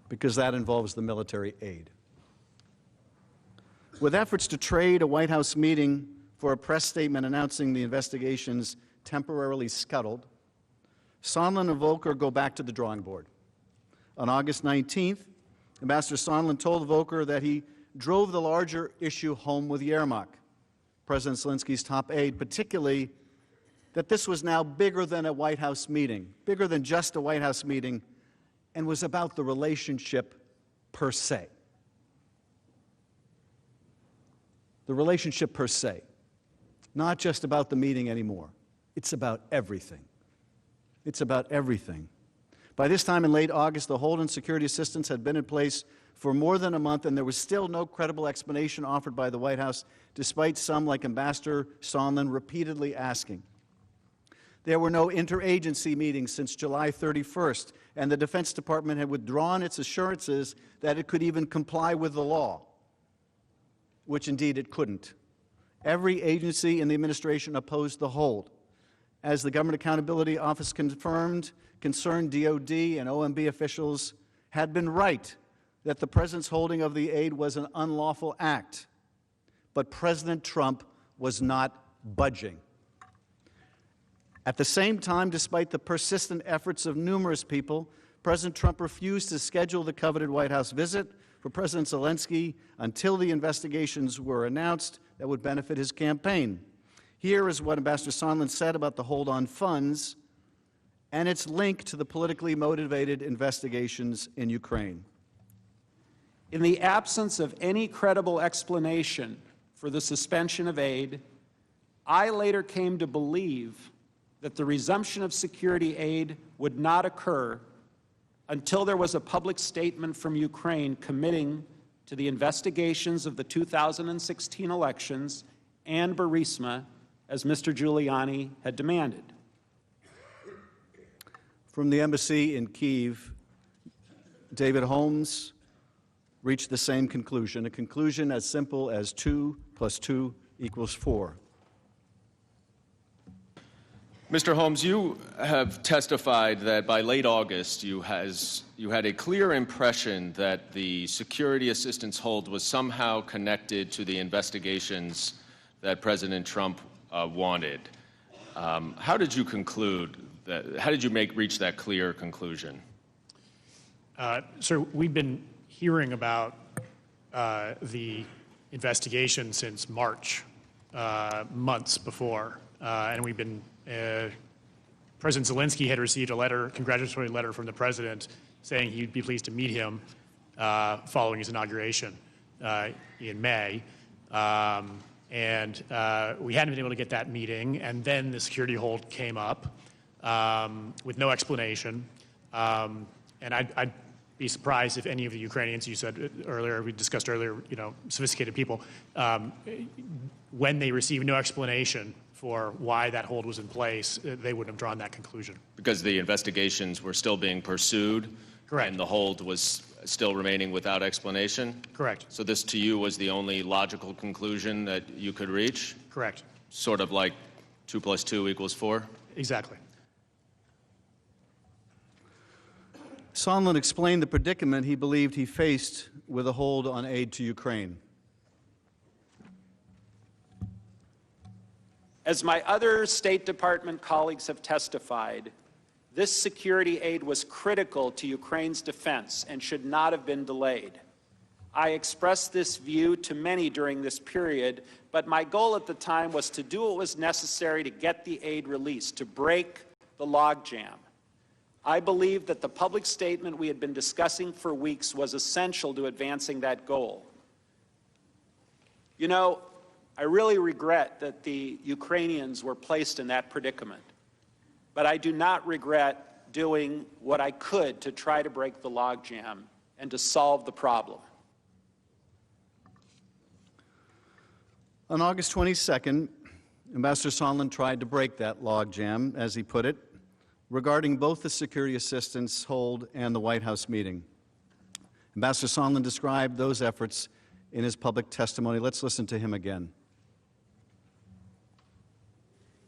because that involves the military aid. With efforts to trade a White House meeting for a press statement announcing the investigations temporarily scuttled, Sondland and Volker go back to the drawing board. On August 19th, Ambassador Sondland told Volker that he drove the larger issue home with Yermak, President Zelensky's top aide, particularly that this was now bigger than a White House meeting, bigger than just a White House meeting, and was about the relationship per se. The relationship per se, not just about the meeting anymore. It's about everything. It's about everything. By this time in late August, the hold and security assistance had been in place for more than a month, and there was still no credible explanation offered by the White House, despite some, like Ambassador Sondland, repeatedly asking. There were no interagency meetings since July 31st, and the Defense Department had withdrawn its assurances that it could even comply with the law, which indeed it couldn't. Every agency in the administration opposed the hold. As the Government Accountability Office confirmed, concerned DOD and OMB officials had been right that the President's holding of the aid was an unlawful act. But President Trump was not budging. At the same time, despite the persistent efforts of numerous people, President Trump refused to schedule the coveted White House visit for President Zelensky until the investigations were announced that would benefit his campaign. Here is what Ambassador Sondland said about the hold on funds and its link to the politically motivated investigations in Ukraine. In the absence of any credible explanation for the suspension of aid, I later came to believe that the resumption of security aid would not occur until there was a public statement from Ukraine committing to the investigations of the 2016 elections and Burisma, as Mr. Giuliani had demanded. From the embassy in Kyiv, David Holmes reached the same conclusion, a conclusion as simple as 2 + 2 = 4. Mr. Holmes, you have testified that by late August you had a clear impression that the security assistance hold was somehow connected to the investigations that President Trump wanted. How did you conclude that? How did you reach that clear conclusion? So we've been hearing about the investigation since March, months before, and we've been. President Zelensky had received a congratulatory letter from the president saying he'd be pleased to meet him following his inauguration in May. And we hadn't been able to get that meeting, and then the security hold came up with no explanation. And I'd be surprised if any of the Ukrainians, you said earlier, we discussed earlier, sophisticated people, when they received no explanation for why that hold was in place, they wouldn't have drawn that conclusion. Because the investigations were still being pursued? Correct. And the hold was still remaining without explanation? Correct. So this, to you, was the only logical conclusion that you could reach? Correct. Sort of like 2 + 2 = 4? Exactly. Sondland explained the predicament he believed he faced with a hold on aid to Ukraine. As my other State Department colleagues have testified, this security aid was critical to Ukraine's defense and should not have been delayed. I expressed this view to many during this period, but my goal at the time was to do what was necessary to get the aid released, to break the logjam. I believe that the public statement we had been discussing for weeks was essential to advancing that goal. I really regret that the Ukrainians were placed in that predicament, but I do not regret doing what I could to try to break the logjam and to solve the problem. On August 22nd, Ambassador Sondland tried to break that logjam, as he put it, regarding both the security assistance hold and the White House meeting. Ambassador Sondland described those efforts in his public testimony. Let's listen to him again.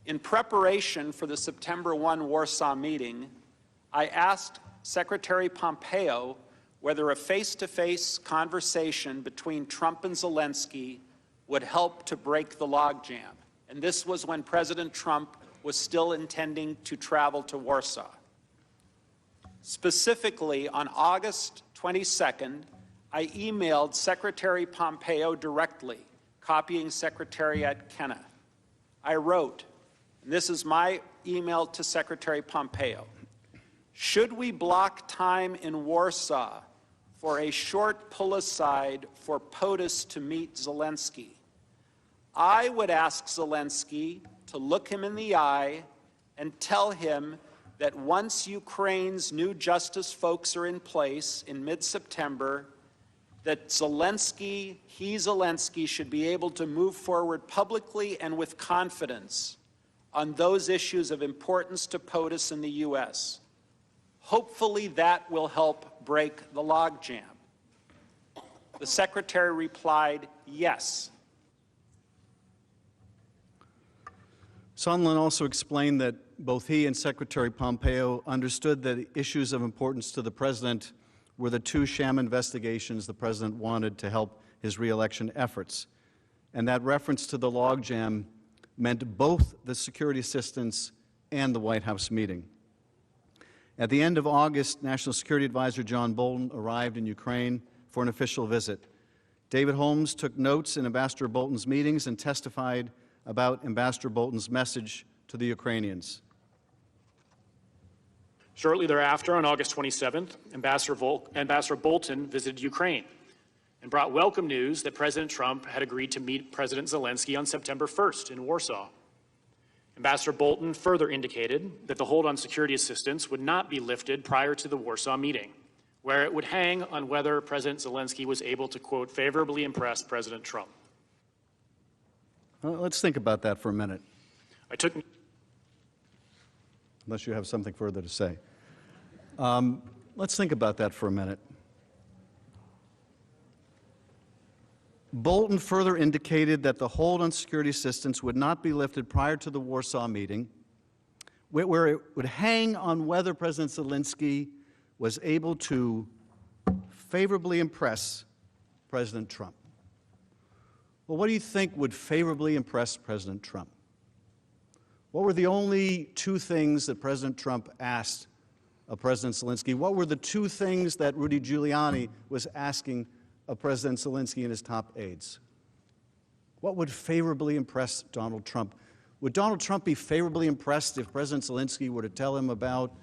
In preparation for the September 1 Warsaw meeting, I asked Secretary Pompeo whether a face-to-face conversation between Trump and Zelensky would help to break the logjam. And this was when President Trump was still intending to travel to Warsaw. Specifically, on August 22nd, I emailed Secretary Pompeo directly, copying Secretary Kenna. I wrote, and this is my email to Secretary Pompeo, should we block time in Warsaw for a short pull-aside for POTUS to meet Zelensky? I would ask Zelensky to look him in the eye and tell him that once Ukraine's new justice folks are in place in mid-September, that Zelensky should be able to move forward publicly and with confidence on those issues of importance to POTUS in the U.S. Hopefully that will help break the logjam. The Secretary replied, yes. Sondland also explained that both he and Secretary Pompeo understood that issues of importance to the President were the 2 sham investigations the President wanted to help his re-election efforts, and that reference to the logjam meant both the security assistance and the White House meeting. At the end of August, National Security Advisor John Bolton arrived in Ukraine for an official visit. David Holmes took notes in Ambassador Bolton's meetings and testified about Ambassador Bolton's message to the Ukrainians. Shortly thereafter, on August 27th, Ambassador Bolton visited Ukraine and brought welcome news that President Trump had agreed to meet President Zelensky on September 1st in Warsaw. Ambassador Bolton further indicated that the hold on security assistance would not be lifted prior to the Warsaw meeting, where it would hang on whether President Zelensky was able to, quote, favorably impress President Trump. Well, let's think about that for a minute. Unless you have something further to say. Let's think about that for a minute. Bolton further indicated that the hold on security assistance would not be lifted prior to the Warsaw meeting, where it would hang on whether President Zelensky was able to favorably impress President Trump. Well, what do you think would favorably impress President Trump? What were the only two things that President Trump asked of President Zelensky? What were the two things that Rudy Giuliani was asking of President Zelensky and his top aides? What would favorably impress Donald Trump? Would Donald Trump be favorably impressed if President Zelensky were to tell him about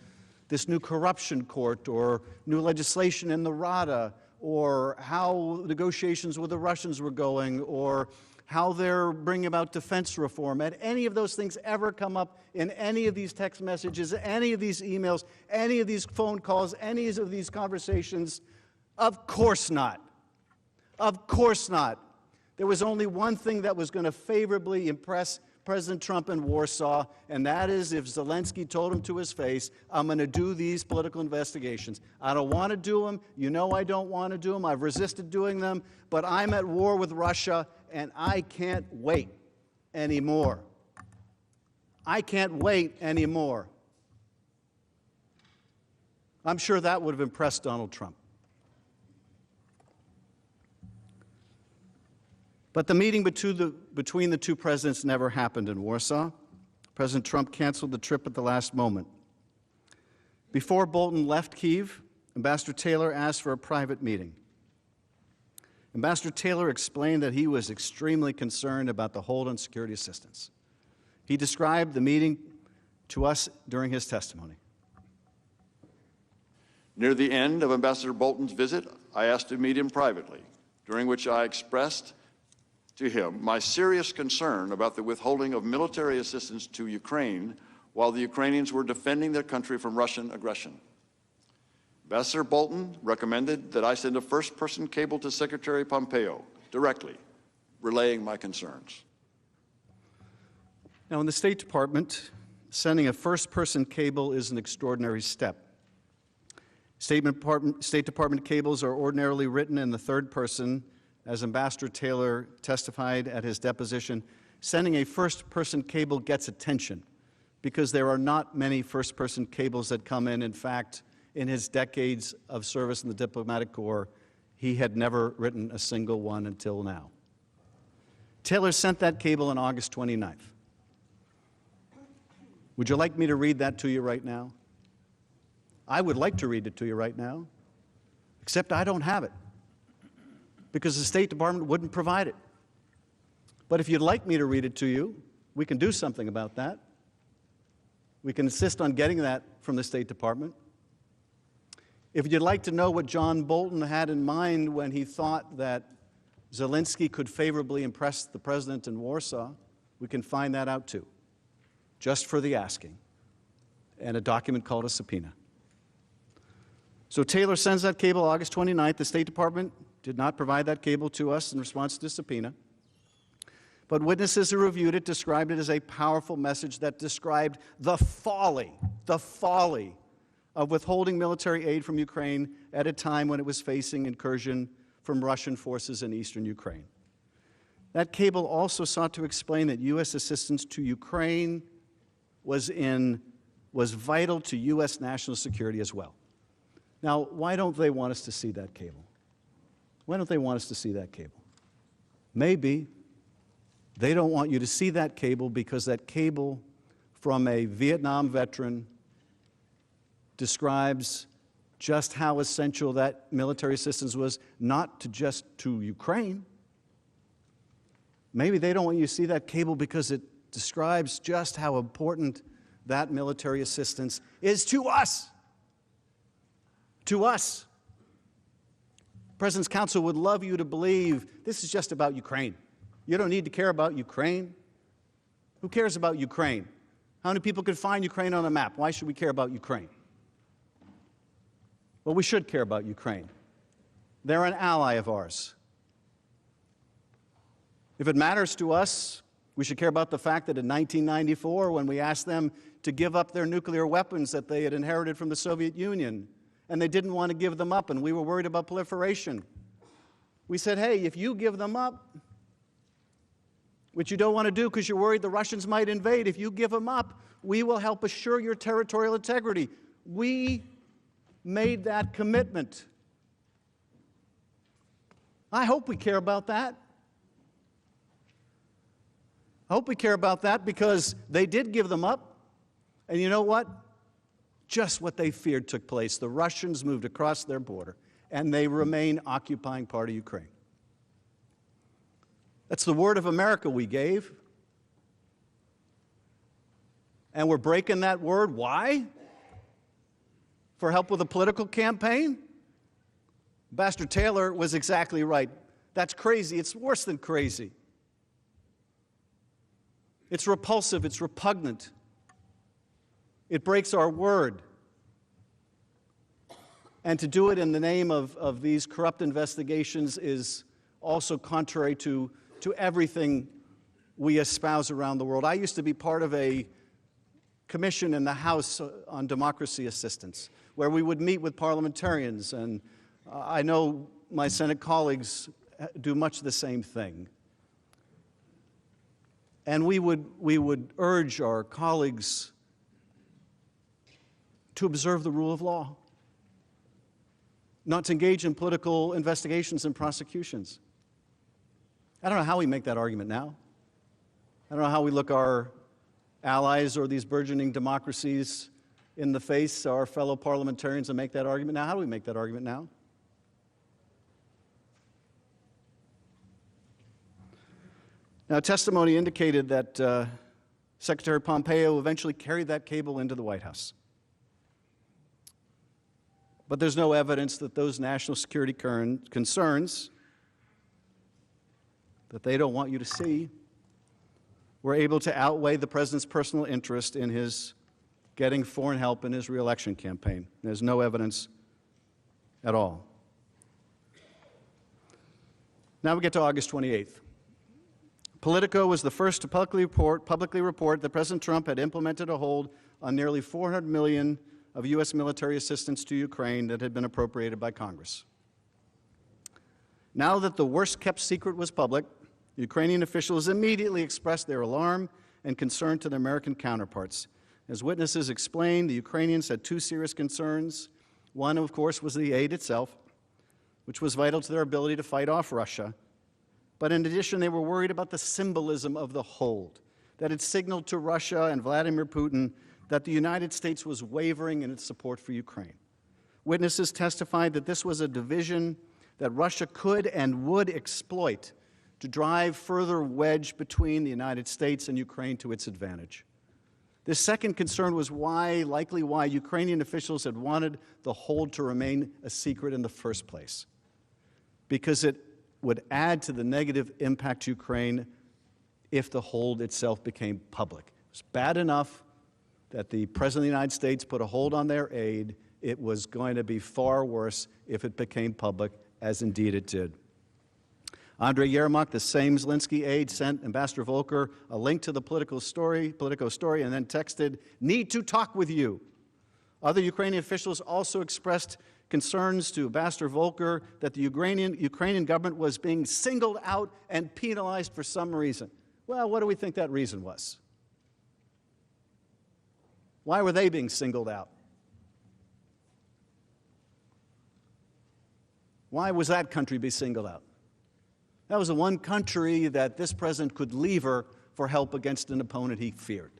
this new corruption court or new legislation in the Rada, or how negotiations with the Russians were going, or how they're bringing about defense reform? Had any of those things ever come up in any of these text messages, any of these emails, any of these phone calls, any of these conversations? Of course not. Of course not. There was only one thing that was going to favorably impress President Trump in Warsaw, and that is if Zelensky told him to his face, I'm going to do these political investigations. I don't want to do them. You know I don't want to do them. I've resisted doing them, but I'm at war with Russia, and I can't wait anymore. I can't wait anymore. I'm sure that would have impressed Donald Trump. But the meeting between the two presidents never happened in Warsaw. President Trump canceled the trip at the last moment. Before Bolton left Kyiv, Ambassador Taylor asked for a private meeting. Ambassador Taylor explained that he was extremely concerned about the hold on security assistance. He described the meeting to us during his testimony. Near the end of Ambassador Bolton's visit, I asked to meet him privately, during which I expressed to him my serious concern about the withholding of military assistance to Ukraine while the Ukrainians were defending their country from Russian aggression. Ambassador Bolton recommended that I send a first-person cable to Secretary Pompeo directly, relaying my concerns. Now, in the State Department, sending a first-person cable is an extraordinary step. State Department cables are ordinarily written in the third person. As Ambassador Taylor testified at his deposition, sending a first-person cable gets attention because there are not many first-person cables that come in. In fact, in his decades of service in the diplomatic corps, he had never written a single one until now. Taylor sent that cable on August 29th. Would you like me to read that to you right now? I would like to read it to you right now, except I don't have it, because the State Department wouldn't provide it. But if you'd like me to read it to you, we can do something about that. We can insist on getting that from the State Department. If you'd like to know what John Bolton had in mind when he thought that Zelensky could favorably impress the president in Warsaw, we can find that out too, just for the asking, and a document called a subpoena. So Taylor sends that cable August 29th. The State Department did not provide that cable to us in response to the subpoena. But witnesses who reviewed it described it as a powerful message that described the folly of withholding military aid from Ukraine at a time when it was facing incursion from Russian forces in eastern Ukraine. That cable also sought to explain that U.S. assistance to Ukraine was vital to U.S. national security as well. Now, why don't they want us to see that cable? Why don't they want us to see that cable? Maybe they don't want you to see that cable because that cable from a Vietnam veteran describes just how essential that military assistance was, not just to Ukraine. Maybe they don't want you to see that cable because it describes just how important that military assistance is to us. To us. President's Council would love you to believe this is just about Ukraine. You don't need to care about Ukraine. Who cares about Ukraine? How many people could find Ukraine on a map? Why should we care about Ukraine? Well, we should care about Ukraine. They're an ally of ours. If it matters to us, we should care about the fact that in 1994, when we asked them to give up their nuclear weapons that they had inherited from the Soviet Union, and they didn't want to give them up, and we were worried about proliferation, We said, hey, if you give them up, which you don't want to do because you're worried the Russians might invade, if you give them up, we will help assure your territorial integrity. We made that commitment. I hope we care about that. I hope we care about that because they did give them up. And you know what? Just what they feared took place. The Russians moved across their border, and they remain occupying part of Ukraine. That's the word of America we gave. And we're breaking that word. Why? For help with a political campaign? Ambassador Taylor was exactly right. That's crazy. It's worse than crazy. It's repulsive. It's repugnant. It breaks our word. And to do it in the name of these corrupt investigations is also contrary to everything we espouse around the world. I used to be part of a commission in the House on democracy assistance, where we would meet with parliamentarians, and I know my Senate colleagues do much the same thing. And we would urge our colleagues to observe the rule of law, not to engage in political investigations and prosecutions. I don't know how we make that argument now. I don't know how we look our allies or these burgeoning democracies in the face, our fellow parliamentarians, and make that argument now. How do we make that argument now? Now, testimony indicated that Secretary Pompeo eventually carried that cable into the White House. But there's no evidence that those national security concerns that they don't want you to see were able to outweigh the president's personal interest in his getting foreign help in his reelection campaign. There's no evidence at all. Now we get to August 28th. Politico was the first to publicly report that President Trump had implemented a hold on nearly $400 million of U.S. military assistance to Ukraine that had been appropriated by Congress. Now that the worst-kept secret was public, Ukrainian officials immediately expressed their alarm and concern to their American counterparts. As witnesses explained, the Ukrainians had two serious concerns. One, of course, was the aid itself, which was vital to their ability to fight off Russia. But in addition, they were worried about the symbolism of the hold, that it signaled to Russia and Vladimir Putin that the United States was wavering in its support for Ukraine. Witnesses testified that this was a division that Russia could and would exploit to drive further wedge between the United States and Ukraine to its advantage. This second concern was likely why Ukrainian officials had wanted the hold to remain a secret in the first place, because it would add to the negative impact to Ukraine if the hold itself became public. It was bad enough that the President of the United States put a hold on their aid. It was going to be far worse if it became public, as indeed it did. Andrei Yermak, the same Zelensky aide, sent Ambassador Volker a link to the Politico story, and then texted, "Need to talk with you." Other Ukrainian officials also expressed concerns to Ambassador Volker that the Ukrainian government was being singled out and penalized for some reason. Well, what do we think that reason was? Why were they being singled out? Why was that country being singled out? That was the one country that this president could lever for help against an opponent he feared.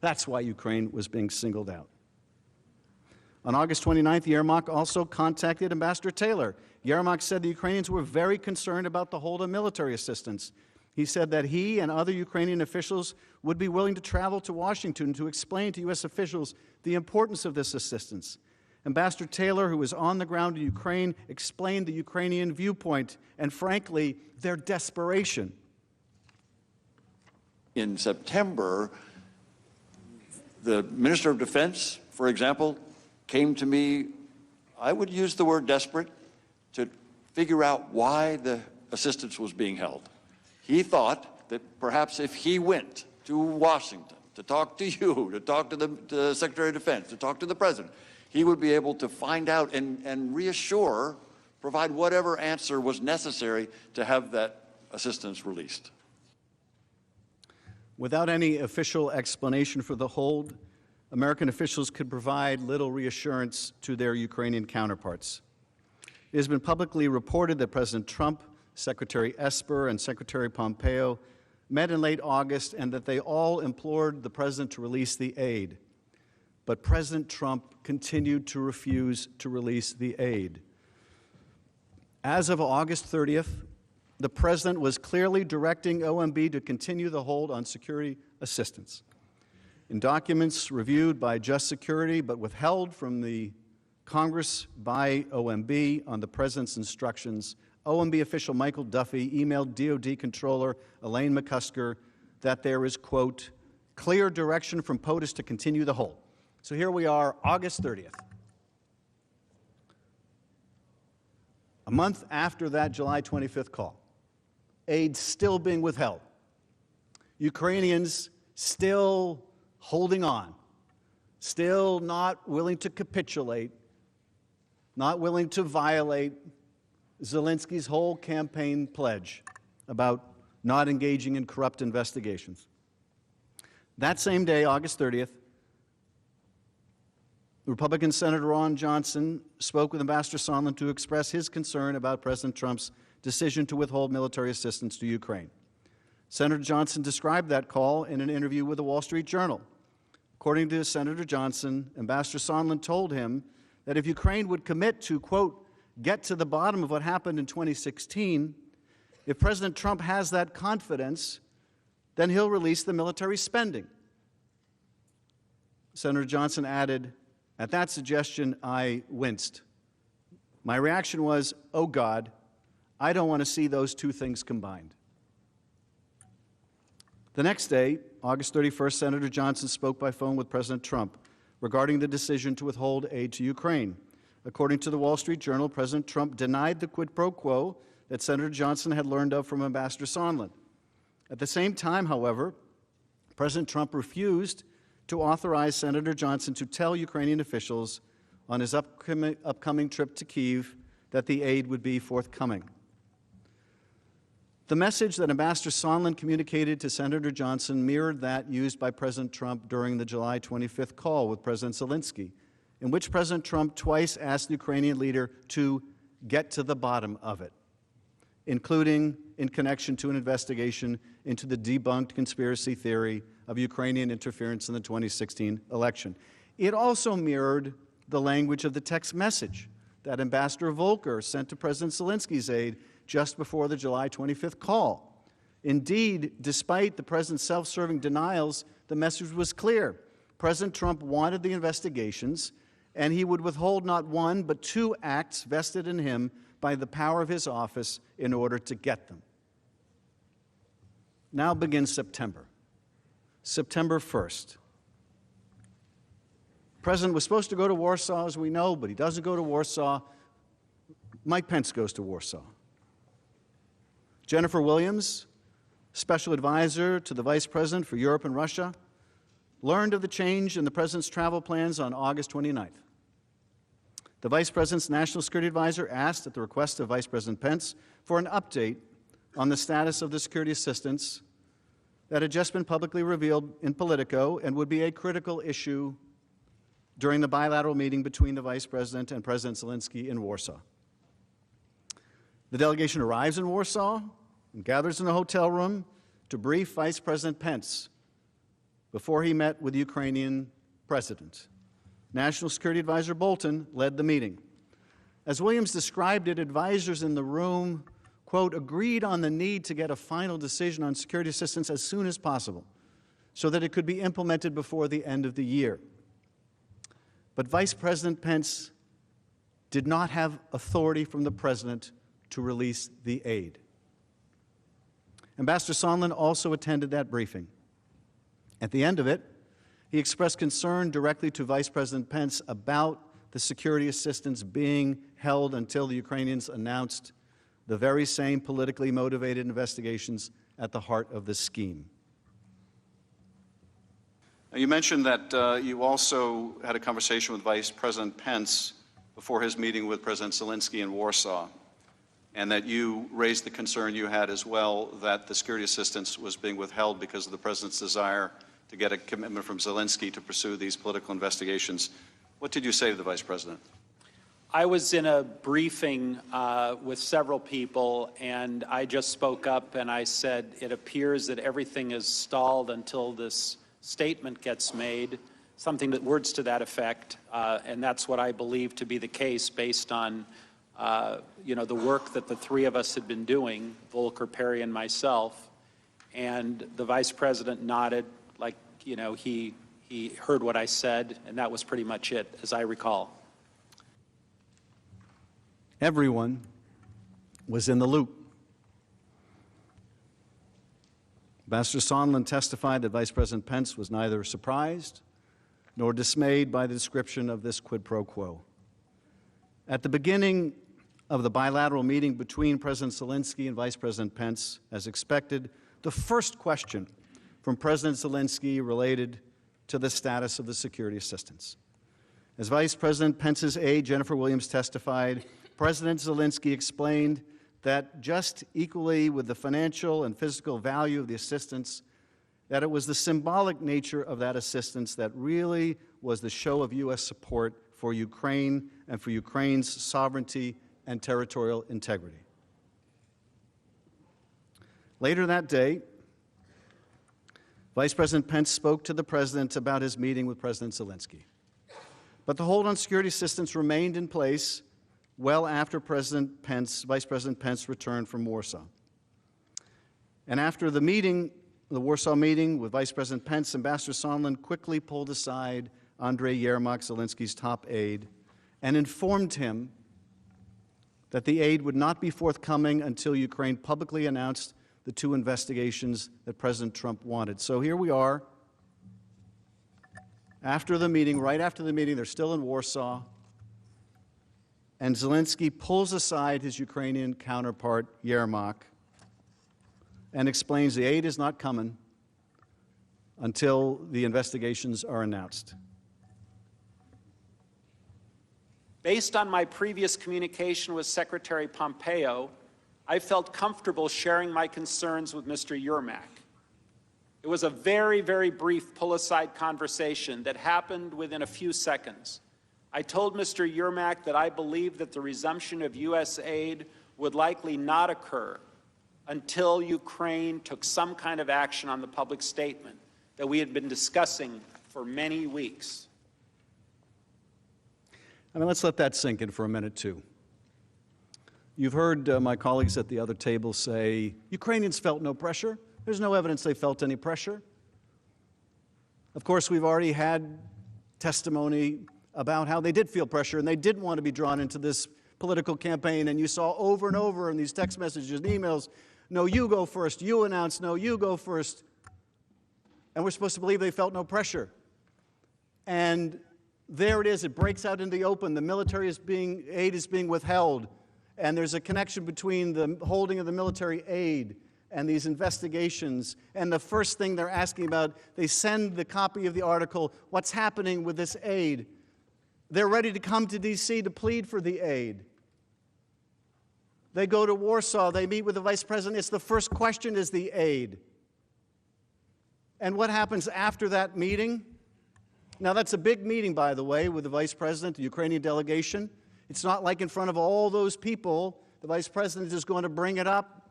That's why Ukraine was being singled out. On August 29th, Yermak also contacted Ambassador Taylor. Yermak said the Ukrainians were very concerned about the hold on military assistance. He said that he and other Ukrainian officials would be willing to travel to Washington to explain to U.S. officials the importance of this assistance. Ambassador Taylor, who was on the ground in Ukraine, explained the Ukrainian viewpoint and, frankly, their desperation. In September, the Minister of Defense, for example, came to me, I would use the word desperate, to figure out why the assistance was being held. He thought that perhaps if he went to Washington to talk to you, to talk to the Secretary of Defense, to talk to the President, he would be able to find out and reassure provide whatever answer was necessary to have that assistance released. Without any official explanation for the hold, American officials could provide little reassurance to their Ukrainian counterparts. It has been publicly reported that President Trump, Secretary Esper, and Secretary Pompeo met in late August and that they all implored the president to release the aid. But President Trump continued to refuse to release the aid. As of August 30th, the president was clearly directing OMB to continue the hold on security assistance. In documents reviewed by Just Security but withheld from the Congress by OMB on the president's instructions, OMB official Michael Duffy emailed DOD Controller Elaine McCusker that there is, quote, clear direction from POTUS to continue the hold. So here we are, August 30th. A month after that July 25th call. Aid still being withheld. Ukrainians still holding on, still not willing to capitulate, not willing to violate Zelensky's whole campaign pledge about not engaging in corrupt investigations. That same day, August 30th, Republican Senator Ron Johnson spoke with Ambassador Sondland to express his concern about President Trump's decision to withhold military assistance to Ukraine. Senator Johnson described that call in an interview with the Wall Street Journal. According to Senator Johnson, Ambassador Sondland told him that if Ukraine would commit to, quote, get to the bottom of what happened in 2016, if President Trump has that confidence, then he'll release the military spending. Senator Johnson added, at that suggestion, I winced. My reaction was, oh God, I don't want to see those two things combined. The next day, August 31st, Senator Johnson spoke by phone with President Trump regarding the decision to withhold aid to Ukraine. According to the Wall Street Journal, President Trump denied the quid pro quo that Senator Johnson had learned of from Ambassador Sondland. At the same time, however, President Trump refused to authorize Senator Johnson to tell Ukrainian officials on his upcoming trip to Kyiv that the aid would be forthcoming. The message that Ambassador Sondland communicated to Senator Johnson mirrored that used by President Trump during the July 25th call with President Zelensky, in which President Trump twice asked the Ukrainian leader to get to the bottom of it, including in connection to an investigation into the debunked conspiracy theory of Ukrainian interference in the 2016 election. It also mirrored the language of the text message that Ambassador Volker sent to President Zelensky's aide just before the July 25th call. Indeed, despite the president's self-serving denials, the message was clear. President Trump wanted the investigations, and he would withhold not one but two acts vested in him by the power of his office in order to get them. Now begins September. September 1st. The president was supposed to go to Warsaw, as we know, but he doesn't go to Warsaw. Mike Pence goes to Warsaw. Jennifer Williams, special advisor to the Vice President for Europe and Russia, learned of the change in the president's travel plans on August 29th. The Vice President's National Security Advisor asked, at the request of Vice President Pence, for an update on the status of the security assistance that had just been publicly revealed in Politico and would be a critical issue during the bilateral meeting between the Vice President and President Zelensky in Warsaw. The delegation arrives in Warsaw and gathers in a hotel room to brief Vice President Pence before he met with the Ukrainian president. National Security Advisor Bolton led the meeting. As Williams described it, advisors in the room, quote, agreed on the need to get a final decision on security assistance as soon as possible so that it could be implemented before the end of the year. But Vice President Pence did not have authority from the president to release the aid. Ambassador Sondland also attended that briefing. At the end of it, he expressed concern directly to Vice President Pence about the security assistance being held until the Ukrainians announced the very same politically motivated investigations at the heart of this scheme. Now, you mentioned that you also had a conversation with Vice President Pence before his meeting with President Zelensky in Warsaw, and that you raised the concern you had as well that the security assistance was being withheld because of the President's desire to get a commitment from Zelensky to pursue these political investigations. What did you say to the Vice President? I was in a briefing with several people, and I just spoke up and I said, it appears that everything is stalled until this statement gets made, words to that effect, and that's what I believe to be the case based on the work that the three of us had been doing, Volker, Perry, and myself. And the Vice President nodded like, he heard what I said, and that was pretty much it, as I recall. Everyone was in the loop. Ambassador Sondland testified that Vice President Pence was neither surprised nor dismayed by the description of this quid pro quo. At the beginning of the bilateral meeting between President Zelensky and Vice President Pence, as expected, the first question from President Zelensky related to the status of the security assistance. As Vice President Pence's aide, Jennifer Williams, testified, President Zelensky explained that just equally with the financial and physical value of the assistance, that it was the symbolic nature of that assistance that really was the show of U.S. support for Ukraine and for Ukraine's sovereignty and territorial integrity. Later that day, Vice President Pence spoke to the President about his meeting with President Zelensky. But the hold on security assistance remained in place well after Vice President Pence returned from Warsaw. And after the meeting, the Warsaw meeting with Vice President Pence, Ambassador Sondland quickly pulled aside Andrei Yermak, Zelensky's top aide, and informed him that the aid would not be forthcoming until Ukraine publicly announced the two investigations that President Trump wanted. So here we are, after the meeting, right after the meeting, they're still in Warsaw, and Zelensky pulls aside his Ukrainian counterpart, Yermak, and explains the aid is not coming until the investigations are announced. Based on my previous communication with Secretary Pompeo, I felt comfortable sharing my concerns with Mr. Yermak. It was a very, very brief pull-aside conversation that happened within a few seconds. I told Mr. Yermak that I believed that the resumption of U.S. aid would likely not occur until Ukraine took some kind of action on the public statement that we had been discussing for many weeks. I mean, let's let that sink in for a minute, too. You've heard my colleagues at the other table say, Ukrainians felt no pressure. There's no evidence they felt any pressure. Of course, we've already had testimony about how they did feel pressure and they didn't want to be drawn into this political campaign. And you saw over and over in these text messages and emails, no, you go first. You announce, no, you go first. And we're supposed to believe they felt no pressure. And there it is. It breaks out in the open. The military aid is being withheld. And there's a connection between the holding of the military aid and these investigations. And the first thing they're asking about, they send the copy of the article, what's happening with this aid? They're ready to come to D.C. to plead for the aid. They go to Warsaw. They meet with the vice president. It's the first question is the aid. And what happens after that meeting? Now, that's a big meeting, by the way, with the vice president, the Ukrainian delegation. It's not like in front of all those people, the vice president is going to bring it up.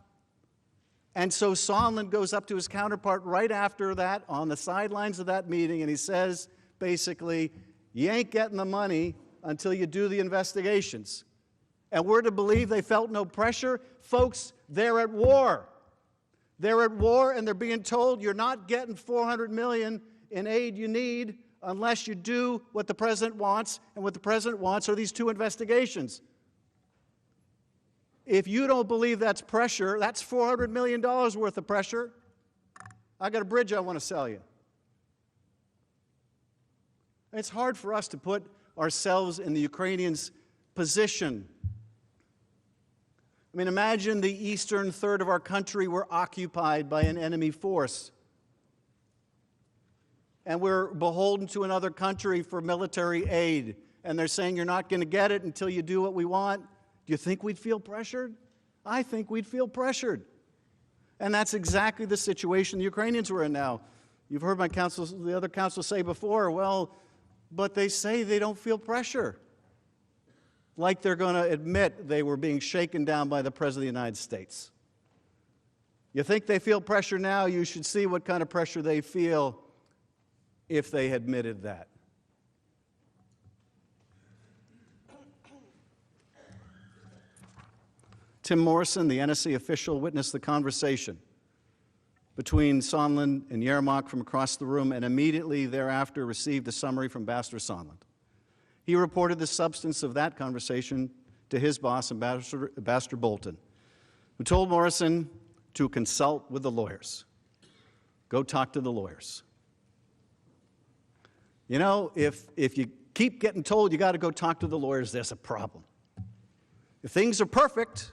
And so Sondland goes up to his counterpart right after that on the sidelines of that meeting, and he says, basically, you ain't getting the money until you do the investigations. And we're to believe they felt no pressure? Folks, they're at war. They're at war, and they're being told you're not getting $400 million in aid you need unless you do what the president wants, and what the president wants are these two investigations. If you don't believe that's pressure, that's $400 million worth of pressure. I got a bridge I want to sell you. It's hard for us to put ourselves in the Ukrainians' position. I mean, imagine the eastern third of our country were occupied by an enemy force. And we're beholden to another country for military aid. and they're saying you're not going to get it until you do what we want, do you think we'd feel pressured? I think we'd feel pressured. And that's exactly the situation the Ukrainians were in now. You've heard the other council say before, well, but they say they don't feel pressure. Like they're going to admit they were being shaken down by the President of the United States. You think they feel pressure now? You should see what kind of pressure they feel if they admitted that. Tim Morrison, the NSC official, witnessed the conversation between Sondland and Yermak from across the room and immediately thereafter received a summary from Ambassador Sondland. He reported the substance of that conversation to his boss, Ambassador Bolton, who told Morrison to consult with the lawyers. Go talk to the lawyers. You know, if you keep getting told you got to go talk to the lawyers, there's a problem. If things are perfect,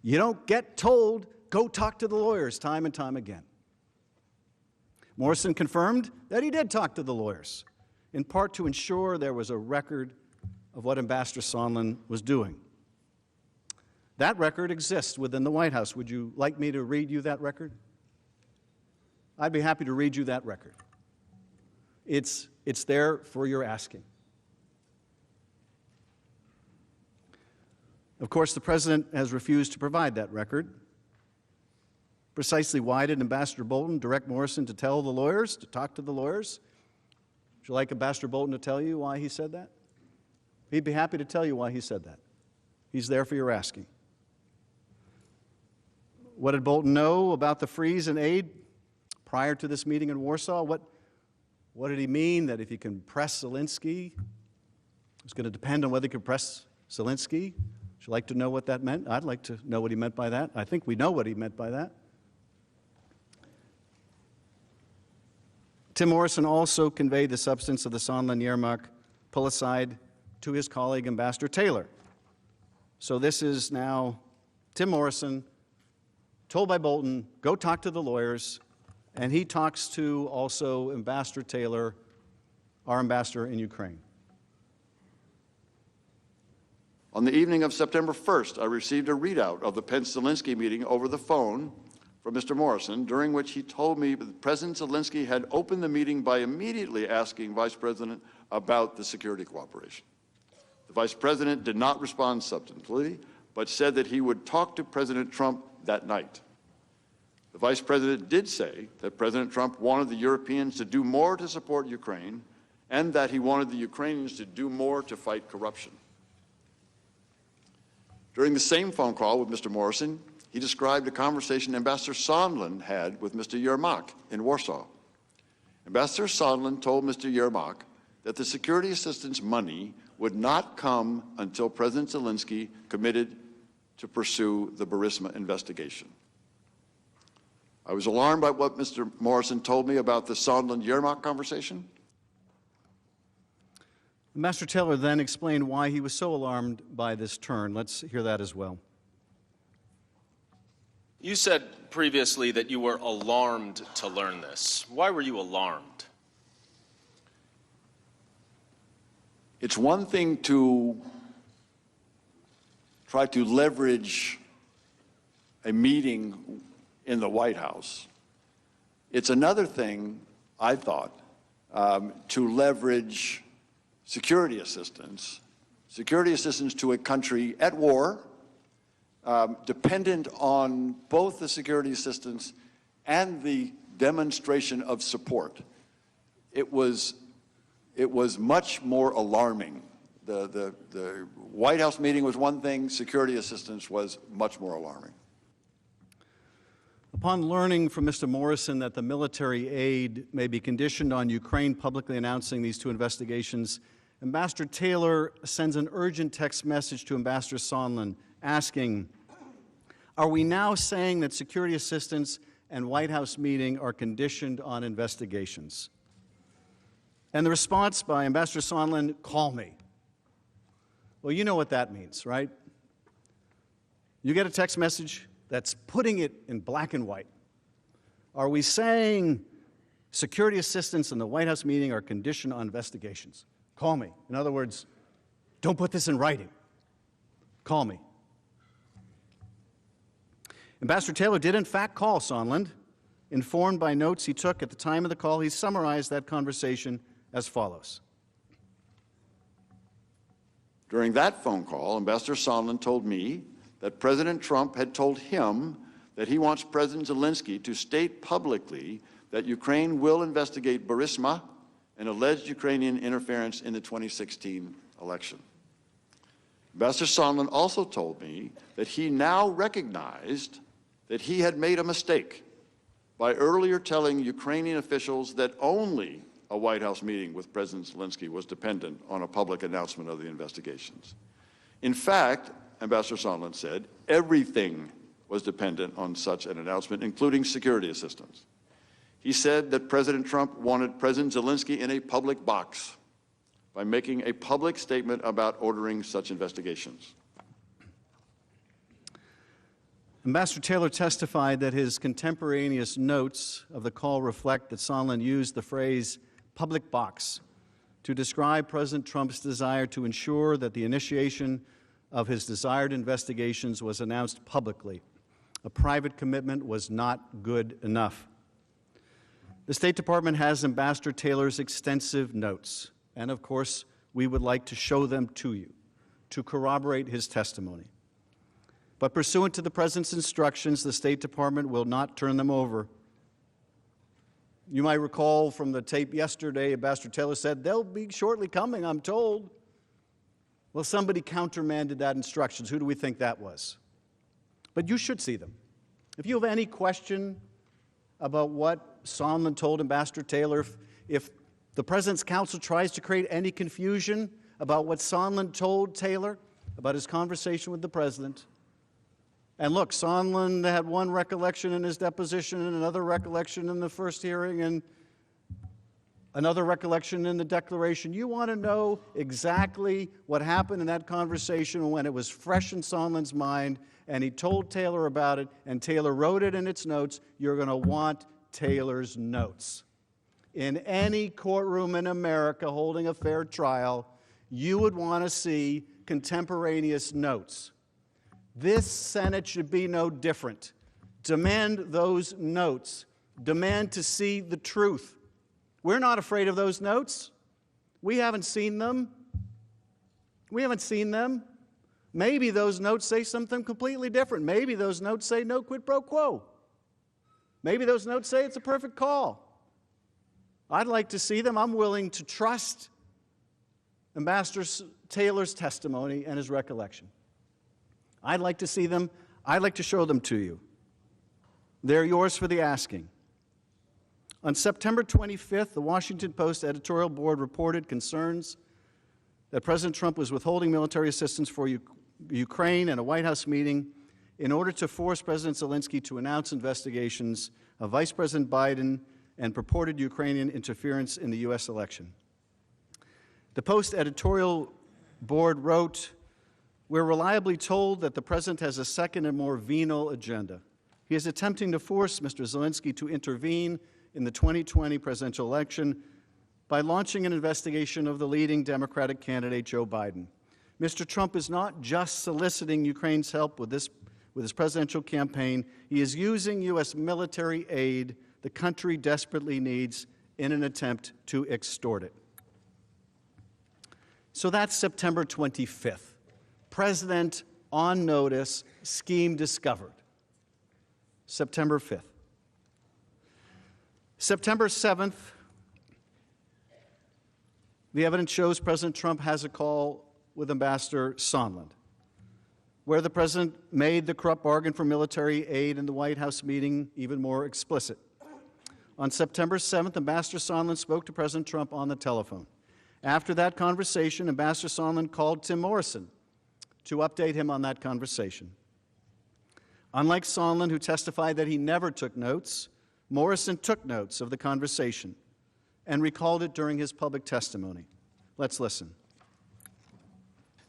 you don't get told, go talk to the lawyers time and time again. Morrison confirmed that he did talk to the lawyers, in part to ensure there was a record of what Ambassador Sondland was doing. That record exists within the White House. Would you like me to read you that record? I'd be happy to read you that record. It's there for your asking. Of course, the President has refused to provide that record. Precisely why did Ambassador Bolton direct Morrison to tell the lawyers, to talk to the lawyers? Would you like Ambassador Bolton to tell you why he said that? He'd be happy to tell you why he said that. He's there for your asking. What did Bolton know about the freeze in aid prior to this meeting in Warsaw? What did he mean that if he can press Zelensky, it's going to depend on whether he can press Zelensky? Would you like to know what that meant? I'd like to know what he meant by that. I think we know what he meant by that. Tim Morrison also conveyed the substance of the Sondland-Yermak pull-aside to his colleague, Ambassador Taylor. So this is now Tim Morrison, told by Bolton, go talk to the lawyers, and he talks to also Ambassador Taylor, our ambassador in Ukraine. On the evening of September 1st, I received a readout of the Pence-Zelensky meeting over the phone from Mr. Morrison, during which he told me that President Zelensky had opened the meeting by immediately asking Vice President about the security cooperation. The Vice President did not respond substantively, but said that he would talk to President Trump that night. The Vice President did say that President Trump wanted the Europeans to do more to support Ukraine and that he wanted the Ukrainians to do more to fight corruption. During the same phone call with Mr. Morrison, he described a conversation Ambassador Sondland had with Mr. Yermak in Warsaw. Ambassador Sondland told Mr. Yermak that the security assistance money would not come until President Zelensky committed to pursue the Burisma investigation. I was alarmed by what Mr. Morrison told me about the Sondland-Yermak conversation. Ambassador Taylor then explained why he was so alarmed by this turn. Let's hear that as well. You said previously that you were alarmed to learn this. Why were you alarmed? It's one thing to try to leverage a meeting in the White House. It's another thing, I thought, to leverage security assistance to a country at war, dependent on both the security assistance and the demonstration of support. It was much more alarming. The White House meeting was one thing, security assistance was much more alarming. Upon learning from Mr. Morrison that the military aid may be conditioned on Ukraine publicly announcing these two investigations, Ambassador Taylor sends an urgent text message to Ambassador Sondland asking, are we now saying that security assistance and White House meeting are conditioned on investigations? And the response by Ambassador Sondland, call me. Well, you know what that means, right? You get a text message that's putting it in black and white. Are we saying security assistance and the White House meeting are conditioned on investigations? Call me. In other words, don't put this in writing. Call me. Ambassador Taylor did in fact call Sondland. Informed by notes he took at the time of the call, he summarized that conversation as follows. During that phone call, Ambassador Sondland told me that President Trump had told him that he wants President Zelensky to state publicly that Ukraine will investigate Burisma and alleged Ukrainian interference in the 2016 election. Ambassador Sondland also told me that he now recognized that he had made a mistake by earlier telling Ukrainian officials that only a White House meeting with President Zelensky was dependent on a public announcement of the investigations. In fact, Ambassador Sondland said, everything was dependent on such an announcement, including security assistance. He said that President Trump wanted President Zelensky in a public box by making a public statement about ordering such investigations. Ambassador Taylor testified that his contemporaneous notes of the call reflect that Sondland used the phrase public box to describe President Trump's desire to ensure that the initiation of his desired investigations was announced publicly. A private commitment was not good enough. The State Department has Ambassador Taylor's extensive notes, and of course, we would like to show them to you to corroborate his testimony. But pursuant to the President's instructions, the State Department will not turn them over. You might recall from the tape yesterday, Ambassador Taylor said, they'll be shortly coming, I'm told. Well, somebody countermanded that instructions. Who do we think that was? But you should see them. If you have any question about what Sondland told Ambassador Taylor, if the President's counsel tries to create any confusion about what Sondland told Taylor about his conversation with the President, and look, Sondland had one recollection in his deposition and another recollection in the first hearing and another recollection in the declaration. You want to know exactly what happened in that conversation when it was fresh in Sondland's mind and he told Taylor about it and Taylor wrote it in its notes. You're going to want Taylor's notes. In any courtroom in America holding a fair trial, you would want to see contemporaneous notes. This Senate should be no different. Demand those notes. Demand to see the truth. We're not afraid of those notes. We haven't seen them. We haven't seen them. Maybe those notes say something completely different. Maybe those notes say no quid pro quo. Maybe those notes say it's a perfect call. I'd like to see them. I'm willing to trust Ambassador Taylor's testimony and his recollection. I'd like to see them. I'd like to show them to you. They're yours for the asking. On September 25th, the Washington Post editorial board reported concerns that President Trump was withholding military assistance for Ukraine in a White House meeting in order to force President Zelensky to announce investigations of Vice President Biden and purported Ukrainian interference in the U.S. election. The Post editorial board wrote, "We're reliably told that the President has a second and more venal agenda. He is attempting to force Mr. Zelensky to intervene in the 2020 presidential election by launching an investigation of the leading Democratic candidate, Joe Biden. Mr. Trump is not just soliciting Ukraine's help with his presidential campaign. He is using U.S. military aid the country desperately needs in an attempt to extort it." So that's September 25th. President on notice, scheme discovered. September 5th. September 7th, the evidence shows President Trump has a call with Ambassador Sondland, where the President made the corrupt bargain for military aid in the White House meeting even more explicit. On September 7th, Ambassador Sondland spoke to President Trump on the telephone. After that conversation, Ambassador Sondland called Tim Morrison to update him on that conversation. Unlike Sondland, who testified that he never took notes, Morrison took notes of the conversation and recalled it during his public testimony. Let's listen.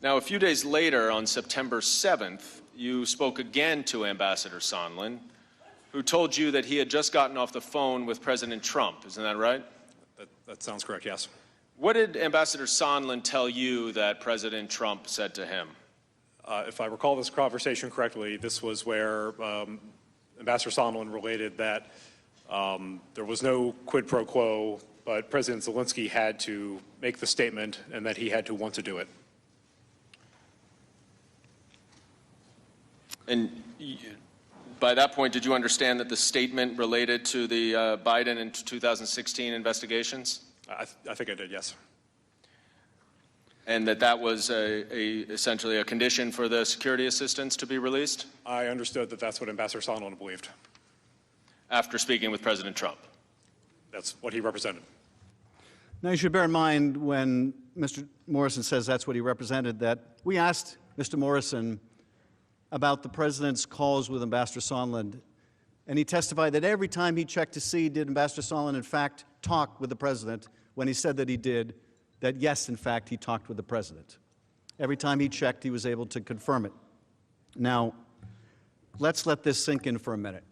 Now, a few days later, on September 7th, you spoke again to Ambassador Sondland, who told you that he had just gotten off the phone with President Trump. Isn't that right? That sounds correct, yes. What did Ambassador Sondland tell you that President Trump said to him? If I recall this conversation correctly, this was where Ambassador Sondland related that there was no quid pro quo, but President Zelensky had to make the statement and that he had to want to do it. And by that point, did you understand that the statement related to the Biden and 2016 investigations? I think I did, yes. And that was essentially a condition for the security assistance to be released? I understood that that's what Ambassador Sondland believed. After speaking with President Trump? That's what he represented. Now, you should bear in mind when Mr. Morrison says that's what he represented, that we asked Mr. Morrison about the president's calls with Ambassador Sondland, and he testified that every time he checked to see did Ambassador Sondland in fact talk with the president, when he said that he did, that yes, in fact, he talked with the president. Every time he checked, he was able to confirm it. Now, let's let this sink in for a minute.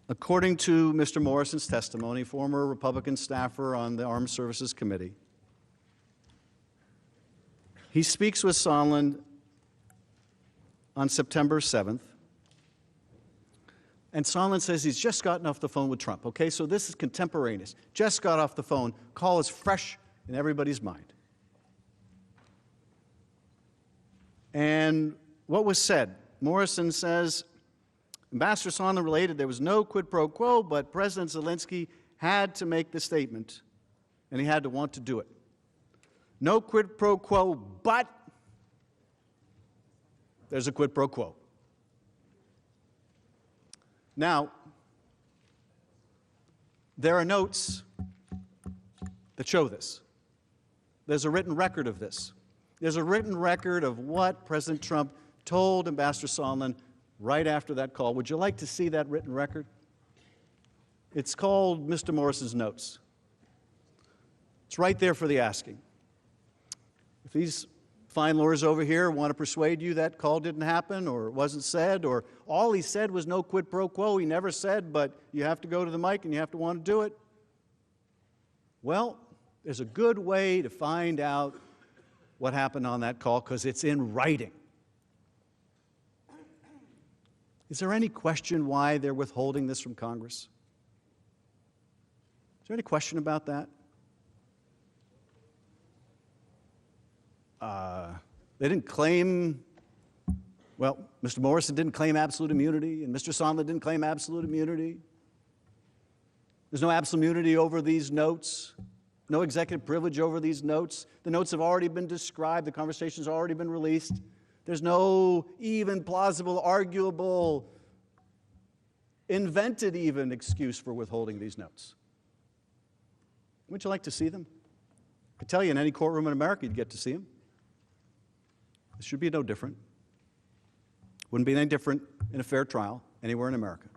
According to Mr. Morrison's testimony, former Republican staffer on the Armed Services Committee, he speaks with Sondland on September 7th, and Sondland says he's just gotten off the phone with Trump. Okay, so this is contemporaneous. Just got off the phone. Call is fresh in everybody's mind. And what was said? Morrison says, Ambassador Sondland related there was no quid pro quo, but President Zelensky had to make the statement, and he had to want to do it. No quid pro quo, but there's a quid pro quo. Now, there are notes that show this. There's a written record of this. There's a written record of what President Trump told Ambassador Sondland right after that call. Would you like to see that written record? It's called Mr. Morrison's Notes. It's right there for the asking. If these fine lawyers over here want to persuade you that call didn't happen or it wasn't said or all he said was no quid pro quo, he never said, but you have to go to the mic and you have to want to do it. Well, there's a good way to find out what happened on that call because it's in writing. Is there any question why they're withholding this from Congress? Is there any question about that? They didn't claim, well, Mr. Morrison didn't claim absolute immunity, and Mr. Sondland didn't claim absolute immunity. There's no absolute immunity over these notes, no executive privilege over these notes. The notes have already been described, the conversation's already been released. There's no even plausible, arguable, invented even excuse for withholding these notes. Wouldn't you like to see them? I could tell you in any courtroom in America you'd get to see them. This should be no different. Wouldn't be any different in a fair trial anywhere in America.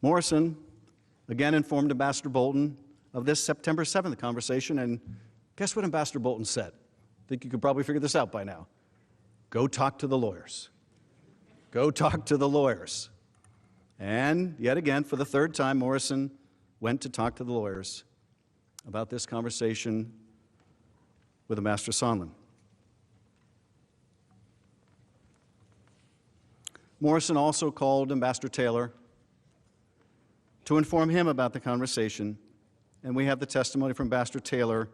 Morrison again informed Ambassador Bolton of this September 7th conversation, and guess what Ambassador Bolton said? I think you could probably figure this out by now. Go talk to the lawyers. Go talk to the lawyers. And yet again, for the third time, Morrison went to talk to the lawyers about this conversation with Ambassador Sondland. Morrison also called Ambassador Taylor to inform him about the conversation, and we have the testimony from Ambassador Taylor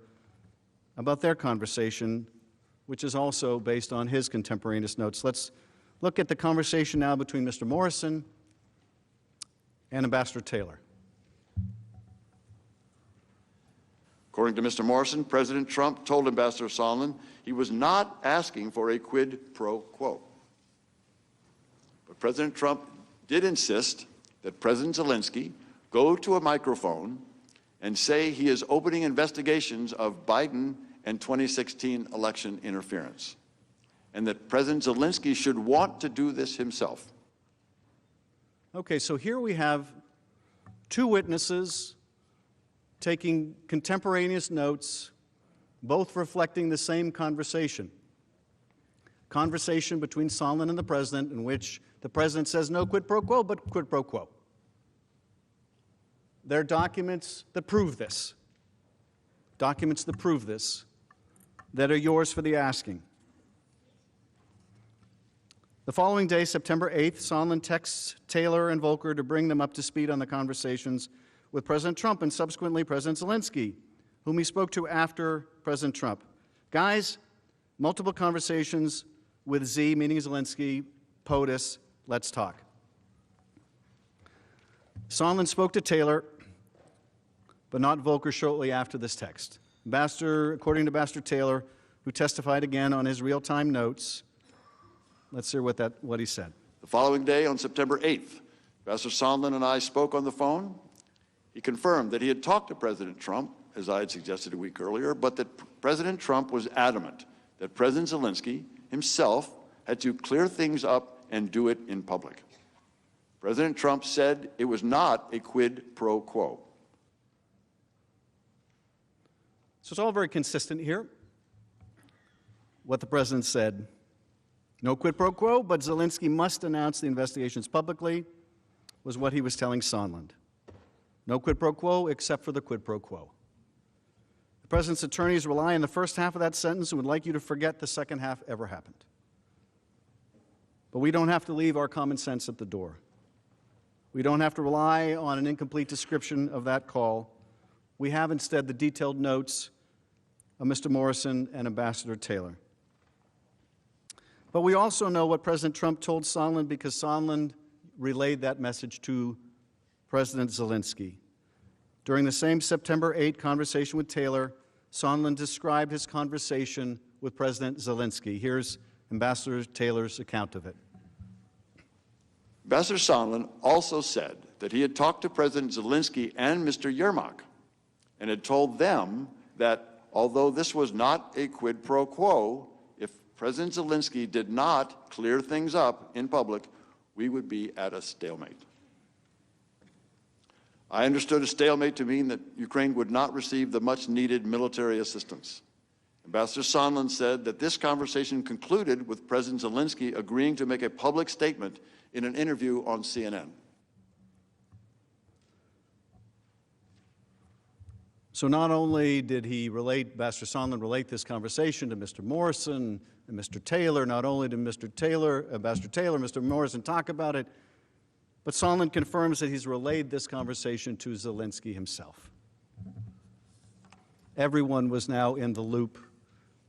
about their conversation, which is also based on his contemporaneous notes. Let's look at the conversation now between Mr. Morrison and Ambassador Taylor. According to Mr. Morrison, President Trump told Ambassador Sondland he was not asking for a quid pro quo. But President Trump did insist that President Zelensky go to a microphone and say he is opening investigations of Biden and 2016 election interference, and that President Zelensky should want to do this himself. Okay, so here we have two witnesses taking contemporaneous notes, both reflecting the same conversation. conversation between Sondland and the president in which the president says no quid pro quo, but quid pro quo. There are documents that prove this. Documents that prove this, that are yours for the asking. The following day, September 8th, Sondland texts Taylor and Volker to bring them up to speed on the conversations with President Trump and subsequently President Zelensky, whom he spoke to after President Trump. Guys, multiple conversations with Z, meaning Zelensky, POTUS, let's talk. Sondland spoke to Taylor, but not Volker shortly after this text. According to Ambassador Taylor, who testified again on his real-time notes, let's hear what he said. The following day, on September 8th, Ambassador Sondland and I spoke on the phone. He confirmed that he had talked to President Trump, as I had suggested a week earlier, but that President Trump was adamant that President Zelensky himself had to clear things up and do it in public. President Trump said it was not a quid pro quo. So it's all very consistent here. What the president said, no quid pro quo, but Zelensky must announce the investigations publicly, was what he was telling Sondland. No quid pro quo except for the quid pro quo. The president's attorneys rely on the first half of that sentence and would like you to forget the second half ever happened. But we don't have to leave our common sense at the door. We don't have to rely on an incomplete description of that call. We have instead the detailed notes of Mr. Morrison and Ambassador Taylor. But we also know what President Trump told Sondland because Sondland relayed that message to President Zelensky. During the same September 8 conversation with Taylor, Sondland described his conversation with President Zelensky. Here's Ambassador Taylor's account of it. Ambassador Sondland also said that he had talked to President Zelensky and Mr. Yermak and had told them that although this was not a quid pro quo, if President Zelensky did not clear things up in public, we would be at a stalemate. I understood a stalemate to mean that Ukraine would not receive the much-needed military assistance. Ambassador Sondland said that this conversation concluded with President Zelensky agreeing to make a public statement in an interview on CNN. So not only did Ambassador Sondland relate this conversation to Mr. Morrison and Mr. Taylor, not only did Ambassador Taylor, Mr. Morrison talk about it, but Sondland confirms that he's relayed this conversation to Zelensky himself. Everyone was now in the loop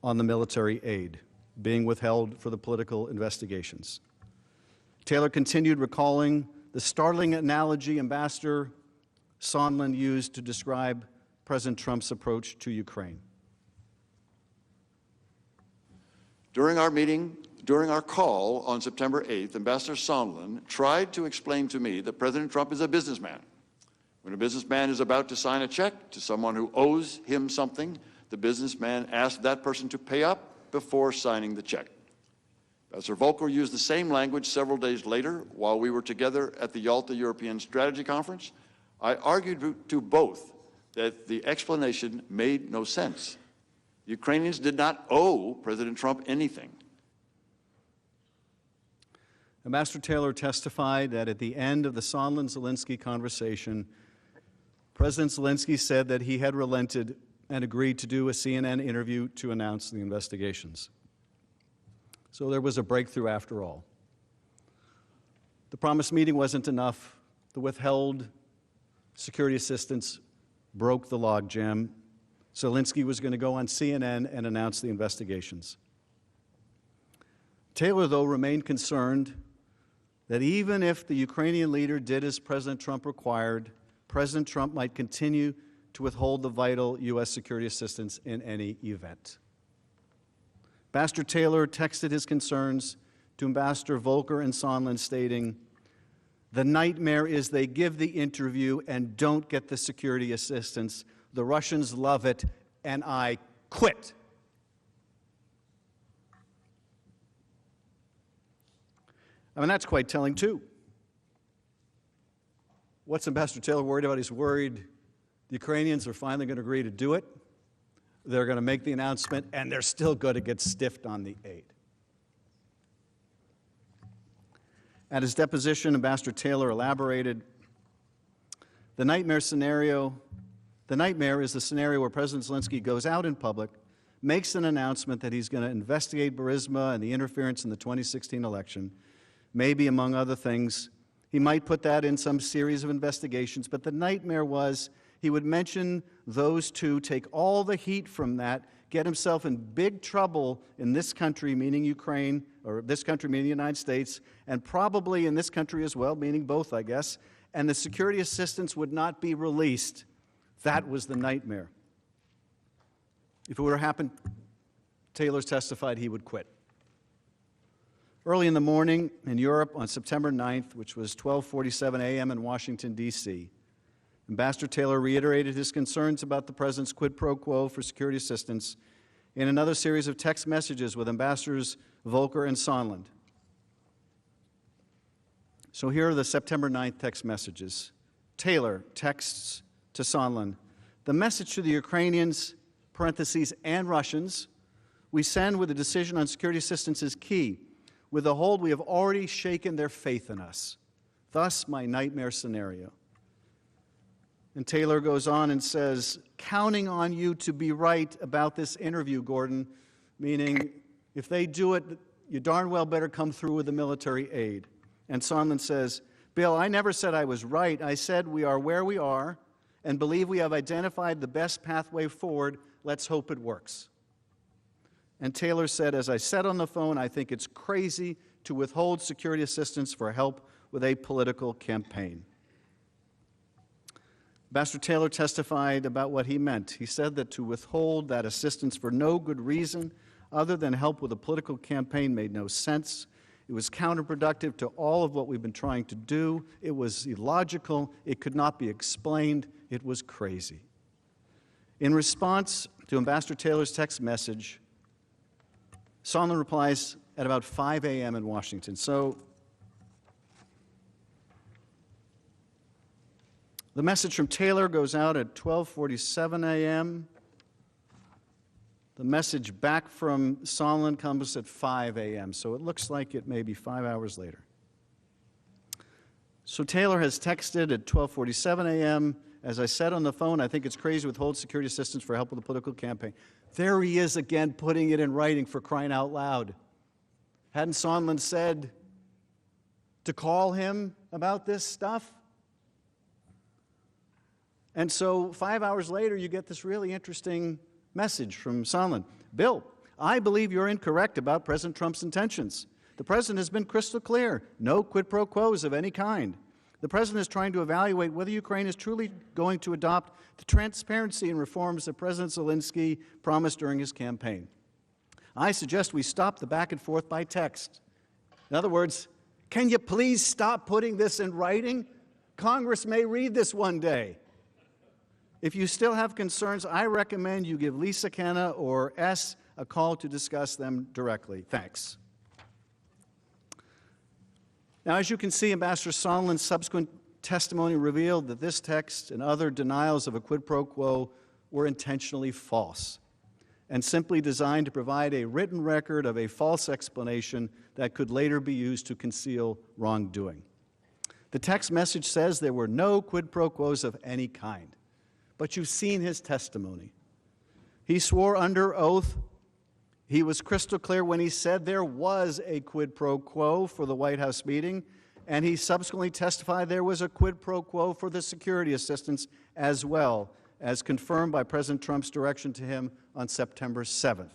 on the military aid being withheld for the political investigations. Taylor continued recalling the startling analogy Ambassador Sondland used to describe President Trump's approach to Ukraine. During our call on September 8th, Ambassador Sondland tried to explain to me that President Trump is a businessman. When a businessman is about to sign a check to someone who owes him something, the businessman asks that person to pay up before signing the check. Ambassador Volker used the same language several days later while we were together at the Yalta European Strategy Conference. I argued to both that the explanation made no sense. The Ukrainians did not owe President Trump anything. Ambassador Taylor testified that at the end of the Sondland-Zelensky conversation, President Zelensky said that he had relented and agreed to do a CNN interview to announce the investigations. So there was a breakthrough after all. The promised meeting wasn't enough. The withheld security assistance broke the logjam. Zelensky was going to go on CNN and announce the investigations. Taylor, though, remained concerned that even if the Ukrainian leader did as President Trump required, President Trump might continue to withhold the vital U.S. security assistance in any event. Ambassador Taylor texted his concerns to Ambassador Volker and Sondland, stating, "The nightmare is they give the interview and don't get the security assistance. The Russians love it, and I quit." I mean, that's quite telling, too. What's Ambassador Taylor worried about? He's worried the Ukrainians are finally going to agree to do it. They're going to make the announcement, and they're still going to get stiffed on the aid. At his deposition, Ambassador Taylor elaborated, the nightmare is the scenario where President Zelensky goes out in public, makes an announcement that he's going to investigate Burisma and the interference in the 2016 election, maybe among other things. He might put that in some series of investigations, but the nightmare was he would mention those two, take all the heat from that, get himself in big trouble in this country, meaning Ukraine, or this country, meaning the United States, and probably in this country as well, meaning both, I guess, and the security assistance would not be released. That was the nightmare. If it were to happen, Taylor testified he would quit. Early in the morning in Europe on September 9th, which was 12:47 a.m. in Washington, D.C., Ambassador Taylor reiterated his concerns about the President's quid pro quo for security assistance in another series of text messages with Ambassadors Volker and Sondland. So here are the September 9th text messages. Taylor texts to Sondland, the message to the Ukrainians, parentheses, and Russians, we send with a decision on security assistance is key. With the hold, we have already shaken their faith in us. Thus, my nightmare scenario. And Taylor goes on and says, counting on you to be right about this interview, Gordon, meaning if they do it, you darn well better come through with the military aid. And Sondland says, Bill, I never said I was right. I said we are where we are and believe we have identified the best pathway forward. Let's hope it works. And Taylor said, as I said on the phone, I think it's crazy to withhold security assistance for help with a political campaign. Ambassador Taylor testified about what he meant. He said that to withhold that assistance for no good reason other than help with a political campaign made no sense. It was counterproductive to all of what we've been trying to do. It was illogical. It could not be explained. It was crazy. In response to Ambassador Taylor's text message, Sondland replies at about 5 a.m. in Washington. So the message from Taylor goes out at 12:47 a.m. The message back from Sondland comes at 5 a.m., so it looks like it may be 5 hours later. So Taylor has texted at 12:47 a.m., as I said on the phone, I think it's crazy to withhold security assistance for help with a political campaign. There he is again, putting it in writing, for crying out loud. Hadn't Sondland said to call him about this stuff? And so 5 hours later, you get this really interesting message from Sondland. Bill, I believe you're incorrect about President Trump's intentions. The President has been crystal clear. No quid pro quos of any kind. The President is trying to evaluate whether Ukraine is truly going to adopt the transparency and reforms that President Zelensky promised during his campaign. I suggest we stop the back and forth by text. In other words, can you please stop putting this in writing? Congress may read this one day. If you still have concerns, I recommend you give Lisa Kenna or S a call to discuss them directly. Thanks. Now, as you can see, Ambassador Sondland's subsequent testimony revealed that this text and other denials of a quid pro quo were intentionally false and simply designed to provide a written record of a false explanation that could later be used to conceal wrongdoing. The text message says there were no quid pro quos of any kind. But you've seen his testimony. He swore under oath. He was crystal clear when he said there was a quid pro quo for the White House meeting, and he subsequently testified there was a quid pro quo for the security assistance as well, as confirmed by President Trump's direction to him on September 7th.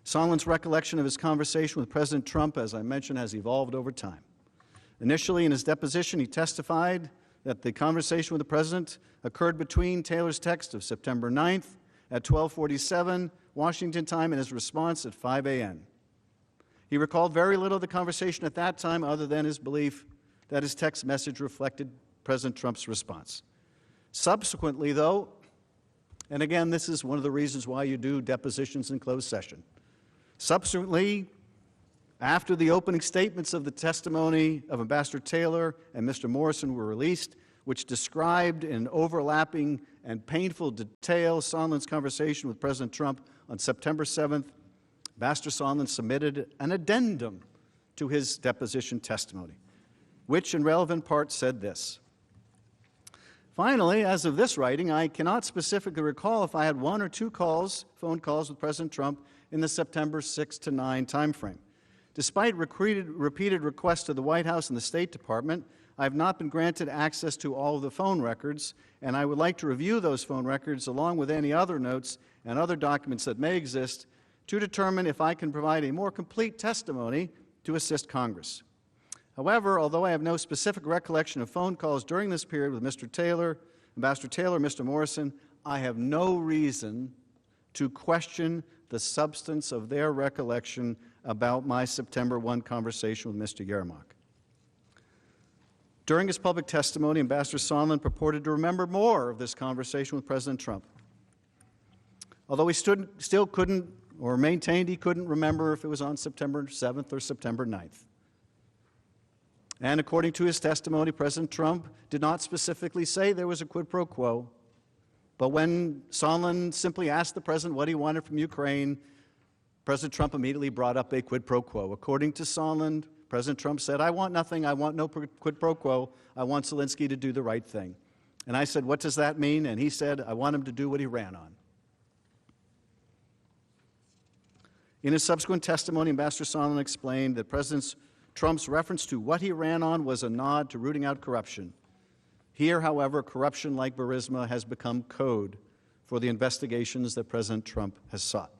Sondland's recollection of his conversation with President Trump, as I mentioned, has evolved over time. Initially, in his deposition, he testified that the conversation with the President occurred between Taylor's text of September 9th at 12:47 Washington time and his response at 5 a.m. He recalled very little of the conversation at that time other than his belief that his text message reflected President Trump's response. Subsequently, though, and again, this is one of the reasons why you do depositions in closed session. Subsequently, after the opening statements of the testimony of Ambassador Taylor and Mr. Morrison were released, which described in overlapping and painful detail Sondland's conversation with President Trump on September 7th, Ambassador Sondland submitted an addendum to his deposition testimony, which in relevant part said this. Finally, as of this writing, I cannot specifically recall if I had one or two phone calls with President Trump in the September 6 to 9 timeframe. Despite repeated requests to the White House and the State Department, I have not been granted access to all of the phone records, and I would like to review those phone records along with any other notes and other documents that may exist to determine if I can provide a more complete testimony to assist Congress. However, although I have no specific recollection of phone calls during this period with Mr. Taylor, Ambassador Taylor, Mr. Morrison, I have no reason to question the substance of their recollection about my September 1 conversation with Mr. Yermak. During his public testimony, Ambassador Sondland purported to remember more of this conversation with President Trump. Although he still couldn't, or maintained he couldn't remember if it was on September 7th or September 9th. And according to his testimony, President Trump did not specifically say there was a quid pro quo. But when Sondland simply asked the president what he wanted from Ukraine, President Trump immediately brought up a quid pro quo. According to Sondland, President Trump said, I want nothing, I want no quid pro quo, I want Zelensky to do the right thing. And I said, what does that mean? And he said, I want him to do what he ran on. In his subsequent testimony, Ambassador Sondland explained that President Trump's reference to what he ran on was a nod to rooting out corruption. Here, however, corruption like Burisma has become code for the investigations that President Trump has sought.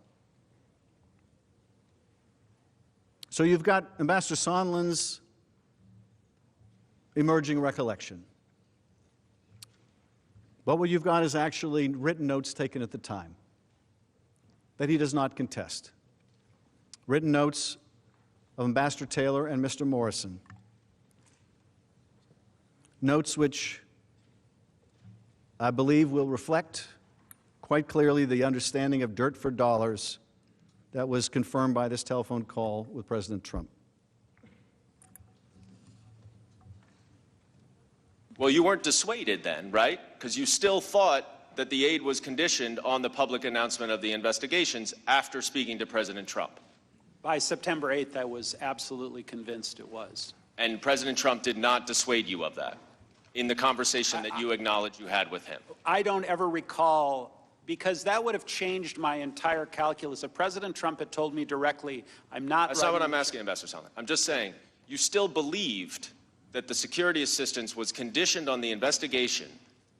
So you've got Ambassador Sondland's emerging recollection. But what you've got is actually written notes taken at the time that he does not contest. Written notes of Ambassador Taylor and Mr. Morrison. Notes which I believe will reflect quite clearly the understanding of dirt for dollars that was confirmed by this telephone call with President Trump. Well, you weren't dissuaded then, right? Because you still thought that the aid was conditioned on the public announcement of the investigations after speaking to President Trump. By September 8th, I was absolutely convinced it was. And President Trump did not dissuade you of that in the conversation that you acknowledge you had with him. I don't ever recall, because that would have changed my entire calculus. If President Trump had told me directly, I'm not That's not what I'm asking, Ambassador Sondland. I'm just saying, you still believed that the security assistance was conditioned on the investigation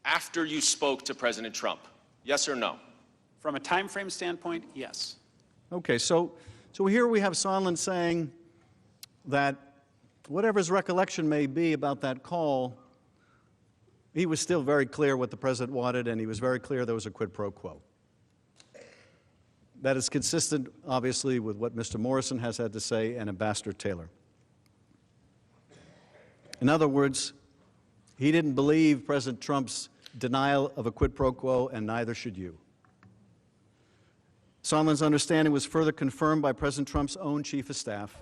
after you spoke to President Trump. Yes or no? From a time frame standpoint, yes. Okay, so here we have Sondland saying that whatever his recollection may be about that call, he was still very clear what the president wanted, and he was very clear there was a quid pro quo. That is consistent, obviously, with what Mr. Morrison has had to say and Ambassador Taylor. In other words, he didn't believe President Trump's denial of a quid pro quo, and neither should you. Sondland's understanding was further confirmed by President Trump's own chief of staff.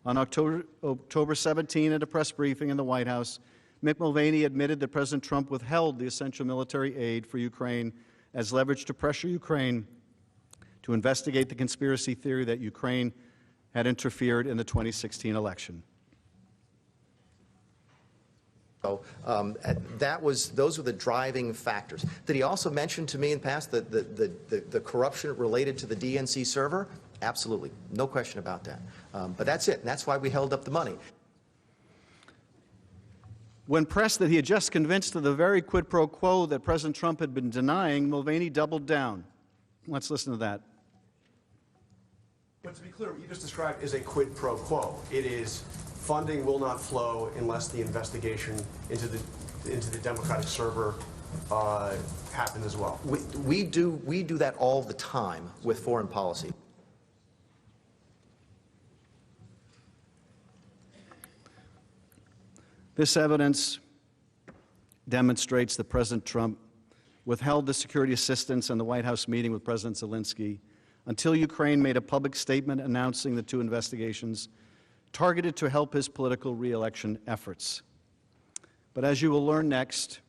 On October 17, at a press briefing in the White House, Mick Mulvaney admitted that President Trump withheld the essential military aid for Ukraine as leverage to pressure Ukraine to investigate the conspiracy theory that Ukraine had interfered in the 2016 election. So those were the driving factors. Did he also mention to me in the past the corruption related to the DNC server? Absolutely, no question about that. But that's it, and that's why we held up the money. When pressed that he had just convinced of the very quid pro quo that President Trump had been denying, Mulvaney doubled down. Let's listen to that. But to be clear, what you just described is a quid pro quo. It is funding will not flow unless the investigation into the Democratic server happens as well. We do that all the time with foreign policy. This evidence demonstrates that President Trump withheld the security assistance and the White House meeting with President Zelensky until Ukraine made a public statement announcing the two investigations targeted to help his political re-election efforts. But as you will learn next,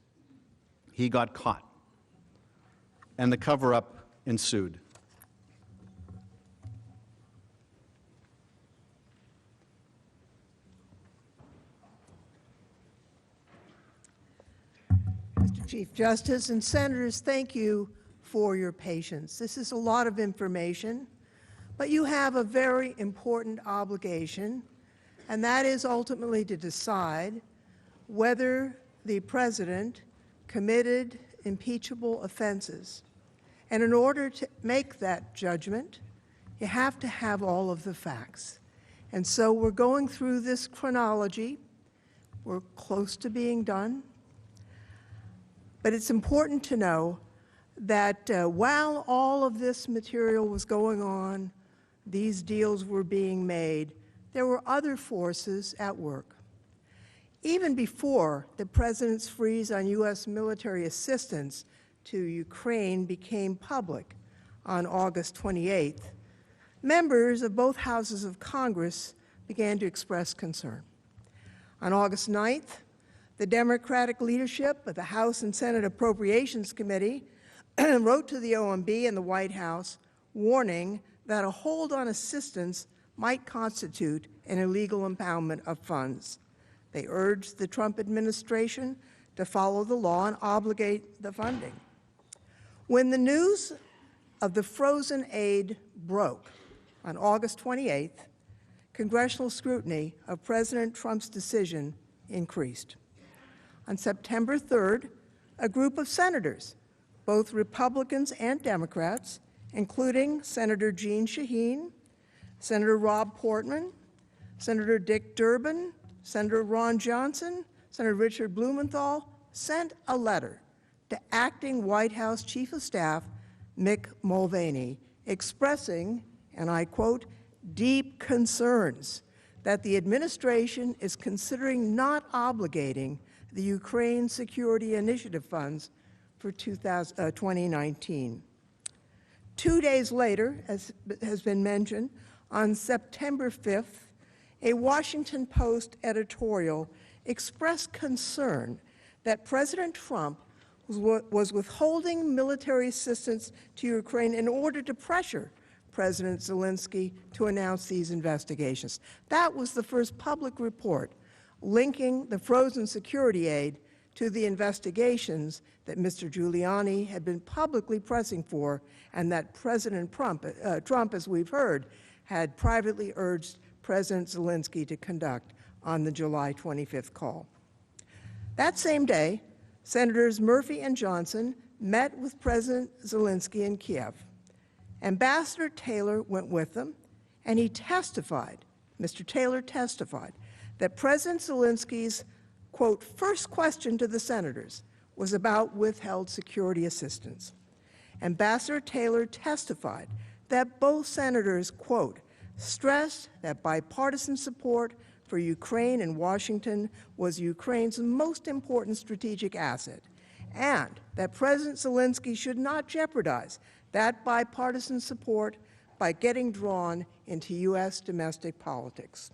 he got caught, and the cover-up ensued. Chief Justice and Senators, thank you for your patience. This is a lot of information, but you have a very important obligation, and that is ultimately to decide whether the President committed impeachable offenses. And in order to make that judgment, you have to have all of the facts. And so we're going through this chronology. We're close to being done. But it's important to know that while all of this material was going on, these deals were being made, there were other forces at work. Even before the President's freeze on U.S. military assistance to Ukraine became public on August 28th, members of both houses of Congress began to express concern. On August 9th, the Democratic leadership of the House and Senate Appropriations Committee wrote to the OMB and the White House warning that a hold on assistance might constitute an illegal impoundment of funds. They urged the Trump administration to follow the law and obligate the funding. When the news of the frozen aid broke on August 28th, congressional scrutiny of President Trump's decision increased. On September 3rd, a group of senators, both Republicans and Democrats, including Senator Jeanne Shaheen, Senator Rob Portman, Senator Dick Durbin, Senator Ron Johnson, Senator Richard Blumenthal, sent a letter to acting White House Chief of Staff Mick Mulvaney expressing, and I quote, deep concerns that the administration is considering not obligating the Ukraine Security Initiative funds for 2019. 2 days later, as has been mentioned, on September 5th, a Washington Post editorial expressed concern that President Trump was withholding military assistance to Ukraine in order to pressure President Zelensky to announce these investigations. That was the first public report linking the frozen security aid to the investigations that Mr. Giuliani had been publicly pressing for, and that President Trump, as we've heard, had privately urged President Zelensky to conduct on the July 25th call. That same day, Senators Murphy and Johnson met with President Zelensky in Kiev. Ambassador Taylor went with them, and he testified, Mr. Taylor testified, that President Zelensky's, quote, first question to the senators was about withheld security assistance. Ambassador Taylor testified that both senators, quote, stressed that bipartisan support for Ukraine and Washington was Ukraine's most important strategic asset, and that President Zelensky should not jeopardize that bipartisan support by getting drawn into U.S. domestic politics.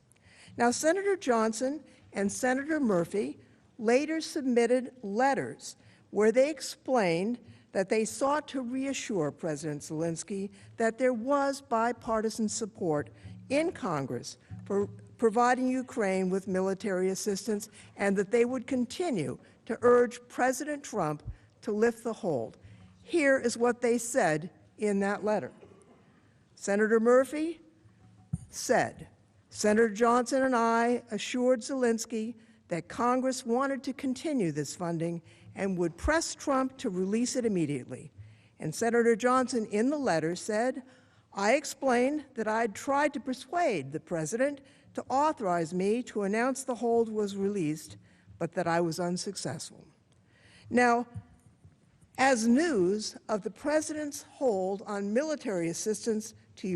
Now, Senator Johnson and Senator Murphy later submitted letters where they explained that they sought to reassure President Zelensky that there was bipartisan support in Congress for providing Ukraine with military assistance, and that they would continue to urge President Trump to lift the hold. Here is what they said in that letter. Senator Murphy said, Senator Johnson and I assured Zelensky that Congress wanted to continue this funding and would press Trump to release it immediately. And Senator Johnson in the letter said, I explained that I'd tried to persuade the president to authorize me to announce the hold was released, but that I was unsuccessful. Now, as news of the president's hold on military assistance to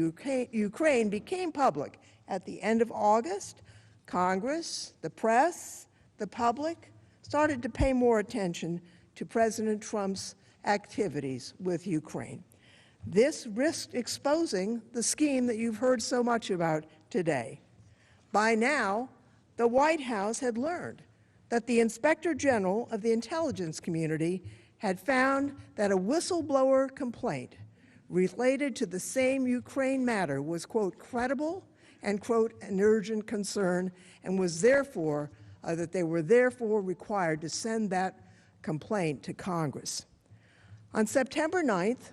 Ukraine became public at the end of August, Congress, the press, the public started to pay more attention to President Trump's activities with Ukraine. This risked exposing the scheme that you've heard so much about today. By now, the White House had learned that the Inspector General of the intelligence community had found that a whistleblower complaint related to the same Ukraine matter was, quote, credible and, quote, an urgent concern, and was therefore, that they were therefore required to send that complaint to Congress. On September 9th,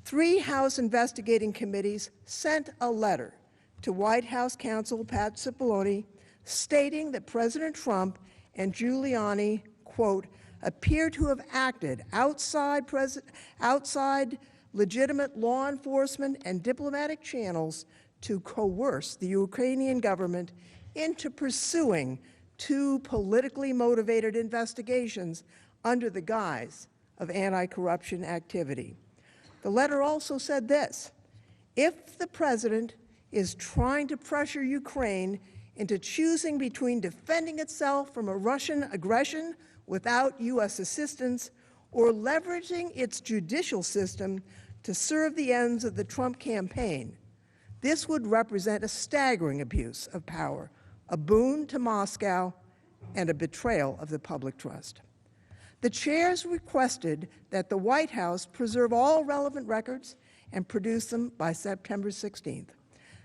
3 House investigating committees sent a letter to White House counsel Pat Cipollone stating that President Trump and Giuliani, quote, appear to have acted outside legitimate law enforcement and diplomatic channels to coerce the Ukrainian government into pursuing 2 politically motivated investigations under the guise of anti-corruption activity. The letter also said this: if the president is trying to pressure Ukraine into choosing between defending itself from a Russian aggression without U.S. assistance or leveraging its judicial system to serve the ends of the Trump campaign, this would represent a staggering abuse of power, a boon to Moscow, and a betrayal of the public trust. The chairs requested that the White House preserve all relevant records and produce them by September 16th.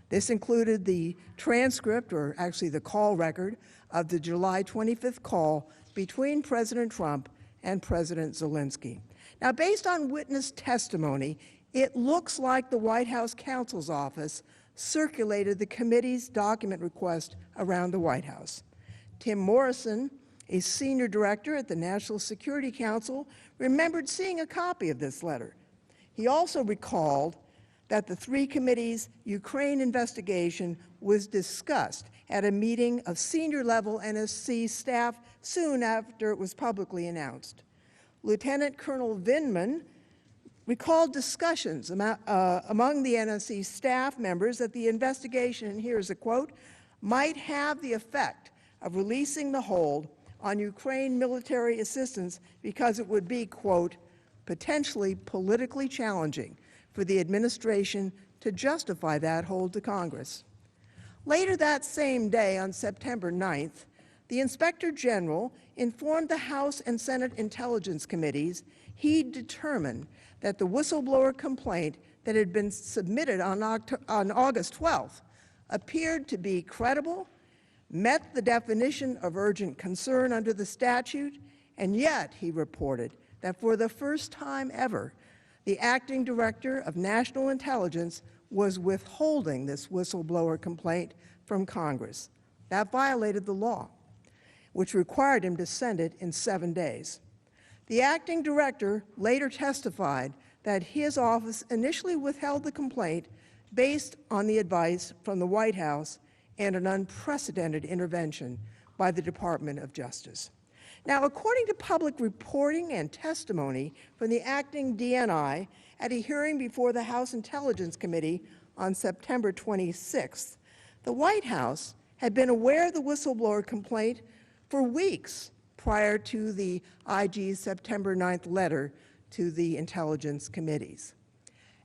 This included the transcript, or actually the call record, of the July 25th call between President Trump and President Zelensky. Now, based on witness testimony, it looks like the White House counsel's office circulated the committee's document request around the White House. Tim Morrison, a senior director at the National Security Council, remembered seeing a copy of this letter. He also recalled that the 3 committees' Ukraine investigation was discussed at a meeting of senior-level NSC staff soon after it was publicly announced. Lieutenant Colonel Vindman recalled discussions among the NSC staff members that the investigation, and here's a quote, might have the effect of releasing the hold on Ukraine military assistance because it would be, quote, potentially politically challenging for the administration to justify that hold to Congress. Later that same day, on September 9th, the Inspector General informed the House and Senate Intelligence Committees he determined that the whistleblower complaint that had been submitted on August 12th appeared to be credible, met the definition of urgent concern under the statute, and yet, he reported, that for the first time ever, the acting director of national intelligence was withholding this whistleblower complaint from Congress. That violated the law, which required him to send it in 7 days. The acting director later testified that his office initially withheld the complaint based on the advice from the White House and an unprecedented intervention by the Department of Justice. Now, according to public reporting and testimony from the acting DNI at a hearing before the House Intelligence Committee on September 26th, the White House had been aware of the whistleblower complaint for weeks prior to the IG's September 9th letter to the intelligence committees.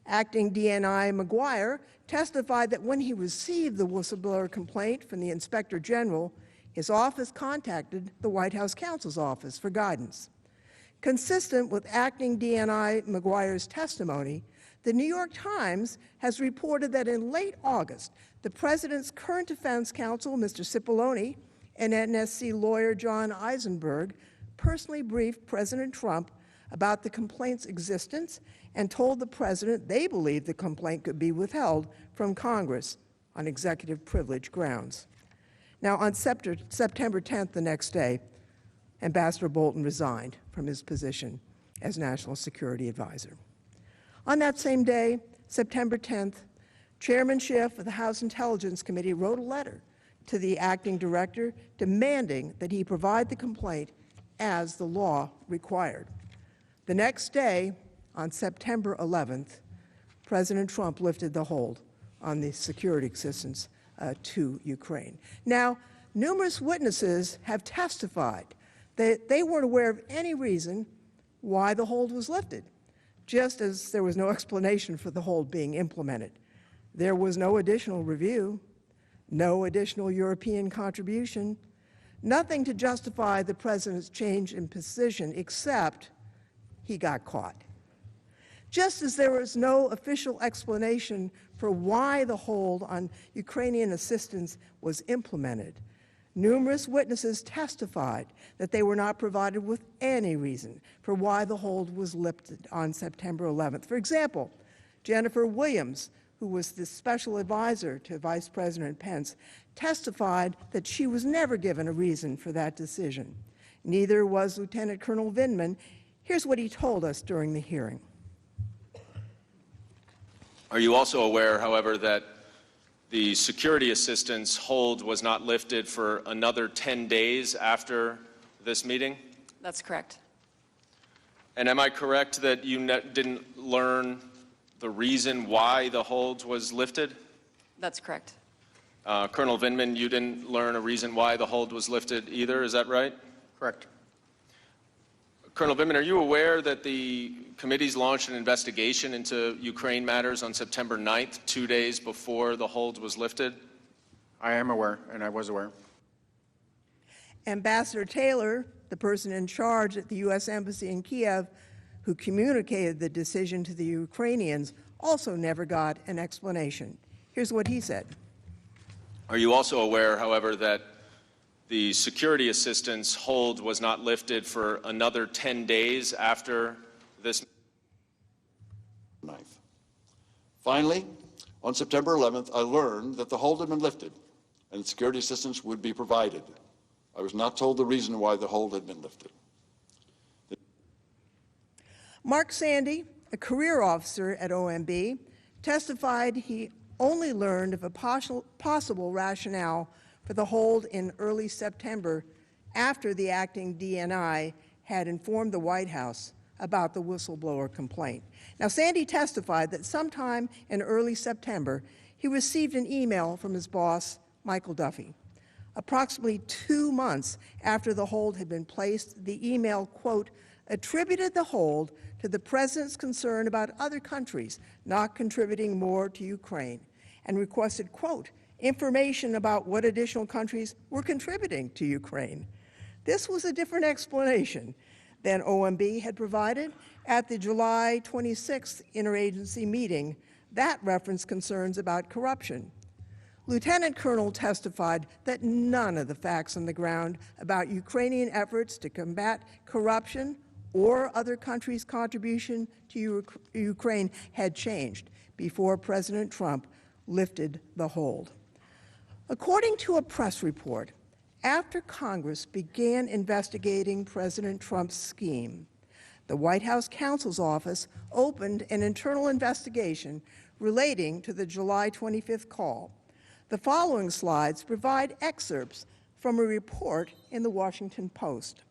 Acting DNI McGuire testified that when he received the whistleblower complaint from the Inspector General, his office contacted the White House counsel's office for guidance. Consistent with acting DNI McGuire's testimony, the New York Times has reported that in late August, the president's current defense counsel, Mr. Cipollone, and NSC lawyer John Eisenberg personally briefed President Trump about the complaint's existence and told the president they believed the complaint could be withheld from Congress on executive privilege grounds. Now, on September 10th, the next day, Ambassador Bolton resigned from his position as National Security Advisor. On that same day, September 10th, Chairman Schiff of the House Intelligence Committee wrote a letter to the acting director demanding that he provide the complaint as the law required. The next day, on September 11th, President Trump lifted the hold on the security assistance to Ukraine. Now, numerous witnesses have testified that they weren't aware of any reason why the hold was lifted, just as there was no explanation for the hold being implemented. There was no additional review, no additional European contribution, nothing to justify the president's change in position except he got caught. Just as there was no official explanation for why the hold on Ukrainian assistance was implemented, Numerous witnesses testified that they were not provided with any reason for why the hold was lifted on September 11th. For example, Jennifer Williams, who was the special advisor to Vice President Pence, testified that she was never given a reason for that decision. Neither was Lieutenant Colonel Vindman. Here's what he told us during the hearing. Are you also aware, however, that the security assistance hold was not lifted for another 10 days after this meeting? That's correct. And am I correct that you didn't learn the reason why the hold was lifted? That's correct. Colonel Vindman, you didn't learn a reason why the hold was lifted either, is that right? Correct. Colonel Vindman, are you aware that the committees launched an investigation into Ukraine matters on September 9th, 2 days before the hold was lifted? I am aware, and I was aware. Ambassador Taylor, the person in charge at the U.S. Embassy in Kiev, who communicated the decision to the Ukrainians, also never got an explanation. Here's what he said. Are you also aware, however, that the security assistance hold was not lifted for another 10 days after this? 9th. Finally, on September 11th, I learned that the hold had been lifted and security assistance would be provided. I was not told the reason why the hold had been lifted. Mark Sandy, a career officer at OMB, testified he only learned of a possible rationale for the hold in early September after the acting DNI had informed the White House about the whistleblower complaint. Now, Sandy testified that sometime in early September, he received an email from his boss, Michael Duffy. Approximately 2 months after the hold had been placed, the email, quote, attributed the hold to the president's concern about other countries not contributing more to Ukraine and requested, quote, information about what additional countries were contributing to Ukraine. This was a different explanation than OMB had provided at the July 26th interagency meeting. That referenced concerns about corruption. Lieutenant Colonel testified that none of the facts on the ground about Ukrainian efforts to combat corruption or other countries' contribution to Ukraine had changed before President Trump lifted the hold. According to a press report, after Congress began investigating President Trump's scheme, the White House counsel's office opened an internal investigation relating to the July 25th call. The following slides provide excerpts from a report in the Washington Post.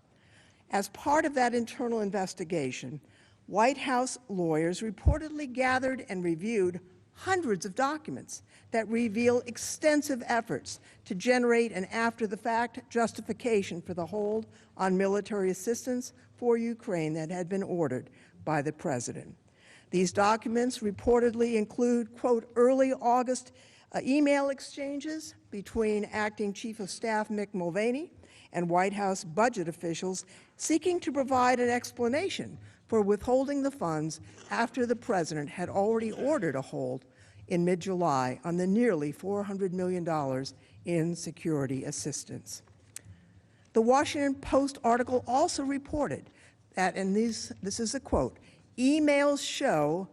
As part of that internal investigation, White House lawyers reportedly gathered and reviewed hundreds of documents that reveal extensive efforts to generate an after-the-fact justification for the hold on military assistance for Ukraine that had been ordered by the president. These documents reportedly include, quote, early August email exchanges between Acting Chief of Staff Mick Mulvaney and White House budget officials seeking to provide an explanation for withholding the funds after the president had already ordered a hold in mid-July on the nearly $400 million in security assistance. The Washington Post article also reported that, and this is a quote, emails show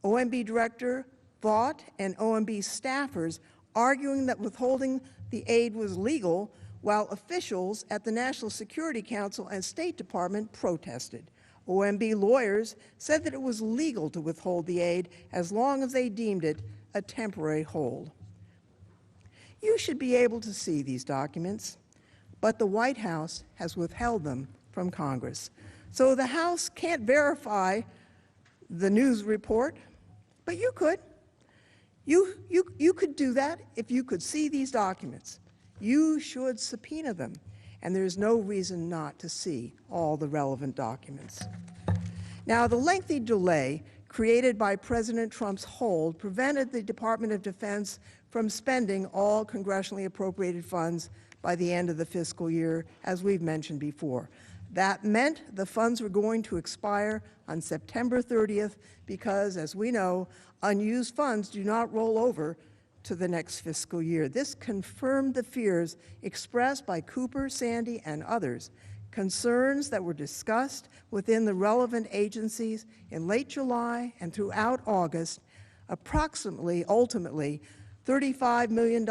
OMB Director Vaught and OMB staffers arguing that withholding the aid was legal while officials at the National Security Council and State Department protested. OMB lawyers said that it was legal to withhold the aid as long as they deemed it a temporary hold. You should be able to see these documents, but the White House has withheld them from Congress. So the House can't verify the news report, but you could. You could do that if you could see these documents. You should subpoena them, and there's no reason not to see all the relevant documents. Now, the lengthy delay created by President Trump's hold prevented the Department of Defense from spending all congressionally appropriated funds by the end of the fiscal year, as we've mentioned before. That meant the funds were going to expire on September 30th because, as we know, unused funds do not roll over to the next fiscal year. This confirmed the fears expressed by Cooper, Sandy, and others, concerns that were discussed within the relevant agencies in late July and throughout August. Ultimately, $35 million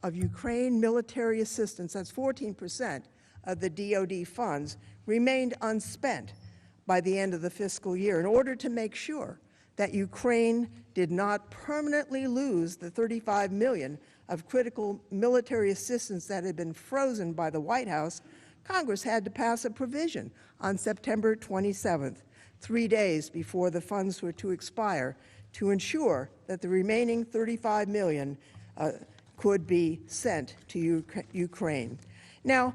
of Ukraine military assistance, that's 14% of the DoD funds, remained unspent by the end of the fiscal year in order to make sure that Ukraine did not permanently lose the $35 million of critical military assistance that had been frozen by the White House. Congress had to pass a provision on September 27th, 3 days before the funds were to expire, to ensure that the remaining $35 million could be sent to Ukraine. Now,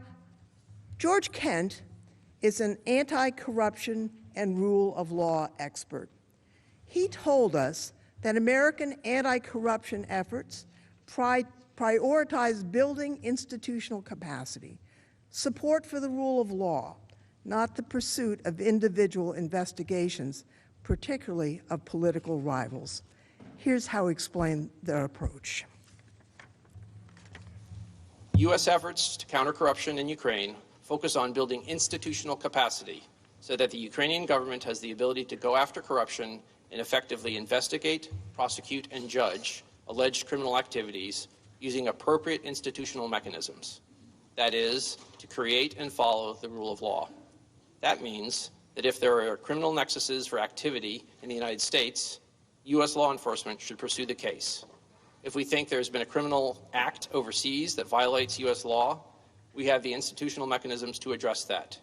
George Kent is an anti-corruption and rule of law expert. He told us that American anti-corruption efforts prioritize building institutional capacity, support for the rule of law, not the pursuit of individual investigations, particularly of political rivals. Here's how he explained their approach. U.S. efforts to counter corruption in Ukraine focus on building institutional capacity so that the Ukrainian government has the ability to go after corruption and effectively investigate, prosecute, and judge alleged criminal activities using appropriate institutional mechanisms. That is, to create and follow the rule of law. That means that if there are criminal nexuses for activity in the United States, U.S. law enforcement should pursue the case. If we think there's been a criminal act overseas that violates U.S. law, we have the institutional mechanisms to address that.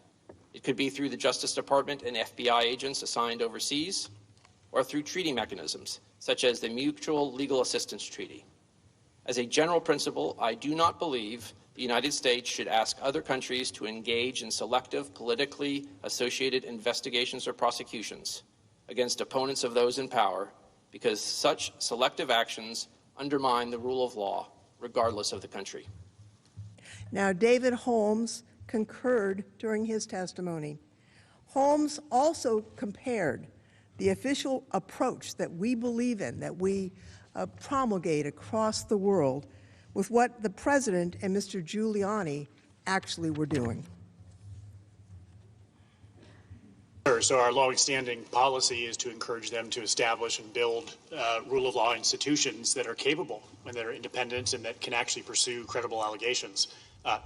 It could be through the Justice Department and FBI agents assigned overseas, or through treaty mechanisms, such as the Mutual Legal Assistance Treaty. As a general principle, I do not believe the United States should ask other countries to engage in selective, politically associated investigations or prosecutions against opponents of those in power, because such selective actions undermine the rule of law, regardless of the country. Now, David Holmes concurred during his testimony. Holmes also compared the official approach that we believe in, that we promulgate across the world, with what the President and Mr. Giuliani actually were doing. So our longstanding policy is to encourage them to establish and build rule of law institutions that are capable and that are independent and that can actually pursue credible allegations.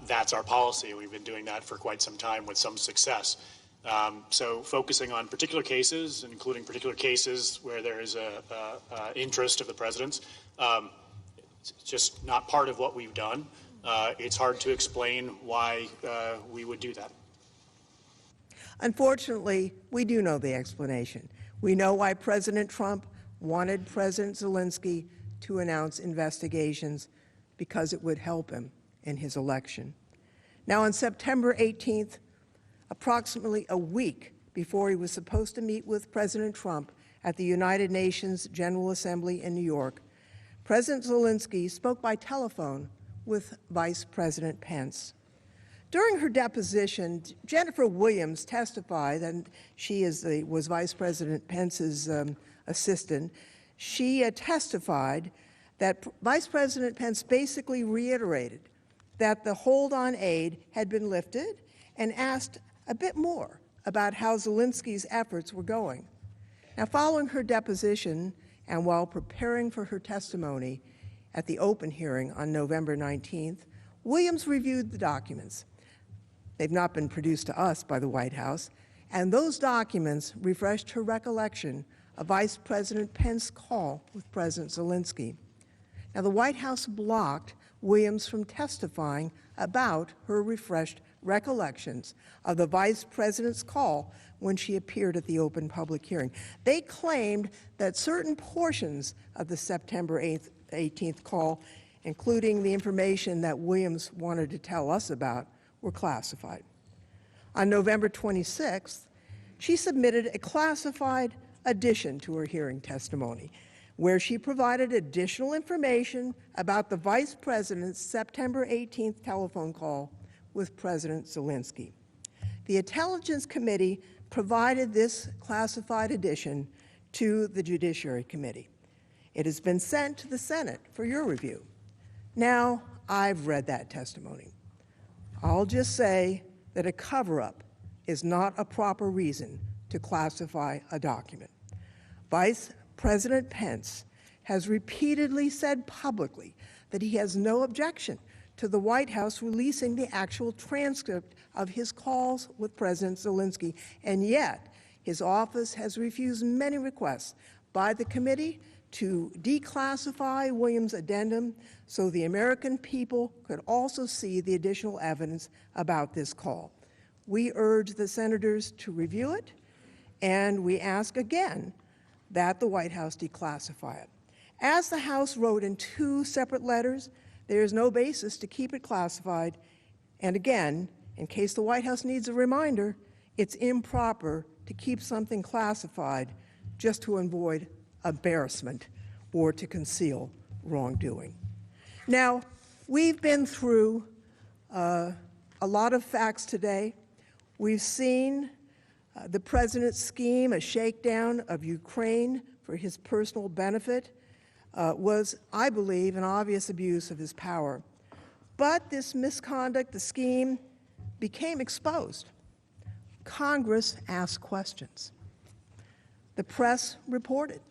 That's our policy, and we've been doing that for quite some time with some success. So focusing on particular cases, including particular cases where there is a interest of the President's, it's just not part of what we've done. It's hard to explain why we would do that. Unfortunately, we do know the explanation. We know why President Trump wanted President Zelensky to announce investigations, because it would help him in his election. Now, on September 18th, approximately a week before he was supposed to meet with President Trump at the United Nations General Assembly in New York, President Zelensky spoke by telephone with Vice President Pence. During her deposition, Jennifer Williams testified, and she was Vice President Pence's assistant. She testified that Vice President Pence basically reiterated that the hold on aid had been lifted and asked a bit more about how Zelensky's efforts were going. Now, following her deposition and while preparing for her testimony at the open hearing on November 19th, Williams reviewed the documents. They've not been produced to us by the White House, and those documents refreshed her recollection of Vice President Pence's call with President Zelensky. Now, the White House blocked Williams from testifying about her refreshed recollections of the Vice President's call when she appeared at the open public hearing. They claimed that certain portions of the September 18th call, including the information that Williams wanted to tell us about, were classified. On November 26th, she submitted a classified addition to her hearing testimony, where she provided additional information about the Vice President's September 18th telephone call with President Zelensky. The Intelligence Committee provided this classified addition to the Judiciary Committee. It has been sent to the Senate for your review. Now, I've read that testimony. I'll just say that a cover-up is not a proper reason to classify a document. Vice President Pence has repeatedly said publicly that he has no objection to the White House releasing the actual transcript of his calls with President Zelensky, and yet his office has refused many requests by the committee to declassify Williams' addendum so the American people could also see the additional evidence about this call. We urge the senators to review it, and we ask again that the White House declassify it. As the House wrote in 2 separate letters, there is no basis to keep it classified, and again, in case the White House needs a reminder, it's improper to keep something classified just to avoid embarrassment or to conceal wrongdoing. Now, we've been through a lot of facts today. We've seen the president's scheme, a shakedown of Ukraine for his personal benefit, was, I believe, an obvious abuse of his power. But this misconduct, the scheme, became exposed. Congress asked questions. The press reported.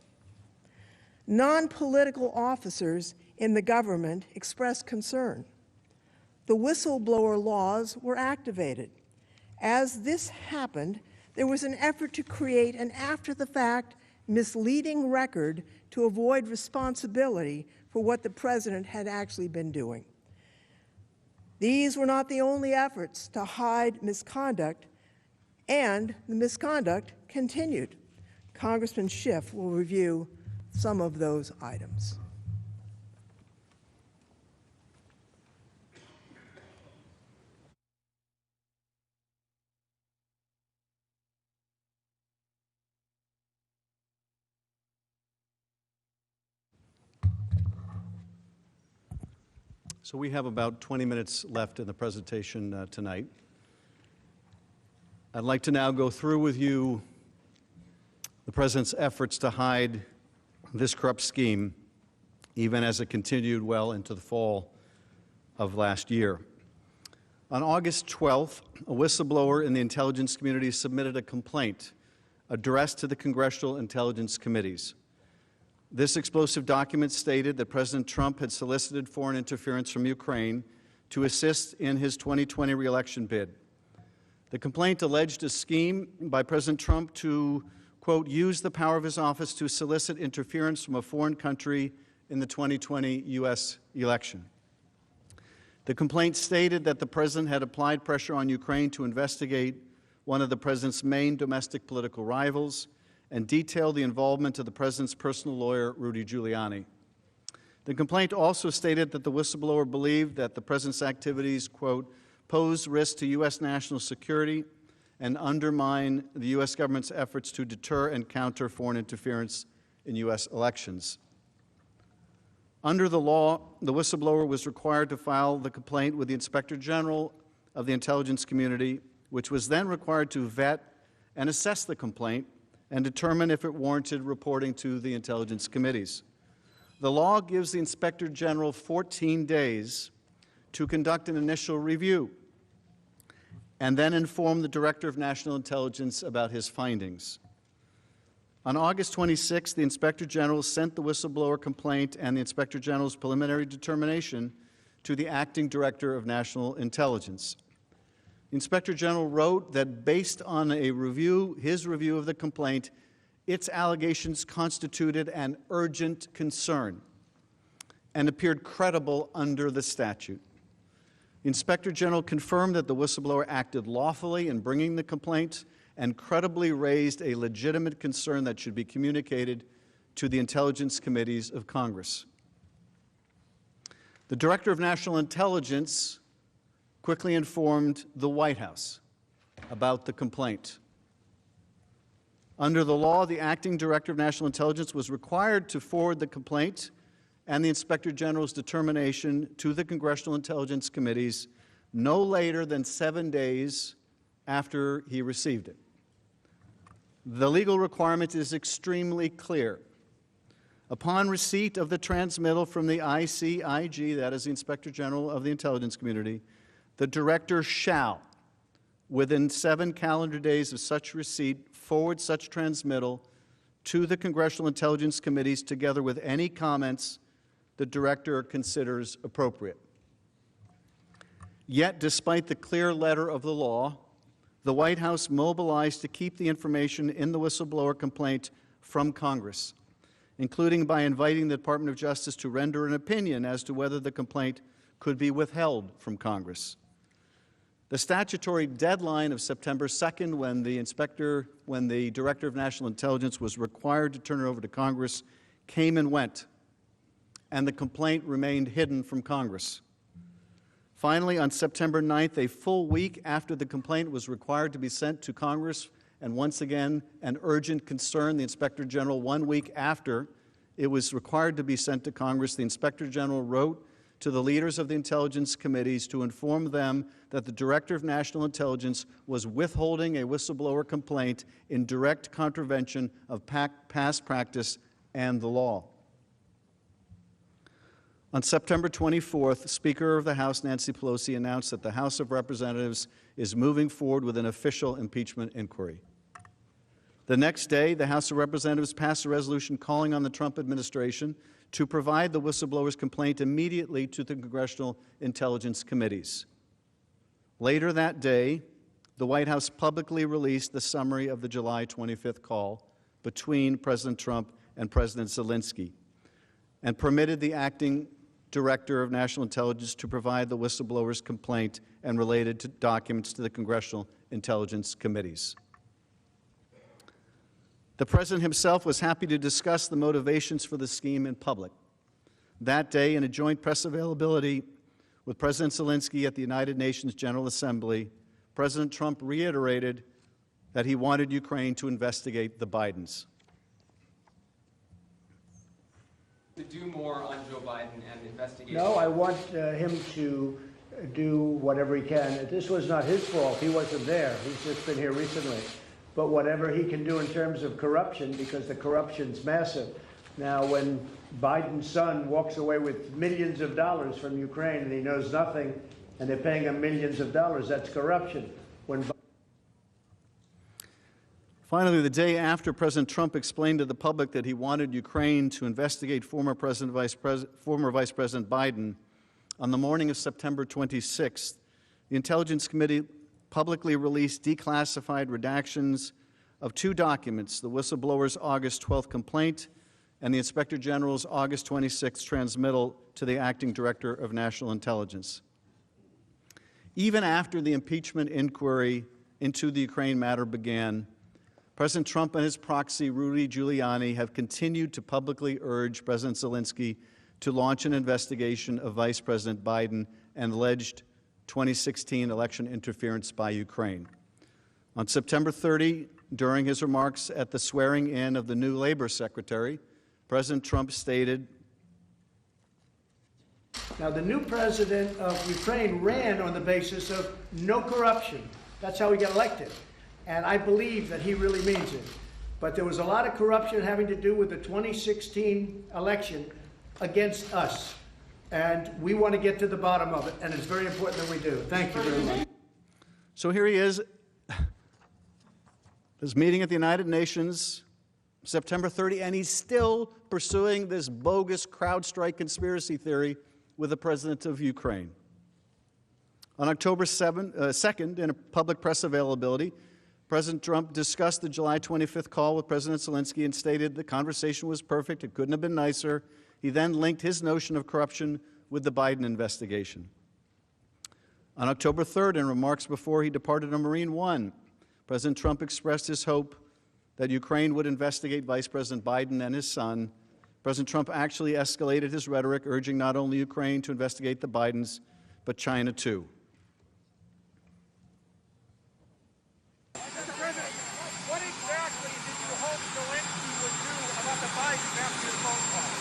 Non-political officers in the government expressed concern. The whistleblower laws were activated. As this happened, there was an effort to create an after-the-fact misleading record to avoid responsibility for what the president had actually been doing. These were not the only efforts to hide misconduct, and the misconduct continued. Congressman Schiff will review some of those items. So we have about 20 minutes left in the presentation tonight. I'd like to now go through with you the President's efforts to hide this corrupt scheme, even as it continued well into the fall of last year. On August 12th, a whistleblower in the intelligence community submitted a complaint addressed to the Congressional Intelligence Committees. This explosive document stated that President Trump had solicited foreign interference from Ukraine to assist in his 2020 re-election bid. The complaint alleged a scheme by President Trump to, quote, use the power of his office to solicit interference from a foreign country in the 2020 U.S. election. The complaint stated that the President had applied pressure on Ukraine to investigate one of the President's main domestic political rivals, and detailed the involvement of the President's personal lawyer, Rudy Giuliani. The complaint also stated that the whistleblower believed that the President's activities, quote, pose risk to U.S. national security and undermine the U.S. government's efforts to deter and counter foreign interference in U.S. elections. Under the law, the whistleblower was required to file the complaint with the Inspector General of the intelligence community, which was then required to vet and assess the complaint and determine if it warranted reporting to the intelligence committees. The law gives the Inspector General 14 days to conduct an initial review and then inform the Director of National Intelligence about his findings. On August 26, the Inspector General sent the whistleblower complaint and the Inspector General's preliminary determination to the Acting Director of National Intelligence. The Inspector General wrote that based on a review, his review of the complaint, its allegations constituted an urgent concern and appeared credible under the statute. The Inspector General confirmed that the whistleblower acted lawfully in bringing the complaint and credibly raised a legitimate concern that should be communicated to the intelligence committees of Congress. The Director of National Intelligence quickly informed the White House about the complaint. Under the law, the Acting Director of National Intelligence was required to forward the complaint and the Inspector General's determination to the Congressional Intelligence Committees no later than 7 days after he received it. The legal requirement is extremely clear. Upon receipt of the transmittal from the ICIG, that is the Inspector General of the Intelligence Community, the Director shall, within 7 calendar days of such receipt, forward such transmittal to the Congressional Intelligence Committees together with any comments the Director considers appropriate. Yet, despite the clear letter of the law, the White House mobilized to keep the information in the whistleblower complaint from Congress, including by inviting the Department of Justice to render an opinion as to whether the complaint could be withheld from Congress. The statutory deadline of September 2nd, when the Director of National Intelligence was required to turn it over to Congress, came and went, and the complaint remained hidden from Congress. Finally, on September 9th, a full week after the complaint was required to be sent to Congress, and once again, an urgent concern, the Inspector General, 1 week after it was required to be sent to Congress, the Inspector General wrote to the leaders of the intelligence committees to inform them that the Director of National Intelligence was withholding a whistleblower complaint in direct contravention of past practice and the law. On September 24th, Speaker of the House Nancy Pelosi announced that the House of Representatives is moving forward with an official impeachment inquiry. The next day, the House of Representatives passed a resolution calling on the Trump administration to provide the whistleblower's complaint immediately to the Congressional Intelligence Committees. Later that day, the White House publicly released the summary of the July 25th call between President Trump and President Zelensky and permitted the acting Director of National Intelligence to provide the whistleblower's complaint and related documents to the Congressional Intelligence Committees. The President himself was happy to discuss the motivations for the scheme in public. That day, in a joint press availability with President Zelensky at the United Nations General Assembly, President Trump reiterated that he wanted Ukraine to investigate the Bidens. To do more on Joe Biden and the investigation? No, I want him to do whatever he can. This was not his fault. He wasn't there. He's just been here recently. But whatever he can do in terms of corruption, because the corruption's massive. Now, when Biden's son walks away with millions of dollars from Ukraine and he knows nothing, and they're paying him millions of dollars, that's corruption. Finally, the day after President Trump explained to the public that he wanted Ukraine to investigate former Vice President Biden, on the morning of September 26th, the Intelligence Committee publicly released declassified redactions of 2 documents, the whistleblower's August 12th complaint and the Inspector General's August 26th transmittal to the Acting Director of National Intelligence. Even after the impeachment inquiry into the Ukraine matter began, President Trump and his proxy, Rudy Giuliani, have continued to publicly urge President Zelensky to launch an investigation of Vice President Biden and alleged 2016 election interference by Ukraine. On September 30, during his remarks at the swearing-in of the new Labor Secretary, President Trump stated, Now, the new president of Ukraine ran on the basis of no corruption. That's how he got elected. And I believe that he really means it. But there was a lot of corruption having to do with the 2016 election against us. And we want to get to the bottom of it, and it's very important that we do. Thank you very much. So here he is, this meeting at the United Nations, September 30, and he's still pursuing this bogus CrowdStrike conspiracy theory with the president of Ukraine. On October 2nd, in a public press availability, President Trump discussed the July 25th call with President Zelensky and stated the conversation was perfect, it couldn't have been nicer. He then linked his notion of corruption with the Biden investigation. On October 3rd, in remarks before he departed on Marine One, President Trump expressed his hope that Ukraine would investigate Vice President Biden and his son. President Trump actually escalated his rhetoric, urging not only Ukraine to investigate the Bidens, but China too. Mr. President, what exactly did you hope Zelensky would do about the Bidens after your phone call?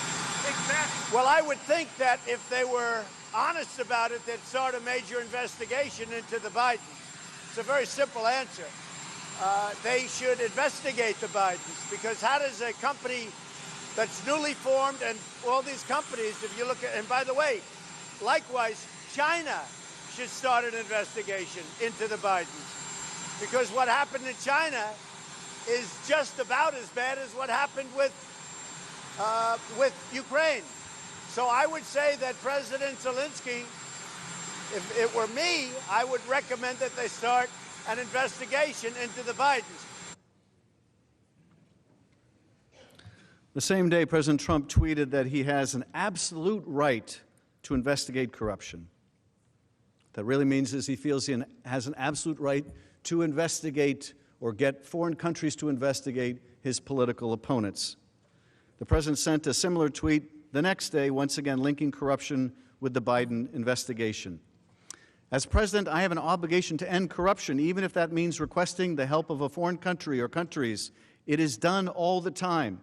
Exactly. Well, I would think that if they were honest about it, they'd start a major investigation into the Bidens. It's a very simple answer. They should investigate the Bidens, because how does a company that's newly formed, and all these companies, if you look at, and by the way, likewise, China should start an investigation into the Bidens, because what happened in China is just about as bad as what happened with Ukraine. So I would say that President Zelensky, if it were me, I would recommend that they start an investigation into the Bidens. The same day, President Trump tweeted that he has an absolute right to investigate corruption. That really means is he feels he has an absolute right to investigate or get foreign countries to investigate his political opponents. The president sent a similar tweet the next day, once again linking corruption with the Biden investigation. As president, I have an obligation to end corruption, even if that means requesting the help of a foreign country or countries. It is done all the time.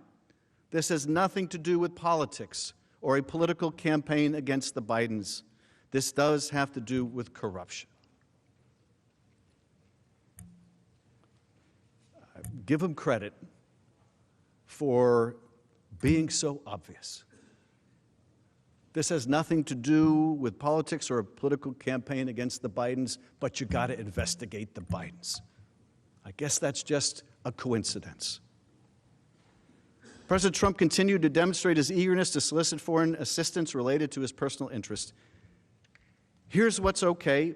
This has nothing to do with politics or a political campaign against the Bidens. This does have to do with corruption. Give him credit for being so obvious. This has nothing to do with politics or a political campaign against the Bidens, but you got to investigate the Bidens. I guess that's just a coincidence. President Trump continued to demonstrate his eagerness to solicit foreign assistance related to his personal interest. Here's what's okay.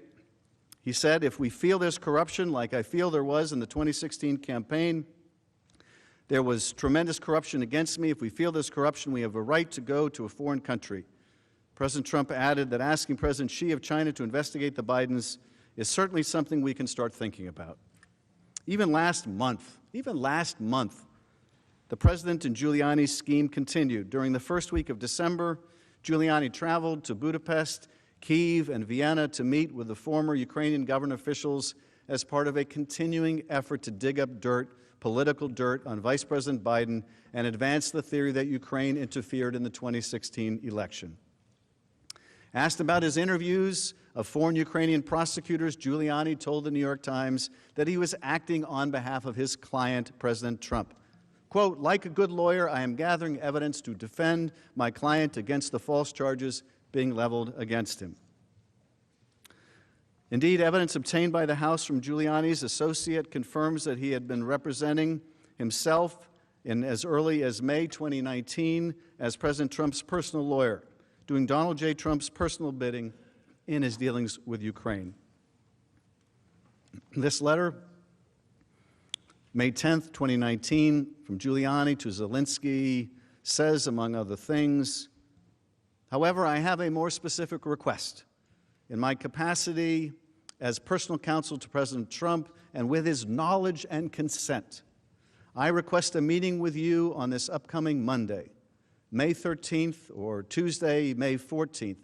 He said, if we feel there's corruption, like I feel there was in the 2016 campaign, there was tremendous corruption against me. If we feel there's corruption, we have a right to go to a foreign country. President Trump added that asking President Xi of China to investigate the Bidens is certainly something we can start thinking about. Even last month, the president and Giuliani's scheme continued. During the first week of December, Giuliani traveled to Budapest, Kyiv, and Vienna to meet with the former Ukrainian government officials as part of a continuing effort to dig up dirt, political dirt, on Vice President Biden and advance the theory that Ukraine interfered in the 2016 election. Asked about his interviews of foreign Ukrainian prosecutors, Giuliani told the New York Times that he was acting on behalf of his client, President Trump. Quote, like a good lawyer, I am gathering evidence to defend my client against the false charges being leveled against him. Indeed, evidence obtained by the House from Giuliani's associate confirms that he had been representing himself in as early as May 2019 as President Trump's personal lawyer, doing Donald J. Trump's personal bidding in his dealings with Ukraine. This letter, May 10th, 2019, from Giuliani to Zelensky, says, among other things, however, I have a more specific request. In my capacity as personal counsel to President Trump and with his knowledge and consent, I request a meeting with you on this upcoming Monday, May 13th, or Tuesday, May 14th.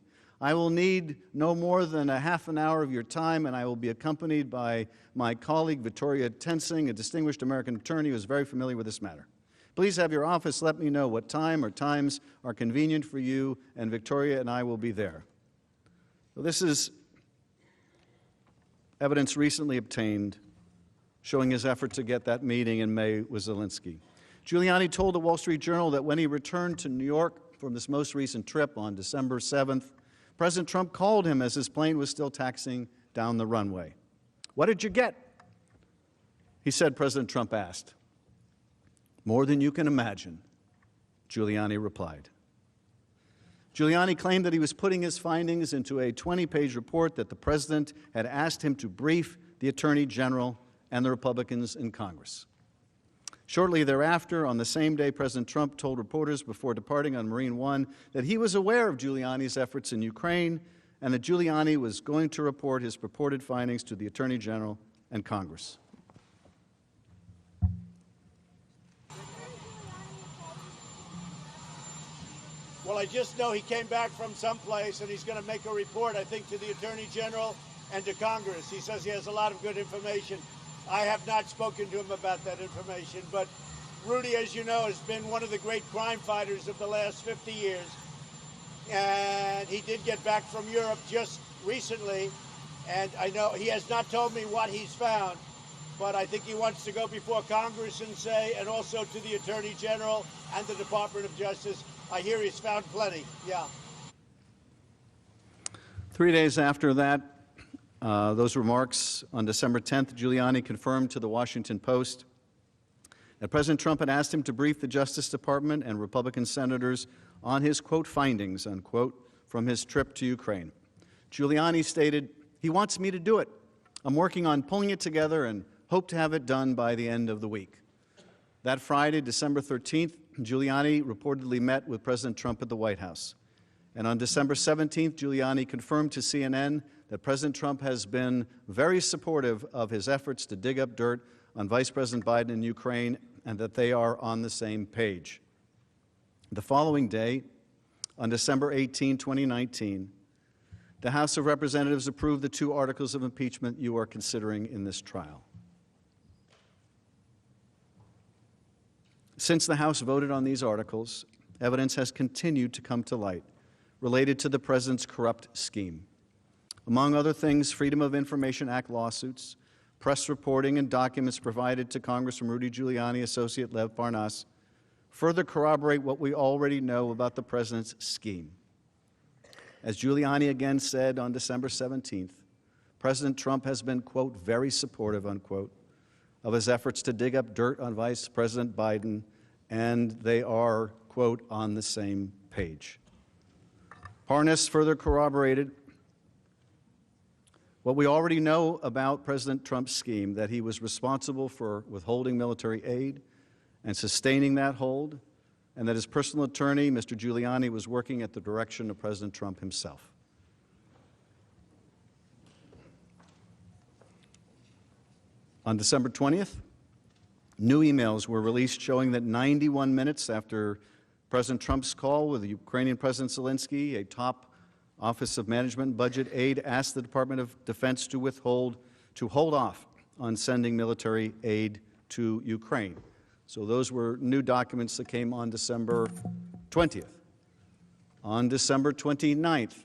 I will need no more than a half an hour of your time, and I will be accompanied by my colleague, Victoria Tensing, a distinguished American attorney who is very familiar with this matter. Please have your office let me know what time or times are convenient for you, and Victoria and I will be there. So this is evidence recently obtained showing his effort to get that meeting in May with Zelensky. Giuliani told the Wall Street Journal that when he returned to New York from this most recent trip on December 7th, President Trump called him as his plane was still taxiing down the runway. What did you get? He said, President Trump asked. More than you can imagine, Giuliani replied. Giuliani claimed that he was putting his findings into a 20-page report that the president had asked him to brief the Attorney General and the Republicans in Congress. Shortly thereafter, on the same day, President Trump told reporters before departing on Marine One that he was aware of Giuliani's efforts in Ukraine and that Giuliani was going to report his purported findings to the Attorney General and Congress. Well, I just know he came back from someplace and he's going to make a report, I think, to the Attorney General and to Congress. He says he has a lot of good information. I have not spoken to him about that information, but Rudy, as you know, has been one of the great crime fighters of the last 50 years. And he did get back from Europe just recently, and I know he has not told me what he's found, but I think he wants to go before Congress and say, and also to the Attorney General and the Department of Justice, I hear he's found plenty. Yeah. 3 days after that, those remarks, on December 10th, Giuliani confirmed to the Washington Post that President Trump had asked him to brief the Justice Department and Republican senators on his, quote, findings, unquote, from his trip to Ukraine. Giuliani stated, "He wants me to do it. I'm working on pulling it together and hope to have it done by the end of the week." That Friday, December 13th, Giuliani reportedly met with President Trump at the White House. And on December 17th, Giuliani confirmed to CNN that President Trump has been very supportive of his efforts to dig up dirt on Vice President Biden in Ukraine and that they are on the same page. The following day, on December 18, 2019, the House of Representatives approved the 2 articles of impeachment you are considering in this trial. Since the House voted on these articles, evidence has continued to come to light related to the President's corrupt scheme. Among other things, Freedom of Information Act lawsuits, press reporting, and documents provided to Congressman Rudy Giuliani associate Lev Parnas further corroborate what we already know about the President's scheme. As Giuliani again said on December 17th, President Trump has been, quote, very supportive, unquote, of his efforts to dig up dirt on Vice President Biden, and they are, quote, on the same page. Parnas further corroborated what we already know about President Trump's scheme, that he was responsible for withholding military aid and sustaining that hold, and that his personal attorney, Mr. Giuliani, was working at the direction of President Trump himself. On December 20th, new emails were released showing that 91 minutes after President Trump's call with the Ukrainian President Zelensky, a top Office of Management and Budget aide asked the Department of Defense to hold off on sending military aid to Ukraine. So those were new documents that came on December 20th. On December 29th,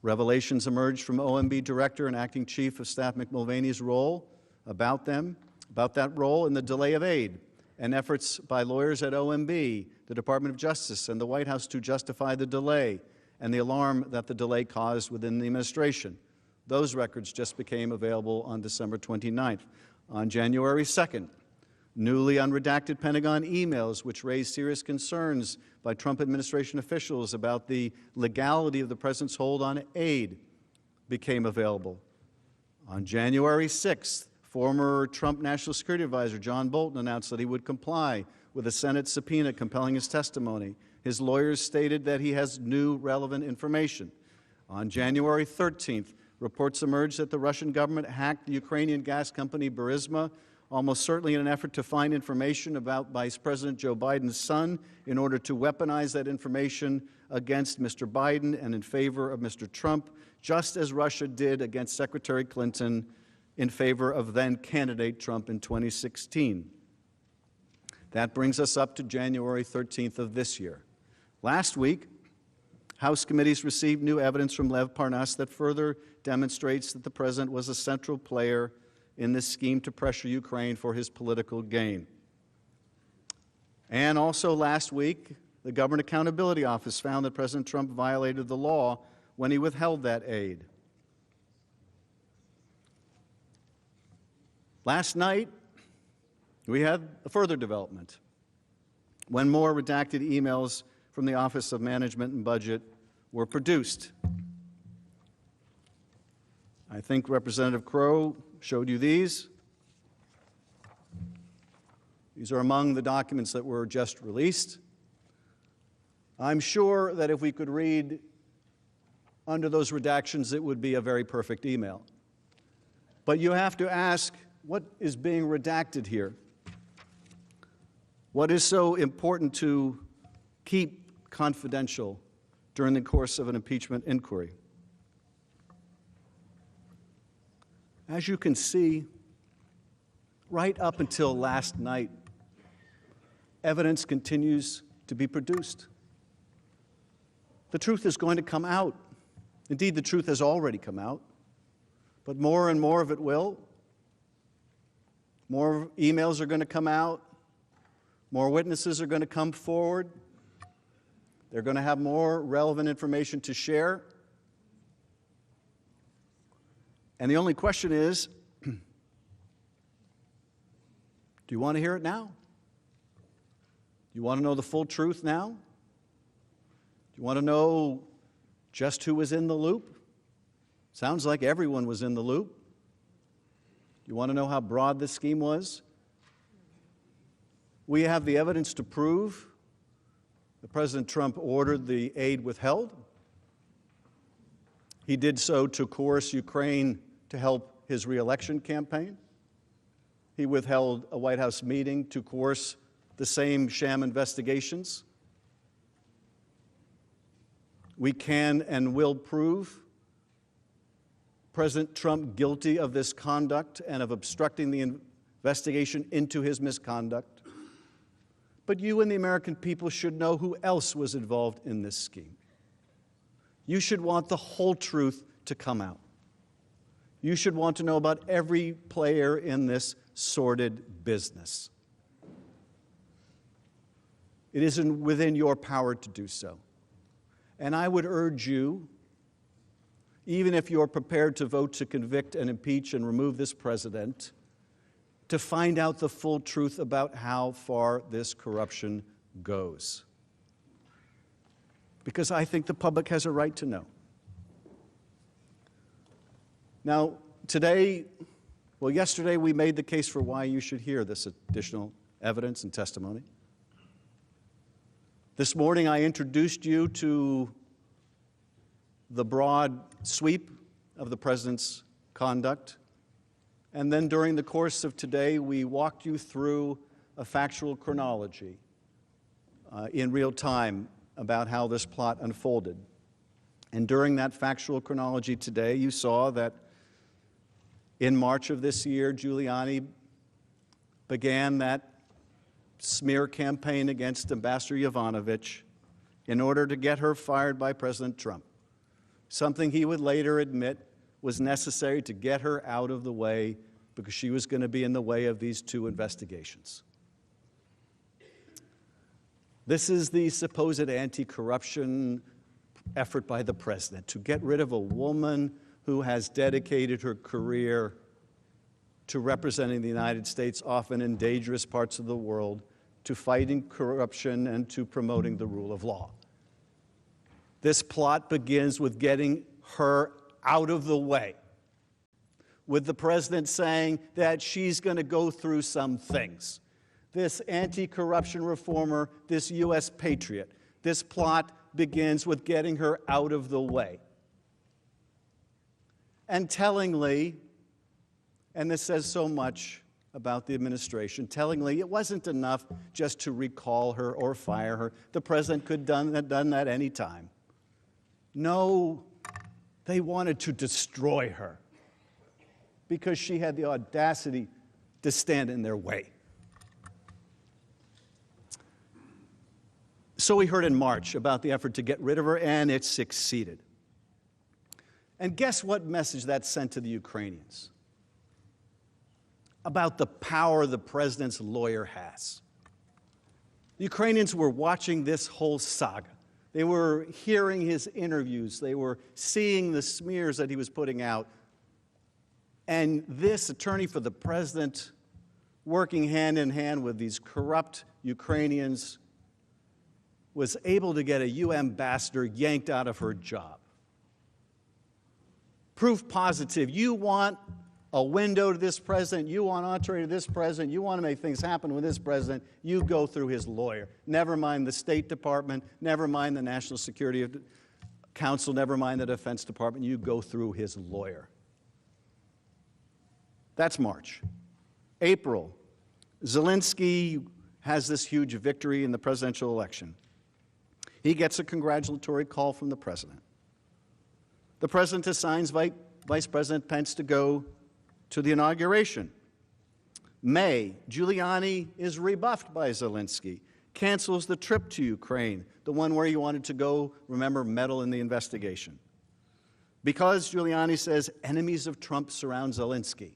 revelations emerged from OMB Director and Acting Chief of Staff Mick Mulvaney's role about that role in the delay of aid and efforts by lawyers at OMB, the Department of Justice, and the White House to justify the delay and the alarm that the delay caused within the administration. Those records just became available on December 29th. On January 2nd, newly unredacted Pentagon emails which raised serious concerns by Trump administration officials about the legality of the President's hold on aid became available. On January 6th, former Trump National Security Advisor John Bolton announced that he would comply with a Senate subpoena compelling his testimony. His lawyers stated that he has new relevant information. On January 13th, reports emerged that the Russian government hacked the Ukrainian gas company Burisma, almost certainly in an effort to find information about Vice President Joe Biden's son in order to weaponize that information against Mr. Biden and in favor of Mr. Trump, just as Russia did against Secretary Clinton in favor of then-candidate Trump in 2016. That brings us up to January 13th of this year. Last week, House committees received new evidence from Lev Parnas that further demonstrates that the President was a central player in this scheme to pressure Ukraine for his political gain. And also last week, the Government Accountability Office found that President Trump violated the law when he withheld that aid. Last night, we had a further development when more redacted emails from the Office of Management and Budget were produced. I think Representative Crow showed you these. These are among the documents that were just released. I'm sure that if we could read under those redactions, it would be a very perfect email. But you have to ask, what is being redacted here? What is so important to keep confidential during the course of an impeachment inquiry? As you can see, right up until last night, evidence continues to be produced. The truth is going to come out. Indeed, the truth has already come out, but more and more of it will. More emails are going to come out. More witnesses are going to come forward. They're going to have more relevant information to share. And the only question is, do you want to hear it now? Do you want to know the full truth now? Do you want to know just who was in the loop? Sounds like everyone was in the loop. Do you want to know how broad this scheme was? We have the evidence to prove that President Trump ordered the aid withheld. He did so to coerce Ukraine to help his re-election campaign. He withheld a White House meeting to coerce the same sham investigations. We can and will prove President Trump guilty of this conduct and of obstructing the investigation into his misconduct. But you and the American people should know who else was involved in this scheme. You should want the whole truth to come out. You should want to know about every player in this sordid business. It isn't within your power to do so. And I would urge you, even if you're prepared to vote to convict and impeach and remove this president, to find out the full truth about how far this corruption goes. Because I think the public has a right to know. Now, yesterday we made the case for why you should hear this additional evidence and testimony. This morning I introduced you to the broad sweep of the president's conduct. And then during the course of today, we walked you through a factual chronology in real time about how this plot unfolded. And during that factual chronology today, you saw that in March of this year, Giuliani began that smear campaign against Ambassador Yovanovitch in order to get her fired by President Trump, something he would later admit was necessary to get her out of the way because she was going to be in the way of these two investigations. This is the supposed anti-corruption effort by the president to get rid of a woman who has dedicated her career to representing the United States, often in dangerous parts of the world, to fighting corruption and to promoting the rule of law. This plot begins with getting her out of the way, with the president saying that she's going to go through some things. This anti-corruption reformer, this U.S. patriot, this plot begins with getting her out of the way. And tellingly, and this says so much about the administration, tellingly, it wasn't enough just to recall her or fire her. The president could have done that any time. No, they wanted to destroy her because she had the audacity to stand in their way. So we heard in March about the effort to get rid of her, and it succeeded. And guess what message that sent to the Ukrainians? About the power the president's lawyer has. The Ukrainians were watching this whole saga. They were hearing his interviews. They were seeing the smears that he was putting out. And this attorney for the president, working hand in hand with these corrupt Ukrainians, was able to get a UN ambassador yanked out of her job. Proof positive. You want a window to this president, you want entree to this president, you want to make things happen with this president, you go through his lawyer. Never mind the State Department, never mind the National Security Council, never mind the Defense Department, you go through his lawyer. That's March. April, Zelensky has this huge victory in the presidential election. He gets a congratulatory call from the president. The president assigns Vice President Pence to go to the inauguration. May, Giuliani is rebuffed by Zelensky, cancels the trip to Ukraine, the one where he wanted to go, remember, meddle in the investigation. Because Giuliani says enemies of Trump surround Zelensky.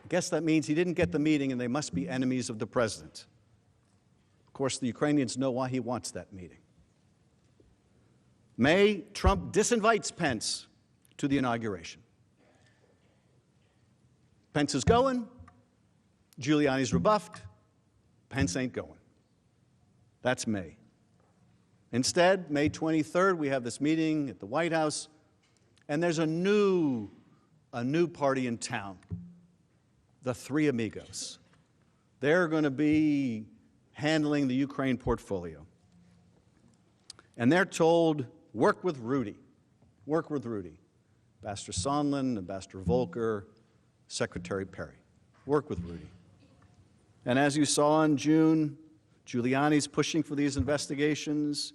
I guess that means he didn't get the meeting and they must be enemies of the president. Of course, the Ukrainians know why he wants that meeting. May, Trump disinvites Pence to the inauguration. Pence is going, Giuliani's rebuffed, Pence ain't going. That's May. Instead, May 23rd, we have this meeting at the White House, and there's a new party in town, the Three Amigos. They're going to be handling the Ukraine portfolio. And they're told, work with Rudy. Work with Rudy. Ambassador Sondland, Ambassador Volker, Secretary Perry. Work with Rudy. And as you saw in June, Giuliani's pushing for these investigations.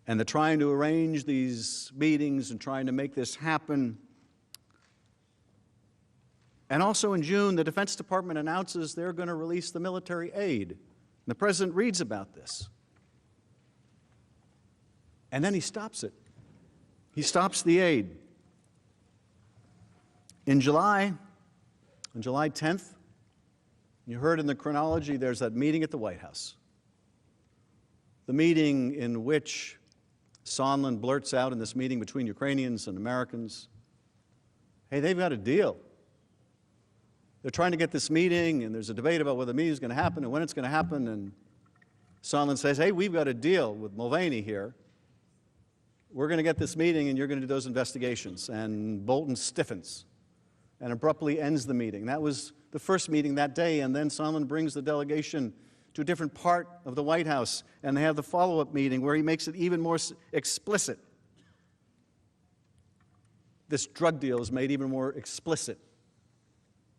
And they're trying to arrange these meetings and trying to make this happen. And also in June, the Defense Department announces they're going to release the military aid. And the president reads about this. And then he stops it. He stops the aid. In July, on July 10th, you heard in the chronology, there's that meeting at the White House. The meeting in which Sondland blurts out in this meeting between Ukrainians and Americans, hey, they've got a deal. They're trying to get this meeting, and there's a debate about whether the meeting is going to happen and when it's going to happen, and Sondland says, hey, we've got a deal with Mulvaney here. We're going to get this meeting, and you're going to do those investigations. And Bolton stiffens and abruptly ends the meeting. That was the first meeting that day, and then Sondland brings the delegation to a different part of the White House, and they have the follow-up meeting where he makes it even more explicit. This drug deal is made even more explicit.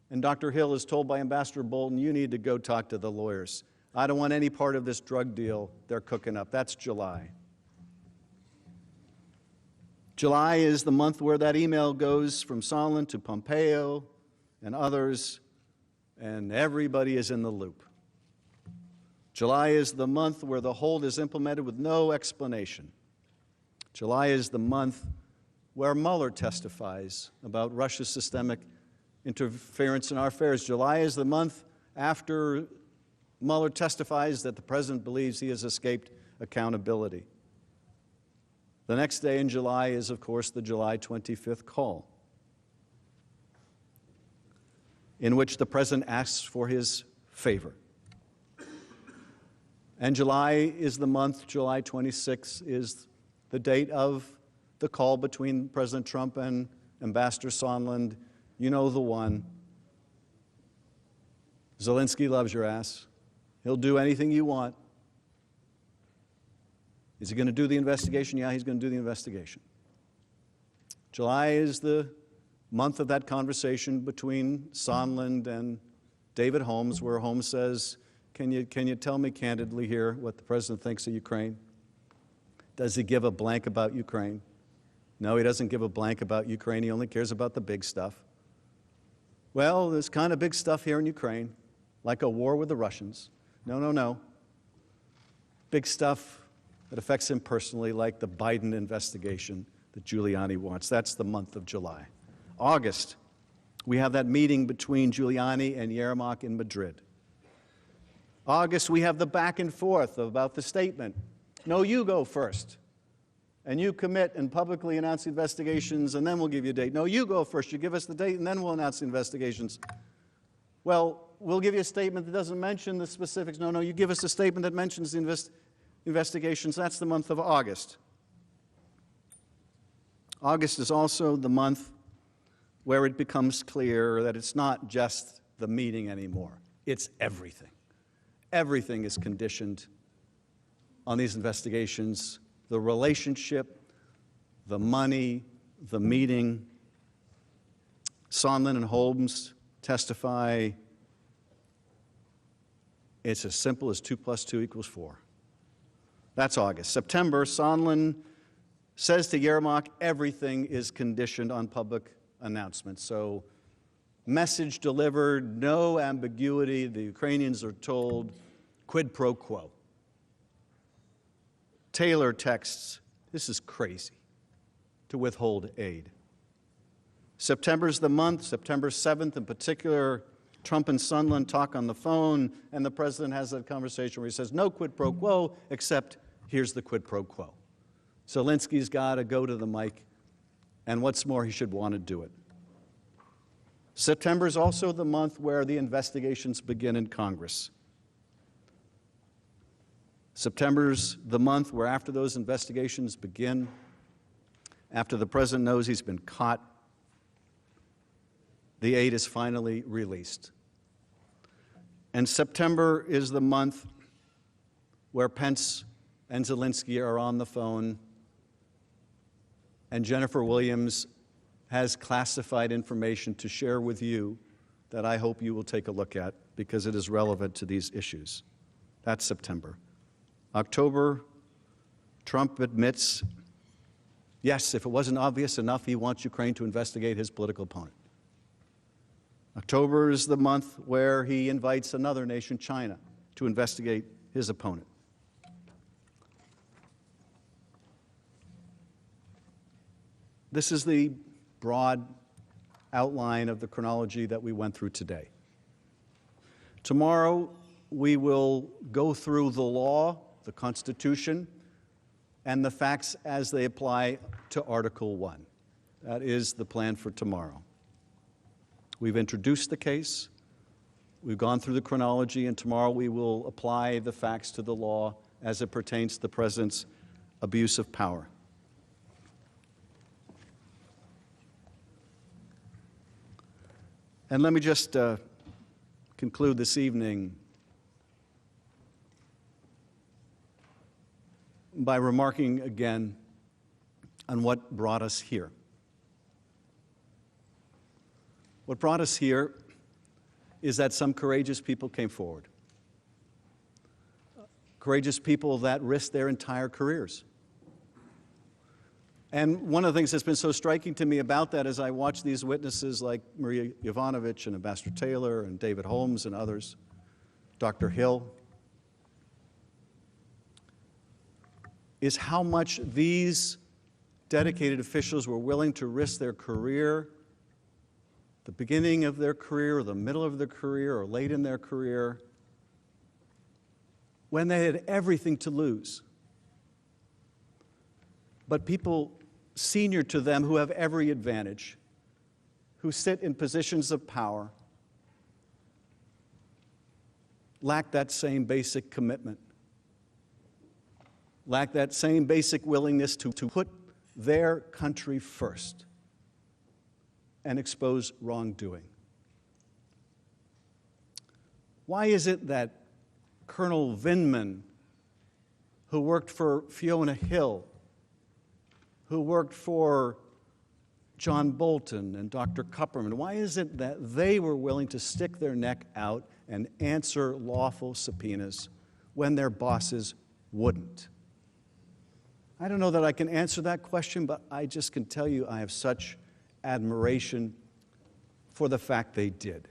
And Dr. Hill is told by Ambassador Bolton, you need to go talk to the lawyers. I don't want any part of this drug deal they're cooking up. That's July. July is the month where that email goes from Sondland to Pompeo and others, and everybody is in the loop. July is the month where the hold is implemented with no explanation. July is the month where Mueller testifies about Russia's systemic interference in our affairs. July is the month after Mueller testifies that the president believes he has escaped accountability. The next day in July is, of course, the July 25th call, in which the president asks for his favor. And July is the month, July 26th is the date of the call between President Trump and Ambassador Sondland. You know the one. Zelensky loves your ass. He'll do anything you want. Is he going to do the investigation? Yeah, he's going to do the investigation. July is the month of that conversation between Sondland and David Holmes, where Holmes says, can you tell me candidly here what the president thinks of Ukraine? Does he give a blank about Ukraine? No, he doesn't give a blank about Ukraine. He only cares about the big stuff. Well, there's kind of big stuff here in Ukraine, like a war with the Russians. No. Big stuff that affects him personally, like the Biden investigation that Giuliani wants. That's the month of July. August, we have that meeting between Giuliani and Yermak in Madrid. August, we have the back and forth about the statement. No, you go first. And you commit and publicly announce the investigations, and then we'll give you a date. No, you go first. You give us the date, and then we'll announce the investigations. Well, we'll give you a statement that doesn't mention the specifics. No, you give us a statement that mentions the investigations. That's the month of August. August is also the month where it becomes clear that it's not just the meeting anymore. It's everything. Everything is conditioned on these investigations. The relationship, the money, the meeting. Sondland and Holmes testify it's as simple as 2 + 2 = 4. That's August. September, Sondland says to Yermak, everything is conditioned on public announcements. So, message delivered, no ambiguity. The Ukrainians are told, quid pro quo. Taylor texts, this is crazy, to withhold aid. September's the month, September 7th in particular, Trump and Sondland talk on the phone, and the president has that conversation where he says, no quid pro quo, except here's the quid pro quo. Zelensky's got to go to the mic, and what's more, he should want to do it. September is also the month where the investigations begin in Congress. September's the month where after those investigations begin, after the president knows he's been caught, the aid is finally released. And September is the month where Pence and Zelensky are on the phone, and Jennifer Williams has classified information to share with you that I hope you will take a look at because it is relevant to these issues. That's September. October, Trump admits, yes, if it wasn't obvious enough, he wants Ukraine to investigate his political opponent. October is the month where he invites another nation, China, to investigate his opponent. This is the broad outline of the chronology that we went through today. Tomorrow, we will go through the law, the Constitution, and the facts as they apply to Article 1. That is the plan for tomorrow. We've introduced the case, we've gone through the chronology, and tomorrow we will apply the facts to the law as it pertains to the President's abuse of power. And let me just conclude this evening by remarking again on what brought us here. What brought us here is that some courageous people came forward. Courageous people that risked their entire careers. And one of the things that's been so striking to me about that as I watch these witnesses like Maria Yovanovitch and Ambassador Taylor and David Holmes and others, Dr. Hill, is how much these dedicated officials were willing to risk their career, the beginning of their career, or the middle of their career, or late in their career, when they had everything to lose. But people senior to them who have every advantage, who sit in positions of power, lack that same basic commitment, lack that same basic willingness to put their country first and expose wrongdoing. Why is it that Colonel Vindman, who worked for Fiona Hill, who worked for John Bolton and Dr. Kupperman, why is it that they were willing to stick their neck out and answer lawful subpoenas when their bosses wouldn't? I don't know that I can answer that question, but I just can tell you I have such admiration for the fact they did.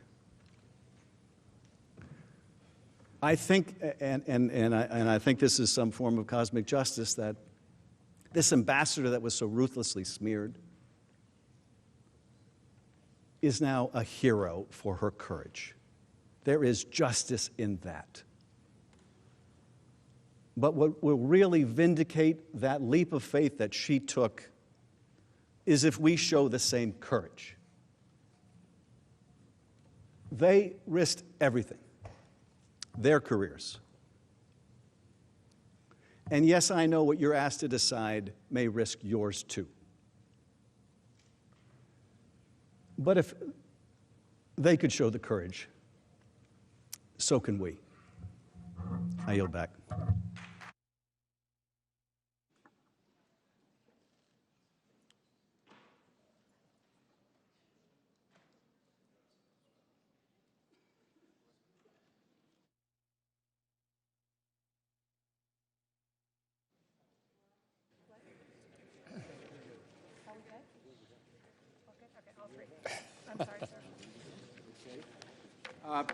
I think, and I think this is some form of cosmic justice, that this ambassador that was so ruthlessly smeared is now a hero for her courage. There is justice in that. But what will really vindicate that leap of faith that she took is if we show the same courage. They risked everything, their careers. And yes, I know what you're asked to decide may risk yours too. But if they could show the courage, so can we. I yield back.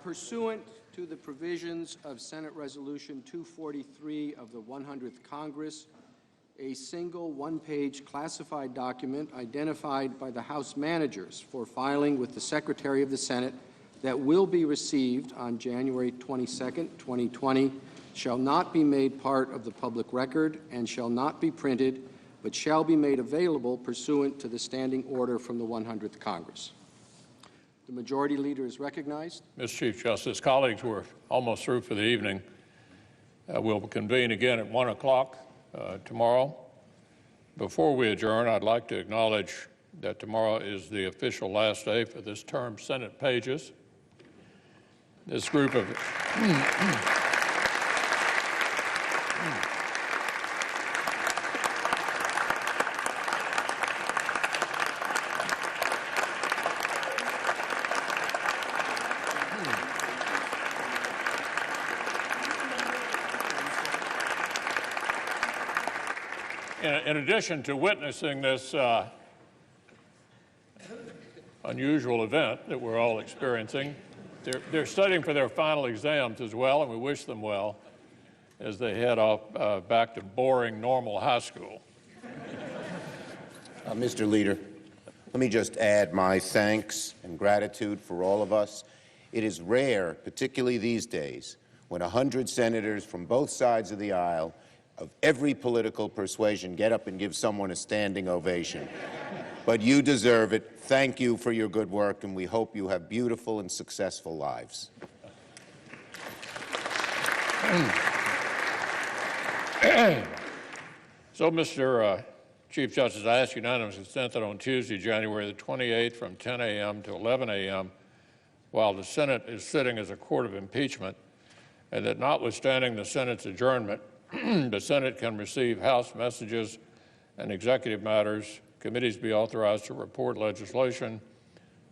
Pursuant to the provisions of Senate Resolution 243 of the 100th Congress, a single one-page classified document identified by the House managers for filing with the Secretary of the Senate that will be received on January 22nd, 2020, shall not be made part of the public record and shall not be printed, but shall be made available pursuant to the standing order from the 100th Congress. The Majority Leader is recognized. Mr. Chief Justice, colleagues, we're almost through for the evening. We'll convene again at 1 o'clock tomorrow. Before we adjourn, I'd like to acknowledge that tomorrow is the official last day for this term's Senate pages. This group of in addition to witnessing this unusual event that we're all experiencing, they're studying for their final exams as well, and we wish them well as they head off back to boring normal high school. Mr. Leader, let me just add my thanks and gratitude for all of us. It is rare, particularly these days, when 100 senators from both sides of the aisle of every political persuasion get up and give someone a standing ovation. But you deserve it. Thank you for your good work, and we hope you have beautiful and successful lives. So, Mr. Chief Justice, I ask unanimous consent that on Tuesday, January the 28th, from 10 a.m. to 11 a.m., while the Senate is sitting as a court of impeachment, and that notwithstanding the Senate's adjournment, the Senate can receive House messages and executive matters, committees be authorized to report legislation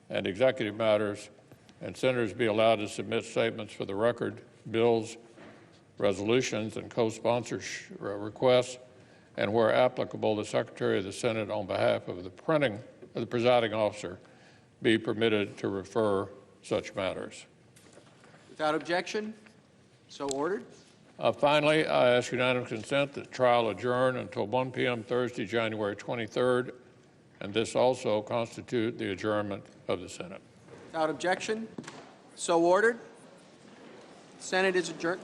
and executive matters, and senators be allowed to submit statements for the record, bills, resolutions, and co-sponsor requests, and where applicable, the Secretary of the Senate, on behalf of the presiding officer, be permitted to refer such matters. Without objection, so ordered. Finally, I ask unanimous consent that trial adjourn until 1 p.m. Thursday, January 23rd, and this also constitute the adjournment of the Senate. Without objection, so ordered. Senate is adjourned.